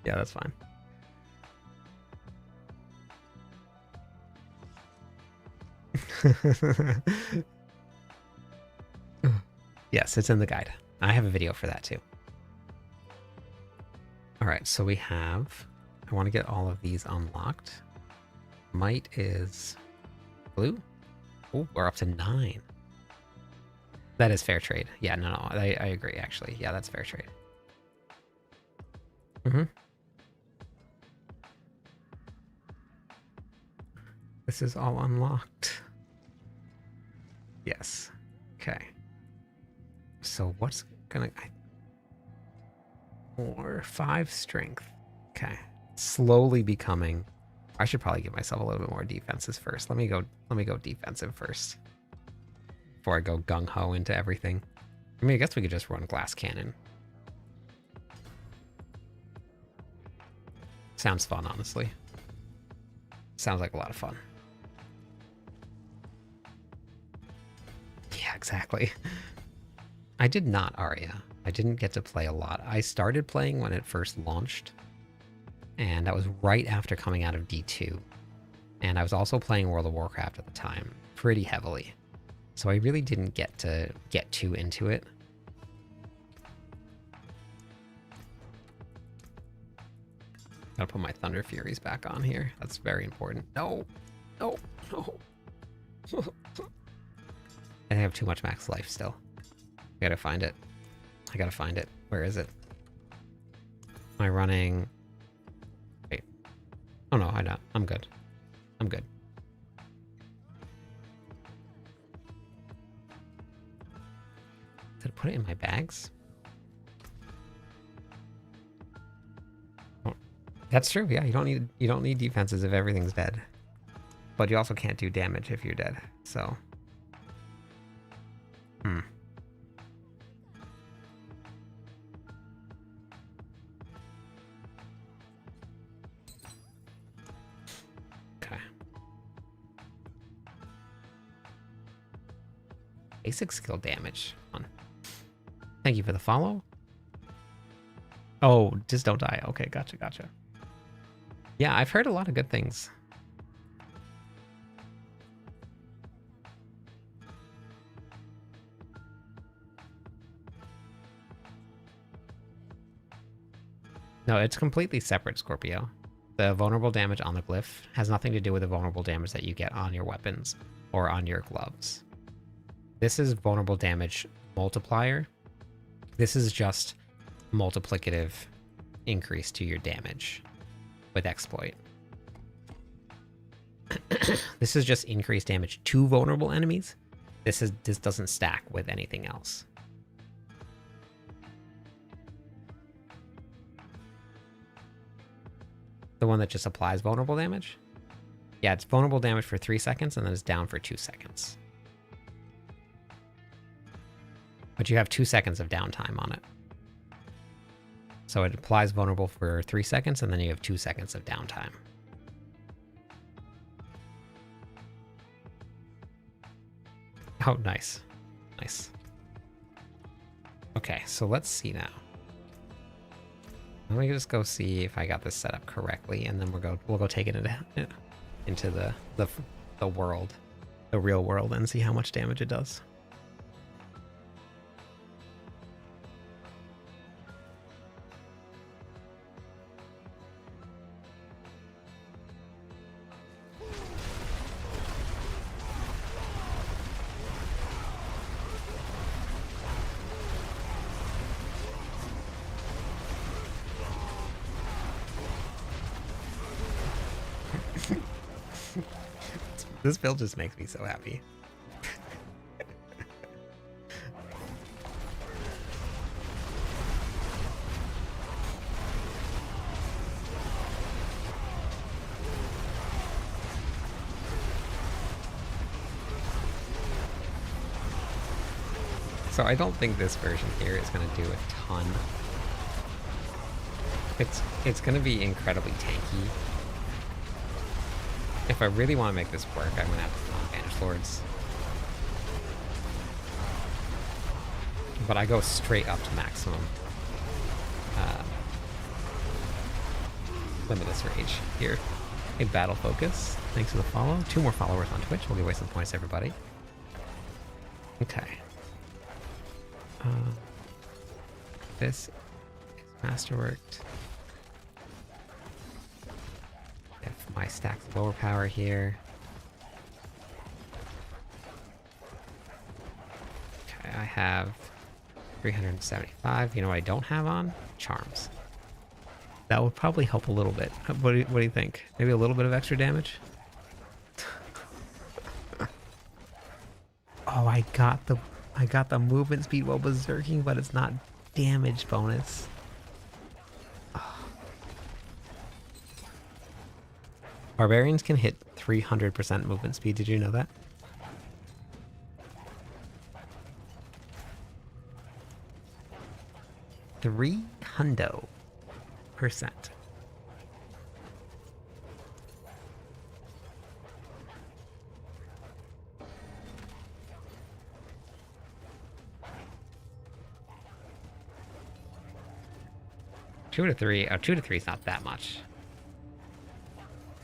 Yeah, that's fine. Yes, it's in the guide. I have a video for that too. All right, so we have, I want to get all of these unlocked. Might is blue. Oh, we're up to 9. That is fair trade. Yeah, no, I agree, actually. Yeah, that's fair trade. This is all unlocked. Yes. Okay. So what's gonna... Or 5 strength. Okay. Slowly becoming... I should probably give myself a little bit more defenses first. Let me go defensive first. Before I go gung-ho into everything. I mean, I guess we could just run glass cannon. Sounds fun, honestly. Sounds like a lot of fun. Yeah, exactly. I did not Aria. I didn't get to play a lot. I started playing when it first launched, and that was right after coming out of D2. And I was also playing World of Warcraft at the time, pretty heavily. So I really didn't get to get too into it. Gotta put my Thunder Furies back on here. That's very important. No! No! No! I have too much max life still. I gotta find it. I gotta find it. Where is it? Am I running... Wait. Oh no, I'm not. I'm good. I'm good. Did I put it in my bags? Oh, that's true. Yeah, you don't need defenses if everything's dead. But you also can't do damage if you're dead. So, Okay. Basic skill damage. Thank you for the follow. Oh, just don't die. Okay, gotcha, gotcha. Yeah, I've heard a lot of good things. No, it's completely separate, Scorpio. The vulnerable damage on the glyph has nothing to do with the vulnerable damage that you get on your weapons or on your gloves. This is vulnerable damage multiplier. This is just multiplicative increase to your damage with exploit. This is just increased damage to vulnerable enemies. This doesn't stack with anything else. The one that just applies vulnerable damage? Yeah, it's vulnerable damage for 3 seconds and then it's down for 2 seconds. But you have 2 seconds of downtime on it. So it applies vulnerable for 3 seconds and then you have 2 seconds of downtime. Oh, nice. Nice. Okay, so let's see now. Let me just go see if I got this set up correctly, and then we'll go take it into the world, the real world, and see how much damage it does. This build just makes me so happy. So I don't think this version here is going to do a ton. It's going to be incredibly tanky. If I really want to make this work, I'm going to have to put on Banished Lords. But I go straight up to maximum Limitless Rage here. A Battle Focus. Thanks for the follow. 2 more followers on Twitch. We'll give away some points, everybody. Okay. This is masterworked. If my stack's lower power here. Okay, I have 375. You know what I don't have on? Charms. That would probably help a little bit. What do you think? Maybe a little bit of extra damage? Oh, I got the movement speed while berserking, but it's not damage bonus. Oh. Barbarians can hit 300% movement speed. Did you know that? 300%. Two to three is not that much.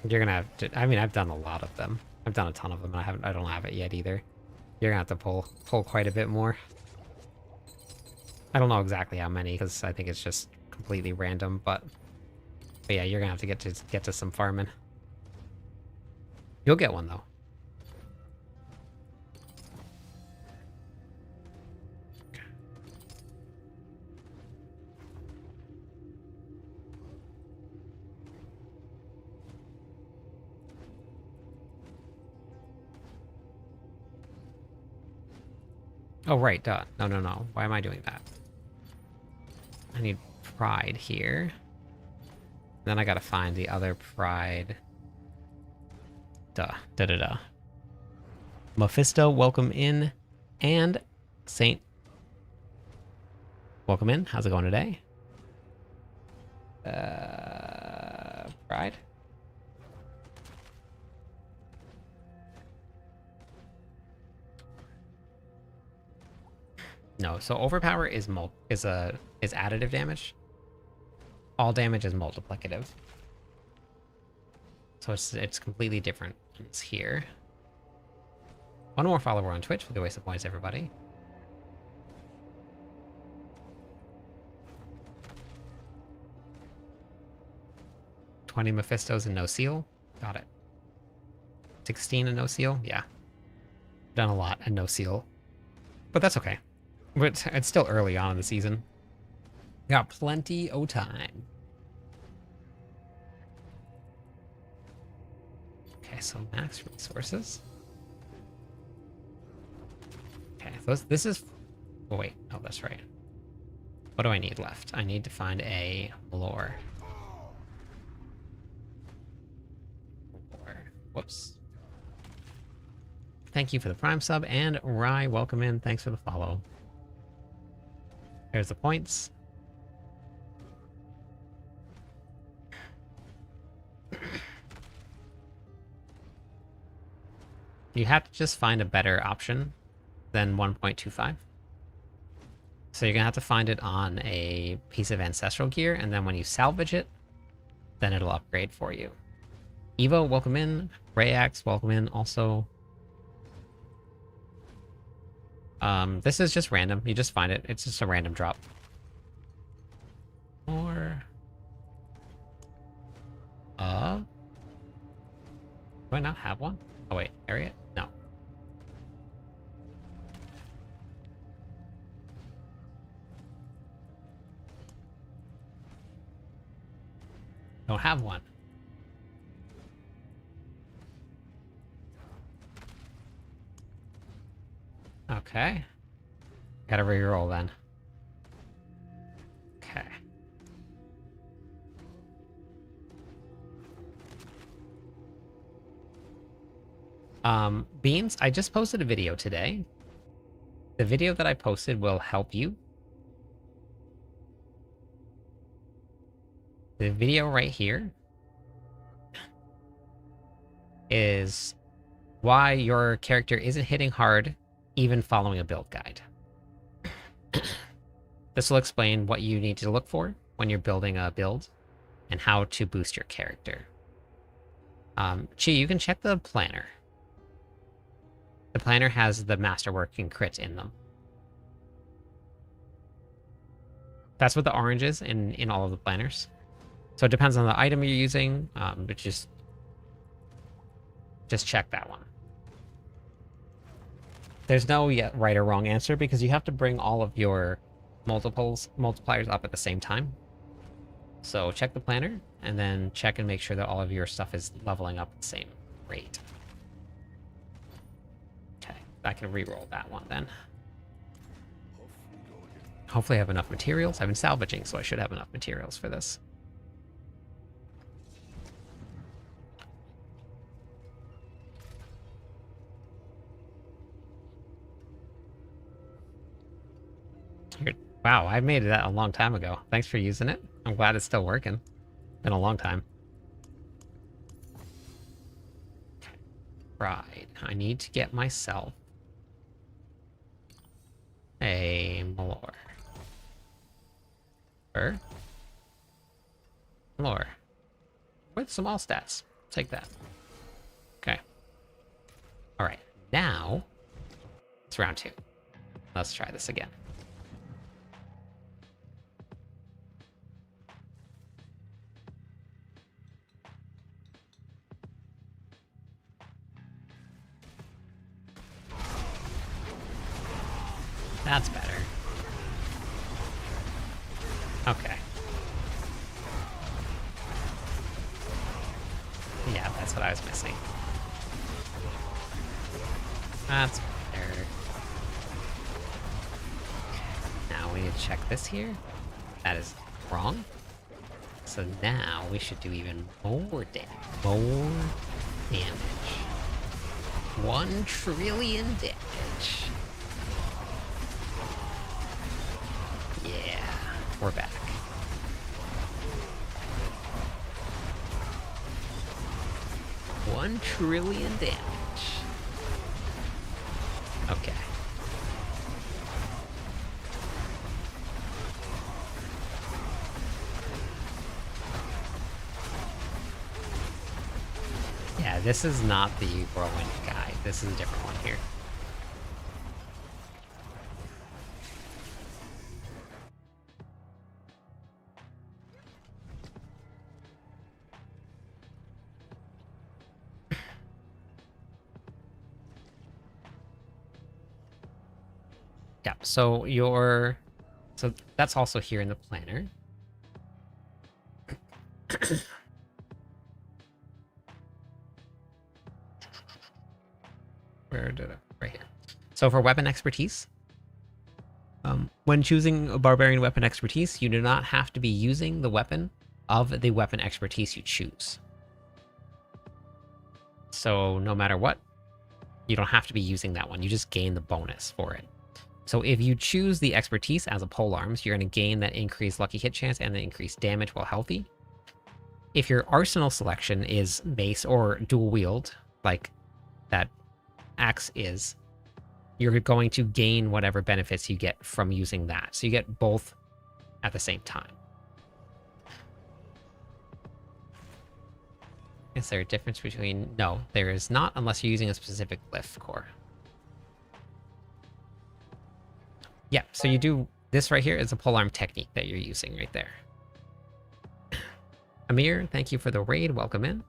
You're gonna have to. I mean, I've done a lot of them. I've done a ton of them, and I don't have it yet either. You're gonna have to pull quite a bit more. I don't know exactly how many because I think it's just completely random, but yeah, you're gonna have to get to some farming. You'll get one though. Oh, right, duh. No, no, no. Why am I doing that? I need pride here. Then I gotta find the other pride. Duh. Da-da-da. Mephisto, welcome in. And Saint, welcome in. How's it going today? Pride? No, so overpower is additive damage. All damage is multiplicative. So it's completely different. It's here. One more follower on Twitch for the waste of points, everybody. $20 Mephistos and no seal. Got it. 16 and no seal. Yeah. Done a lot and no seal. But that's okay. But it's still early on in the season. Got plenty of time. Okay, so max resources. Okay, this is... Oh, wait. Oh, that's right. What do I need left? I need to find a lore. Whoops. Thank you for the Prime sub, and Rye, welcome in. Thanks for the follow. There's the points. You have to just find a better option than 1.25. So you're gonna have to find it on a piece of ancestral gear, and then when you salvage it, then it'll upgrade for you. Evo, welcome in. Rayax, welcome in also. This is just random. You just find it. It's just a random drop. Or... do I not have one? Oh wait, area? No. Don't have one. Okay. Gotta reroll then. Okay. Beans, I just posted a video today. The video that I posted will help you. The video right here is why your character isn't hitting hard even following a build guide. This will explain what you need to look for when you're building a build and how to boost your character. Chi, you can check the planner. The planner has the masterwork and crit in them. That's what the orange is in all of the planners. So it depends on the item you're using, but just check that one. There's no yet right or wrong answer because you have to bring all of your multipliers up at the same time. So check the planner and then check and make sure that all of your stuff is leveling up at the same rate. Okay, I can re-roll that one then. Hopefully I have enough materials. I've been salvaging, so I should have enough materials for this. Wow, I made that a long time ago. Thanks for using it. I'm glad it's still working. Been a long time. Right. I need to get myself a Malor. Malor. With some all stats. Take that. Okay. Alright. Now, it's round 2. Let's try this again. That's better. Okay. Yeah, that's what I was missing. That's better. Now we need to check this here. That is wrong. So now we should do even more damage. More damage. 1 trillion damage. Yeah, we're back. $1 trillion damage. Okay. Yeah, this is not the Whirlwind guy. This is a different one here. Yeah, so that's also here in the planner. Where did it? Right here. So for weapon expertise, when choosing a barbarian weapon expertise, you do not have to be using the weapon of the weapon expertise you choose. So no matter what, you don't have to be using that one. You just gain the bonus for it. So if you choose the expertise as a polearms, you're going to gain that increased lucky hit chance and the increased damage while healthy. If your arsenal selection is mace or dual wield, like that axe is, you're going to gain whatever benefits you get from using that. So you get both at the same time. Is there a difference between... No, there is not unless you're using a specific glyph core. Yeah, so you do... This right here is a polearm technique that you're using right there. Amir, thank you for the raid. Welcome in.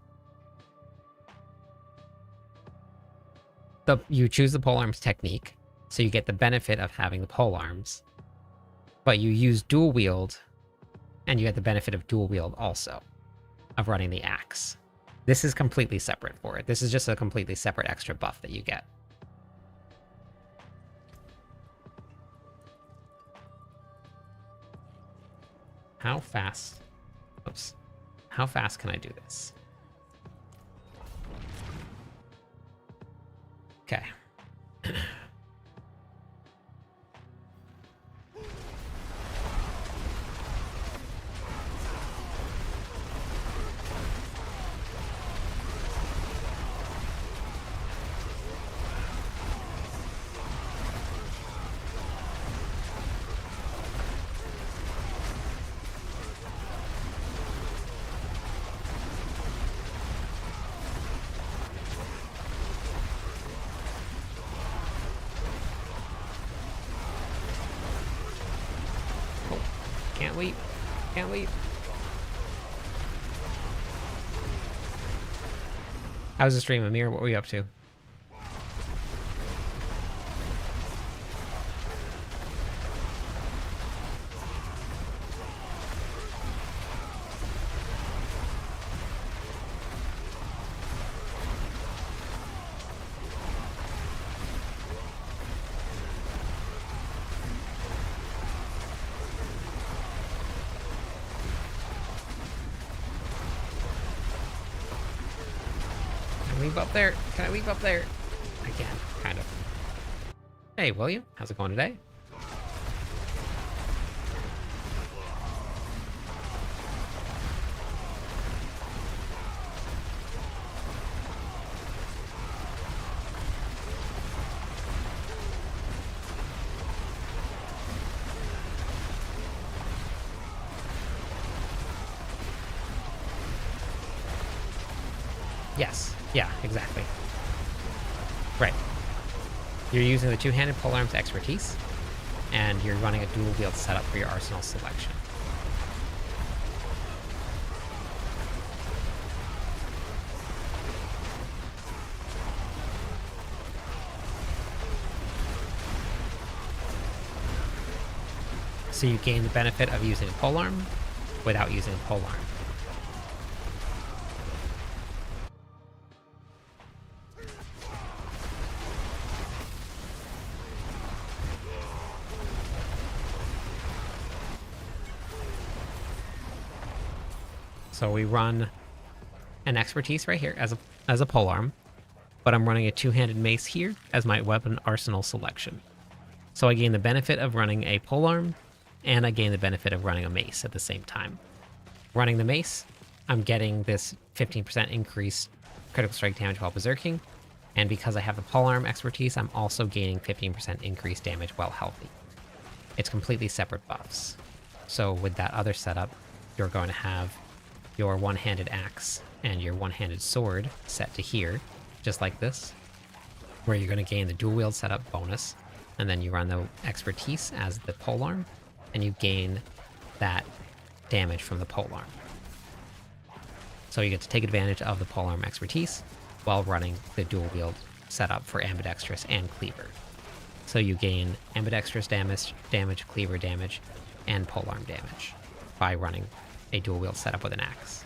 You choose the polearms technique, so you get the benefit of having the polearms, but you use dual wield, and you get the benefit of dual wield also, of running the axe. This is completely separate for it. This is just a completely separate extra buff that you get. How fast... Oops. How fast can I do this? Okay. Can't leap. Can't leap. How's the stream, Amir? What were you up to? Up there? Can I leap up there? I can, kind of. Hey, William, how's it going today? Yes. Yeah, exactly. Right. You're using the two-handed polearm's expertise, and you're running a dual wield setup for your arsenal selection. So you gain the benefit of using a polearm without using a polearm. So we run an expertise right here as a polearm, but I'm running a two-handed mace here as my weapon arsenal selection. So I gain the benefit of running a polearm, and I gain the benefit of running a mace at the same time. Running the mace, I'm getting this 15% increased critical strike damage while berserking, and because I have the polearm expertise, I'm also gaining 15% increased damage while healthy. It's completely separate buffs. So with that other setup, you're going to have your one-handed axe and your one-handed sword set to here, just like this, where you're going to gain the dual-wield setup bonus, and then you run the expertise as the polearm, and you gain that damage from the polearm. So you get to take advantage of the polearm expertise while running the dual-wield setup for ambidextrous and cleaver. So you gain ambidextrous damage, cleaver damage, and polearm damage by running a dual-wield setup with an axe.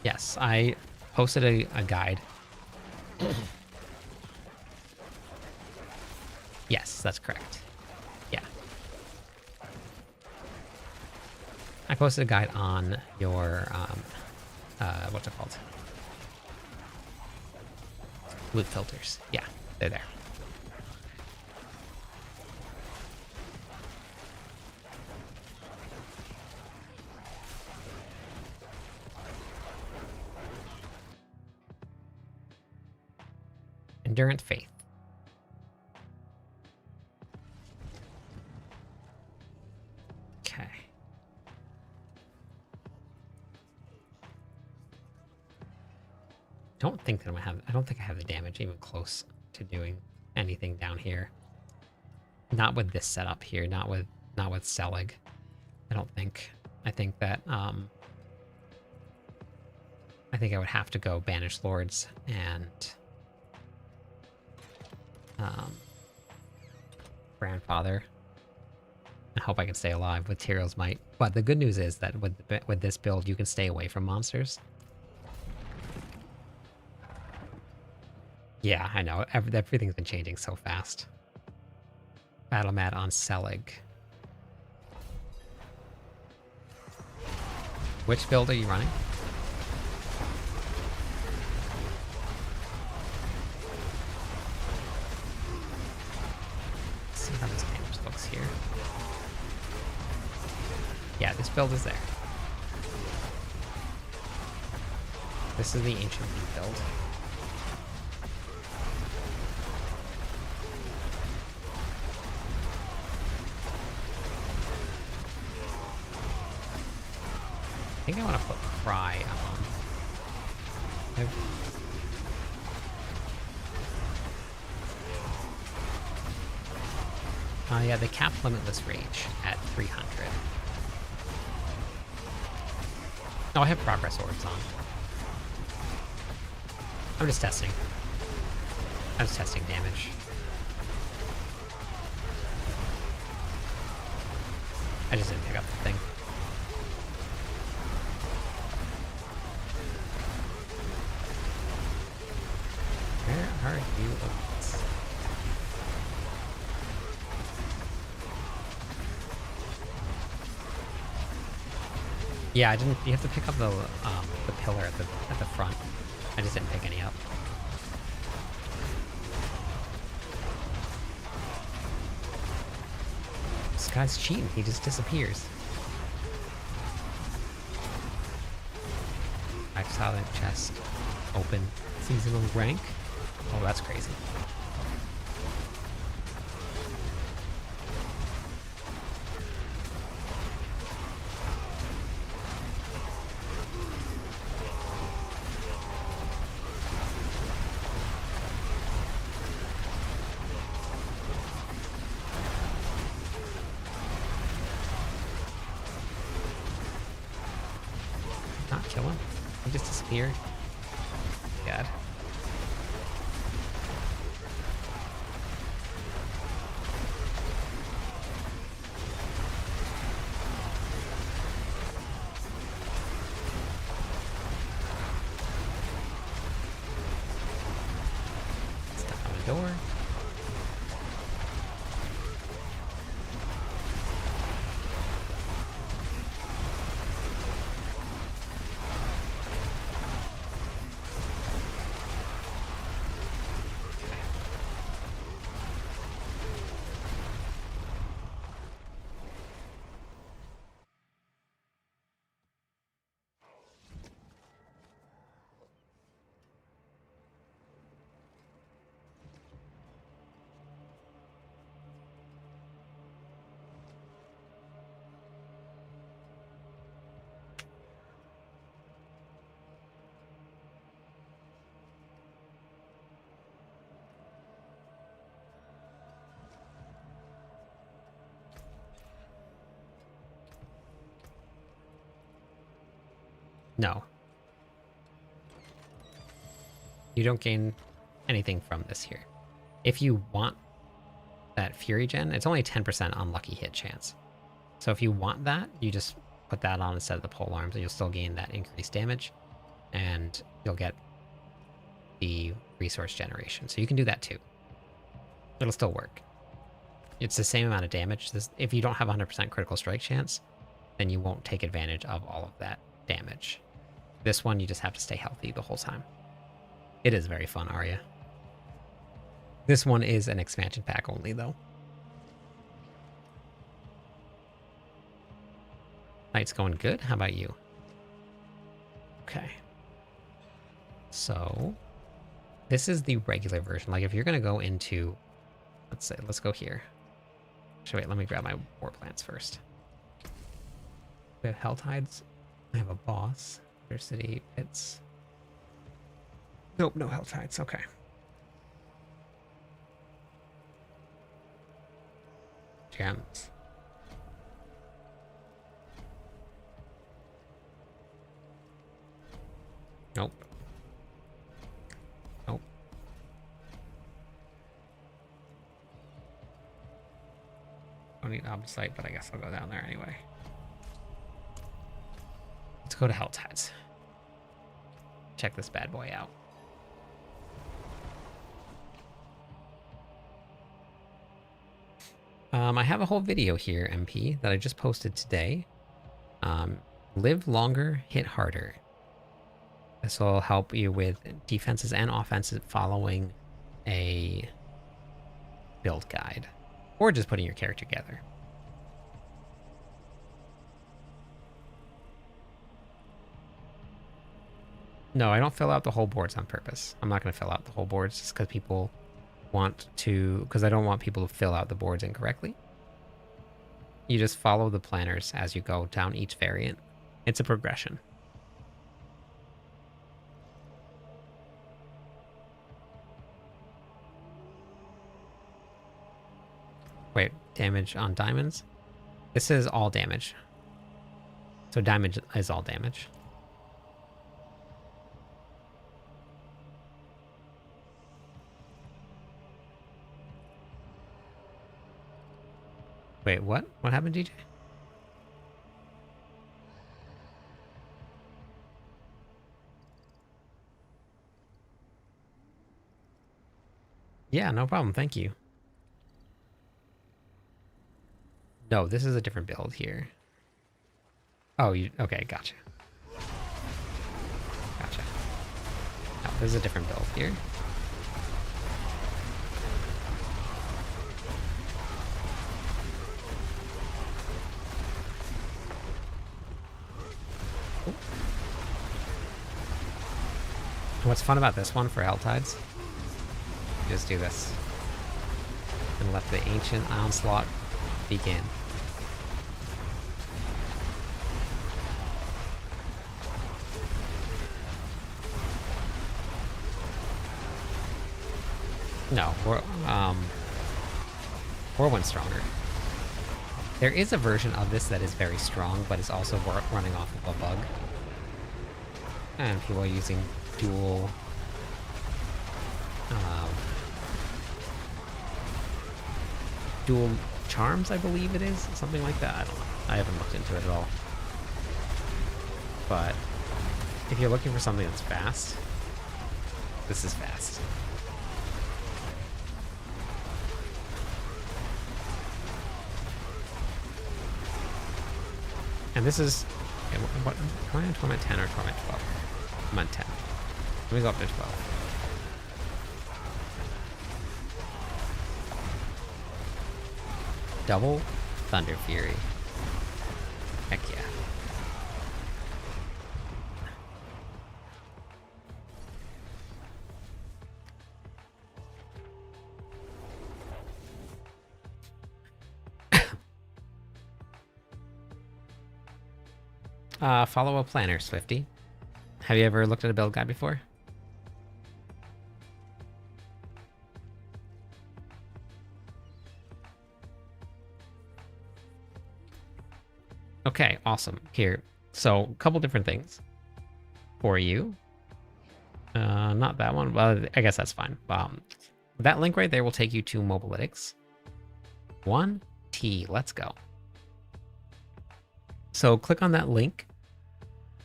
Yes, I posted a guide. Yes, that's correct. Yeah. I posted a guide on your, what's it called? Loot filters. Yeah, they're there. Endurance Faith. Okay. I don't think I have the damage even close to doing anything down here. Not with this setup here, not with Selig. I don't think. I think that I think I would have to go Banished Lords and Grandfather. I hope I can stay alive with Tyrell's Might. But the good news is that with this build, you can stay away from monsters. Yeah, I know. Everything's been changing so fast. Battle mat on Selig. Which build are you running? Let's see how this damage looks here. Yeah, this build is there. This is the Ancient Lead build. I think I want to put Cry on. Yeah, they cap Limitless Rage at 300. Oh, I have Progress Orbs on. I'm just testing. I'm just testing damage. I just didn't pick up the thing. Where are you? Yeah, I didn't. You have to pick up the pillar at the front. I just didn't pick any up. This guy's cheating. He just disappears. I saw that chest open. Seasonal rank. Oh, that's crazy. not kill him? He just disappeared. God. Stuck on the door. No. You don't gain anything from this here. If you want that Fury Gen, it's only 10% on lucky hit chance. So if you want that, you just put that on instead of the pole arms, and you'll still gain that increased damage, and you'll get the resource generation. So you can do that too. It'll still work. It's the same amount of damage. If you don't have 100% critical strike chance, then you won't take advantage of all of that damage. This one, you just have to stay healthy the whole time. It is very fun, Arya. This one is an expansion pack only, though. Night's going good. How about you? Okay. So, this is the regular version. Like, if you're going to go into... let's go here. Actually, wait, let me grab my war plants first. We have Hell Tides. I have a boss. City pits. Nope, no Hell Tides. Okay. Gems. Nope. Nope. Don't need Obsite, but I guess I'll go down there anyway. Let's go to Hell Tides. Check this bad boy out. I have a whole video here, MP, that I just posted today. Live longer, hit harder. This will help you with defenses and offenses following a build guide, or just putting your character together. No, I don't fill out the whole boards on purpose. I'm not going to fill out the whole boards just because people want to, because I don't want people to fill out the boards incorrectly. You just follow the planners as you go down each variant. It's a progression. Wait, damage on diamonds? This is all damage. So damage is all damage. Wait, what? What happened, DJ? Yeah, no problem. Thank you. No, this is a different build here. Oh, you... Okay, gotcha. Gotcha. No, this is a different build here. What's fun about this one for Hell Tides? You just do this. And let the ancient onslaught begin. No, Whirlwind's stronger. There is a version of this that is very strong, but it's also running off of a bug. and people are using dual dual charms, I believe it is, something like that. I don't know. I haven't looked into it at all. But if you're looking for something that's fast, this is fast. And this is, okay, what, am I on torment 10 or torment 12? I'm on 10. Let me go up to 12. Double Thunder Fury. Heck yeah. Follow a planner, Swifty. Have you ever looked at a build guide before? Okay, awesome. Here, so a couple different things for you. Not that one. Well, I guess that's fine. That link right there will take you to Mobalytics. 1T, let's go. So click on that link.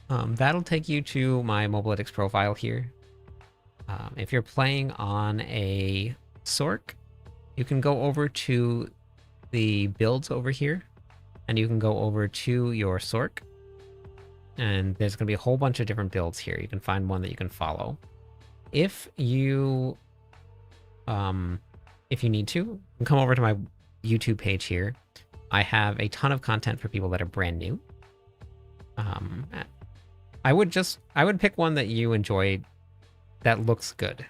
That'll take you to my Mobalytics profile here. If you're playing on a Sorc, you can go over to the builds over here, and you can go over to your Sorc, and there's going to be a whole bunch of different builds here. You can find one that you can follow. If you need to, you can come over to my YouTube page here. I have a ton of content for people that are brand new. I would pick one that you enjoy that looks good,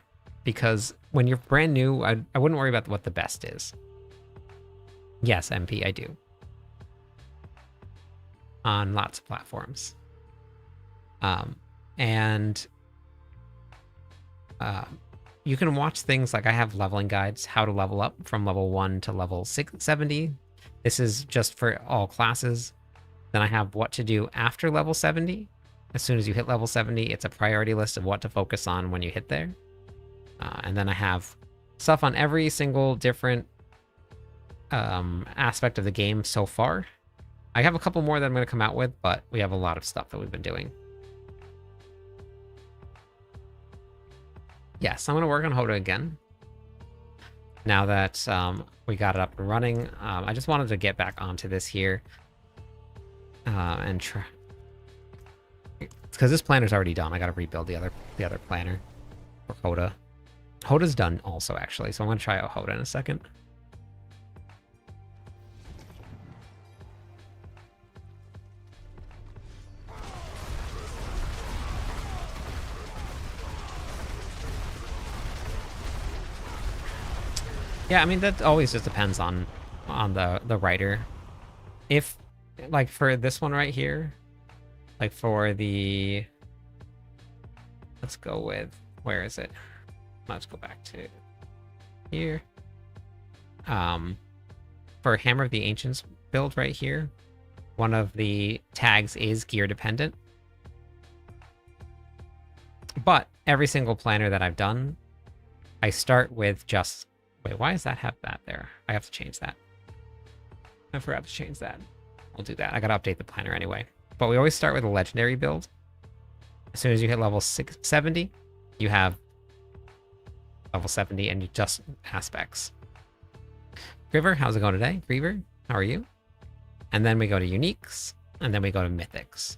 because when you're brand new, I wouldn't worry about what the best is. Yes, MP, I do. On lots of platforms. You can watch things like I have leveling guides, how to level up from level 1 to level 70. This is just for all classes. Then I have what to do after level 70. As soon as you hit level 70, it's a priority list of what to focus on when you hit there. And then I have stuff on every single different aspect of the game so far. I have a couple more that I'm going to come out with, but we have a lot of stuff that we've been doing. Yes, I'm going to work on Hoda again. Now that we got it up and running, I just wanted to get back onto this here. And try... Because this planner's already done. I got to rebuild the other planner for Hoda. Hoda's done also, actually, so I'm going to try out Hoda in a second. Yeah, I mean, that always just depends on the writer. If, like, for this one right here, like for the, let's go with, where is it? Let's go back to here. For Hammer of the Ancients build right here, one of the tags is gear dependent. But every single planner that I've done, I start with just, wait, why does that have that there? I have to change that. I forgot to change that. We'll do that. I gotta update the planner anyway. But we always start with a legendary build. As soon as you hit level 70, you have level 70 and you just aspects. River, how's it going today? River, how are you? And then we go to uniques, and then we go to mythics.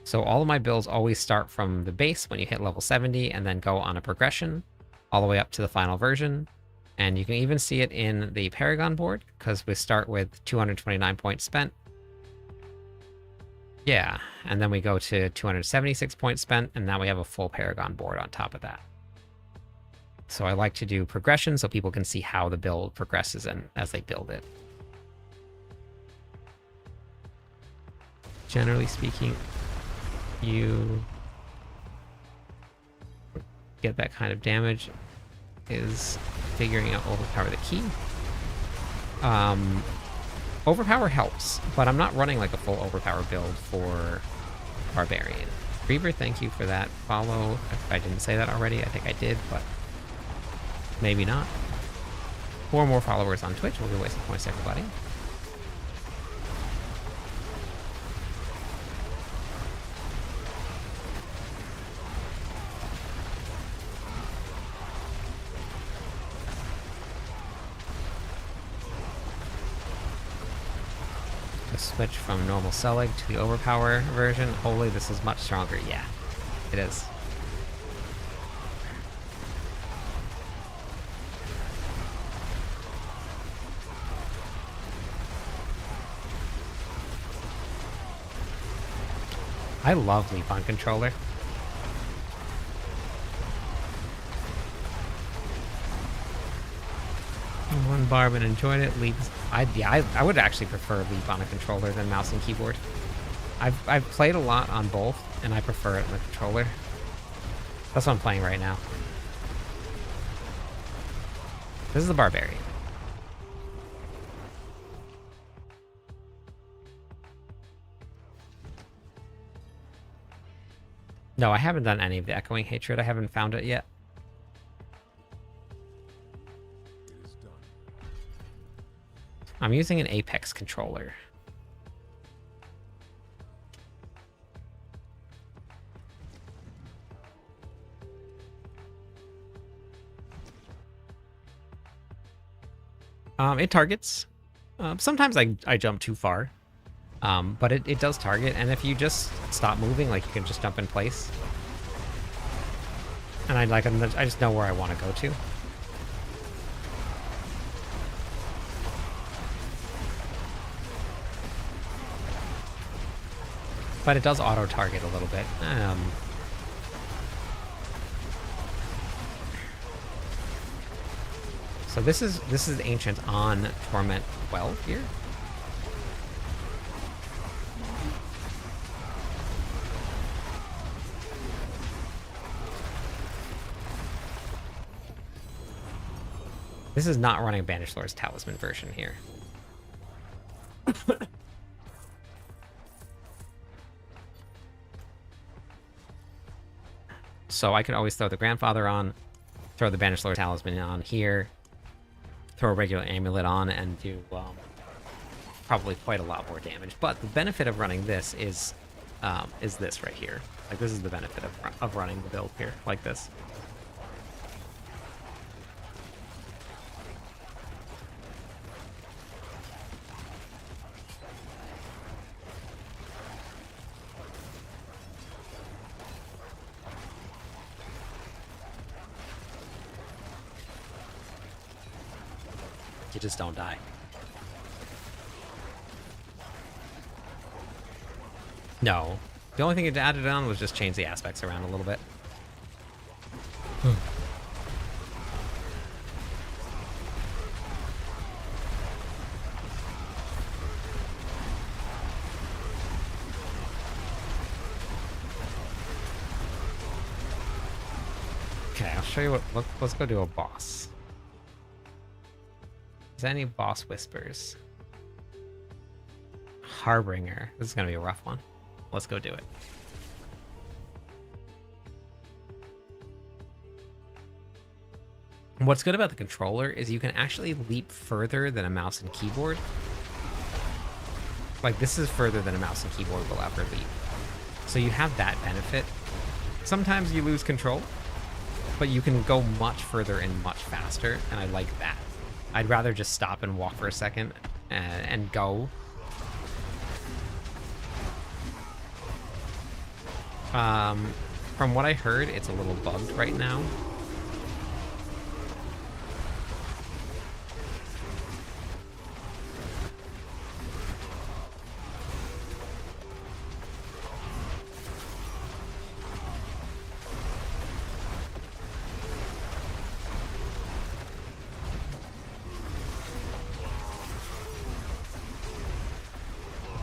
So all of my builds always start from the base when you hit level 70 and then go on a progression all the way up to the final version. And you can even see it in the Paragon board, because we start with 229 points spent. Yeah, and then we go to 276 points spent, and now we have a full Paragon board on top of that. So I like to do progression so people can see how the build progresses and as they build it. Generally speaking, you get that kind of damage is figuring out overpower the key. Overpower helps, but I'm not running like a full overpower build for Barbarian. Reaver, thank you for that follow. If I didn't say that already, I think I did, but maybe not. 4 more followers on Twitch. We'll be wasting points, everybody. Switch from normal Selig to the overpower version. Holy, this is much stronger. Yeah, it is. I love Leap on controller. One Barb and enjoyed it. Leaps. I would actually prefer Leap on a controller than mouse and keyboard. I've played a lot on both, and I prefer it on the controller. That's what I'm playing right now. This is the Barbarian. No, I haven't done any of the Echoing Hatred. I haven't found it yet. I'm using an Apex controller. It targets. Sometimes I jump too far. But it does target, and if you just stop moving, like you can just jump in place. And I just know where I want to go to. But it does auto-target a little bit. So this is Ancient on Torment 12 here. This is not running Banished Lord's Talisman version here. So I could always throw the Grandfather on, throw the Banished Lord Talisman on here, throw a regular amulet on, and do probably quite a lot more damage. But the benefit of running this is this right here. Like, this is the benefit of running the build here, like this. You just don't die. No. The only thing it added on was just change the aspects around a little bit. Okay, I'll show you what... Let's go do a boss. Is there any boss whispers? Harbinger. This is gonna be a rough one. Let's go do it. What's good about the controller is you can actually leap further than a mouse and keyboard. Like, this is further than a mouse and keyboard will ever leap. So you have that benefit. Sometimes you lose control, but you can go much further and much faster, and I like that. I'd rather just stop and walk for a second and go. From what I heard, it's a little bugged right now.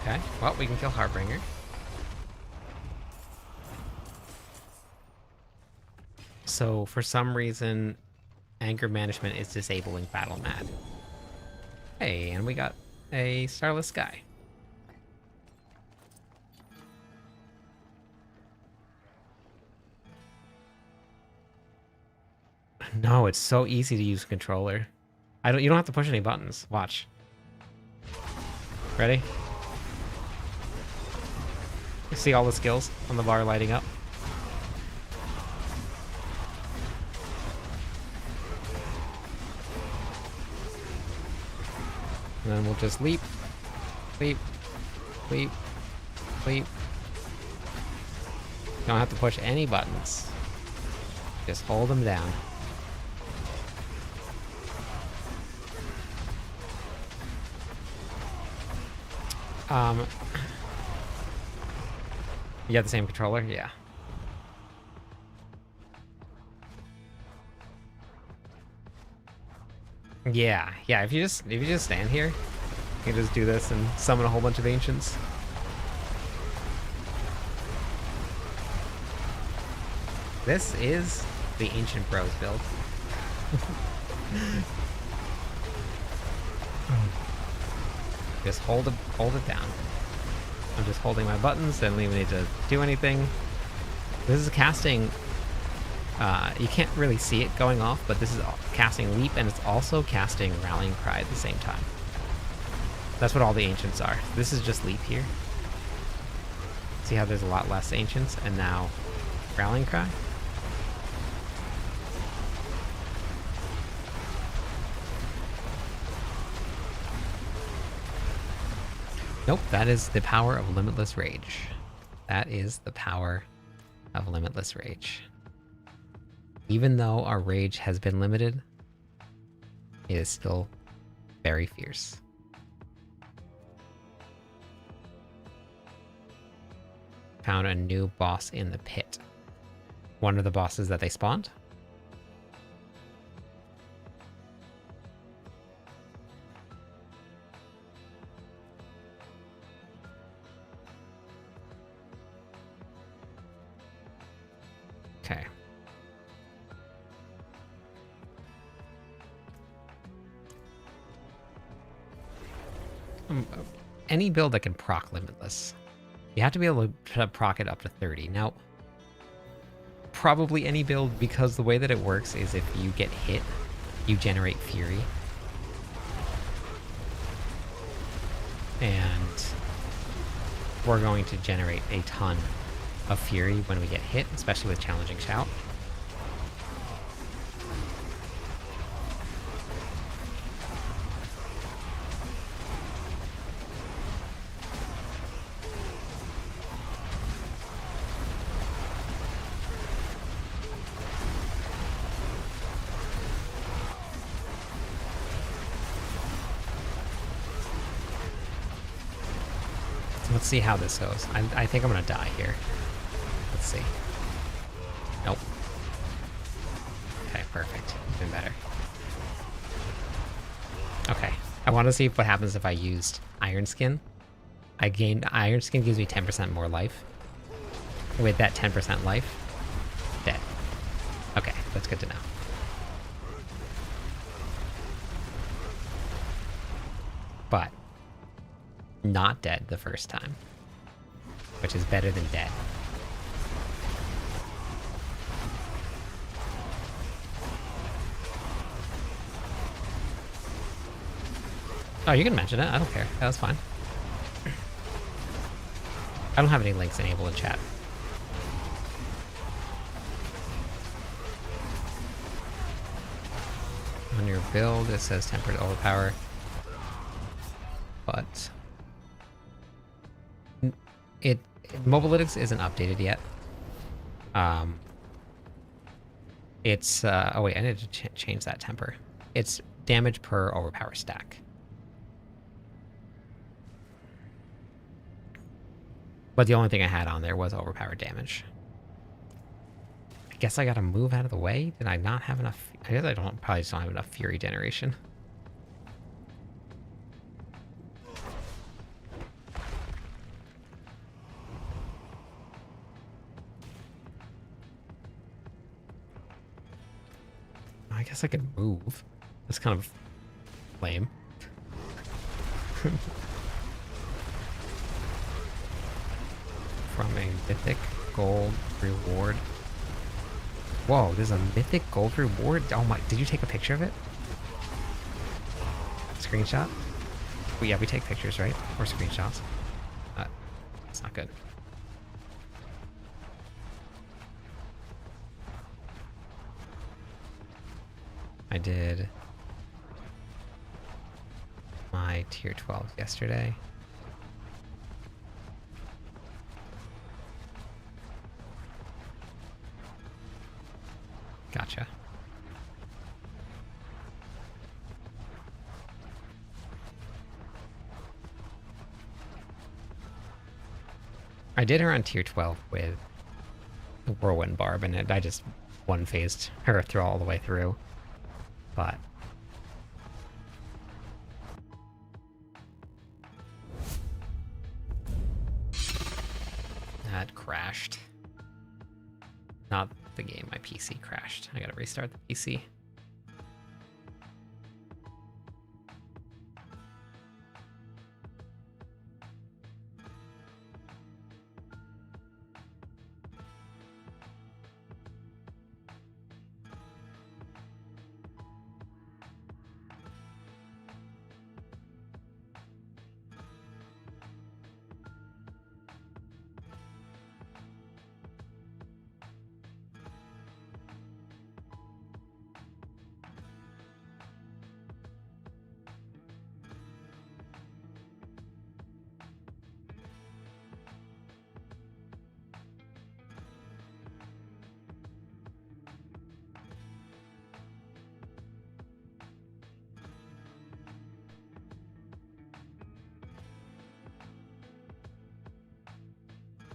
Okay, well, we can kill Harbinger. So, for some reason, anger management is disabling Battle Mad. Hey, and we got a Starless Sky. No, it's so easy to use a controller. You don't have to push any buttons. Watch. Ready? You see all the skills on the bar lighting up? And then we'll just leap, leap, leap, leap. Don't have to push any buttons. Just hold them down. You got the same controller? Yeah. Yeah, yeah, if you just stand here, you can just do this and summon a whole bunch of ancients. This is the Ancient Bros build. Just hold it down. I'm just holding my buttons, I don't even need to do anything. This is casting, you can't really see it going off, but this is casting Leap, and it's also casting Rallying Cry at the same time. That's what all the Ancients are. This is just Leap here. See how there's a lot less Ancients, and now Rallying Cry? Nope, that is the power of Limitless Rage. That is the power of Limitless Rage. Even though our rage has been limited, it is still very fierce. Found a new boss in the pit. One of the bosses that they spawned. Okay. Any build that can proc Limitless. You have to be able to proc it up to 30. Now, probably any build, because the way that it works is if you get hit, you generate Fury. And we're going to generate a ton of Fury when we get hit, especially with Challenging Shout. Let's see how this goes. I think I'm gonna die here. Let's see. Nope. Okay, perfect. Even better. Okay. I want to see what happens if I used Iron Skin. Iron Skin gives me 10% more life. With that 10% life, dead. Okay, that's good to know. But not dead the first time, which is better than dead. Oh, you can mention it. I don't care. That was fine. I don't have any links enabled in chat. On your build, it says tempered overpower, but Mobalytics isn't updated yet. It's oh wait, I need to change that temper. It's damage per overpower stack. But the only thing I had on there was overpower damage. I guess I gotta move out of the way. Did I not have enough? I guess I probably just don't have enough Fury generation. I guess I could move. That's kind of lame. From a mythic gold reward. Whoa, there's a mythic gold reward. Oh my, did you take a picture of it? Screenshot? Well, yeah, we take pictures, right? Or screenshots. It's not good. I did my tier 12 yesterday. Gotcha. I did her on tier 12 with the Whirlwind Barb, and I just one-phased her through all the way through. But that crashed. Not the game, my PC crashed. I gotta restart the PC.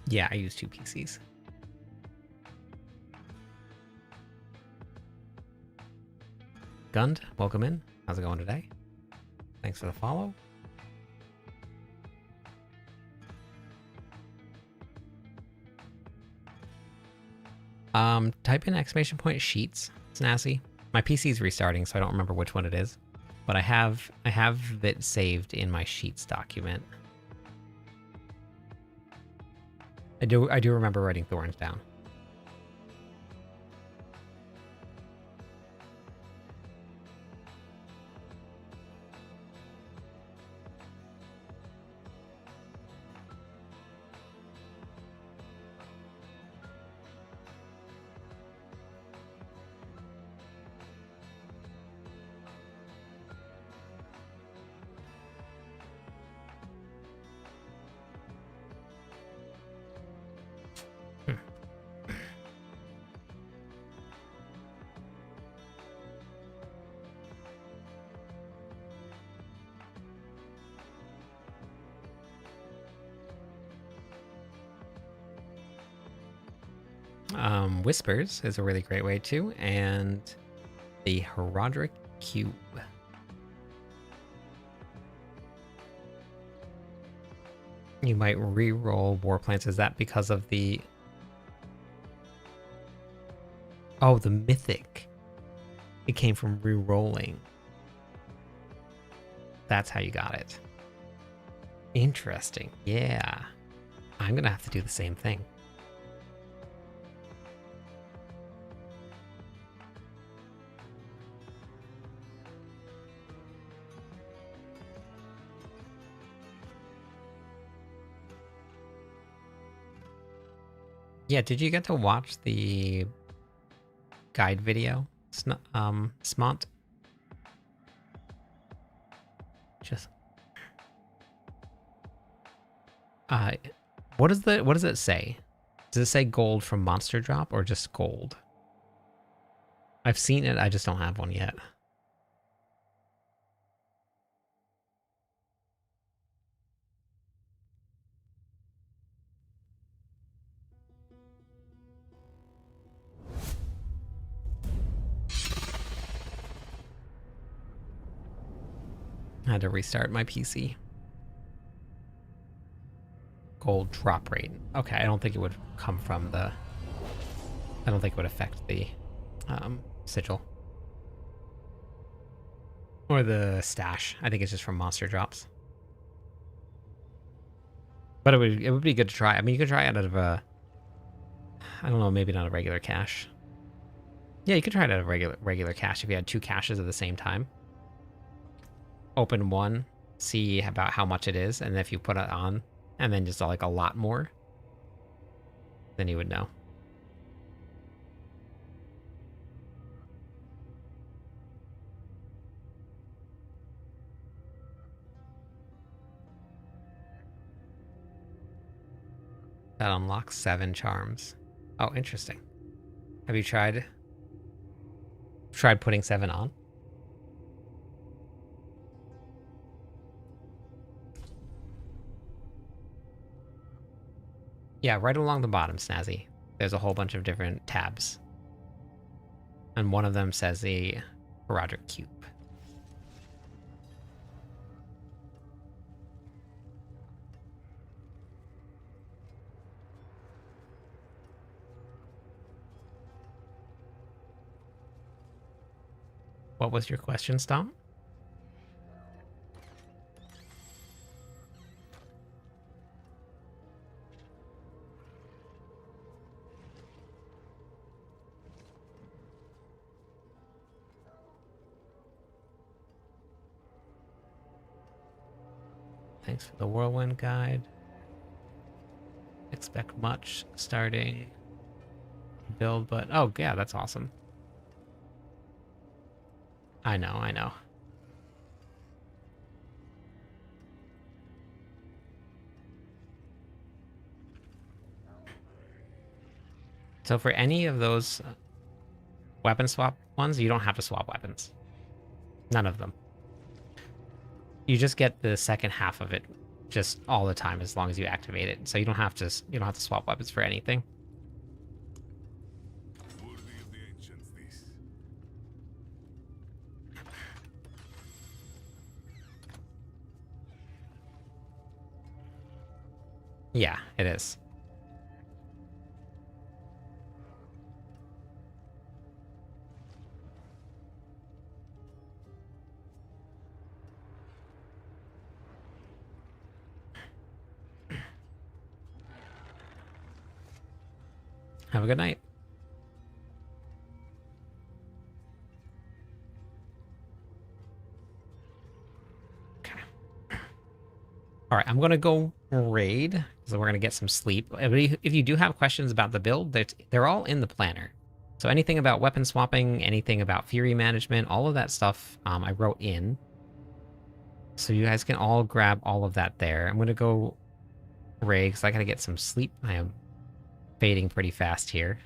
Yeah, I use 2 PCs. Gund, welcome in. How's it going today? Thanks for the follow. Type in exclamation point sheets, Snazzy. My PC is restarting, so I don't remember which one it is, but I have it saved in my sheets document. I do remember writing Thorns down. Whispers is a really great way too, and the Herodic Cube. You might re-roll War Plants. Is that because of the... Oh, the Mythic. It came from re-rolling. That's how you got it. Interesting. Yeah. I'm gonna have to do the same thing. Yeah, did you get to watch the guide video? Smont? Just... what does it say? Does it say gold from Monster Drop or just gold? I've seen it, I just don't have one yet. I had to restart my PC. Gold drop rate. Okay, I don't think it would come from the... I don't think it would affect the sigil. Or the stash. I think it's just from monster drops. But it would be good to try. I mean, you could try it out of a... I don't know, maybe not a regular cache. Yeah, you could try it at a regular cache if you had 2 caches at the same time. Open one, see about how much it is, and if you put it on, and then just like a lot more, then you would know. That unlocks 7 charms. Oh, interesting. Have you tried putting 7 on? Yeah, right along the bottom, Snazzy. There's a whole bunch of different tabs. And one of them says the Roderick Cube. What was your question, Stomp? Thanks for the Whirlwind guide. Expect much starting build, but oh yeah, that's awesome. I know, I know. So for any of those weapon swap ones, you don't have to swap weapons. None of them. You just get the second half of it just all the time as long as you activate it. So you don't have to swap weapons for anything. Worthy of the ancients, this. Yeah, it is. Have a good night. Okay. All right, I'm gonna go raid, so we're gonna get some sleep. If you do have questions about the build, they're all in the planner. So anything about weapon swapping, anything about fury management, all of that stuff, I wrote in. So you guys can all grab all of that there. I'm gonna go raid because I gotta get some sleep. I am fading pretty fast here.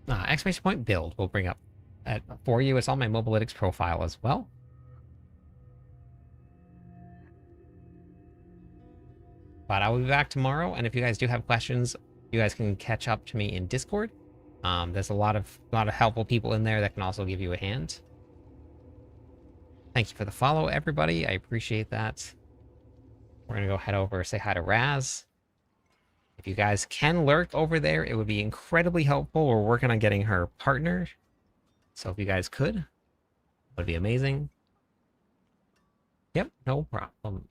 Exclamation point build will bring up for you. It's on my Mobalytics profile as well. But I will be back tomorrow, and if you guys do have questions, you guys can catch up to me in Discord. There's a lot of helpful people in there that can also give you a hand. Thank you for the follow, everybody. I appreciate that. We're gonna go head over, say hi to Raz. If you guys can lurk over there, it would be incredibly helpful. We're working on getting her partner. So if you guys could, it would be amazing. Yep, no problem.